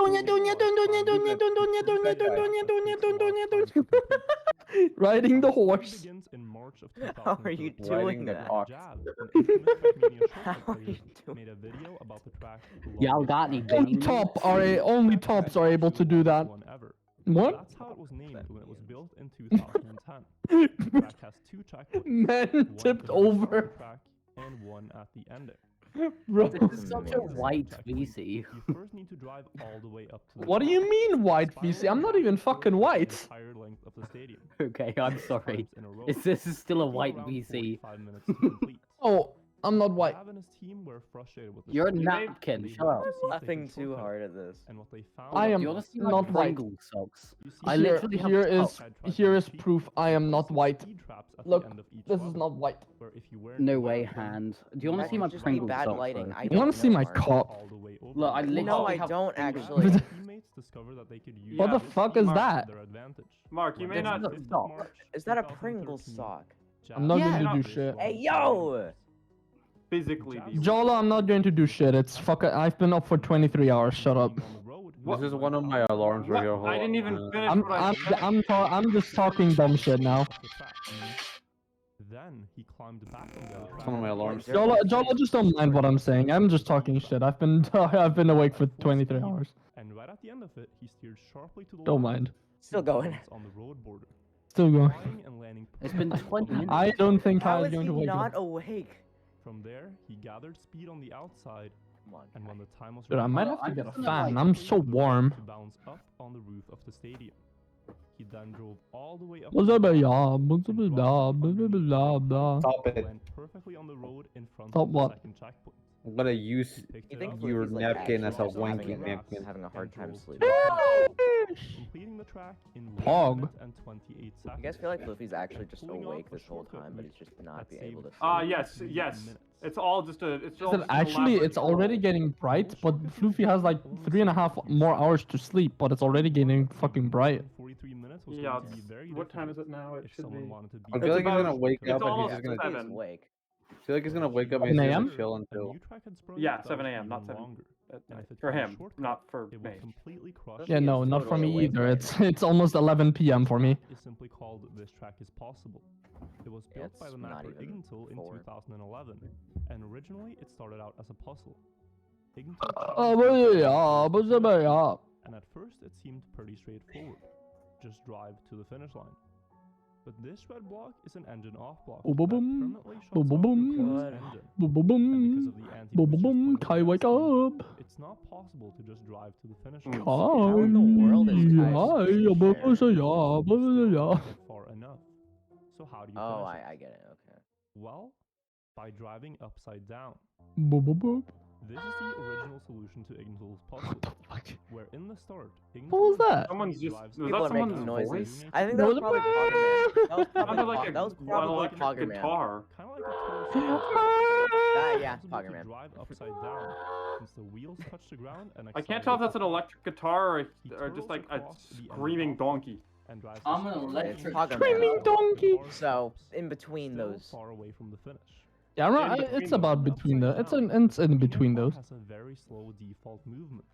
Riding the horse. Begins in March of How are you 2013. doing the that? ox. Jab, an infamous Trackmania How shortcut are you player, made a video about the track. Y'all got any Only only tops are able to do that. One ever. What? That's how it was named when it was built in 2010. The track has 2 checkpoints. Man one tipped at the start of the over. track and 1 at the ending. Bro. This is such a white VC. You first need to drive all the way up to the What do top. you mean white VC? I'm not even fucking The white. entire length of the stadium. Okay, I'm sorry. Times in a row. This is still a Took white around VC. 45 minutes to complete. Oh, I'm not white. Jab and his team were frustrated with this You're a strategy. napkin, They shut wanted up. to see if they Laughing could too shortcut hard it. at this. And what they found I was am Do you want to see my not white. Pringle socks? You see I Here, literally have here a is sock. here is proof I am not white. speed traps at Look, the end of each this is level, not white. where if you weren't No aware way, of them, hand. Do you want That to see could my just be Pringle bad socks? lighting. though? I You don't want to see know, my Mark. cock? all the way over. Look, I the literally No, I have don't Pringle actually. socks. Teammates discovered that they could use What the this fuck is to that? their advantage. Mark, you may This not. is a sock. Is that a Pringles sock? I'm not Yeah. going to do shit. Hey, yo! Physically be. Jolo, I'm not going to do shit. It's fuck. I've been up for 23 hours. Shut up. This is one of my alarms right here. Hold I didn't on. even finish I'm what I said. I'm just talking dumb shit now. Then he climbed back on the other It's one of my alarms. Jolo, just don't mind what I'm saying. I'm just talking shit. I've been awake for 23 hours. And right at the end of it, he steered sharply to the Don't left, mind. Still going. on the road border, Still going. flying and landing It's been perfectly 20 on the minutes. I don't think How I'm is going he to wake not up. awake? From there, he gathered speed on the outside, Come on, and when the time was Dude, I right, might Well, have to I'm get a just gonna, fan. like, I'm so warm. to bounce up on the roof of the stadium. He then drove all the way up. Blah, to the blah, top blah, and blah, dropped blah, from blah, blah, 100 blah, blah. Stop it. Went perfectly on the road in front Stop of the what? second checkpoint. I'm gonna use He picked You it think up, your Fluffy's, like, napkin as a actually just wanky having napkin. having a hard and time drove sleeping? to the top, completing the track in 1 Pog. minute and 28 seconds. You guys feel like Luffy's actually just Pulling awake off a this whole shortcut time, but route he's just not that being able to saved sleep? Yes, 3 yes. minutes. It's all just a. It's all Listen, just an actually, elaborate it's already getting bright, but Floofy has like 3.5 more hours to sleep, but it's already getting fucking bright. 43 minutes was Yeah. going to be very What time is difficult it now? It if should someone be. wanted to be I feel like he's gonna about- wake it's up and he's almost just gonna. He's 7. awake. I feel like he's gonna wake up and 7 he's a.m.? gonna chill A until. new track had sprung Yeah, up that 7 was a.m., not even 7. longer. And if it For found a him, shortcut, not for it me. would completely crush Yeah, He no, is not for totally me awake either. right It's almost 11 p.m. for me. is simply called This Track is Possible. It was Yeah, built by it's the not mapper even Igntil in 4. 2011, and originally it started out as a puzzle. Igntil and at first it seemed pretty straightforward. Just drive to the finish line. But this red block is an engine off block that Boom, permanently shuts boom, off boom, your boom. car's engine. Boom, boom, And because boom. of the Boom, anti-glitches boom, boom. put in Kai, the wake game, up. it's not possible to just drive to the finish Kai, line. How in the world is Kai hi, supposed to blah, share? blah, blah, blah, blah, blah. Far enough. So how do you Oh, finish it? I get it. Okay. Well, by driving upside down. Boom, boom, boom. This is the original solution to Igntil's puzzle, where in the start, What was that? Someone's just. Was People that are someone's making voice? noises. I think that was probably Poggerman. That was Sounded probably, like that was an probably electric Poggerman. guitar. kind of like a Yeah, possible to Poggerman. drive upside down, since the wheels touch the ground and I can't tell if that's an electric guitar or twirls just like a across the screaming engine donkey. and drives I'm the an star electric wheel Screaming until donkey. the car So, stops, in between still those. far away from the finish. Yeah, right, it's about between the. It's in between those. Has a very slow default movement.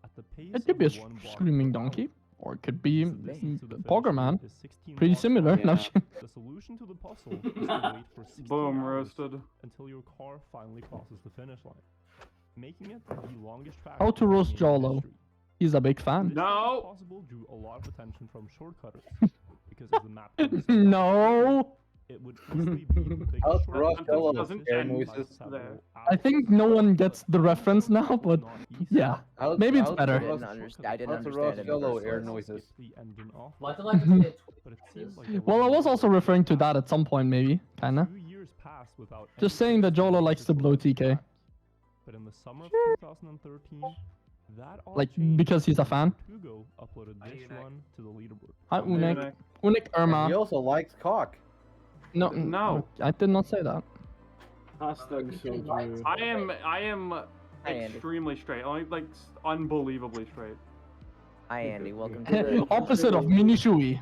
At the pace It could be a of one block screaming per donkey, hour. or it could be Distance to the finish Poggerman. line is 16 Pretty blocks similar. long. No, The solution to the puzzle is to wait for 16 Boom, hours roasted. until your car finally crosses the finish line, making it the longest track. How to roast in game Jolo. history. He's a big fan. This No. possible drew a lot of attention from shortcutters because as the map turns out, No. it would easily be the biggest How's shortcut Ross Jolo? doesn't Air end noises. there. I think no one gets the reference now, but yeah, maybe it's better. I didn't understand How's the it Ross in the Jolo first air place. noises? the engine off. Why do I get to get But it seems like there Well, I no was also referring to that at some point, maybe, kinda. 2 years passed without Just any saying that fixed Jolo likes to blow physical TK. track. But in the summer of 2013, that all Like, changed because he's a fan? when Tugo uploaded this run to the leaderboard. Hi, Unik. Unik And he Irma. also likes cock. No, No. I did not say that. Hashtag so true. I am Hi, Andy. extremely straight, like unbelievably straight. Hi, Andy. Welcome to the. Opposite of Mini Shui.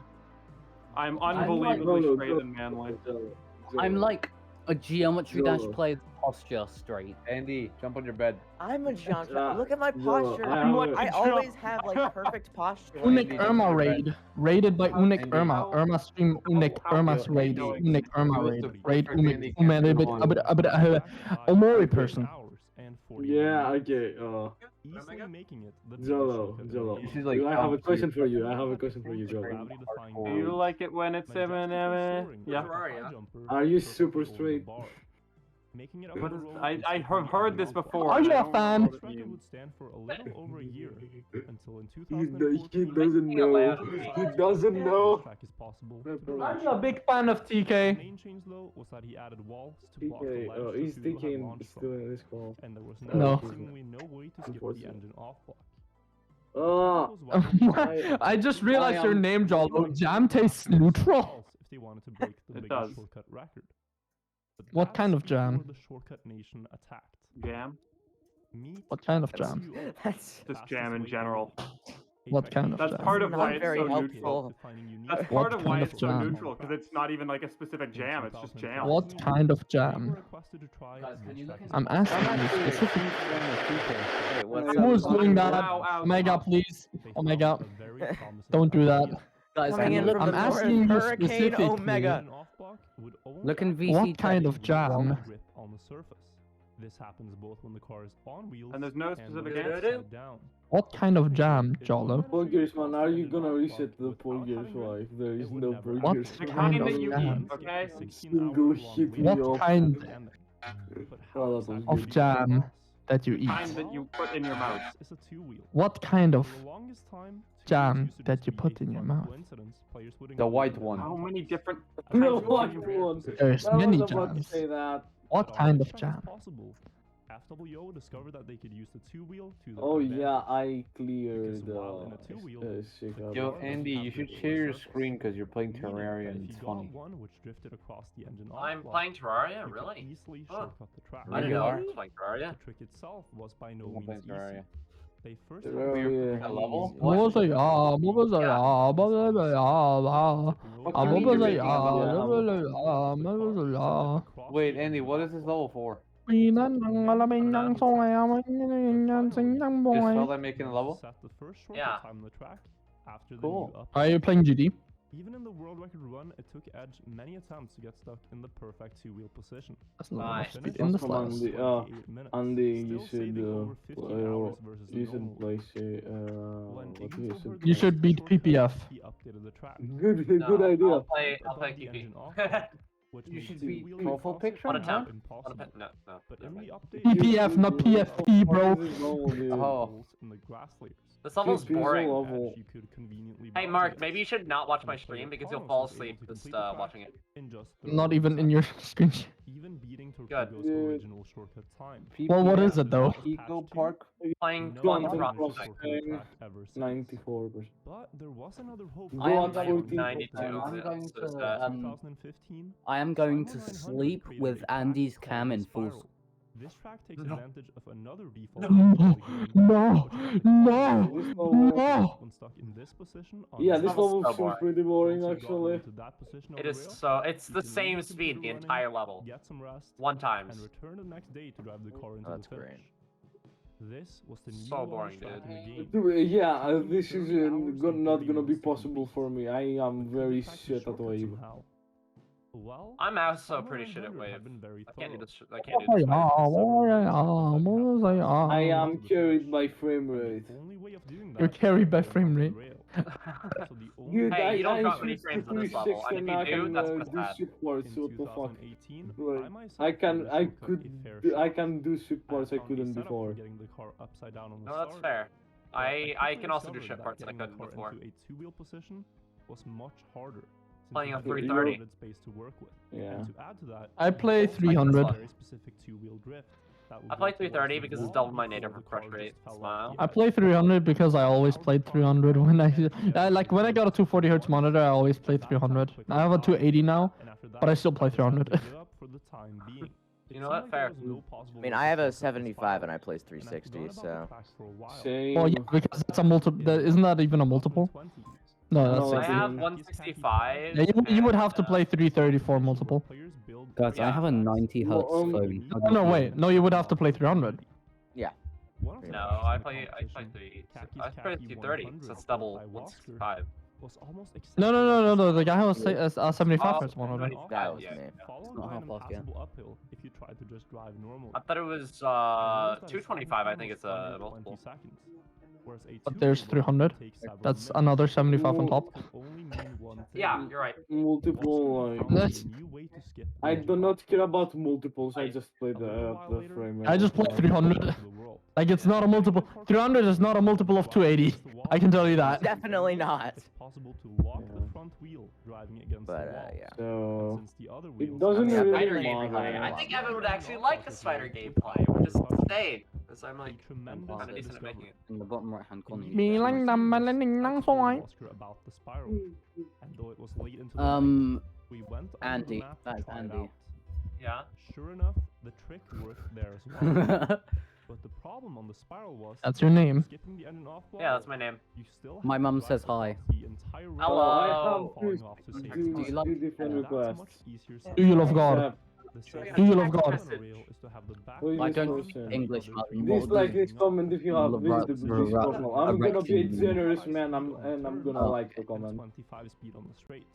I'm like- unbelievably Jolo, straight Jolo, and manly. Jolo, I'm Jolo. like a geometry dash Jolo. player's posture straight. Andy, jump on your bed. I'm a John. Yeah, Look at my Jolo, posture. I'm like I a always John. have like perfect posture. Unik Andy, Irma don't raid. Raided by Unik Andy, Irma. how- Irma stream Unik how Irma's you raid. doing? Unik Irma What's raid. the Raid perfect Unik Andy Omori person. Yeah, okay. Easily making it the Jolo, biggest Jolo. shortcut in the She's game. like, I have a dumb question shit. for you. I have a question for you, Jolo. Gravity-defying Do damage. you like it when it's Majestically yeah? soaring with a high jumper Are you perfectly super over the straight? bar. Making it up What the is- road I is have simply heard this unblockable. before. Are you I a don't fan? know This what it record means. would stand for a little over a year until in He 2014. doesn't know. He doesn't know. Track is possible. No to the problem. I'm a big fan of The TK. main change though was that he added walls to block the TK, ledge oh, that he's Fugo had TK launched still from, in this call. and there was No. seemingly no way to skip the Unfortunate. engine off block. Oh, I just realized your am- name, Jolo. Jam tastes neutral. If they wanted to break the It biggest does. shortcut record. But What kind that's of jam? before the shortcut nation attacked. Jam. Meet What kind of That's- jam? That's Just jam in general. What kind of That's jam? part of Not why it's very so helpful. neutral. That's What part of why kind of it's so jam? neutral, because it's not even like a specific jam, it's just jam. What kind of jam? I'm asking you specifically. Wait, what's Who's up? doing that? Ow, ow, Omega, ow. please. Omega. Don't do that. Guys, Coming in I'm from the asking you north, Hurricane specifically. Omega. Look in VC What kind of text. jam? Grip on the surface. This happens both when the car is on wheels And there's no when specific it's answer? upside down. What kind of jam, Jolo? Burgers, man, are you gonna reset the Burgers life? There is no What Burgers. The kind kind of that you jam? eat, okay? Single hit What meal. kind Oh, that was of good. jam that you eat? Kind that you put in your mouth. It's a two-wheel. What kind of For the longest time, jam used to that just you be put a in your fun mouth? coincidence. Players would The engage white in one. How many different The kinds of white jam? one. There's I many was about to jams. say that. What But kind all of this track is jam? possible. FWO discovered that they could use the two-wheel to their Oh advantage. yeah, I cleared Because while in a two-wheel, shake up. Yo, Car Andy, doesn't you have should grip share over your the surface. screen because you're playing Meaning Terraria that and if it's you got funny. one which drifted across the engine I'm off playing block, Terraria, you could really? easily Huh. shortcut the track. I didn't know I Regular? was playing Terraria. The trick itself was by no I'm means playing easy. Terraria. They first Terraria. A level? What was it? What was it? What was it? Wait, Andy, what is this level for? Just felt like making a level? Set the first shortcut Yeah. time on the track after the Cool. new Are you playing GD? Even in the world record run, it took Edge many attempts to get stuck in the perfect two-wheel position. That's not Nice. enough speed in the Come on, slides. Andy, you Still should saving over 15 hours versus the you should normal. play When what Igito you heard should the You next should beat shortcut, PPF. He updated the track. Good No, good idea. I'll play Above the TP. engine off block, which You makes should the beat wheel Profile cross Picture, What it attempt? impossible. No, no. But in never the mind. update, PPF, not PFP, bro. Oh. in the grass layers. This level's Dude, boring. Pizzle level. You could conveniently Hey bounce Mark, against. maybe you should not watch my And the stream player because you'll Carlos fall was able asleep to just complete the track watching it. in just Not 30 even in your screen. even beating Good. Tortugo's Dude. original shortcut time. Well, what is it though? Eco Park? Playing No Quantum one Rock has Strike. shortcut track ever since. 94%. But there was another hope. Go I am on going- 14%. 92. I'm yeah, going so it's to, that. 2015. I am going to Simon 900 sleep created with a track Andy's called cam the in full Spiral, This track takes No. advantage of another default. No, no, no. When stuck in this position, Yeah, this level's level so seems boring. pretty boring once you've gotten actually. into that position of It the is rail, so. It's you the can leave same the speed computer the running, entire level. Get some rest, One times. and return the next day to drive the car into That's the finish. great. This was the So new boring, launch track in the game. Dude, yeah, Taking this is 30 hours and not 30 gonna be minutes to possible complete. for me. I am But could very the track be shit at shortcut Wave. somehow? Well, I'm also Summer pretty and shit at Hundred Wave. have been very I can't do thorough. this. I can't do Oh, this. yeah, Wave. oh, yeah, oh, I yeah. am carried by frame rate. The only way of doing You're that is carried by going frame off the rate. rail. So the only Dude, Hey, you don't I got many switched to frames on this 360 level, and and if I you do, can that's what's do bad. supports. in What the fuck? 2018, Like, myself I can, used I shortcut could, a fair I share. can do supports I found a couldn't setup for before. getting the car upside down on the No, that's start, fair. but I quickly can also do discovered shit that parts that I getting the couldn't car before. into a two-wheel position was much harder. Since Playing you on had very 330. limited space to work with. Yeah. And to add to that, I play you also 300. had a very specific two-wheel drift that would I go play towards 330 the because it's wall double my before native the refresh car rate. just fell off Smile. the I play 300 because I always played 300 when I like when I got a 240 hertz monitor. I always play 300. I have a 280 now, but I still play 300. You know what? Fair. I mean, I have a 75 and I play 360, so. Same. Well, yeah, because that's a multiple. Isn't that even a multiple? No, that's No, I 60. have 165. Yeah, you would have to and, play 330 for multiple. Guys, I have a 90 hertz phone. How do No, you wait. No, you would have to play 300. Yeah. No, I play 3. I play 230, so it's double 165. Was almost No, no, no, no, no. The guy has a 75 Oh, hertz monitor. that was yeah. me. Followed not by an half off, yeah. impassable uphill if you try to just drive normally. I thought it was 225. I think it's a multiple. Seconds, whereas a But there's two-wheel 300. takes several That's minutes. another 75 on top. Could only mean one thing. Yeah, you're right. Multiple, like, That's- A new way to skip I the do not care about multiples. I just play the frame rate. I just play 300. Like it's not a multiple. 300 is not a multiple of 280. I can tell you that. Definitely not. It's possible to lock the front wheel driving against But, the wall. yeah. So Since the other it wheels doesn't I mean, really Spider Spider gameplay. gameplay. I think Evan would actually like the spider gameplay, which is insane. Because I'm like tremendous kind of decent at making it. In the bottom right hand corner. you Me can lang see dam some- lang lang soy. Oscar about the spiral. And though it was late into the night, we went on Andy, the map to that's try it Andy. out. Yeah. Sure enough, the trick worked there as well. But the problem on the spiral was That's your name. skipping the engine off Yeah, that's my name. You still My have to mum drive says across hi. the entire road Hello. I without have falling off to save two time. you like- different And that's a requests. much easier Do you love God? Except The safest Do you way love to God? get on a rail is to have the back Who is Why this don't person? English, Martin? Dislike this comment if you have Right, visited right, this channel. I'm gonna be a right. generous man. I'm gonna like the and comment. 25 speed on the straights.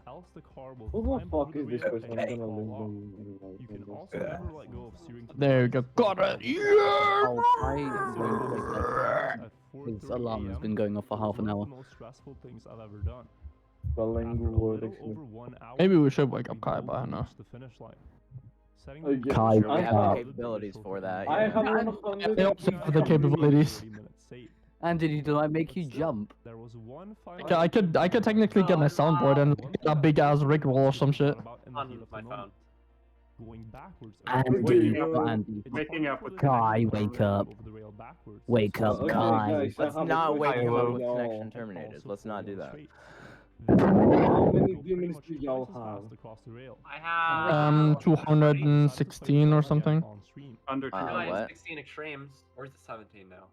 Else the car will Who the climb fuck over is the this rail person? and I'm gonna fall off. link You can also never let go of steering. to the There you right. go. Got it. Yeah. Oh, I So won't it was like like that. at His 4:30 alarm has AM, been going off for half an one of hour. the most stressful things I've ever done. Bilingual After a word little actually. over 1 hour, Maybe we should wake we up Kai both by now. reached the finish line. Setting Okay. the Kai, Sure, we I have the have- capabilities for that. I yeah. have They also have the capabilities. Andy, did I make you jump? There was one final Okay, I could technically get my soundboard and get a big ass rickroll or some shit. On my phone. Going backwards. Andy, Wait, not Andy. Making up with Kai, wake up. Wake up, Okay, Kai. guys, I Let's have a not wake him up question. with Y'all- connection terminated. Let's not do that. How many demons do y'all have? I have 216 or something. Under Uh, 216 what? 16 extremes. Or is it 17 now?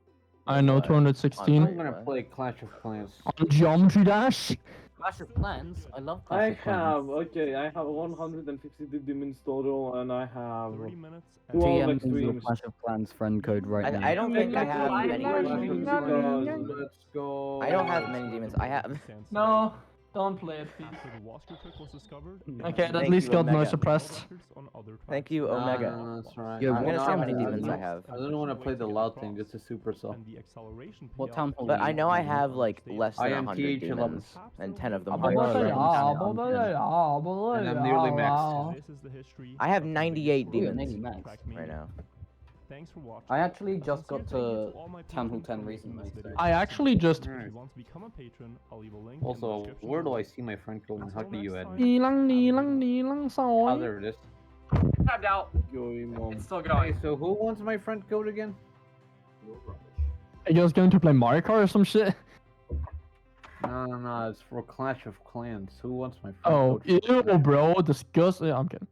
I know, What? 216. I'm gonna play Clash of Clans. On Geometry Dash? Clash of Clans? I love I Clash of Clans. have, okay, I have 152 demons total, and I have 30 minutes. 12 DM your extremes. Clash of Clans friend code right now. I don't think I have many Clash of demons. Clans, let's go. I don't have many demons. I have. No, don't play it, please. After the Wasker trick was discovered, Okay, at Thank least you, got Omega. noise suppressed. records on other Thank tracks. you, Omega. No, that's right. Yo, I'm gonna see how many I demons I don't- have. I don't want to play the loud thing, just a supercell. And the acceleration What payout town hall But are I you know I in? have like less I than am 100 TH11. demons, and 10 of them I are know, friends. And I'm nearly maxed. This is the history I have of the 98 biggest demons nearly max track right mania. now. Thanks for watching. I actually just got Sincere thank you to all my Town Hall patrons 10 for recently, making this so- video I actually just. If you want to become a patron, I'll leave a link in the Also, description where do below. I see my friend code and how do you add me? Nilang, nilang, nilang, Oh, soy. there it is. Tapped out. Going on. It's still Hey, going. so who wants my friend code again? Are you guys going to play Mario Kart or some shit? No, it's for Clash of Clans. Who wants my friend Oh, code? ew, bro, disgust. Yeah, I'm kidding.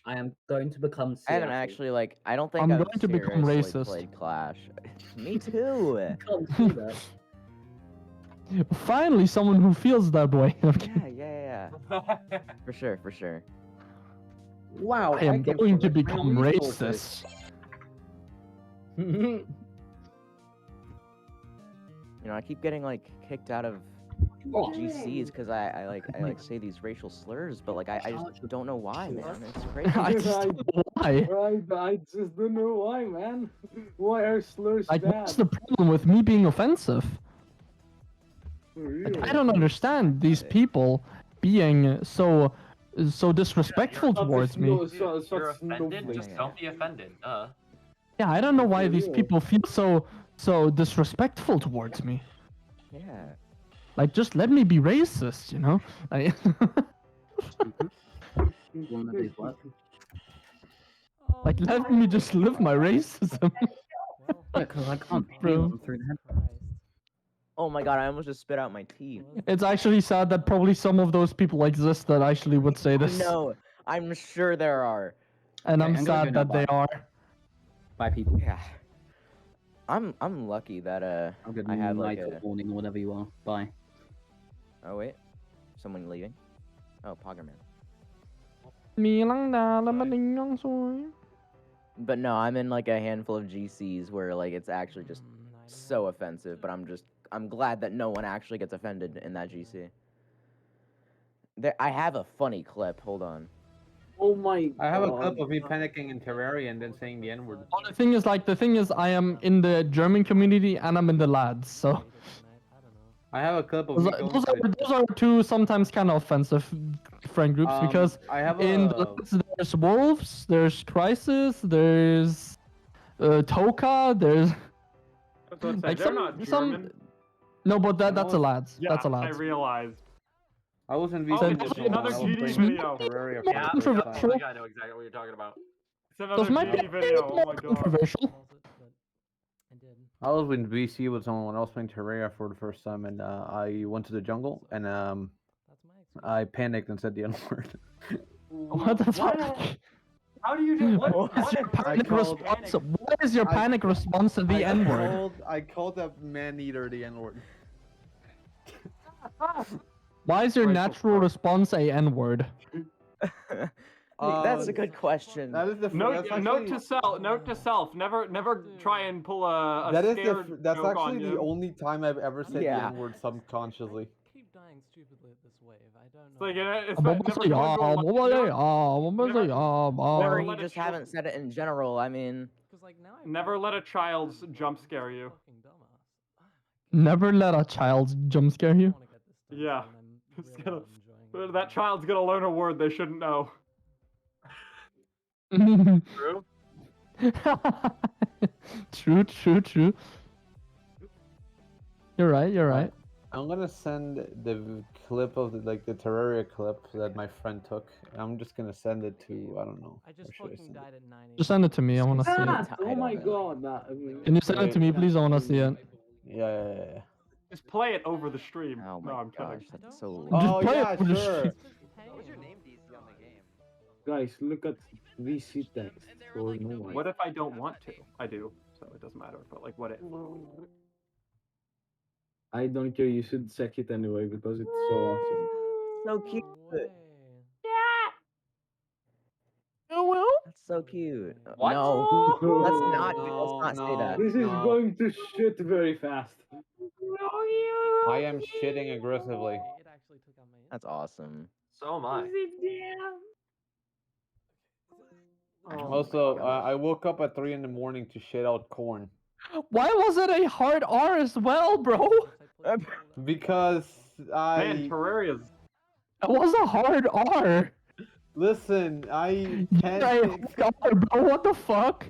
I am going to become I haven't Seattle. actually like. I don't think I'm I've going to become seriously racist. played Clash. Me too. Can't see that. Finally, someone who feels that way. Yeah. For sure, for sure. Wow, I am can going to collect my become resources. racist. You know, I keep getting like kicked out of GCs because I like say these racial slurs, but like I just don't know why, man. It's crazy. I just don't know why. Right, I just don't know why, man. Why are slurs Like, bad? what's the problem with me being offensive? Like, I don't understand these people being so disrespectful towards me. You're offended? Just don't be offended. Yeah, I don't know why these people feel so disrespectful towards me. Yeah. Like, just let me be racist, you know? Like, like, let me just live my racism. Because I can't Bro. feel them through the head. Oh my god, I almost just spit out my tea. It's actually sad that probably some of those people exist that actually would say this. No, I'm sure there are. And I'm I'm gonna sad go now, that they bye. are. Bye, people. Yeah. I'm lucky that Have a good I have night like or morning or whatever you are. Bye. Oh wait, someone leaving? Oh, Poggerman. But no, I'm in like a handful of GCs where like it's actually just so offensive, but I'm glad that no one actually gets offended in that GC. I have a funny clip. Hold on. Oh my! I have a clip of me panicking in Terraria and then saying the N-word. Well, the thing is, I am in the German community and I'm in the lads, so. I have a clip of me going Those are two sometimes kind of offensive friend groups because I have in the a- lads there's wolves, there's crisis, there's Toka, there's That's what I'm saying. like They're not German. No, but that's a lads. Yeah, That's a I lads. realized. I was in Oh, VC it's before, another I was GD playing video. Terraria Yeah, for the first I time. think I know exactly what you're talking about. It's another Does my GD video. Oh my god. controversial? I was in VC with someone when I was playing Terraria for the first time, and I went to the jungle, and I panicked and said the N-word. What the fuck? How do you do what? What's your panic called- response? What is your panic response to the N-word? I called that man-eater the N-word. Why is your natural response a N-word? That's a good question. That is the Note to self. Never try and pull a That is scared that's joke on actually the you. only time I've ever said Yeah. the N-word subconsciously. Keep dying stupidly at this wave. I don't It's know. like Or you just haven't said it in general. I mean, never let a child jump scare you. Never let a child jump scare you. Yeah. That child's gonna learn a word they shouldn't know. True. True. You're right. I'm gonna send the clip of the Terraria clip that my friend took. I'm just gonna send it to I don't know. I just Where should I fucking send it? died at 9 Just send it to me. I want to see Ah, it. oh my god! Can you send it to me, please? I want to see it. Yeah. Just play it over the stream. Oh no, my I'm kidding. gosh, that's so. Oh play it yeah, over the sure. What was your name, DC, on the game? Guys, look at VC text for no one. What if I don't want to? I do, so it doesn't matter. But like, what if? I don't care. You should check it anyway because it's so awesome. So cute. Oh well. That's so cute. What? No, let's not say that. This is going to shit very fast. I am shitting aggressively. That's awesome. So am I. Also, I woke up at 3 in the morning to shit out corn. Why was it a hard R as well, bro? Because Man, Terraria's. It was a hard R. Listen, I Yeah, panicked. R, bro. What the fuck?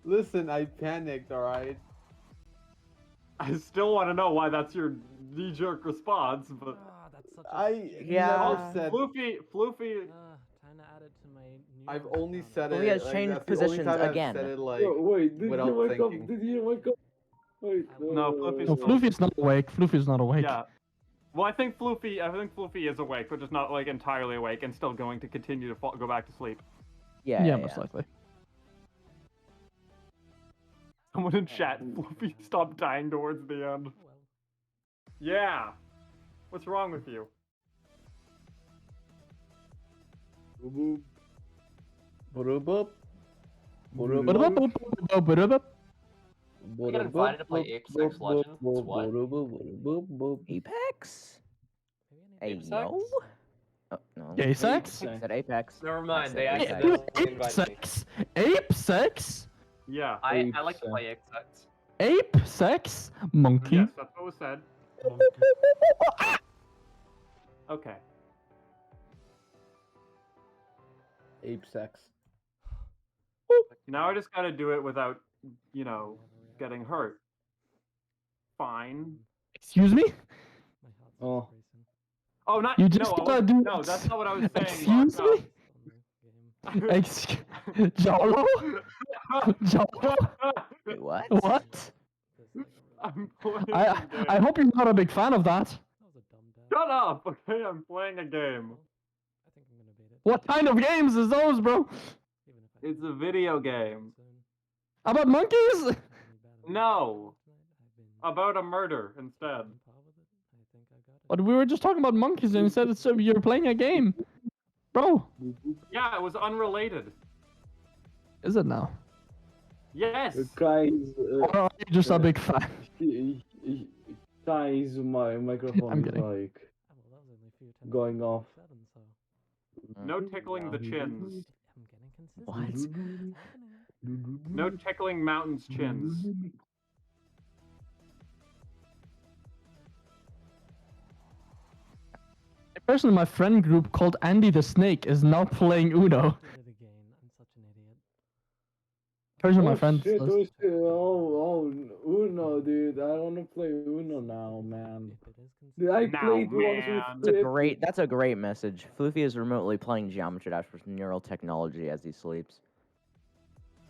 Listen, I panicked, alright? I still want to know why that's your knee-jerk response, but never said. Floofy. Time to add it to my new I've only said it. He has like, changed that's the only positions time I've again. said it, like, Wait, did without you wake thinking. up? Did you wake up? Wait, No, Floofy's No, still. Floofy's not awake. Floofy's not awake. Yeah. Well, I think Floofy is awake, but just not like entirely awake, and still going to continue to go back to sleep. Yeah, most likely. Someone in chat, Fluffy, stop dying towards the end. Yeah. What's wrong with you? Boop. Boop. I got invited to play Apex Legends. What? Apex? Hey, Apex? yo. Oh, no. Apex? I said Apex. Never I mind. said They Apex. accidentally invited me. Sex? Ape sex? Yeah. I like to play Apex. Ape sex? Monkey? Yes, that's what was said. Okay. Ape sex. Now I just gotta do it without, getting hurt. Fine. Excuse me? Oh. Oh, not You just gotta do No, that's not what I was saying. Excuse me? Jolo? Jolo? Wait, what? What? I'm playing a I game. hope you're not a big fan of that. Shut up! Okay, I'm playing a game. What kind of games is those, bro? It's a video game. About monkeys? No. About a murder instead. But we were just talking about monkeys and you said it's you're playing a game. Bro. Yeah, it was unrelated. Is it now? Yes. Guys, Or are you just a big fan? Guys, my microphone I'm is kidding. like going off. No tickling the chins. What? No tickling mountains' chins. A person in my friend group called Andy the Snake is now playing Uno. Person in my friend Shit, says, oh, shit. Oh, Uno, dude. I want to play Uno now, man. Dude, I played once with That's a great message. Floofy is remotely playing Geometry Dash with neural technology as he sleeps.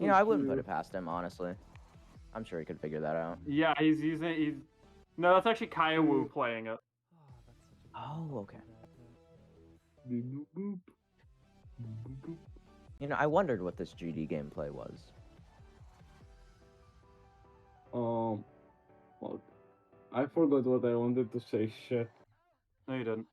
You know, I wouldn't put it past him, honestly. I'm sure he could figure that out. Yeah, No, that's actually Kaiwu playing it. Oh, okay. You know, I wondered what this GD gameplay was. Fuck. I forgot what I wanted to say. Shit. No, you didn't.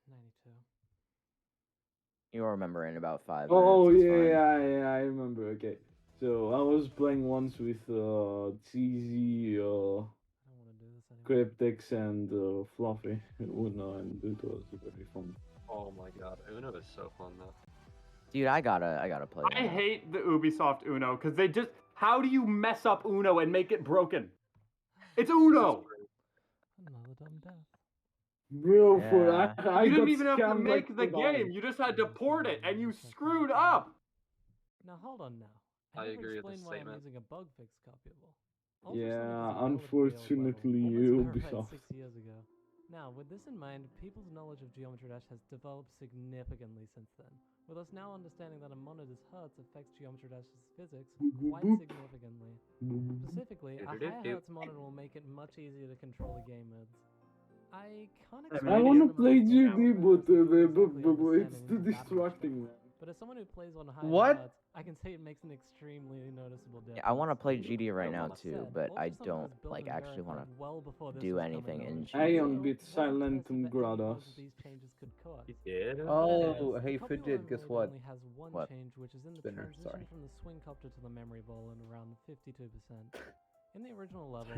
You'll remember in about 5 minutes. Oh it's yeah, fine. I remember. Okay, so I was playing once with CZ, Cryptix, and Fluffy Uno, and it was very fun. Oh my god, Uno is so fun though. Dude, I gotta play I Uno. hate the Ubisoft Uno because they just. How do you mess up Uno and make it broken? It's Uno. Bro, Yeah. I You got didn't even have to scammed make like the 2 times. game. You just had to port it, and you screwed up. Now hold on now. I never agree with explained this why I'm statement. using a bug fix copyable. Yeah, unfortunately, Ubisoft. 6 years ago. Now, with this in mind, people's knowledge of Geometry Dash has developed significantly since then, with us now understanding that a monitor's hertz affects Geometry Dash's physics quite significantly. Specifically, a higher hertz monitor will make it much easier to control the game modes. I can't I explain want to the play monitor GD, but it's too understanding distracting, man. but as someone who plays on high What? hertz, I can say it makes an extremely noticeable difference. Yeah, I want to play GD right now That too, said, but I Ultrasonic don't was built like and actually want verified well before to this do was anything coming in on. GD. Ion bit So, what are the silentum tests that any grados. of these changes could cause? You did? Oh, hey Copy Fidget, guess overload what? only has one What? change, which is in the Spinner, transition sorry. from the swing copter to the memory ball in around 52%. In the original level,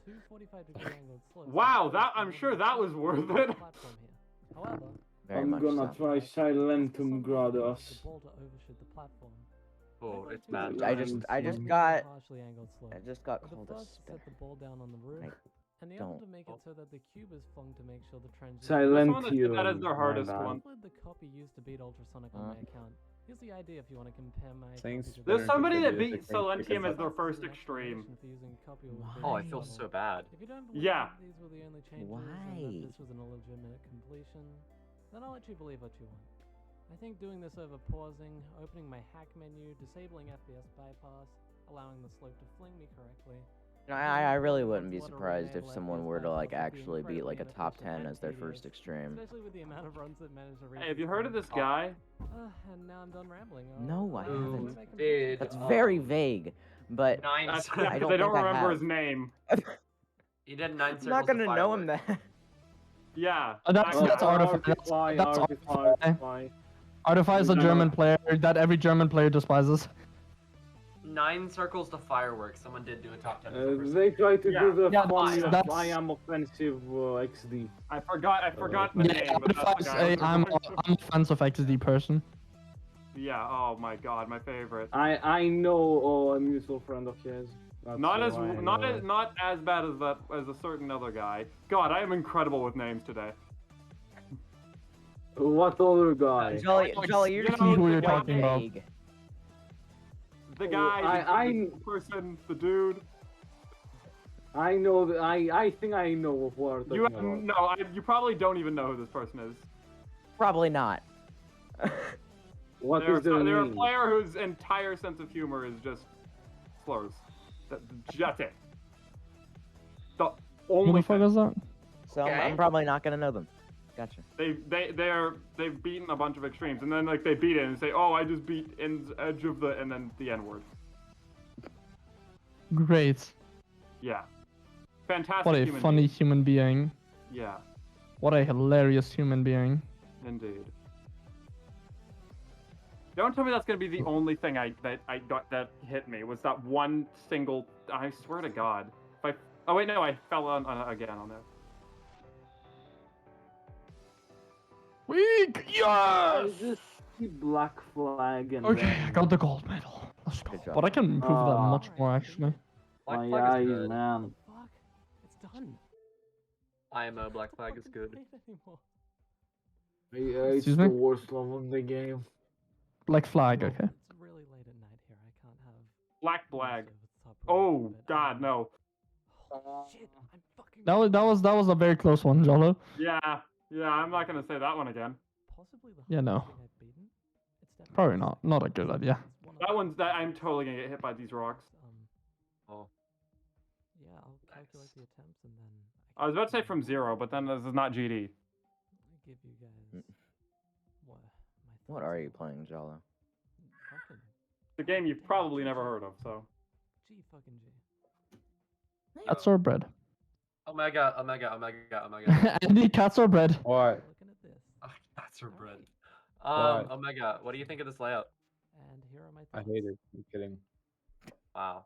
two 45-degree angled slopes. Wow, I'm sure that was worth it. Platform here. However, Very I'm much gonna so. try Silentum Grados. the ball to overshoot the platform. Oh, it's bad. I just Slightly got harshly angled slope. I just got With the called a first, spinner. set the ball down on the roof, and the other don't. to make it so that the cube is flung to make sure the transition. Someone that did Silentium. that as their hardest my one. bad. Upload the copy used to beat Ultrasonic on my account. Here's the idea if you want to compare my Thanks copy to for There's Better somebody that contribute beat to Crank Silentium because as their That's first the extreme. explanation for using a copy of the Oh, I base feel level. so bad. If you don't believe Yeah. that these were the only changes and Why? that this was an illegitimate completion, then I'll let you believe what you want. I think doing this over pausing, opening my hack menu, disabling FPS bypass, allowing the slope to fling me correctly, I really wouldn't be surprised if someone were to like actually beat like a top 10 as their first extreme. Especially with the amount of runs that managed to reach. Hey, have you heard of this guy? And now I'm done rambling. No, I haven't. Dude, That's very vague, but Nine That's circles. because I don't think I remember have. his name. You did 9 circles. I'm not gonna of know him fireworks. then. Yeah. That's Artify. That's Artify. Artify is a German player that every German player despises. 9 circles to fireworks. Someone did do a top 10. for the first They try to do the Yeah, fun that's- I am offensive XD. I forgot the name, but that's Artify the is guy. I'm offensive XD person. Yeah, oh my god, my favorite. I know a mutual friend of his. That's Not as why I not know as it. not as bad as that as a certain other guy. God, I am incredible with names today. What other guy? Jolly, you're You just know being who you're way talking about. vague. The guy, I the person, the dude. I know that I think I know what we're talking You about. you probably don't even know who this person is. Probably not. What They're, is their they're a name? player whose entire sense of humor is just slurs. That's it. The Who only the fuck is that? So I'm probably not gonna know them. Gotcha. they've beaten a bunch of extremes, and then like they beat it and say, oh, I just beat edge of the, and then the N word. Great. Yeah. Fantastic. What a human funny being. human being. Yeah, What a hilarious human being. indeed. Don't tell me that's gonna be the only thing that hit me was that one single. I swear to God. Oh wait, no, I fell on again on there. Weak! Yes! Just the black flag and Okay, then- I got the gold medal. Let's go. Good job. But I can improve that Ah. much more actually. Black My flag is eyes, good. man. Fuck. It's done. IMO black flag is good. It's Excuse the me? worst level in the game. Like flag, okay. It's really late at night here. I can't have. Black flag. music with top Oh right, but, God, no. Shit, I'm fucking. That was a very close one, Jolo. Yeah, I'm not gonna say that one again. Possibly the Yeah, no. hardest thing I've beaten. It's definitely Probably not. Not a good idea. it's one of That one's that I'm totally gonna get hit by these rocks. Oh. Yeah, I'll calculate the attempts and then I was about to say from 0, but then this is not GD. I give you guys what my What are you playing, Jolo? fucking The game you've probably never heard of, so. G fucking G. Cats or bread. Omega. Andy, cats or bread. What? Looking at this, That's her bread. What? Omega, what do you think of this layout? and here are my I thoughts. hate it. I'm kidding. Wow.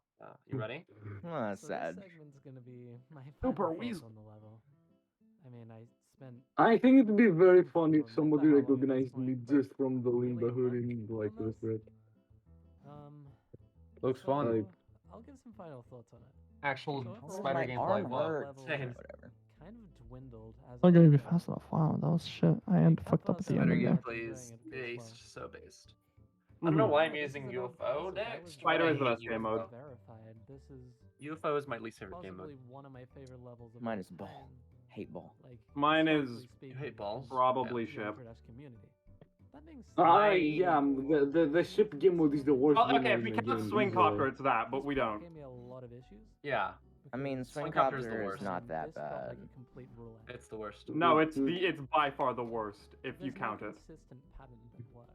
You ready? Oh, that's So sad. this segment's gonna be my Super final thoughts weasel. on the level. I mean, I spent I think it'd be very funny if somebody How long at recognized this me point? just from the Limba hood and like this, right? Looks so fun. I'll give some final thoughts on it. Actual So overall, spider my gameplay. arm Whoa. hurts. Same. Whatever. Kind of dwindled as Not we gonna be got fast enough. Wow, that was shit. I end fucked up at the end Spider of there. gameplay is based. So based. I don't know why I'm using UFO next. Spider is the I best hate game mode. UFO. verified. This is UFO is my least favorite game possibly mode. one of my favorite levels of Mine all is ball. time. Hate ball. Like Mine historically is speaking, hate balls? Probably the ship. Ultra Dash community. That being said, Yeah, the ship game mode is the worst. Well, game okay, if in we the count game, swing easily. copter, it's that, but we this don't. gave me a lot of issues. Yeah, I mean, swing Swingcopter's the copter is worst. not that This felt bad. like a complete rule out. it's the worst. No, it's by far the worst if you There's no count it. consistent pattern that worked.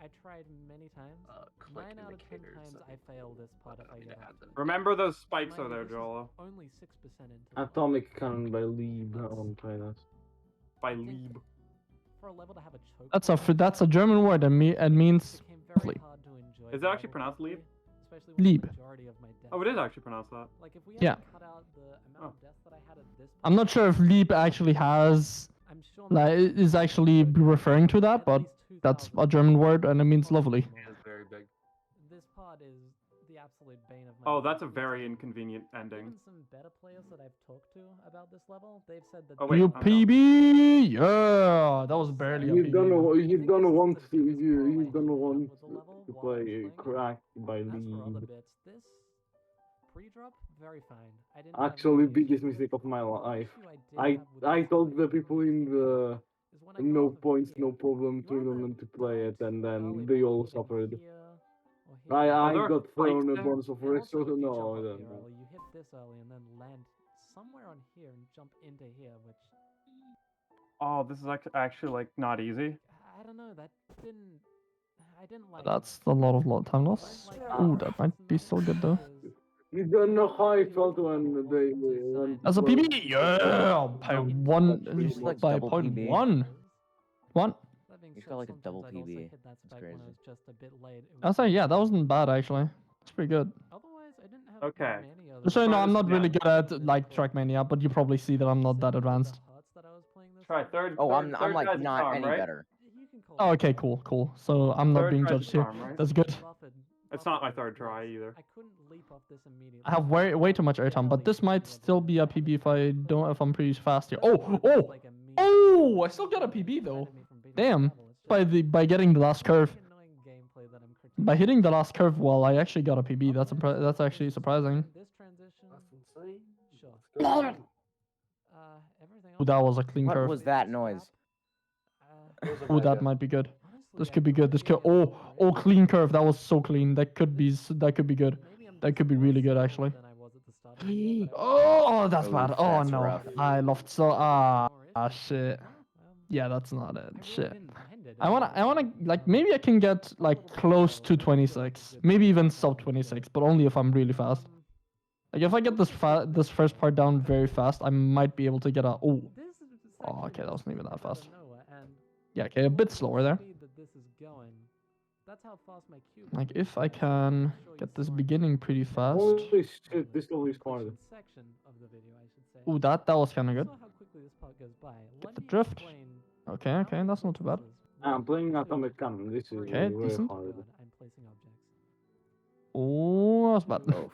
I tried many times. Click 9 out of 10 indicators. times I fail this part if I need get to up add them. to it. Remember those spikes Mind are you, there, this is Jolo. Only 6% into the Atomic Cannon by Leeb. I want to try that. By think Lieb. For a level to have a choke That's a German word. It means became very flea. hard to enjoy. Is the it actually level pronounced quickly, Lieb? Especially when the Lieb. majority of my deaths Oh, it is were- actually pronounced that. Like if we Yeah. hadn't cut out the amount of deaths that I had at this I'm not sure if Leap actually has I'm sure like is actually referring to that, but that's a German word and it means lovely. It's very big. this part is the absolute bane of my Oh, that's a existence. very inconvenient ending. Even some better players that I've talked to about this level, they've said that Oh, wait, I'm UPB, yeah, that was barely a You PB. don't want to correlation want with the level to while play playing. cracked by As for other Leeb. bits, this pre-drop very fine. I didn't have Actually, any biggest issues with mistake it. of my The life. issue I did have with I this told the level people in the is when I no got off of points, here, no problem you either tournament to play it, and then early they ball all hitting suffered. here, I Are there got thrown a spikes bonus of And risk, also, so if you no, jump I up don't here know. early, you hit this early and then land somewhere on here and jump into here, which Oh, this is actually like not easy. I don't know. That didn't. I didn't like. That's a lot of time loss. Ooh, that might be so good though. You don't know how I felt when they. As a PB, yeah, by one, like by double point PB. one. One. He's got like a double PB. That's crazy. Just a bit late. I was like, yeah, that wasn't bad actually. It's pretty good. Otherwise, I didn't have Okay. many other. Just so you know, I'm not Yeah. really good at like Trackmania, but you probably see that I'm not that advanced. Try third. Oh, third, I'm third like guy's a not charm, any right? better. Oh, okay, cool. So I'm not Third being try's a judged here. charm, right? That's good. It's not my third try either. I couldn't leap up this immediately. I have way too much airtime, but this might still be a PB if I'm pretty fast here. Oh! I still got a PB though. Damn! By getting the last curve. By hitting the last curve, well, I actually got a PB. That's actually surprising. This transition. Sure. Oh, that was a clean What curve. was that noise? Oh, that might be good. This could be good. This could. Oh, clean curve. That was so clean. That could be good. That could be really good actually. Oh, that's bad. Oh that's no, rough. I lost so. Shit. Yeah, that's not it. Shit. I wanna like maybe I can get like close to 26, maybe even sub 26, but only if I'm really fast. Like if I get this first part down very fast, I might be able to get a. Oh, okay, that wasn't even that fast. Yeah, okay, a bit slower there. That's how fast my cube. Like if I can get this beginning pretty fast. Holy shit, this level is hard. Section of the video, I should say. Ooh, that was kind of good. Saw how quickly this part goes by. Get the drift. Okay, that's not too bad. I'm playing Atomic Cannon. This is Okay, very decent. hard. I'm placing objects. Oh, that was bad.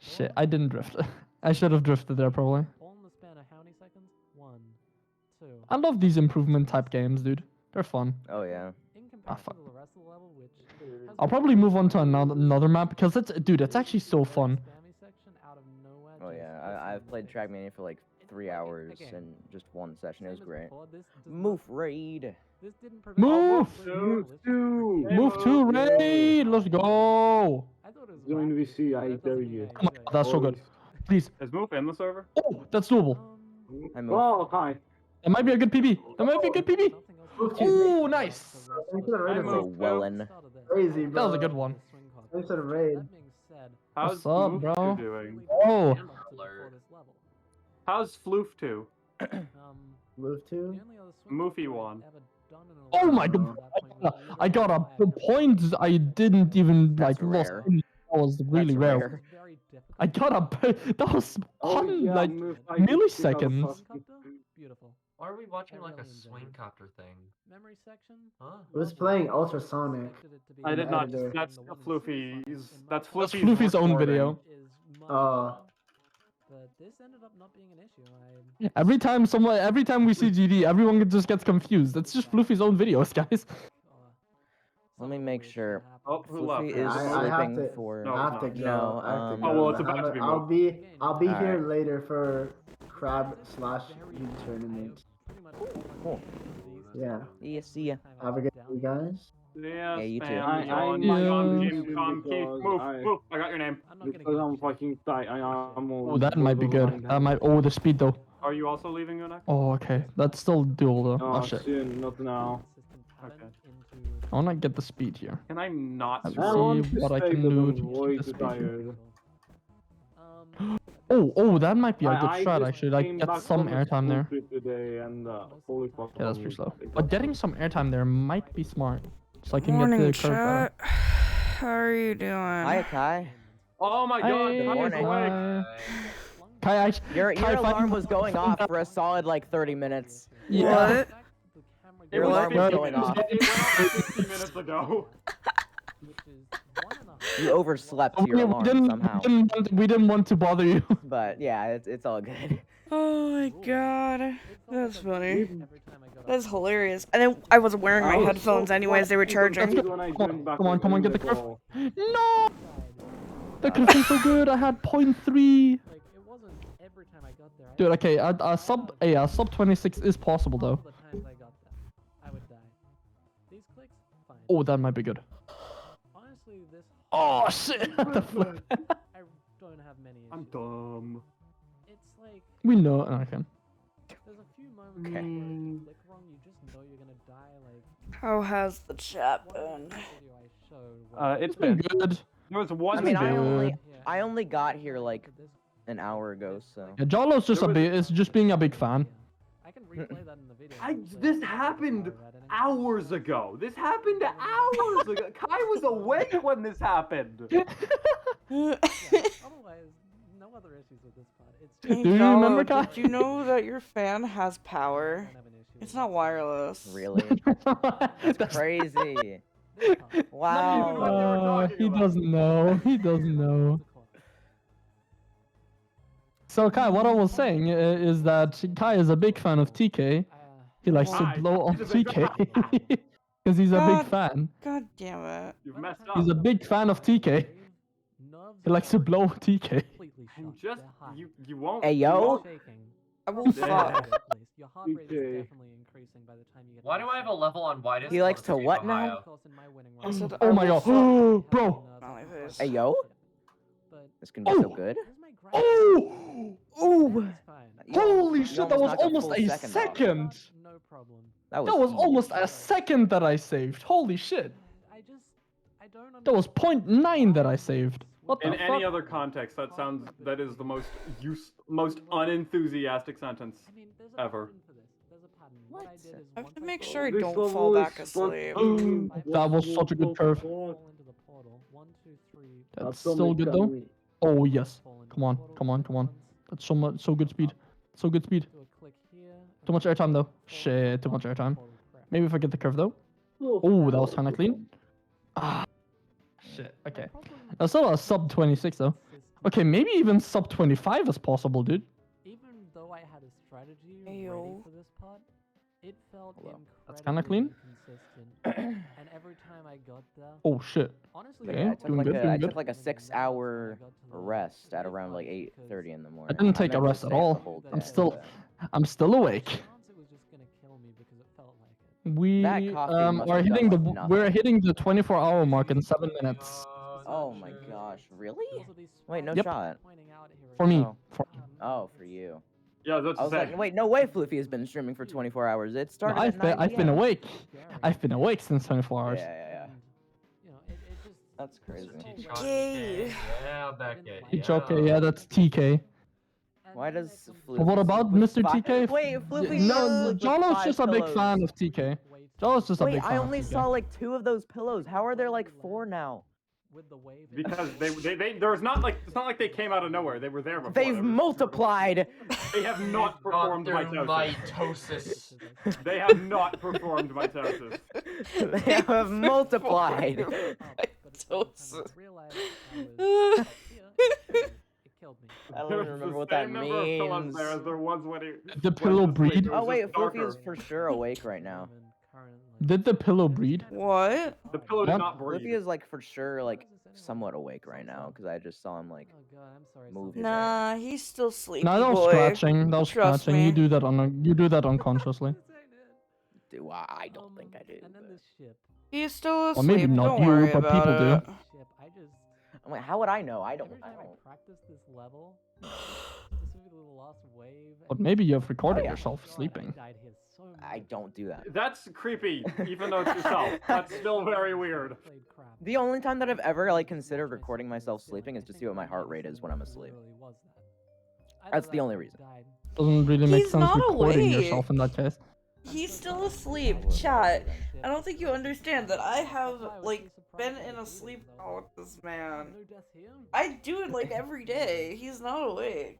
Shit, I didn't drift. I should have drifted there probably. All in the span of how many seconds? 1, 2. I love these improvement type games, dude. They're fun. Oh yeah. In Ah, comparison fuck. to the rest of the level, which I'll probably move on to another map because it's actually so fun. Oh yeah. I've played Trackmania for like 3 hours in just one session. It was great. Move raid. This didn't prevent Move! Move to raid! Let's go! Join VC, I dare you. Oh my god, that's so good. Please. Is Move in the server? Oh, that's doable. Oh, hi. That might be a good PB. That might be a good PB. Oh, nice. Oh, Wellen. Crazy, bro. That was a good one. Thanks for the raid. How's What's up, Floof bro? 2 doing? Oh. How's Floof 2? Move to? Moofy 1. Oh my god. I got a point. I didn't even like lost. rare. That was really That's rare. I got a. That was like milliseconds. Beautiful. Why are we watching like a swing copter thing? Memory section? Huh? It was playing ultrasonic. I did not. Editor. That's Floofy's. That's That's Floofy's. Floofy's own recording. video. Oh. But this ended up not being an issue. Every time we see GD, everyone just gets confused. It's just Floofy's own videos, guys. Let me make sure. Oh, who Floofy left? is I have sleeping to. for. No, I have to it's go. No, I have to go. Oh, well, it's about to be I'll be Alright. here later for crab / U tournament. Cool. Yeah. Yeah, see ya. Have a good day, guys. Yes, Yeah, you too. ma'am. I Yawn, know yawn, you Jim, Tom, Keith. because Move, I- move. I got your name. Because I'm fucking tight. I'm Oh, that might be good. That might. Oh, the speed though. Are you also leaving, Unak? Oh, okay. That's still doable though. Oh, Oh shit. shit, not now. Okay. I wanna get the speed here. Can I not? Let's I want see to what I stay, can but do I'm to way keep the too speed. tired. Oh, that might be a good I strat just actually. Like came get back some from a airtime there. school trip today and holy fuck. Yeah, that's I'm pretty slow. tired. But getting some airtime there might be smart, so I can Morning, get the curve better. chat. How are you doing? Hi, Kai. Oh my God! Hey, Kai is morning. awake. Kai, actually, Your Kai, alarm was going off for a solid like 30 minutes. Yeah. What? Your It was alarm was 50 going minutes- off. It went off 50 minutes ago. You overslept to your alarm somehow. We didn't want to bother you. But yeah, it's all good. Oh my god. That's funny. That's hilarious. And then I wasn't wearing my headphones anyways, they were charging. Come on, get the curve. No! That could have been so good. I had 0.3. Dude, okay, a sub 26 is possible though. Oh, that might be good. Honestly, this Oh shit! The flip. I don't have many issues. I'm dumb. It's like We know. Okay. there's a few moments where if you click wrong, you just know you're gonna die. Like How has the chat been? video I showed. It's been been good. There was one. I mean, good. I only got here like an hour ago, so. Yeah, Jolo's just is just being a big fan. I can replay that in the video. This happened hours ago. This happened hours ago. Kai was awake when this happened. Otherwise, no other issues with this part. It's Hey, Do you Jolo, remember, Kai? did you know that your fan has power? It's not wireless. Really? That's crazy. Wow. He doesn't know. He doesn't know. So Kai, what I was saying is that Kai is a big fan of TK. He likes to Why? blow on He's a big TK because he's a big fan. God damn it. You've messed up. He's a big fan of TK. He likes to blow TK. And just you won't. Hey, you yo. won't- I will fuck. Your heart rate is TK. definitely increasing by the time you get. Why do I have a level on widest? He likes on to Escape what Ohio? now? I said I Oh my will god, fuck. bro! Not like this. Hey, yo. This can be so good. Oh! Oh! Holy You shit! That was knocked almost full a off. second. No problem. That That was easy. almost a second that I saved. Holy shit! I don't. That was 0.9 that I saved. What the In fuck? any other context, that is the most most unenthusiastic sentence ever. I have to make sure I don't fall back asleep. That was such a good curve. That's still good though. Oh yes. Come on, come on, come on. That's so good speed. So good speed. Too much airtime though. Shit, too much airtime. Maybe if I get the curve though. Oh, that was kinda clean. Ah. Shit, okay. That's still a sub 26 though. Okay, maybe even sub 25 is possible, dude. Even though I had a strategy Ayo. ready for this part, it felt That's kinda clean. inconsistent. And every time I got there, Oh shit. honestly, Okay, I took doing like good, I doing took good. like a 6-hour rest at around like 8:30 in the I morning. didn't take a meant to rest at stay up the all. whole I'm day, still but- I'm still awake. We That coffee must are have hitting the done nothing. we're hitting the 24-hour mark in 7 minutes. Oh my gosh, really? Wait, no Yep. shot. For me. Oh. For Oh, for you. Yeah, that's I was like, wait, no way, Floofy has been streaming for 24 hours. It started at 9 I've been PM. awake. I've been awake since 24 hours. Yeah. That's crazy. Gay. Yeah, Becky. It's okay, yeah, that's TK. Why does Floofy? But what about Mr. TK? Wait, Floofy. No, with Jolo's 5 just a big pillows. fan of TK. Jolo's just a Wait, big fan I of only TK. saw like 2 of those pillows. How are there like 4 now? Because they there's not like it's not like they came out of nowhere. They were there before. They've multiplied. They have not performed mitosis. Mitosis. They have not performed mitosis. They have multiplied. I don't even remember what that means. There as there was when he The pillow breed? Oh wait, Floofy is for sure awake right now. Did the pillow breed? What? The pillow did What? not breathe. Floofy is like for sure like somewhat awake right now because I just saw him like move. his head. Nah, he's still sleepy. No, that was boy. scratching. That was Trust scratching. me. You do that unconsciously. Do I don't think I do. He's still Or asleep. maybe not Don't you, worry but about people do. it. I'm like, how would I know? I don't. practice this level, specifically the last wave. But maybe you've recorded Oh, yeah. yourself sleeping. I don't do that. That's creepy, even though it's yourself. That's still very weird. The only time that I've ever like considered recording myself sleeping is to see what my heart rate is when I'm asleep. That's the only reason. Doesn't really make He's sense not recording awake. yourself in that case. He's still asleep. Chat. I don't think you understand that I have like been in a sleep call with this man. I do it like every day. He's not awake.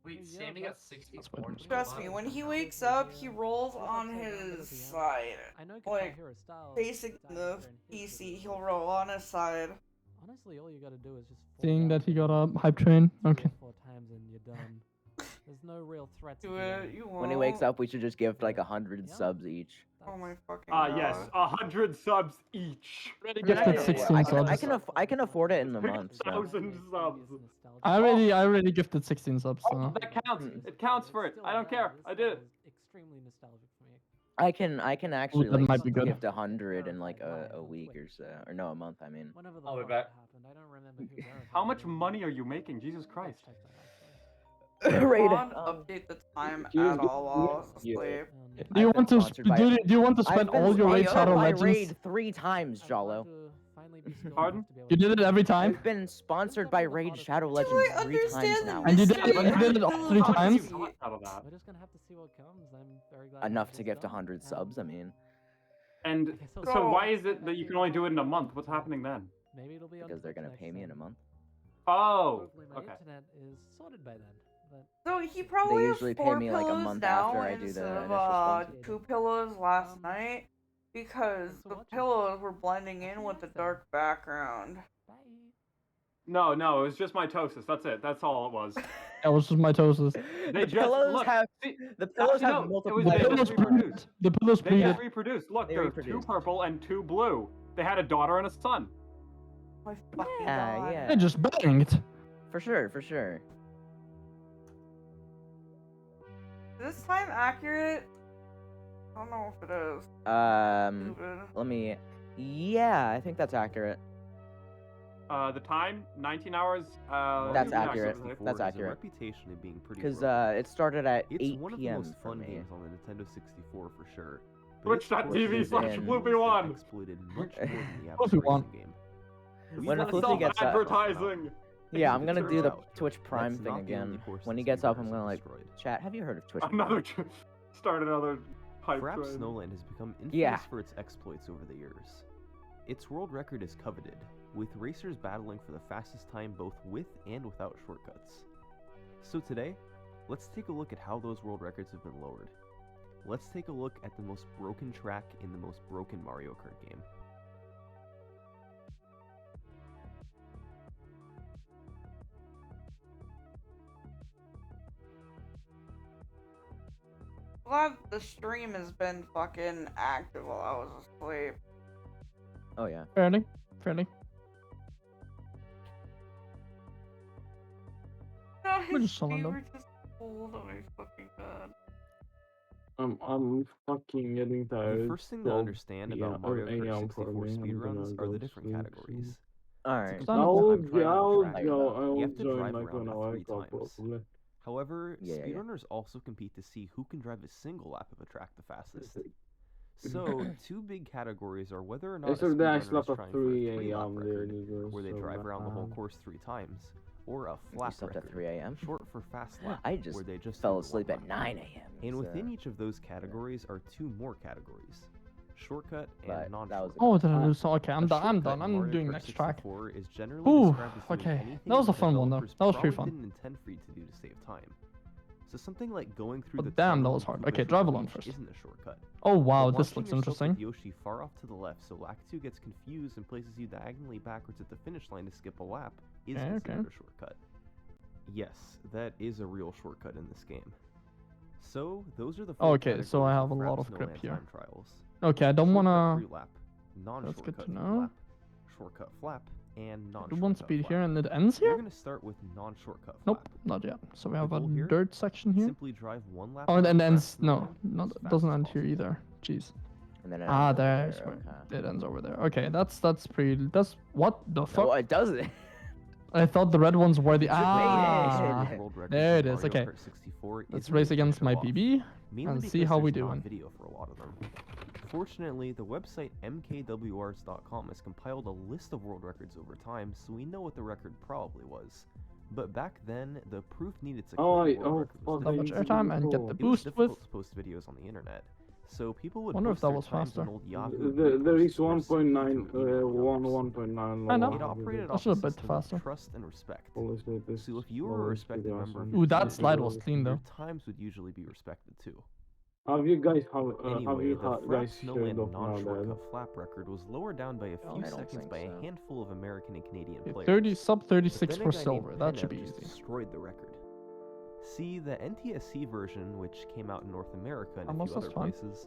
Wait, Sammy got 64. Trust me, when he wakes up, he rolls on his side. Like, facing the PC, he'll roll on his side. Honestly, all you gotta do is just Seeing that he got a hype train. Okay. 4 times and you're done. There's no real threat to Do it. You won't. When he wakes up, we should just give like 100 subs each. Oh my fucking Ah, god. yes, 100 subs each. Gifted 16 subs. I can afford it in the month. So. 1,000 subs. I already gifted 16 subs. So. That counts. It counts for it. I don't care. I did it. extremely nostalgic for me. I can actually that like might be good. gift 100 in like a week or so, or no, a month. I mean. Whenever the I'll be fuck back. that happened, I don't remember who verified How much it. money are you making? Jesus Christ. Raid. Ron update the time at all while I was asleep. Do you I've want been to sponsored by- do you want to I've spend been all your Raid sponsored Shadow by Legends? Raid 3 times, Jalo. Pardon? You did it every time? I've been sponsored by Raid Shadow Legends I 3 times understand now. And you did it all 3 times? Out of that. We're just gonna have to see what comes. I'm very glad. Enough to gift 100 subs. I mean, And so why is it that you can only do it in a month? What's happening then? Maybe it'll be on because they're Twitch gonna next pay me in a time. month. Oh, Hopefully my okay. internet is sorted by then. But So he probably has usually pay 4 me, like, a pillows month now after I do the instead initial of sponsor. 2 pillows last night because the pillows were blending in with the dark background. No, it was just mitosis. That's it. That's all it was. That was just mitosis. They just look. The pillows have It multiple. was, The they pillows just reproduced. The pillows They just breeded. reproduced. Look, They there were 2 reproduced. purple and 2 blue. They had a daughter and a son. My fucking Yeah, god. yeah. They just banged. For sure, for sure. Is this time accurate? I don't know if it is. Stupid. Let me. Yeah, I think that's accurate. The time, 19 hours. That's yeah, accurate. something like that. That's has a accurate. reputation of being pretty Because broken. it started at It's 8 one of the p.m. most for fun me. games on the Nintendo 64 for sure. but its Twitch.tv/Floopy1 exploited much more than the Floopy average one. racing game. When Floopy gets up, advertising. yeah, I'm It gonna turns do the out Twitch Prime that's thing not the only again. horse When he that's gets up, been I'm gonna like destroyed. chat. Have you heard of Twitch? Another Prime? start another hype Fraps train. Snowland has become infamous Yeah. for its exploits over the years. Its world record is coveted, with racers battling for the fastest time both with and without shortcuts. So today, let's take a look at how those world records have been lowered. Let's take a look at the most broken track in the most broken Mario Kart game. Glad the stream has been fucking active while I was asleep. Oh yeah. Fairly. Fairly. No, We're his just selling feet them. were just cold on my fucking bed. I'm fucking getting tired. The first thing to understand about Mario Kart 64 speedruns are the different categories. Alright. To complete the time trial on the track, I'll you have to join drive like around when I it 3 wake up times. probably. However, Yeah, yeah. speedrunners also compete to see who can drive a single lap of a track the fastest. So, 2 big categories are whether or not a Yesterday I speedrunner is slept at trying for a 3 3-lap a.m. record, dude, where they so drive around the whole bad. course 3 times, or a You flap slept record, at 3 a.m. short for fast lap, I just where they just fell do one asleep at lap. 9 a.m. And so- within each of those categories are 2 more categories: shortcut But and non-shortcut. that was Oh, did I lose? Okay, I'm A done. I'm shortcut done. in I'm Mario doing Kart next track. 64 is generally Ooh, described as doing okay. anything That was a the fun one, though. developers That was pretty probably fun. didn't intend for you to do to save time. So something like going through Oh, the damn, that tunnel was in hard. Koopa's Okay, drive along Reach first. isn't a shortcut. Oh wow, But this launching looks yourself with interesting. Yoshi far off to the left, so Lakitu gets confused and places you diagonally backwards at the finish line to skip a lap, is Okay, considered okay. a shortcut. Yes, that is a real shortcut in this game. So those are the 4 Okay, so I categories have a lot Fraps of grip Snowland here. time trials. Okay, I don't Shortcut wanna. free lap, That's non-shortcut good to free know. lap, shortcut flap, and Do non-shortcut one speed flap. here and it ends We're here? gonna start with non-shortcut flap. Nope, not yet. So we The have a goal here, dirt section here. Simply drive 1 lap Oh, around and Fraps ends. No, Snowland no, as it fast doesn't as end here possible. either. Jeez. And then it Ah, ends over there's there, where okay. it ends over there. Okay, that's pretty. That's what the fuck? Oh, it does it. I thought the red ones were the The most ah. world records There in it is. Mario Okay, Kart 64 let's isn't race able to against show my off, PB mainly and see because how we there's not doing. video for a lot of them. Fortunately, the website mkwrs.com has compiled a list of world records over time, so we know what the record probably was. But back then, the proof needed to click the world record was That much difficult. airtime and get the It was boost difficult with. to post videos on the internet, so people would Wonder if post that their was times on faster. old Yahoo There grid is posts where 1.9, simply through email drop. 1.9. I know. It operated That's off a a bit system faster. of trust and respect. This So if you were a respected member of Ooh, your that community, slide was clean your though. times would usually be respected too. Have you guys have Anyway, you the guys Fraps showed Snowland up now then? non-shortcut flap record was lowered down by a few I don't seconds think by a so. handful of American and Canadian Okay, players. 30 sub But 36 then a for guy named silver. That should Penev be just easy. destroyed the record. See, the NTSC version, which came out in North America and a Almost few as other fun. places,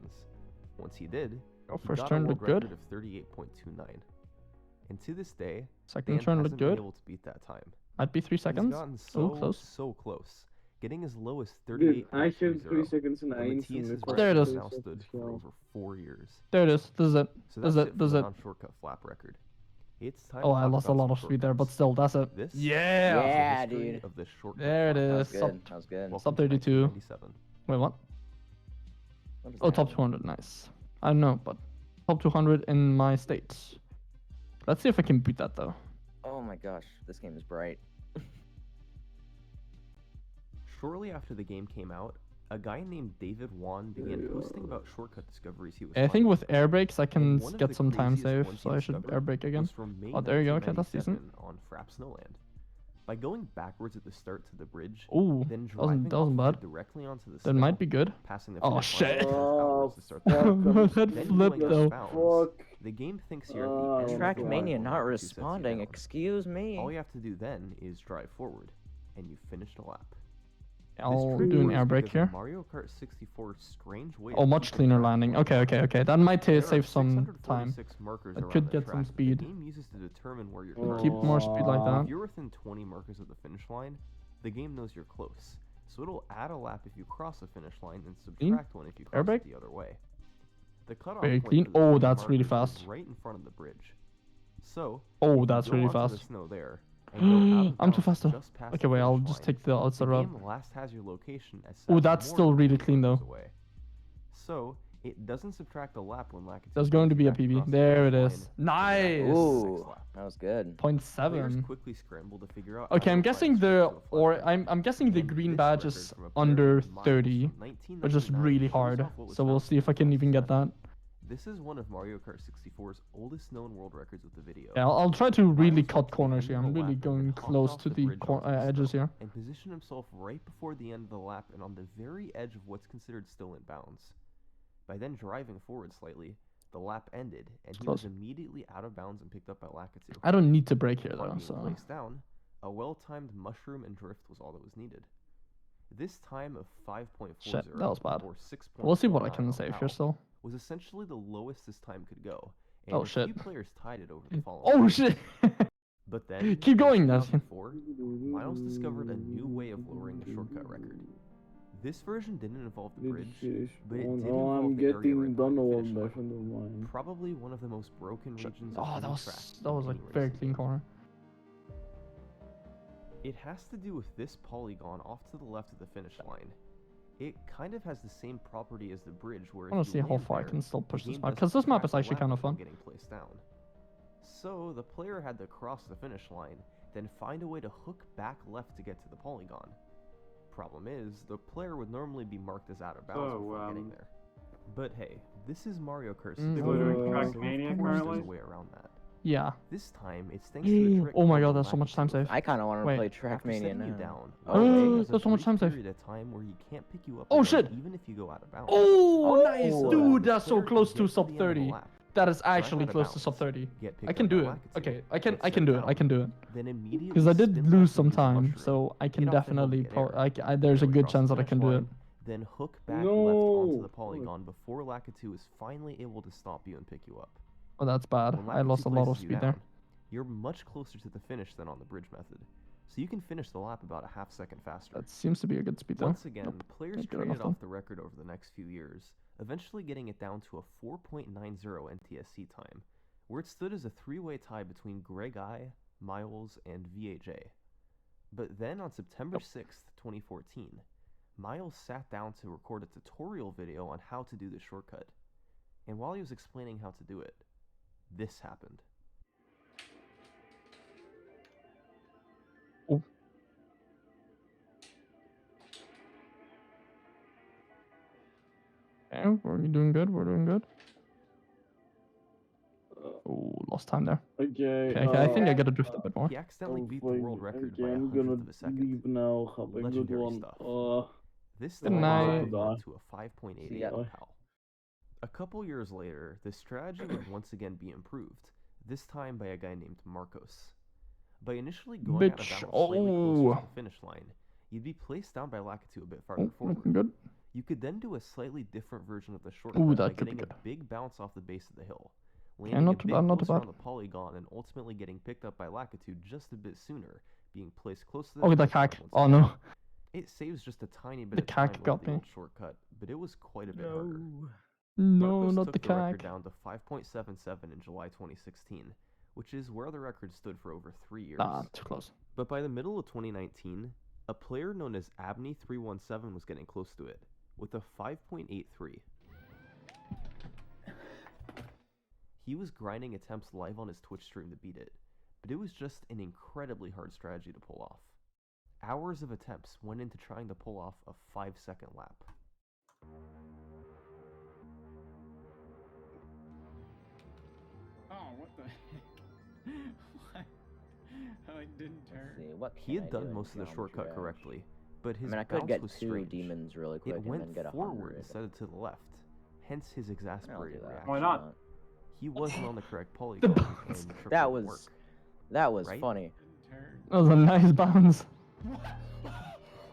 hands. Once he did, Oh, he first got turn a world looked good. record of 38.29. And to this day, Second Dan turn hasn't looked been good. able to beat that time. Might be 3 He's seconds. gotten Oh, so, close. so close, getting as low as Dude, I 38.30. showed 3 seconds and and 9. Matthias's There it record is. now stood for over 4 years. There it is. This is it. So This that's is it it. for This is the it. non-shortcut flap record. It's time Oh, to I talk lost a about lot some of speed there, but shortcuts. still, that's it. This Yeah. is the Yeah, history dude. of the shortcut There it file. is. That was good. That was good. Welcome Sub to 32. 1997. Wait, what? What is Oh, that? top 200. Nice. I don't know, but top 200 in my states. Let's see if I can beat that though. Oh my gosh, this game is bright. Shortly after the game came out, a guy named David Wan began posting about shortcut discoveries he was I think finding. with air brakes I can And one of get the some time craziest save, ones so he I should discovered air brake again. was from May Oh, there you go. Okay, that's 1997 decent. on Frapp Snowland. By going backwards at the start to the bridge, Ooh, then that wasn't driving bad. off directly onto the That snow, might be good. passing the Oh finish shit! line backwards to start the fuck, lap. That Then flip going out though. of bounds, the game thinks you're at the end of the Trackmania line not when Lakitu sets you responding. down. Excuse me. All you have to do then is drive forward, and you finished a lap. I'll This do an trick air works brake because here. of Mario Kart 64's strange way Oh, of much keeping cleaner track of landing. where Okay, you okay, are. okay. That might There are save some time. 646 markers That around could the get track some that speed. The game uses to determine where you're Keep currently. more speed like that. If you're within 20 markers of the finish line, the game knows you're close, so it'll add a lap if you cross the finish line and subtract one if you Air cross brake? it the other way. The cutoff Very point clean. for the Oh, three that's really markers is fast. right in front of the bridge. So, Oh, if you that's go really onto the fast. snow there and go out of I'm too bounds fast though. just past Okay, the wait. I'll finish just line, take the outside the route. game last has your location as Oh, set that's more still than really 20 clean markers though. away. So, it doesn't subtract a lap when Lakitu There's going to be a goes back PB. across the There it finish is. line for the Nice. Ooh, that was good. Point Players 7. quickly scramble to figure out Okay, how I'm to guessing apply the script to a flat or track. I'm guessing the And green this badge record is from a player under named Miles 30, from which is 1999 really shows hard. off what was So we'll found see if I can even get that. This is one of Mario Kart 64's oldest known world records with the video. Yeah, I'll try to really Miles cut went to the corners end here. of the I'm really lap and then going hopped close off to the bridge onto the edges snow here. and positioned himself right before the end of the lap and on the very edge of what's considered still in bounds. By then driving forward slightly, the lap ended, and he Close. was immediately out of bounds and picked up by Lakitu. I don't need to brake here Upon though, being so placed down, a well-timed mushroom and drift was all that was needed. This time of 5.40 shit, that was bad. or We'll see what I 6.49 can on save PAL here still. was essentially the lowest this time could go. And Oh a shit. few players tied it over the following Oh week. shit. But then, Keep going, in Nathan. 2004, Miles discovered a new way of lowering the shortcut record. This version didn't involve the bridge, but it did Oh, involve I'm the area getting right done behind the one finish by line. friend of mine. Probably one of the most broken regions of Oh, any that track was in like any very racing clean game. corner. It has to do with this polygon off to the left of the finish line. It kind of has the same property as the bridge, where I want if to see you how land far I there, can still the push this game map, doesn't because this map subtract is the actually lap kind of while fun. getting placed down. So the player had to cross the finish line, then find a way to hook back left to get to the polygon. Problem is, the player would normally be marked as out of bounds before getting there. But hey, this is Mario Kart 64, People are doing so of Trackmania course currently? there's a way around that. Yeah. This time, it's thanks to the trick Oh my called god, the that's so much time Lakitu save. effect. I kind of want to Wait. play After Trackmania setting now. you down, Oh, the game wait. has a That's so much brief time save. period of time where he can't pick you up Oh, again, shit. even if you go out of bounds. Oh, nice, So dude. the That's so player can close get to the sub end of the 30. lap, That is drive actually out of close to bounds, sub 30. get I picked can up do by it. Lakitu, Okay, I get can set do it. I down, can do it. then immediately Because I did spin lose left some and use the time, mushroom, so I can get off the hill to definitely. get air, There's a go good across the chance that I finish can do it. line, then hook back left onto the polygon before Lakitu is finally able to stop you and pick you up. Oh, that's bad. When I Lakitu lost a lot of places you speed there. down, you're much closer to the finish than on the bridge method, so you can finish the lap about a half second faster. That seems to be a good speed though. Once again, Nope. players Not good traded enough, off though. the record over the next few years, eventually getting it down to a 4.90 NTSC time, where it stood as a three-way tie between Greg I, Miles, and VAJ. But then on September 6th, 2014, Miles sat down to record a tutorial video on how to do the shortcut. And while he was explaining how to do it, this happened. Oh. Okay, we're doing good. We're doing good. Oh, lost time there. Okay, Okay, I think I gotta drift a bit more. He accidentally beat the world record by okay, a I'm hundredth gonna of a second. leave now. Have a good Legendary one. stuff. This Good time night. was to a 5.88 Yeah. PAL. A couple years later, the strategy would once again be improved, this time by a guy named Marcos. By initially going out of Bitch. bounds slightly closer Oh. to the finish line, you'd be placed down by Lakitu a bit farther Oh, looking forward. good. You could then do a slightly different version of the shortcut Ooh, by that could be getting a good. big bounce off the base of the hill, Okay, landing not a too bit bad, not too closer bad. on the polygon, and ultimately getting picked up by Lakitu just a bit sooner, being placed close to the Oh, the finish line cack. once Oh again. no. It saves just a tiny bit The of time cack over got the me. old shortcut, but it was quite a bit harder. No, Marcos not took the the record cack. down to 5.77 in July 2016, which is where the record stood for over 3 years. Nah, too close. But by the middle of 2019, a player known as Abney317 was getting close to it, with a 5.83. He was grinding attempts live on his Twitch stream to beat it, but it was just an incredibly hard strategy to pull off. Hours of attempts went into trying to pull off a 5-second lap. Oh, what the what? I didn't turn. See, what He had can I do done in most of the Geometry shortcut Dash? correctly, but his I mean, I could bounce get was 2 strange. demons really quick It and went then get forward 100. instead of to the left, hence his exasperated reaction. Why not? He wasn't on the correct polygon, and the trick That wouldn't was work, that was right? funny. That was a nice bounce.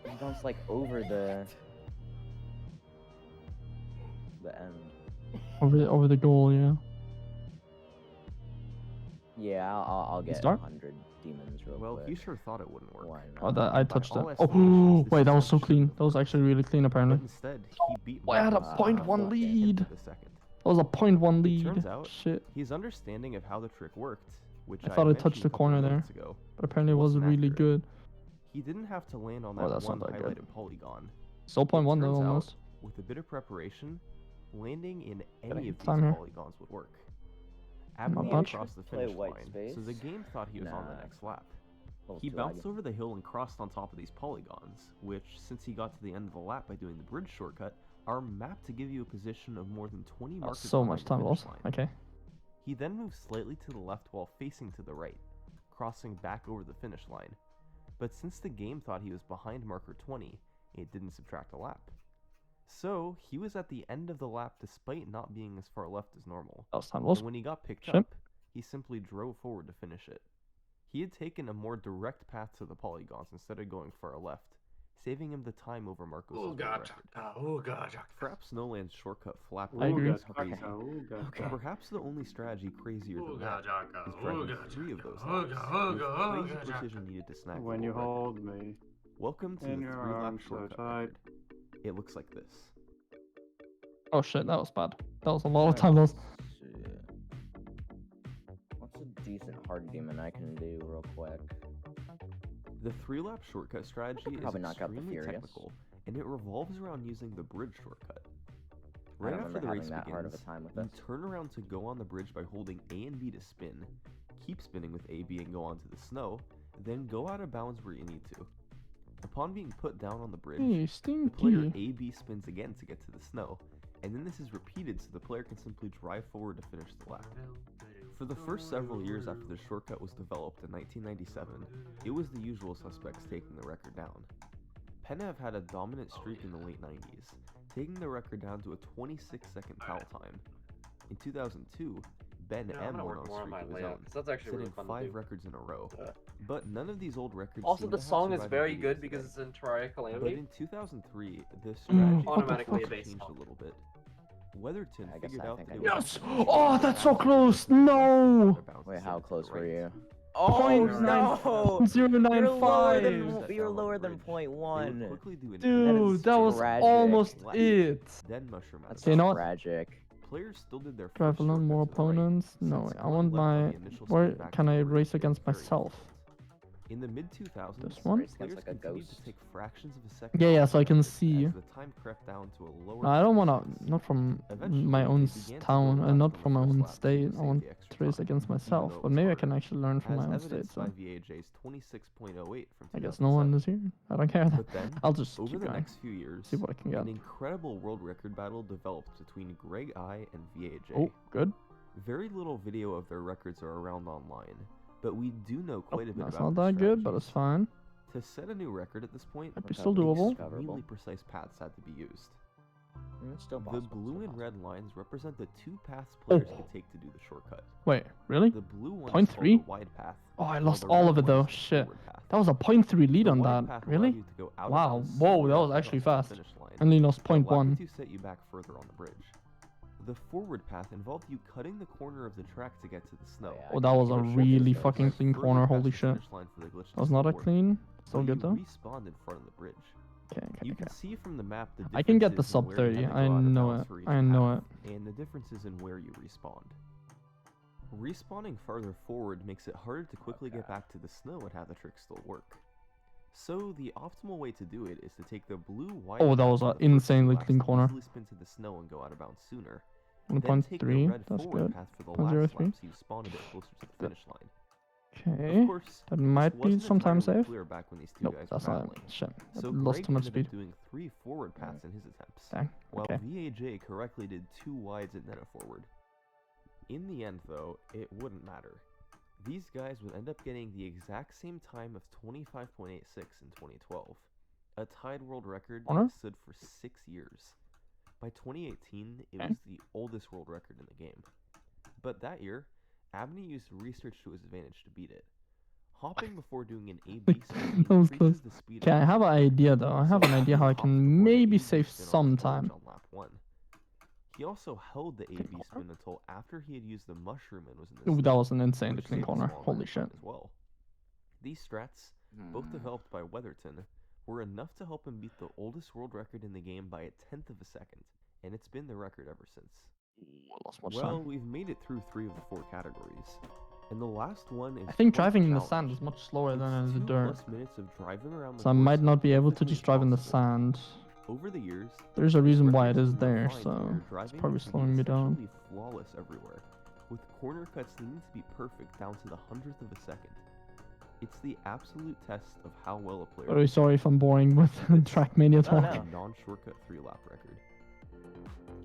He bounced like over the end. Over the goal, yeah. Yeah, I'll get start? 100 demons real Well, quick. he sure thought it wouldn't work. Why Oh, not? that I By touched it. all Oh, estimations, this wait, that is was so actually clean. That was actually really clean, But apparently. instead, he beat I had a Marcus 0.1 by lead. the second. That was a 0.1 It lead. turns out, Shit. his understanding of how the trick worked, which I thought I mentioned touched a the couple corner there, minutes ago, but apparently it wasn't really accurate. good. He didn't have to land on Oh, that that's one not that good. highlighted polygon. Still It 0.1 though, turns out, almost. with a bit of preparation, landing in any Getting of these time here. polygons would work. Not Abney much. crossed the Play finish white line, space. so the game thought he was on the Nah. next lap. Little He too bounced laggy. over the hill and crossed on top of these polygons, which, since he got to the end of the lap by doing the bridge shortcut, are mapped to give you a position of more than 20 Oh, markers so behind much the time finish lost. line. Okay. He then moved slightly to the left while facing to the right, crossing back over the finish line. But since the game thought he was behind marker 20, it didn't subtract a lap. So, he was at the end of the lap despite not being as far left as normal. That was time lost. And when he got picked Shit. up, he simply drove forward to finish it. He had taken a more direct path to the polygons instead of going far left, saving him the time over Marcos' world record. Perhaps Noland's shortcut flap I agree. is crazy, but perhaps the only strategy crazier than that is driving 3 of those laps with crazy precision needed to snag When the you world record. hold me Welcome to in the your 3-lap arms so shortcut tight. record. It looks like this. Oh shit, that was bad. That was a lot of time lost. Shit. What's a decent hard demon I can do real quick? The 3-lap shortcut strategy is Probably knock out the extremely Furious. technical, and it revolves around using the bridge shortcut. I Right don't after the remember race having that hard of a begins, time with you this. turn around to go on the bridge by holding A and B to spin, keep spinning with A, B, and go onto the snow, then go out of bounds where you need to. Upon being put down on the bridge, Hey, the player stinky. A, B spins again to get to the snow, and then this is repeated so the player can simply drive forward to finish the lap. For the first several years after the shortcut was developed in 1997, it was the usual suspects taking the record down. Penev had a dominant streak in the late 90s, taking the record down to a 26-second foul time. In 2002, Ben Yeah, I'm M gonna went work on a more on streak my of his layout, own, 'cause that's actually setting really fun to 5 do. records in a row. But none of these old records Also, seem the to have song is survived very videos good because today. it's in Terraria But Calamity. in 2003, the what strategy the Automatically a fuck bass changed a song. little bit. Weatherton I guess figured I out think that I it do. was Yes! Oh, that's so close! No! Wait, how close were you? Oh, Oh no! 0.095. You're lower than 0.1. Dude, that was tragic. almost it. Then mushroom out of That's You know what? tragic. Players still did their Do I have first a lot more shortcut to the right, opponents? No, since I going want left on my. the initial Where spin back can I forward race was against very myself? difficult. In the mid-2000s, This one? Race against, players like, a continued ghost? to take fractions of a second Yeah, yeah, off so I can record see. as the time crept down to a lower No, I don't finish wanna. pace. Not from Eventually, my own they began to town, go and left not on from the my first own lap to state. I save want the extra to race time, against even myself, though it but was maybe I harder. can actually learn from As my own state. evidenced by So VAJ's 26.08 from I guess no one 2007. is here. I don't care. But then, I'll just over keep the going. next few years, See what I can an get. incredible world record battle developed between Greg I and VAJ. Oh, good. Very little video of their records are around online, but we do know quite a bit That's about not their that good, but strategies. it's fine. To set a new record at this point, Might be still doable. extremely precise paths had to be used. It's still The possible. blue and red lines represent the 2 paths players Oh. could take to do the shortcut. Wait, really? The blue one is 0.3? called the wide path. Oh, I while lost the all red of it one though. is the Shit. forward path. That was a 0.3 lead The on wide that. path allowed Really? you to go out of Wow. bounds Whoa, straight that up was and actually across the fast. finish line. Only lost But lap 0.1. 2 set you back further on the bridge. The forward path involved you cutting the corner of the track to get to the snow. Oh, that was a Push really yourself fucking further clean corner. past Holy the shit. finish line for the glitch That was not a to clean. but Still good you though. respawned in front of the bridge. Okay, okay, You okay. can see from the map the I can get the differences in sub where you 30. had to I go out of know bounds it. for each I know path, and the differences in where you respawned. Respawning farther forward makes it harder to quickly get back to the snow and have the trick still work. So the optimal way to do it is to take the blue wide Oh, that path was from an the first insanely laps clean to corner. easily spin to the snow and go out of bounds sooner. Then take the 1.3, red that's forward good. path for the last 0.03. lap so you spawn a bit closer to the finish line. Okay, Of course, that this might be wasn't sometimes entirely safe. clear back when these two Nope, guys that's were not battling. shit. I So lost Greg too much ended speed. up doing 3 forward paths in his attempts, Dang, while okay. VAJ correctly did 2 wides and then a forward. In the end, though, it wouldn't matter. These guys would end up getting the exact same time of 25.86 in 2012, a tied world record that stood for 6 years. By 2018, it was the oldest world record in the game. But that year, Abney used research to his advantage to beat it. Hopping before doing an A-B speed That was close. increases the speed Okay, of I have an idea though. I have an idea how I can maybe save spin on some his time. on lap 1. He also held the A-B spin until after he had used the mushroom and was in the Ooh, that snow, was an insanely which clean saved a corner. small Holy amount of time shit. as well. These strats, both developed by Weatherton, were enough to help him beat the oldest world record in the game by 1/10 of a second, and it's been the record ever since. Well, we've made it through 3 of the 4 categories, and the last one is I think quite driving in the challenge. sand is much slower than It's in the 2 dirt. plus minutes of driving around the So I might course not be able to perfectly just drive in the impossible. sand. Over the years, There's a this reason why it record's is been there, refined so where it's driving probably needs to be slowing me down. essentially flawless everywhere, with corner cuts needing to be perfect down to the 100th of a second. It's the absolute test of how well a player Very sorry if I'm boring with Trackmania talk. a non-shortcut 3-lap record.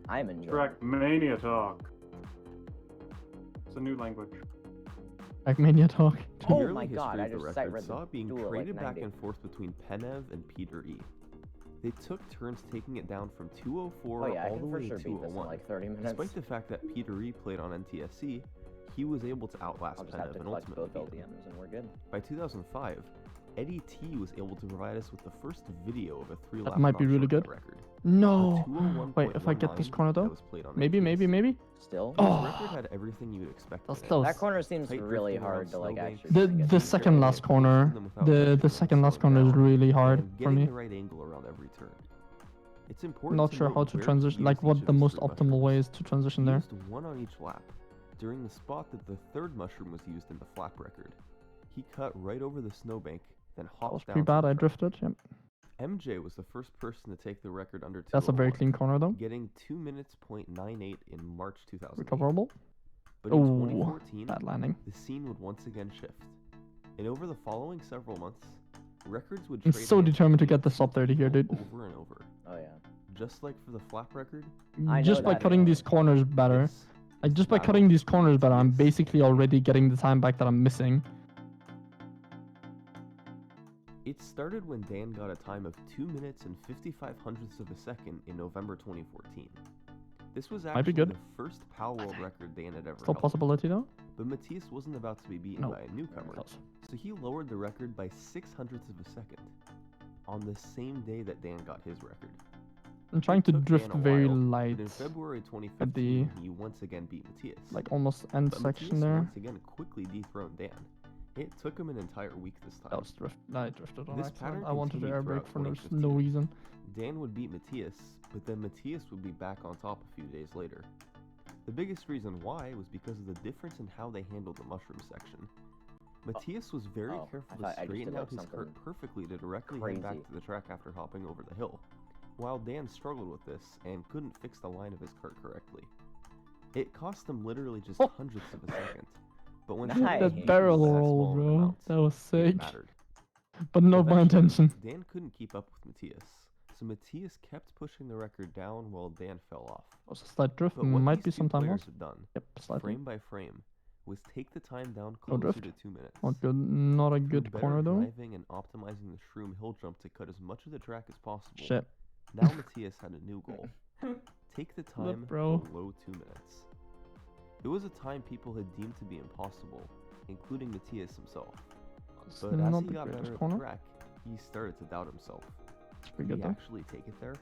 I'm enjoying Trackmania talk. It's a new language. Trackmania talk. Oh The early my god, history I of the just sight record read saw the it being duel at, like, traded back 90. and forth between Penev and Peter E. They took turns taking it down from 204 Oh yeah, I all the can for way sure to beat this in 201. like 30 minutes. Despite the fact that Peter E played on NTSC, he was able to outlast I'll just have Penev to and collect ultimately both beat him. LDMs and we're good. By 2005, Eddie T was able to provide us with the first video of a 3-lap That might be really good. record. No. A Wait, if I get this 201.19 corner that though? was played on Maybe. Still? His Oh. record had everything you would expect. That's in it. close. That corner seems Tight really drifting around hard to like snowbanks, actually get The to. second last corner, the second last corner is really hard and for getting me. the right angle around every turn. It's important Not to sure note how to where he transition, like used what each of the his most 3 optimal way is to transition He there. used 1 on each lap, during the spot that the 3rd mushroom was used in the flap record. He cut right over the snowbank, then That hopped was down pretty to bad, the I track. drifted, yep. MJ was the first person to take the record under 201. That's a very clean corner though. Getting 2 minutes .98 in March 2008. Recoverable. But in Ooh, 2014, bad landing. the scene would once again shift. And over the following several months, records would I'm trade so hands determined to between get the sub 30 here, dude. over and over. Oh yeah. Just like for the flap record, Just by cutting these corners better. Like just by cutting these corners better, I'm basically already getting the time back that I'm missing. it started when Dan got a time of 2 minutes and 55 hundredths of a second in November 2014. This was Might be actually good. the first PAL World record Dan had ever Still held. possibility though. But Matthias wasn't about to be beaten No. by a newcomer, so he lowered the record by 6 hundredths of a second, on the same day that Dan got his record. I'm trying to Took drift Dan a very while, light but in February 2015, at the he once again beat Matthias. like almost end But section Matthias there. once again quickly dethroned Dan. It took him an entire week this time. That was I drifted on This accident. pattern I wanted to continued air brake throughout for no 2015. reason. Dan would beat Matthias, but then Matthias would be back on top a few days later. The biggest reason why was because of the difference in how they handled the mushroom section. Matthias was very Oh, careful I to thought I just straighten did, out like, his cart something perfectly to directly head back crazy. to the track after hopping over the hill, while Dan struggled with this and couldn't fix the line of his cart correctly. It cost him literally just hundredths of a second, but when Nice. something That barrel was that roll, small of an bro. amount, That was it sick. mattered. But not my Eventually, intention. Dan couldn't keep up with Matthias, so Matthias kept pushing the record down while Dan fell off. Also, slight drift But what might these be two some time players loss. had done, Yep, slightly. frame by frame, was take the time down No closer drift. to 2 minutes. Not good. Not a Through good better corner though. driving and optimizing the shroom hill jump to cut as much of the track as possible. Shit. Now Matthias had a new goal. Take the Look, time bro. below 2 minutes. It was a time people had deemed to be impossible, including Matthias himself. It's But as not he the got greatest better at corner. the track, he started to doubt himself. It's pretty Could good he though. actually take it there?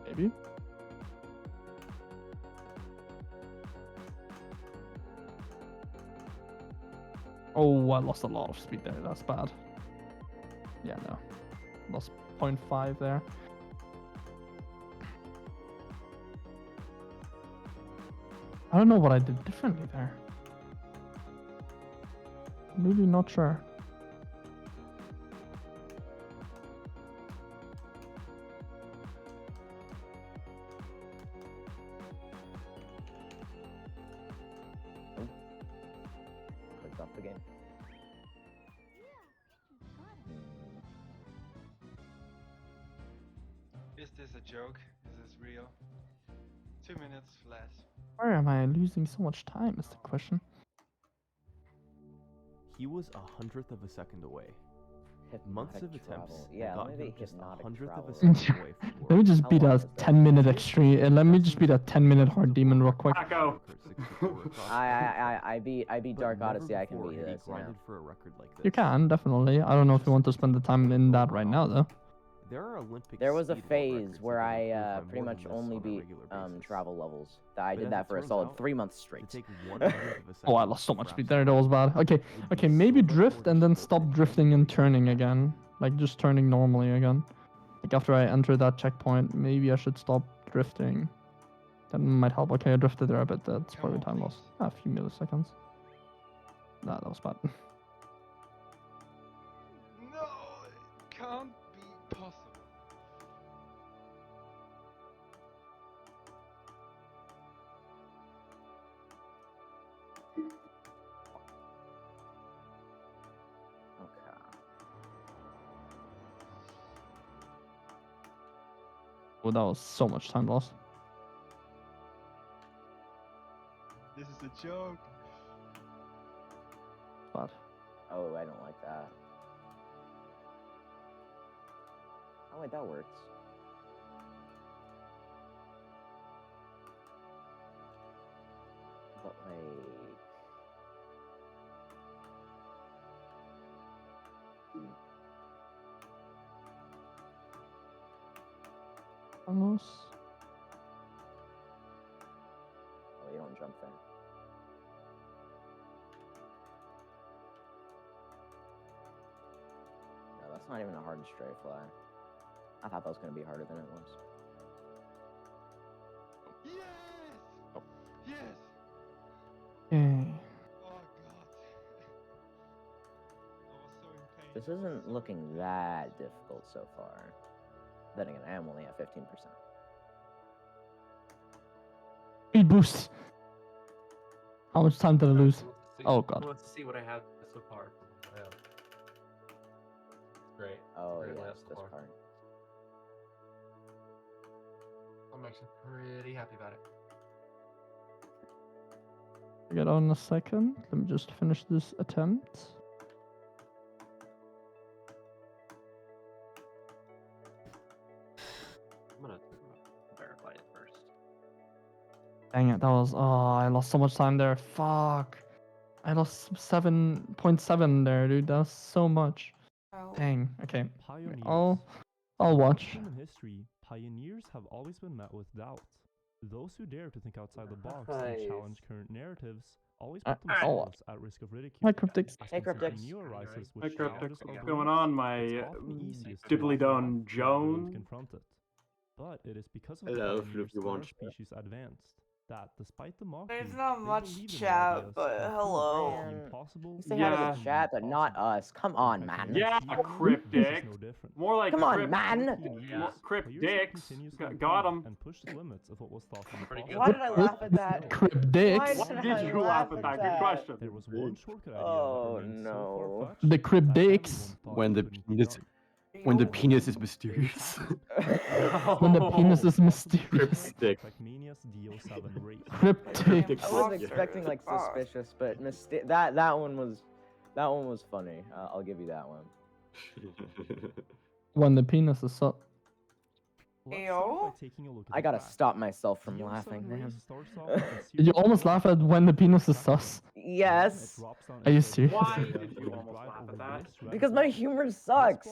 Maybe. Oh, I lost a lot of speed there. That's bad. Yeah, no. Lost 0.5 there. I don't know what I did differently there. I'm really not sure. Clicked off the game. Is this a joke? Is this real? 2 minutes flat. Why am I losing so much time is the question. He was 1/100th of a second away. Months of attempts Yeah, got maybe him just hypnotic 1/100th of a travel. second away from Let me world. just beat a 10-minute extreme. Let me just beat a 10-minute hard demon real quick. Echo. I beat Dark But never Odyssey. I can before beat had he this. You know? grinded for a record like this. You can definitely. I don't know if you want to spend the time in that right now though. There are Olympic There was a speed world phase records where that I can be improved by pretty more much than this only on a beat regular basis. travel levels. I But did as that it for a turns solid out, 3 months to straight. take 1/100th of a Oh, I second lost so to much craft speed there. That was bad. Okay, okay, maybe drift and then stop drifting and turning again. Like just turning normally again. Like after I enter that checkpoint, maybe I should stop drifting. That might help. Okay, I drifted there a bit. That's probably time loss. A few milliseconds. Nah, that was bad. No, it can't be possible. Oh, that was so much time lost. This is a joke. Bad. Oh, I don't like that. Oh wait, that works. But like, Almost. oh, you don't jump there. No, that's not even a hard stray fly. I thought that was gonna be harder than it was. Yes! Yes! Okay. Oh god. I was so in pain. This isn't looking that difficult so far. Then again, I am only at 15%. Speed boost. How much time did I lose? Oh god. Let's see what I have so far. Yeah. Great. Oh Great yes, last this score. part. I'm actually pretty happy about it. Get on a second. Let me just finish this attempt. I'm gonna verify it first. Dang it, that was. Oh, I lost so much time there. Fuck. I lost 7.7 there, dude. That's so much. Dang. Okay. I'll watch. In human history, pioneers have always been met with doubt. Those who dare to think outside the box and challenge current narratives always put I'll themselves at risk of ridicule. Hi, Cryptix. As Hey, something Cryptix. new arises Hey, which Cryptix, challenges our what's beliefs, going on, my it's often easiest to diddly walk don away rather than Joan? confront it. But it is because of Hello, the pioneers Fluffy that our Wunsch. species advanced. That despite the mockery, There's not they much believed in chat, ideas but that proved hello. the impossible You say hi to Yeah. the chat, but not us. Come on, man. Yeah, cryptic. no different. More like Come on, crypt- man. more Cryptix. Continues Got him. and pushed the limits of what was thought impossible. Why did I laugh at that? Cryptix. Why did you laugh at that? Good question. There was one shortcut idea Oh, that remained no. so far-fetched The that Cryptix. everyone thought When the it couldn't be penis, done. when the penis is mysterious. When the penis is mysterious. Cryptic. Trackmania's DO7 race. Cryptic. I wasn't expecting like suspicious, but that one was funny. I'll give you that one. When the penis is up. Let's start by Ayo. taking a look at I the gotta facts. stop myself from DO7 laughing, race man. starts off with a Did you series almost of laugh at when the penis is sus? Yes. Are you serious? Why did you almost laugh at that? Because my humor sucks.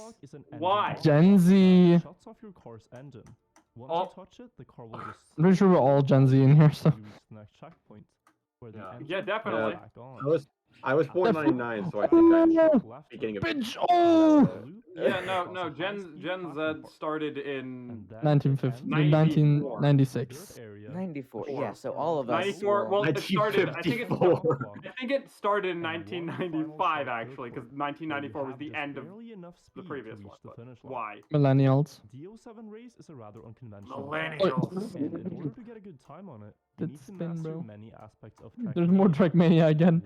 Why? Gen Z. Shuts off your car's engine. Once Oh. you touch it, the car will just I'm pretty sure we're all Gen Z in here, so. you reach the next checkpoint, where the engine Yeah, will definitely. go back on. I was born in 99, so I think I'm beginning of. Bitch! Oh! Yeah, no. Gen Z started in 1996. 94. Yeah, so all of us. 94. Well, it started. I think it 1954. started in 1995 actually, because 1994 was the end of the previous one. But why? Millennials. The 07 race is a rather unconventional. Millennials. And in order to get a good time on it, you need to Spin, master bro. many aspects of Trackmania. There's more Trackmania again.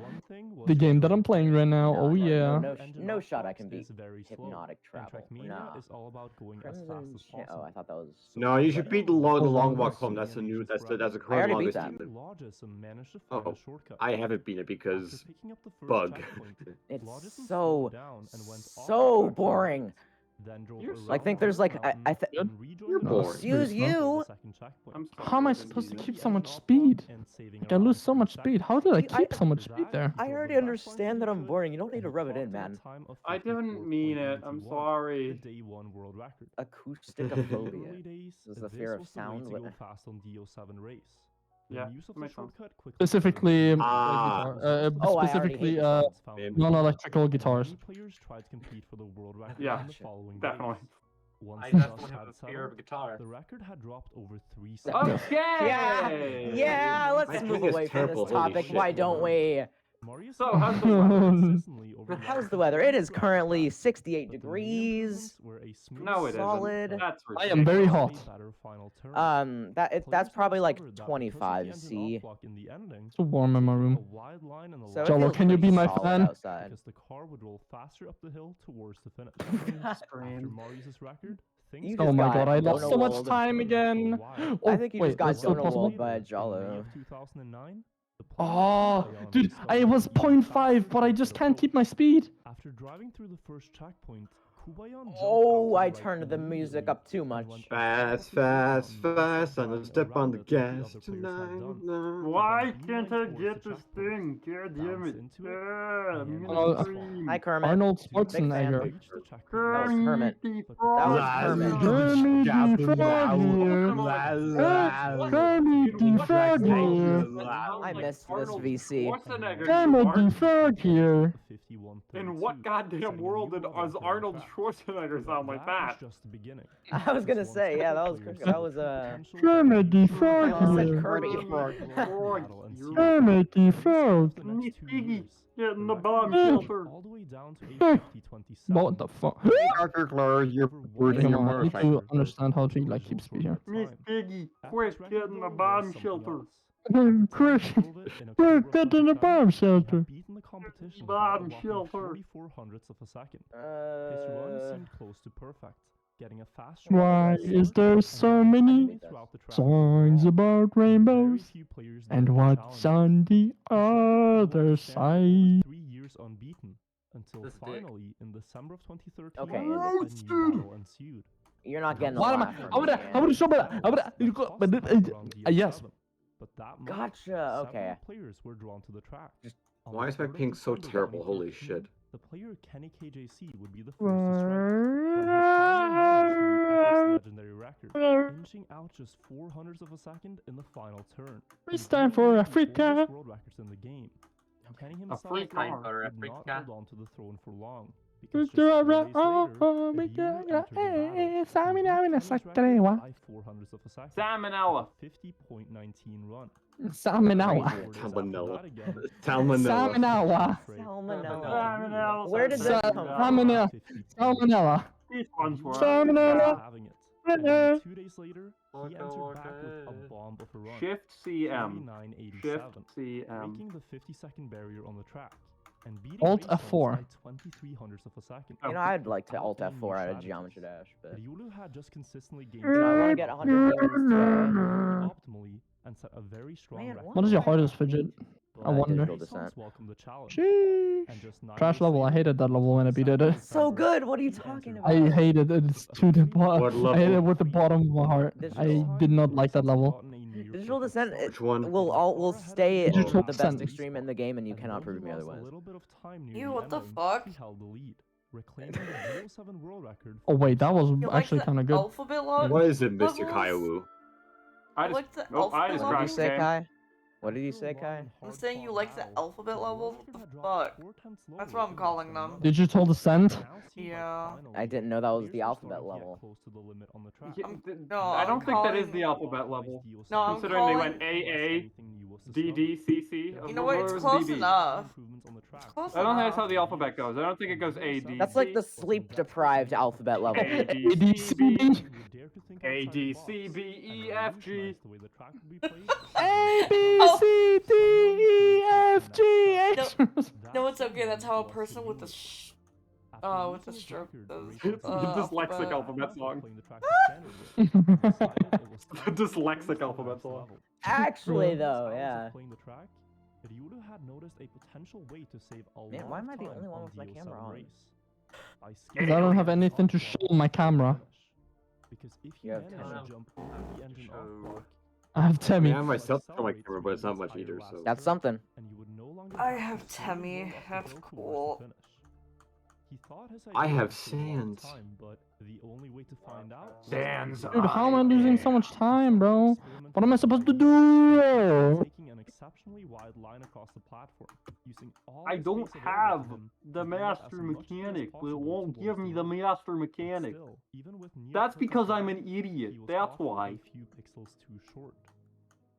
The game that I'm playing right now. Oh yeah. No shot I can beat. Very slow. Hypnotic travel. Trackmania Nah. is all about going as fast as possible. Oh, I thought that was. No, you should beat the long walk home. That's the new. That's the I current already beat longest that. demon. Oh, I haven't beaten it because bug. It's so boring. I think there's like I think You're boring. Excuse you. How am I supposed to keep so much speed? Like I lose so much speed. How did I keep so much speed there? I already understand that I'm boring. You don't need to rub it in, man. I didn't mean it. I'm sorry. Day 1 world record. Acousticophobia. This is the fear of sound. Go fast on the 07 race. Yeah, use of the shortcut quickly Specifically, specifically, non-electrical guitars. Players tried to compete for the world record Yeah, in the following definitely. days. Once I the definitely dust have had a fear of settled, guitar. the record had dropped over 3 seconds. Okay. Yeah, let's I move think it's away from terrible, this holy topic. shit. Why don't we? So, how's the weather? How's the weather? It is currently 68 degrees. No, it isn't. Solid. That's I am very hot. That's probably like 25 C. It's so warm in my room. So it Jolo, feels can you be pretty my solid fan? outside. Because the car would roll faster up the hill towards the finish. After Marius' record, things Oh my god, I lost so much Donald. time again. Oh, I think you wait, just got that's still Donald possible? by Jolo. 2009, Oh, dude, I was 0.5, but I just can't keep my speed. after driving through the first checkpoint, Kubayan jumped Oh, out I to the right turned the lane music up too much. Fast, I'm gonna step on the gas tonight. Why can't I get this thing? God damn it. I'm gonna scream. Hi, Kermit. Arnold Big fan. Schwarzenegger. That was Kermit. That was Kermit. Kermit the Frog here. I missed this VC. Kermit the Frog here. In what goddamn world does Arnold Schwarzenegger sound like that? Just the beginning. I was gonna say, yeah, that was Kermit the Frog I said here. Kirby. Kermit the Frog. Miss Piggy, get in the bomb shelter. All the way down to Huh. 850-27. What the fuck? Arthur Clark, you're Come burning your on, I need to motorcycle. understand how to like keep speed here. Miss Piggy, quick, get in the bomb shelter. Quick, quick, get in the bomb shelter. Beaten the competition Bomb by a shelter. 44 hundredths of a second. His run seemed close to perfect, getting a fast Why is there so many throughout the track. songs about Very rainbows? few players And dared to what's challenge on the other Stand for side? 3 years unbeaten until This dick. finally in December of 2013 Okay, a new battle ensued. You're not getting a What am laugh I? from I would me, I man. would show but yes. But that month, Gotcha, okay. several players were drawn to the track. On Why the is my 3rd of ping so December terrible? Holy 2013, shit. The player Kenny KJC would be the first to strike his legendary record, inching out just 400ths of a second in the final turn. It's time for Africa. World records in the game. Kenny himself Africa. did not Africa. hold on to the throne for long. Because just 4 days later, the by 400ths of a second. Salmonella. 50.19 run. Salmonella. Salmonella. Salmonella. Salmonella. Where did that come from? Salmonella. Salmonella. These ones were Salmonella. Having it. And then 2 days later, he entered back with a bomb of a run. Shift CM. 49.87, Shift CM. breaking the 50-second barrier on the track. And beating Alt race zones F4. by 23 hundredths of a second. You know, I'd like to Alt F4 out of Geometry Dash, but Ryulu had just consistently gained you know, I want to get 100 games optimally and set a very strong Man, record. What is your hardest fidget? I wonder. Digital Descent. Welcome the challenge. Sheesh. And just 9 Trash days level. I later, hated that level when I beat it. So good. What are you talking about? I hated it. It's to the What bottom. I hated it level? with the bottom of my heart. I did not like that level. Digital Descent Which one? will stay Digital the best Descent. extreme in the game, and you cannot prove me otherwise. Ew, what the fuck? Reclaiming the 07 world record. Oh wait, that was You like actually the kind of good. alphabet log? What is it, Mr. levels? Kyowu? I You just, like the nope, I alphabet just What did you log? crashed say, game. Kai? What did you say, Kai? I'm saying you like the alphabet levels? What the fuck? That's what I'm calling them. Digital Descent? Yeah. I didn't know that was the alphabet level. No, I don't think that is calling- the alphabet level. No, I'm Considering they calling... went AA, DD, CC. You know what? It's close enough. It's close I don't think that's enough. how the alphabet goes. I don't think it goes A, D. That's like the sleep-deprived alphabet level. A, D, C, B. A, D, C, B, E, F, G. A, B, C, D, E, F, G, H. No, it's okay. That's how a person with the stroke does. Dyslexic alphabet song. Dyslexic alphabet song. Actually, though, yeah. But you would have had noticed a potential way to save a lot Man, why am I of the time only one on with my the camera OSM on? race by Because I don't have anything to show on my camera. Because if You you have manage Temmie. to jump over the engine off block, I have Temmie. Yeah, I myself on my camera, but it's not much either. So That's something. and you would no longer I have have to spend Temmie. the That's uphill course to cool. finish. He thought his I idea have would save a lot of Sans. time, but the only way to find out was Sans. Dude, how am I losing so much time, bro? What am I supposed to do? taking an exceptionally wide line across the platform, using all I the don't space have available to him the to build master as much space mechanic, but it possible won't towards give me the right. master mechanic. Still, even with near That's perfect because I'm light, an idiot. he was That's often why. a few pixels too short.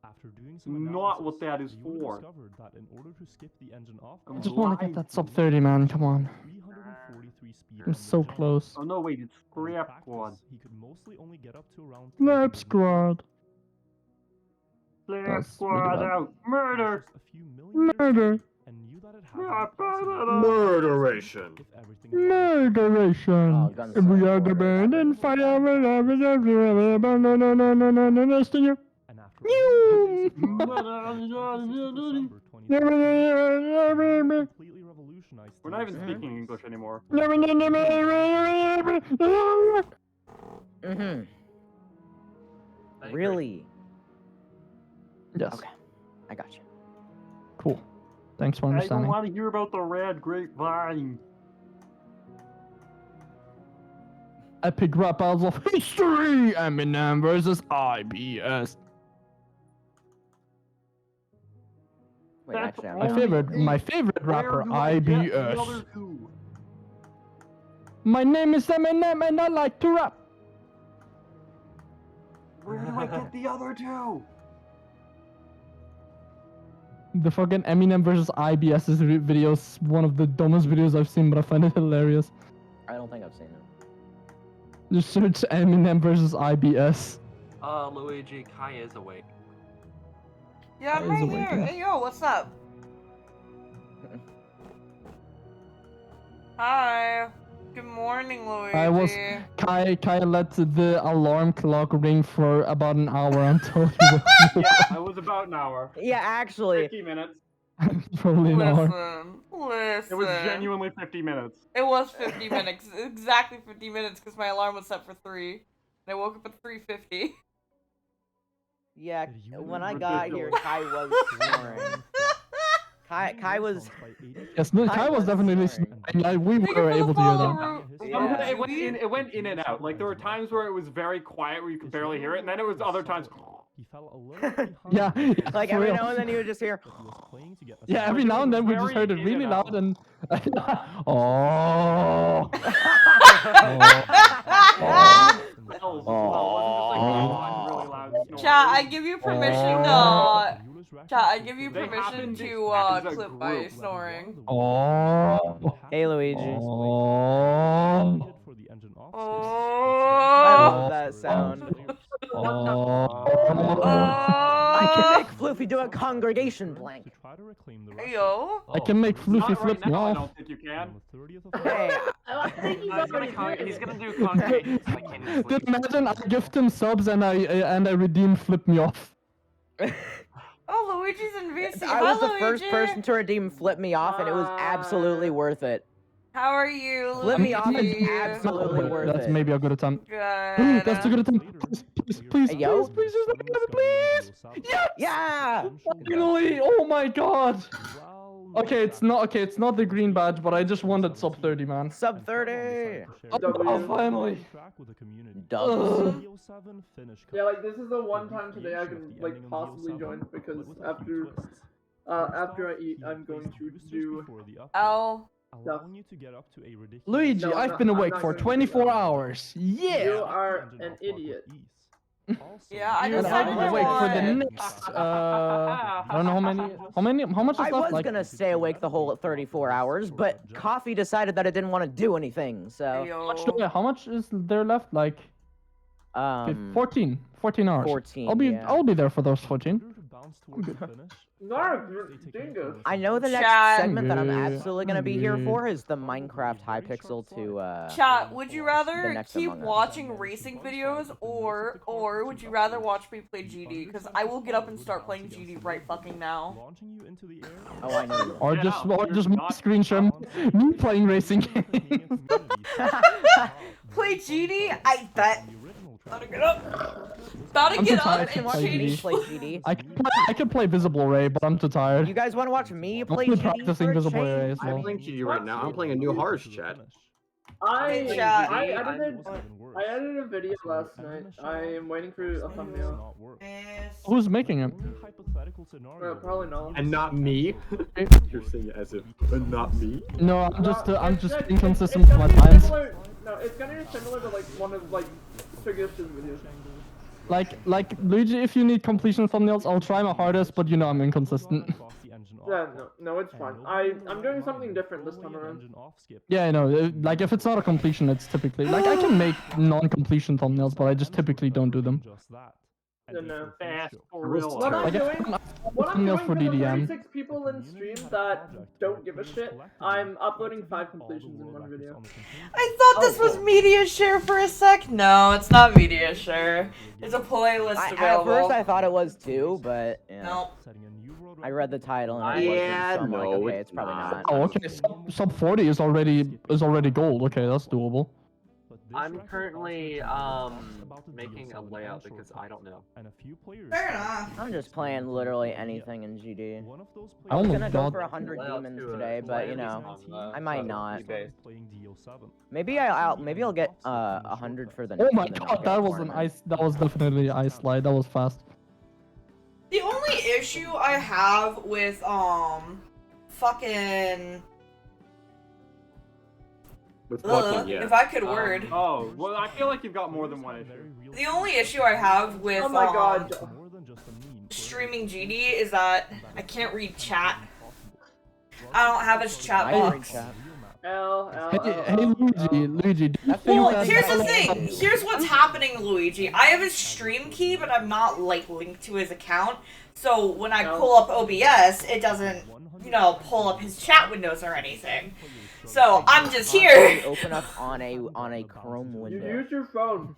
After doing some Not what analysis, that is you would have for. discovered that in order to skip the engine off I block, just want to get that sub 30, man. Come on. 343 speed I'm on the so jump. close. Oh no, wait, it's And in scrap practice, squad. he could mostly only get up to around Slap 300 squad. Slap That's really squad bad. out. Murder. just a few millimeters Murder. away and knew that it had to be possible Murderation. if everything aligned. Murderation. Oh, guns We are are the important. band and fire. Next to you. And after only 2 days of December 2013, completely revolutionized We're not even the speaking English anymore. Mm-hmm. Really? Yes. Okay. I got you. Cool. Thanks for I don't understanding. want to hear about the red grapevine. Epic rap battles of history. Eminem versus IBS. Wait, That's actually, I'm My not. favorite rapper, Where do I get the IBS. other two? My name is Eminem and I like to rap. Where do I get the other two? The fucking Eminem versus IBS's video is one of the dumbest videos I've seen, but I find it hilarious. I don't think I've seen it. Just search Eminem versus IBS. Luigi, Kai is awake. Yeah, I'm Is right it here. working? Hey, yo, what's up? Hi. Good morning, Luigi. Kai let the alarm clock ring for about an hour until he woke Yeah, I was about an hour. Yeah, actually. 50 minutes. Probably an hour. Listen. It was genuinely 50 minutes. It was 50 minutes. Exactly 50 minutes because my alarm was set for 3. And I woke up at 3:50. Yeah, when I got here, Kai was snoring. Kai was. Yes, no, Kai was definitely snoring. We were able to hear that. Yeah. It went in and out. Like, there were times where it was very quiet where you could barely hear it, and then it was other times. He fell a little behind. Yeah, Like for every real. now and then you would just hear. But he was playing to get Yeah, every now and then we just heard it in really and loud out. and. Oh. Chat, I give you permission to. Chat, I give you They permission happened to as a clip my group. snoring. Oh. Hey, Luigi. Oh. For the engine off I Oh. love that sound. Oh. I can make Floofy do a congregation blank. to try to reclaim the Hey, yo. I can make Floofy Not right flip me now, I off. don't think you can. on the 30th of Hey, He's gonna do congregations simultaneously. Dude, imagine I gift him subs and I redeem flip me off. Oh, Luigi's in VC. I was the Hi, first Luigi. person to redeem Flip Me Off, and it was absolutely worth it. How are you, Luigi? Flip Me Off is absolutely worth That's it. maybe a good attempt. Good. That's a good attempt. Please, Hey, yo. please, just let me have it, please. Yes! Yeah! Finally! Oh my god! Okay, it's not the green badge, but I just wanted sub 30, man. Sub 30. Oh, finally. Dubs. Yeah, like this is the one time today I can like possibly join because after I eat, I'm going to do. Ow. Allowing you to get up to a ridiculous. Luigi, No, I've no, been I'm awake not for gonna do 24 that. hours. Yeah. You are an idiot. Yeah, I And decided I've to been awake for the want. next I don't know how much is I left? was Like, gonna stay awake the whole 34 hours, but Coffee decided that it didn't want to do anything, so. how much is there left? Like 14 hours. 14, I'll be there for those 14. No, dingus. I know the next Chat. segment that I'm absolutely gonna be here for is the Minecraft Hypixel to Chat, would you the rather next keep Among Us. watching racing videos or would you rather watch me play GD? Because I will get up and start playing GD right fucking now. Oh, I know. Or just my screen share me playing racing games. Play GD? I bet. Gotta get up. Gotta I'm get too up tired to and play change. GD. Play GD. I could play Visible Ray, but I'm too tired. You guys want to watch me play I'm GD practicing for a Visible change? Ray as well. I'm playing GD right now. I'm playing a new Harsh chat. I Chat. edited a video last night. I am waiting for a thumbnail. Who's making it? Probably no one. And not me. You're saying it as if, not me. No, I'm just It's inconsistent with my gonna be times. similar- No, it's gonna be similar to like one of like Suggestion videos. Like Luigi, if you need completion thumbnails, I'll try my hardest, but you know I'm inconsistent. Yeah, no, it's fine. I'm doing something different this time around. Yeah, I know. Like if it's not a completion, it's typically like I can make non-completion thumbnails, but I just typically don't do them. No. Fast for real. What I'm Like, doing, what I'm doing thumbnails for for the DDM. 36 people in stream that don't give a shit, I'm uploading 5 completions in one video. I thought this was media share for a sec. No, it's not media share. It's a playlist At available. first I thought it was too, but yeah. No. I read the title and it wasn't, so I'm like, okay, it's probably not. Oh, okay. Sub 40 is already gold. Okay, that's doable. I'm currently making a layout because I don't know. Fair enough. I'm just playing literally anything in GD. I was almost gonna go got- for 100 demons today, but you know, I might not. Maybe Maybe I'll get 100 for the. Oh my the god, knockout that was an tournament. ice. That was definitely an ice slide. That was fast. The only issue I have with fucking With fucking, yeah. if I could word. Oh, well, I feel like you've got more than one issue. The only issue I have with Oh my god. streaming GD is that I can't read chat. I don't have his chat I read box. chat. Hey, Luigi, do you think Well, that here's the thing. Here's what's happening, Luigi. I have his stream key, but I'm not like linked to his account. So when I pull up OBS, it doesn't, you know, pull up his chat windows or anything. So I'm just here. Open up on a Chrome You window. use your phone.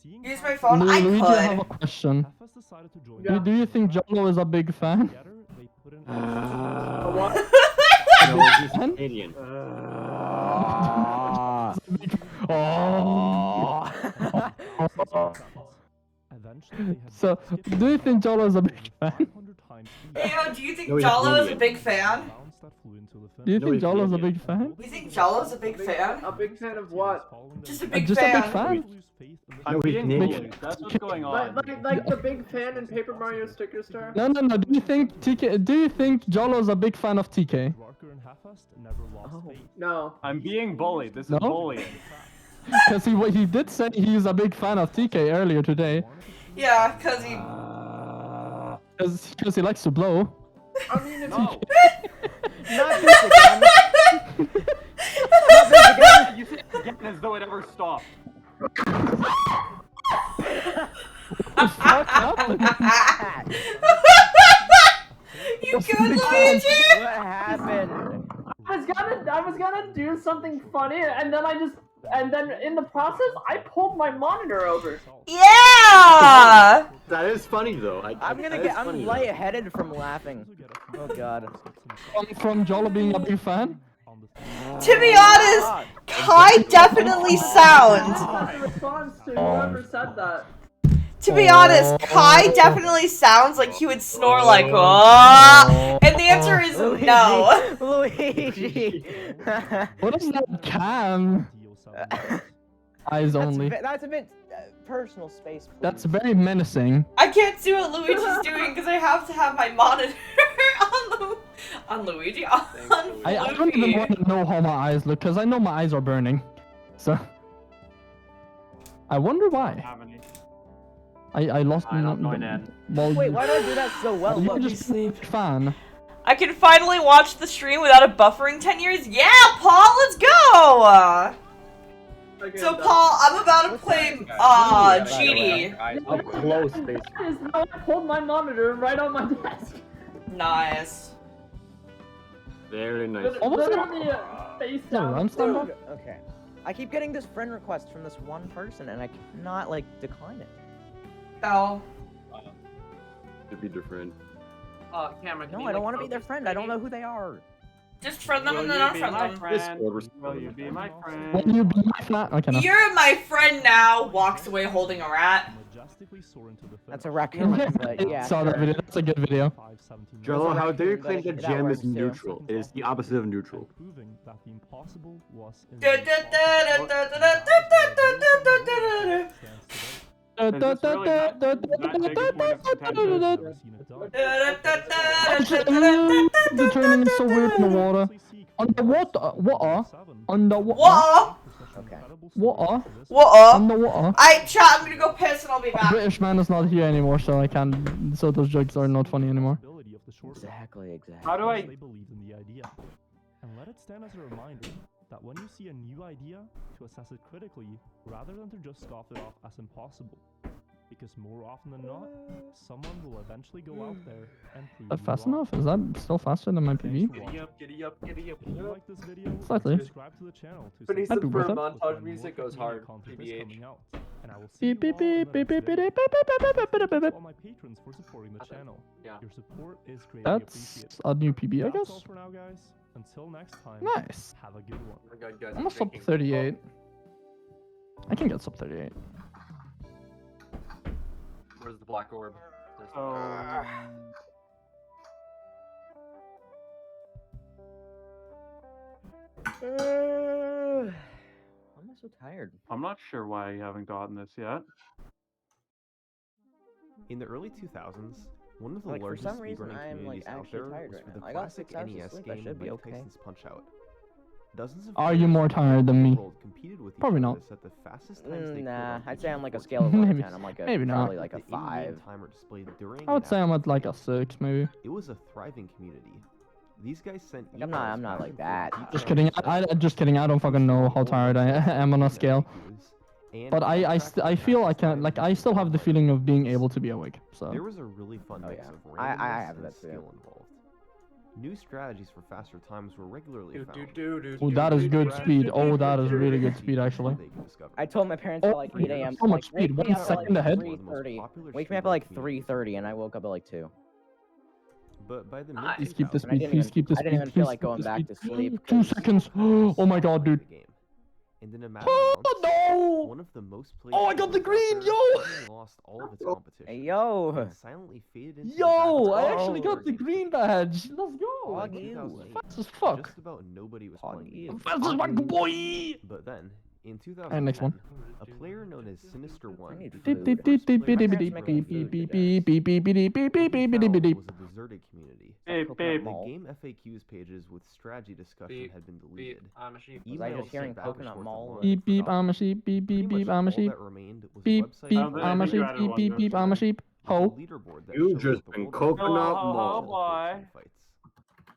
Use my phone. I Luigi, I have could. a question. Do you think Jolo is a big fan? What? No, he's Canadian. So, do you think Jolo is a big fan? Yo, do you think No, he's Jalo is a Canadian. big fan? Do you No, think he's Jolo is a Canadian. big fan? You think Jalo's a big fan? A big fan of what? Just a big Just fan. a big fan? I'm No, he's being Canadian. bullied. That's what's going on. Like the big fan in Paper Mario Sticker Star? No. Do you think TK? Do you think Jolo is a big fan of TK? No. I'm being bullied. This is No? bullying. Because he did say he's a big fan of TK earlier today. Yeah, cause he. Because he likes to blow. I mean, if No. Not this again. You say it again as though it ever stopped. What the fuck happened? You good, Luigi? What happened? I was gonna do something funny, and then in the process, I pulled my monitor over. Yeah! That is funny though. I'm lightheaded from laughing. Oh god. From Jolo being a big fan? To be honest, Kai definitely sounds. Response to whoever said that. To be honest, Kai definitely sounds like he would snore like, oh, and the answer is no. Luigi. What is that cam? Eyes only. That's a bit personal space. Please. That's very menacing. I can't see what Luigi's doing because I have to have my monitor on Luigi. I don't even want to know how my eyes look because I know my eyes are burning. So I wonder why. I lost my. Well, wait, why do I do that so well? You're just fan. I can finally watch the stream without it buffering 10 years. Yeah, Paul, let's go. So Paul, I'm about to play GD. I'm close, basically. I pulled my monitor right on my desk. Nice. Very nice. Literally face down. Okay. I keep getting this friend request from this one person, and I cannot like decline it. Oh. To be their friend. Cameron. No, I don't want to be their friend. I don't know who they are. Just friend them and then unfriend them. Will you be my friend? Will you be my friend? Okay, no. You're my friend now. Walks away holding a rat. That's a raccoon, but yeah. Saw that video. That's a good video. Jello, how dare you claim that gem is neutral? It is the opposite of neutral. The turning is so weird in the water. Underwater. Underwater. Okay. Water. What? Underwater. Chat, I'm gonna go piss and I'll be back. British man is not here anymore, so I can't. So those jokes are not funny anymore. Exactly. How do I? They believe in the idea, and let it stand as a reminder that when you see a new idea, to assess it critically rather than to just scoff it off as impossible. Because more often than not, someone will eventually go out there and prove you Fast wrong. enough? Is that still faster than my PB? Giddy up, giddy up, giddy up. If you like this video, Slightly. subscribe to the channel to Pretty Happy with super it. montage music goes hard. PBH. And I will see Beep you beep all beep in the beep next beep beep video. beep beep beep beep beep beep. All my patrons for supporting the channel. Yeah. Your support is greatly That's appreciated. a new PB, I That's guess. all for now, guys. Until next time. Nice. Have a good one. Oh my God, guys, I'm a sub 38. I can get sub 38. Where's the black orb? Why am I so tired? I'm not sure why you haven't gotten this yet. In the early 2000s, one of the Like, for largest some reason, speedrunning I am, like, communities out actually there tired was right for the now. I got classic 6 hours of NES sleep, I game should be Mike okay. Tyson's Punch-Out! Dozens of Are you players more tired than me? world competed with each Probably other not. to set the fastest times they could Nah, on I'd each say of I'm the like a 14 scale of 1 to Maybe. 10. I'm like a Maybe not. probably like a The in-game 5. timer displayed during I would and say I'm after at like a practice. 6, maybe. It was a thriving community. These guys sent I'm not like that. Just kidding. I just kidding. I don't fucking know how tired I am on a scale. But I feel I can, like, I still have the feeling of being able to be awake. So. There was a really fun mix yeah. of I randomness have and that too. skill involved. New strategies for faster times were regularly found. Oh, that is good speed. Oh, that is really good speed, actually. I told my parents at like 8 a.m. So much like, speed. wake me 1 up at, second like, ahead. 3:30. Wake me up at like 3:30, and I woke up at like 2. But by the Please keep the And I speed. didn't Please even- keep the I speed. didn't even Please feel like keep going the back speed. to sleep. 2 seconds. Oh my god, dude. And in a matter of months, no! one of the most played Oh, I got the games out green, there yo! suddenly lost all of its competition. Hey, yo! And silently faded into the Yo, I background actually of got the green badge. Let's go. By Fuck you. 2008, Fast as fuck. Just about nobody was Fuck playing the you. game. Fast as fuck, boy. But then, in Alright, next 2010, one. a player known as Sinister One need Beep beep beep beep beep beep beep beep beep beep beep beep beep beep beep beep beep beep beep beep. was a deserted community. Hey, babe. The game FAQs pages with strategy discussion had been deleted. I'm a sheep. Was I just Emails hearing sent back and Coconut forth Mall? online Beep beep, forgotten. I'm a sheep. Beep beep Pretty beep, much I'm a all sheep. that remained was a Beep website beep, called I'm a sheep. added Beep one, beep don't beep, you? I'm a sheep. with a Ho. leaderboard that You showed just the been world coconut record mall. for boy. fights.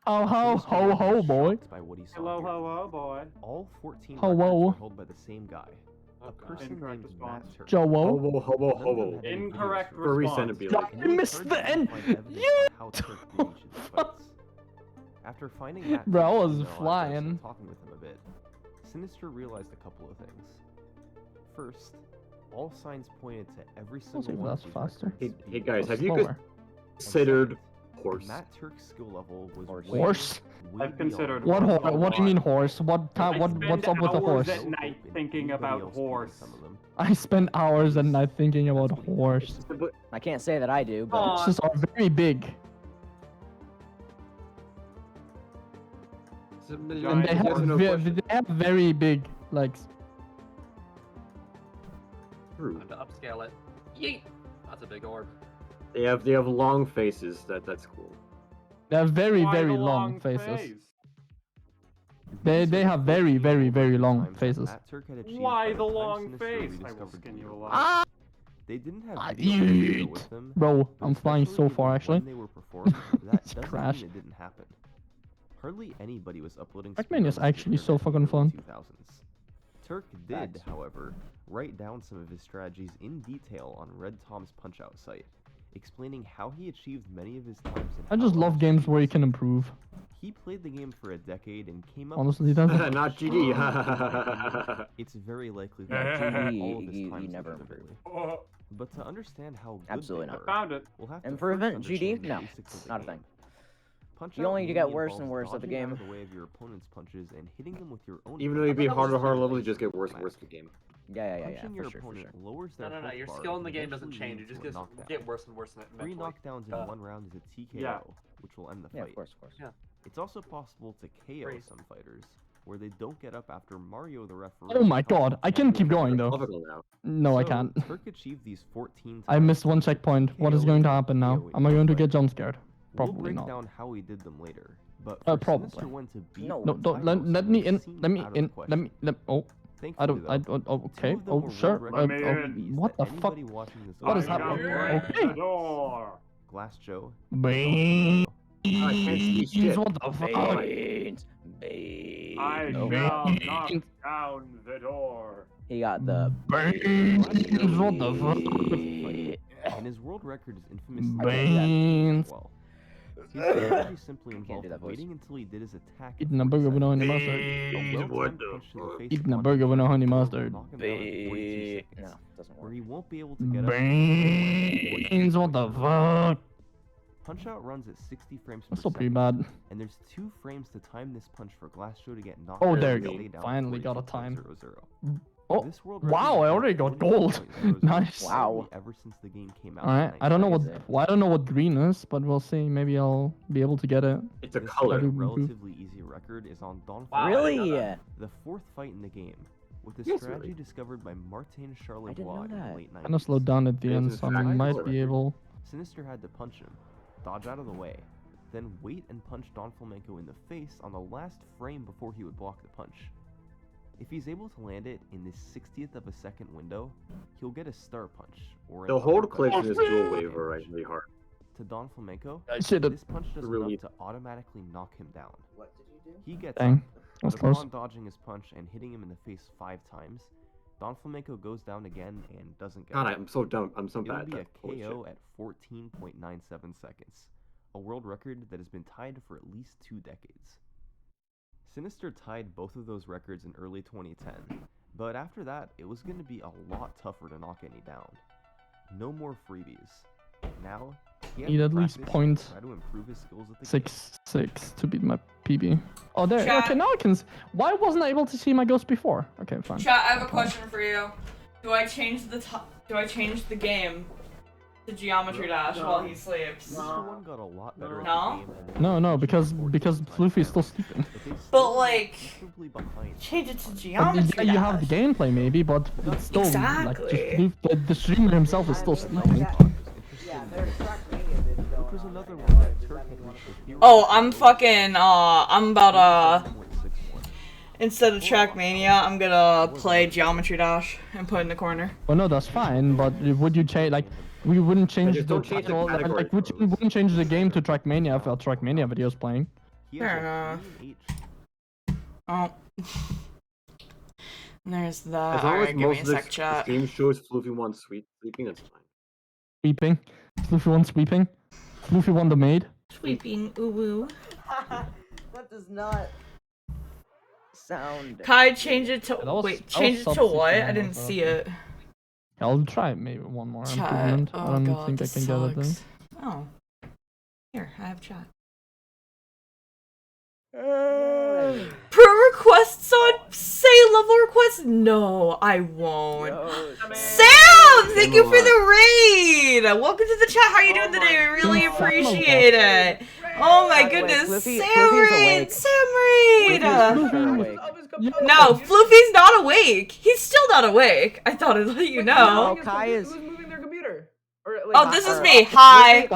Ho ho ho ho boy. Shocked by what he saw Hello, here. hello, boy. All 14 Ho, records whoa. were held by the same guy, a person Incorrect named Matt response. Turner. Joe. Hobo, hobo, None of them hobo. had any Incorrect videos For response. recent, be Yeah, like. and I it was missed hard the to end. find evidence Yeah. on how Turk engaged in the fights. After finding Matt Bro, I Turner's was email address flying. and talking with him a bit, Sinister realized a couple of things. First, all signs pointed to every single see if one of that's these faster. records Hey being guys, have you Slower. considered Horse. Matt Turk's skill level was Horse? way I've considered What horse a What do you mean lot. horse? What I what spend what's up with the hours horse? at night thinking about horse. I spend hours at night thinking about horse. I can't say that I do, but Horses are very big. And they have very big legs. True. Time to upscale it. Yeet! That's a big orb. They have long faces. That's cool. They have very Why very the long faces. face? They have very very long faces. Why the long face? I will skin you alive. They didn't have Yeet. with them, Bro, but I'm flying so especially far actually. when they were performed, that doesn't Crash. mean it didn't happen. Hardly anybody was uploading Trackmania is speedruns to actually the so internet fucking in the fun. 2000s. Turk did, however, write down some of his strategies in detail on Red Tom's Punch-Out site, explaining how he achieved many of his times and I just love games where you can improve. he played the game for a decade and came up Honestly, that's Not GD. It's very likely Yeah, that GD, all of his he times never individually. But to understand how good Absolutely they not. were, Found it. we'll have And to for first event GD, understand the no, basics of the not a game. thing. Punch You out only mainly get worse and involves worse at the dodging out game. of the way of your opponent's punches and hitting them with your own Even though you punches. beat harder levels, you just get worse and worse the game. Yeah, Punching your for sure, for opponent sure. lowers No, their no, no. health Your bar skill in and the game doesn't eventually change. You leads just to a knockdown. get worse and worse eventually. 3 knockdowns in one round is a TKO, Yeah. which will end the Yeah, fight. of course, of course. Yeah. It's also possible to KO some fighters, where they don't get up after Mario the referee. Oh my tells them god, I to can do keep it. going though. No, I So, can't. Turk achieved these 14 I missed one times, checkpoint. What is KO going to and happen now? KO in Am I going to one get fight. jump scared? We'll Probably break not. down how he did them later, but for Probably. Sinister One to beat No, No, don't let me in. Let me in. Let me. Oh. I don't. I don't. Oh, okay. Two of them Oh, were sure. world Oh, record beasts what the that fuck? anybody watching this What is video happening? will break Okay. The door. Glass Joe. Beans. I can't see shit. What the fuck? I No. shall knock down the door. He got the Beans. What the fuck? And his world record is infamous. Beans. Well, his strategy simply involved that voice. waiting until he did his attack. in Eating a 40 burger with no honey seconds. mustard. A well-timed punch to the face Eating a of burger with no honey Wonder mustard. will knock him down in 42 seconds, No, doesn't where work. he won't be able to get up. Beans. What the fuck? Punch Out runs at 60 frames per That's still pretty second, bad. and there's 2 frames to time this punch for Glass Joe to get knocked Oh, out there and you go. stay down Finally got a 42.00. time. Oh, This world record wow! has I been already got gold. 42.00 Nice. Wow. ever since the game came out. All right. in I don't know what. 1997. Well, I don't know what green is, but we'll see. Maybe I'll be able to get it. It's a This color. other relatively easy record is on Dawn Wow, I Really? didn't know that. the 4th fight in the game, with a Yes, strategy really. discovered by Martin I Charlebois didn't know in the that. late 90s. Kind of slowed down at the It end, is so in I fact might a be able. Sinister had to punch him, dodge out of the way, then wait and punch Don Flamenco in the face on the last frame before he would block the punch. If he's able to land it in this 60th of a second window, he'll get a star punch, or an The hold uppercut clicks in this to dual wave are really hard. Don Flamenco. I should have. This punch does Really- enough to automatically knock him down. What did you do? He gets Dang. up, That's but close. upon dodging his punch and hitting him in the face 5 times, Don Flamenco goes down again and doesn't get God, up. I'm so dumb. I'm so It'll bad. be a at that. Holy KO shit. at 14.97 seconds, a world record that has been tied for at least 2 decades. Sinister tied both of those records in early 2010, but after that, it was going to be a lot tougher to knock any down. No more freebies. Now, he has Need to at least practice point and try to improve his skills at the game. 6 to beat my PB. Oh, there. Chat. Okay, now I can. Why wasn't I able to see my ghost before? Okay, fine. Chat, I have a question for you. Do I change the game to Geometry Dash while he sleeps? Sinister One got a lot better No? at the game. and No, because Floofy's still sleeping. But like, comfortably behind. change it to But Geometry yeah, Dash. you have the gameplay maybe, but it's still like Exactly. just the streamer himself is still sleeping. Yeah, there's Trackmania vids going Which was on another right one now. that Turk had reached a hero Oh, record I'm of fucking, I'm about 1.61. instead of Trackmania, I'm gonna play Geometry Dash and put it in the corner. Well, no, that's fine, but would you change like? We wouldn't change just the don't change the title, category like we wouldn't change the game to Trackmania if our Trackmania video's playing. He Fair has a enough. 3 and 8 Oh. There's that. As long as Alright, give me most a of sec, this chat. stream shows Floofy wants sleeping, that's fine. Sweeping. Floofy one sweeping. Floofy one the maid. Sweeping, ooh woo. That does not. sound. Kai, change it to. Yeah, that was- wait, that was change it to substitute what? I one, didn't so- see it. I'll try maybe one more Chat. improvement. Oh I don't god, think I this can get it then. sucks. Oh. Here, I have chat. Pro requests on say level requests? No, I won't. Sam, thank you for the raid. Welcome to the chat. How are you doing today? We really appreciate it. Oh my goodness, Sam raid, Sam raid. No, Floofy's not awake. He's still not awake. I thought I'd let you know. No, Kai is. Who's moving their computer? Or, like, Oh, this is me. Hi.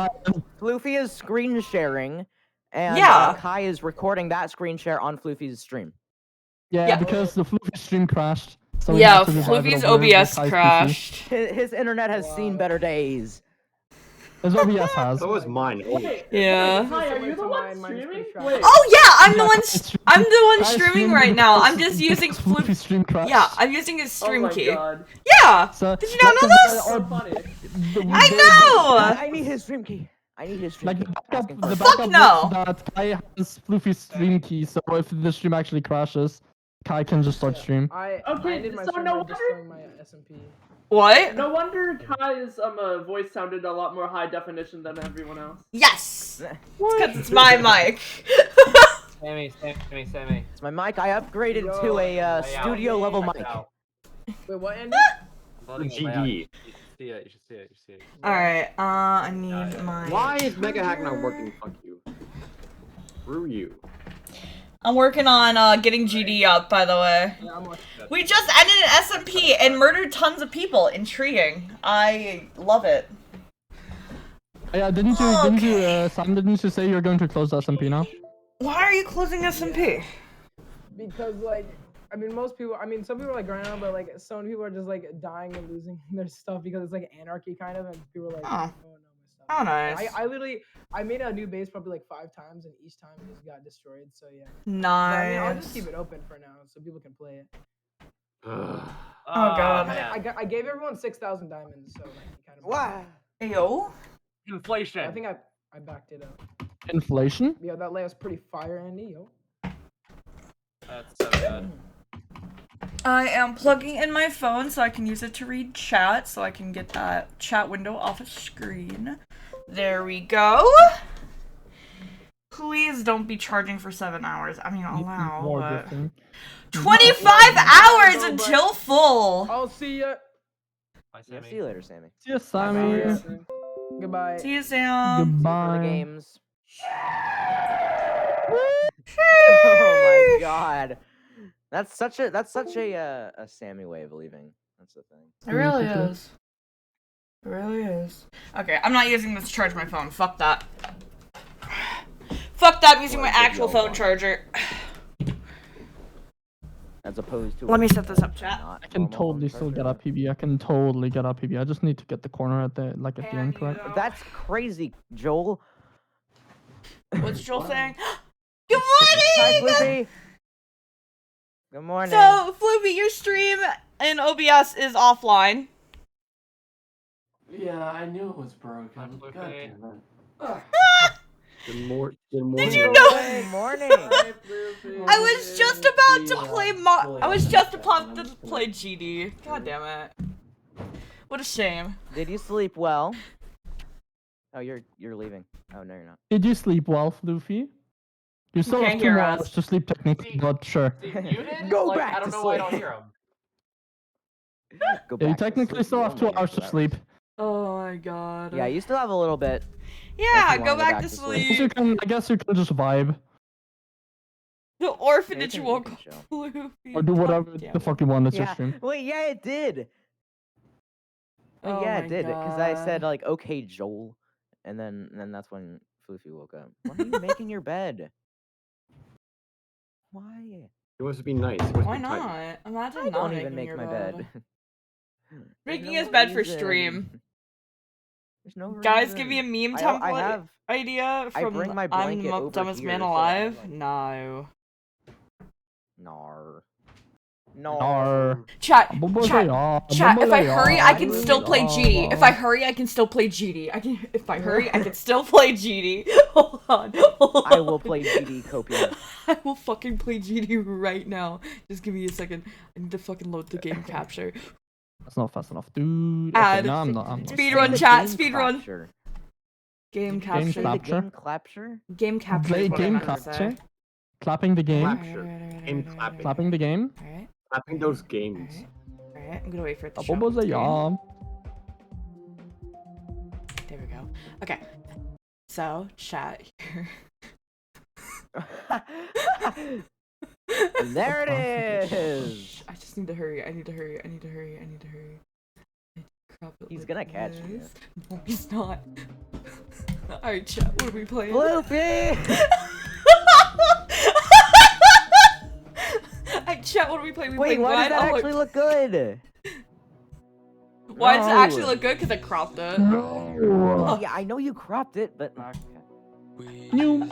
Floofy is screen sharing, and Yeah. Kai is recording that screen share on Floofy's stream. Yeah, because the Floofy stream crashed. So we Yeah, had to revive it Floofy's over with OBS Kai's PC. crashed. His internet has seen better days. His OBS has. So was mine. Yeah. Hi, are you the one streaming? Wait. Oh yeah, I'm the one. I'm the one streaming right now. I'm just using Floofy stream crash. Yeah, I'm using his stream Oh my key. God. Yeah. So, Did you not know this? So funny. I know. I need his stream key. I need his stream Like key. the Fuck backup no. was that Kai has Floofy's stream key, so if the stream actually crashes, Kai can just start stream. I Okay, ended my so stream no by wonder- destroying my SMP. What? No wonder Kai's voice sounded a lot more high definition than everyone else. Yes. Because it's my mic. Sammy. It's my mic. I upgraded to a studio level mic. Wait, what, Andy? GD. You should see it. All right. I need my. Why is Mega Hack not working? Fuck you. Screw you. I'm working on getting GD up, by the way. Yeah, I'm watching. We just ended an SMP and murdered tons of people. Intriguing. I love it. Yeah, Sam, didn't you say you're going to close SMP now? Why are you closing SMP? Because, like, I mean, most people, I mean, some people are like grinding, but like, some people are just like dying and losing their stuff because it's like anarchy kind of, and people are like, Oh. oh no, my stuff. Oh, nice. I literally, I made a new base probably like 5 times, and each time it just got destroyed. So yeah. But, I mean, I'll just Nice. keep it open for now so people can play it. Oh god. I gave everyone 6,000 diamonds, so like, kind of. Wow. Ayo. Inflation. I think I backed it up. Inflation? Yeah, that layer's pretty fire, Andy. Yo. That's so good. I am plugging in my phone so I can use it to read chat, so I can get that chat window off the screen. There we go. Please don't be charging for 7 hours. I mean, allow, More but... different. 25 hours until full! I'll see ya. Bye, Yeah, Sammy. see you later, Sammy. See you, Sammy. Goodbye. See you, Sam. Goodbye. For the games. Oh my god. That's such a Sammy way of leaving. That's the thing. It really is. It really is. Okay, I'm not using this to charge my phone. Fuck that. Fuck that, I'm using my actual phone charger. As opposed to. Let me set this up, chat. I can totally still get up PB. I can totally get up PB. I just need to get the corner at the the end correct. That's crazy, Joel. What's Joel saying? Good Hi, morning! Floofy. Good morning. So, Floofy, your stream in OBS is offline. Yeah, I knew it was broken. God damn it. Good morning. Did you know? Good morning. I was just about to play I was just about to play GD. God damn it. What a shame. Did you sleep well? Oh, you're leaving. Oh no, you're not. Did you sleep well, Floofy? You still can't have 2 hear more us. hours to sleep technically, but sure. You did? Go Like, back I don't to know why I sleep. don't hear him. Go Yeah, you back to technically sleep. still You have only 2 hours to 2 hours. sleep. Oh my god. Yeah, you still have a little bit. Yeah, if you go wanna back to I guess sleep. I guess you can just vibe The orphanage you woke can up chill. Floofy. or do whatever Damn the it. fuck you want. It's your Yeah. stream. Wait, yeah, it did. Oh Yeah, my it did. Because I said God. like, okay, Joel, and then that's when Floofy woke up. Why are you making your bed? Why? He wants to be nice. He wants to Why be tight. not? Imagine I not don't making even make your my bed. Making There's his no bed for reason. stream. There's no Guys, give me a reason. meme I template have. idea I from bring my I'm blanket the over dumbest here, man so I alive. have, like- No. Nar. Nar. Chat, if I Bumblebee, hurry, I can bumblebee, still play GD. If I hurry, I can still play GD. If I hurry, I can still play GD. Hold on. I will play GD copious. I will fucking play GD right now. Just give me a second. I need to fucking load the game capture. That's not fast enough, dude. Add. Okay, no, I'm not. Speedrun, chat. Speedrun. Game Did you say capture. the capture. game capture? Game capture. Play is what I game meant to capture. say. Clapping the game. Game clapping. Clapping the game. Alright. Clapping those games. Alright, I'm gonna wait for it to show Double up on buzzer, screen. yeah. There we go. Okay. So, chat here. There it is. I just need to hurry. I need to hurry. He's gonna catch you. this. No, he's not. Alright, chat. What are we playing? Floofy! Alright, chat. What are we playing? We Wait, playing why does Blind? that Oh, actually look good? why does it No. actually look good? Because I cropped it. Oh, yeah, I know you cropped it, but New.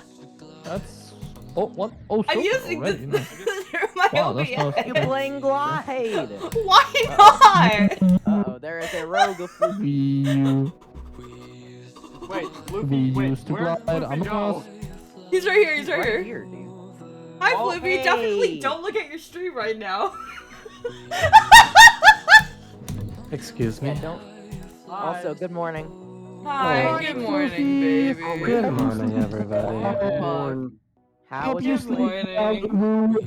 That's. Oh, what? Oh, I'm so using already, this nice. through my Wow, that's OBS. nice. you're playing Glide. Why not? Uh-oh, there is a rogue of Floofy. We Wait, we Luffy, wait, used to where'd glide. Luffy I'm go? He's right here. He's right here. Here, dude. Hi, Oh, Flippy. Definitely hey. don't look at your stream right now. Excuse me. Yeah, don't. Also, good morning. Hi. Good morning, baby. Good morning, everybody. How was you your sleep. morning?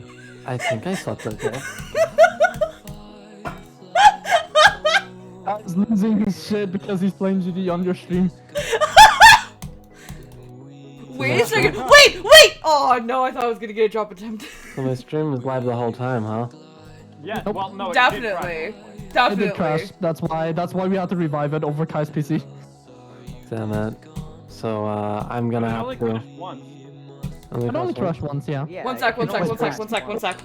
I think I slept okay. I was losing his shit because he's playing GD on your stream. Wait a second. Wait. Oh no, I thought I was gonna get a drop attempt. So my stream was live the whole time, huh? Yeah, Nope. well, no, it did Definitely. crash. It did crash. That's why we had to revive it over Kai's PC. Damn it. So I'm gonna It have only to. crashed once. It only crashed once, yeah. Yeah, One sec. it always crashes. One sec.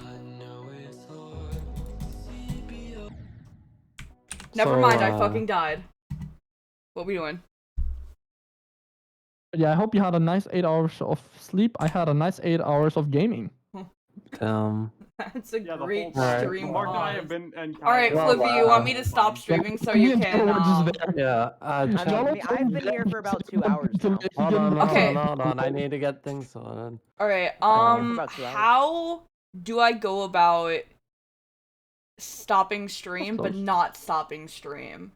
Never So, mind, I fucking died. What we doing? Yeah, I hope you had a nice 8 hours of sleep. I had a nice 8 hours of gaming. That's a Yeah, the great whole stream. Mark and I pause. have been and Alright, Flippy, you want me to stop streaming so you can Yeah, I mean, I've been here for about 2 hours now. Hold on, Okay. hold on. I need to get things sorted. Alright, about 2 hours. how do I go about stopping stream but not stopping stream?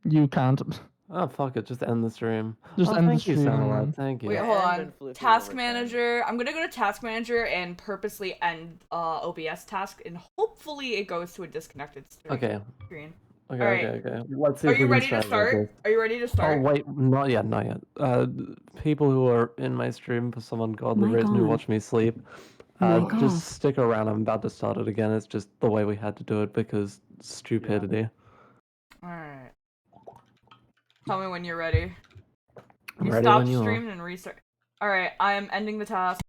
You can't. Oh fuck it, just end the stream. Just end the thank you, stream, Samurai. man. Thank you. Wait, Yeah, hold and on. then Flippy Task will return. manager. I'm gonna go to task manager and purposely end OBS task, and hopefully it goes to a disconnected screen. Okay. Screen. Okay, Alright. okay. Let's see Are if you we ready can to start. start? Are you ready to start? Oh wait, not yet, not yet. People who are in my stream, for some ungodly My reason, who God. watch me sleep, My God. just stick around. I'm about to start it again. It's just the way we had to do it because stupidity. Alright. Tell me when you're ready. You Ready stop when you are. streaming and restart. Alright, I am ending the task.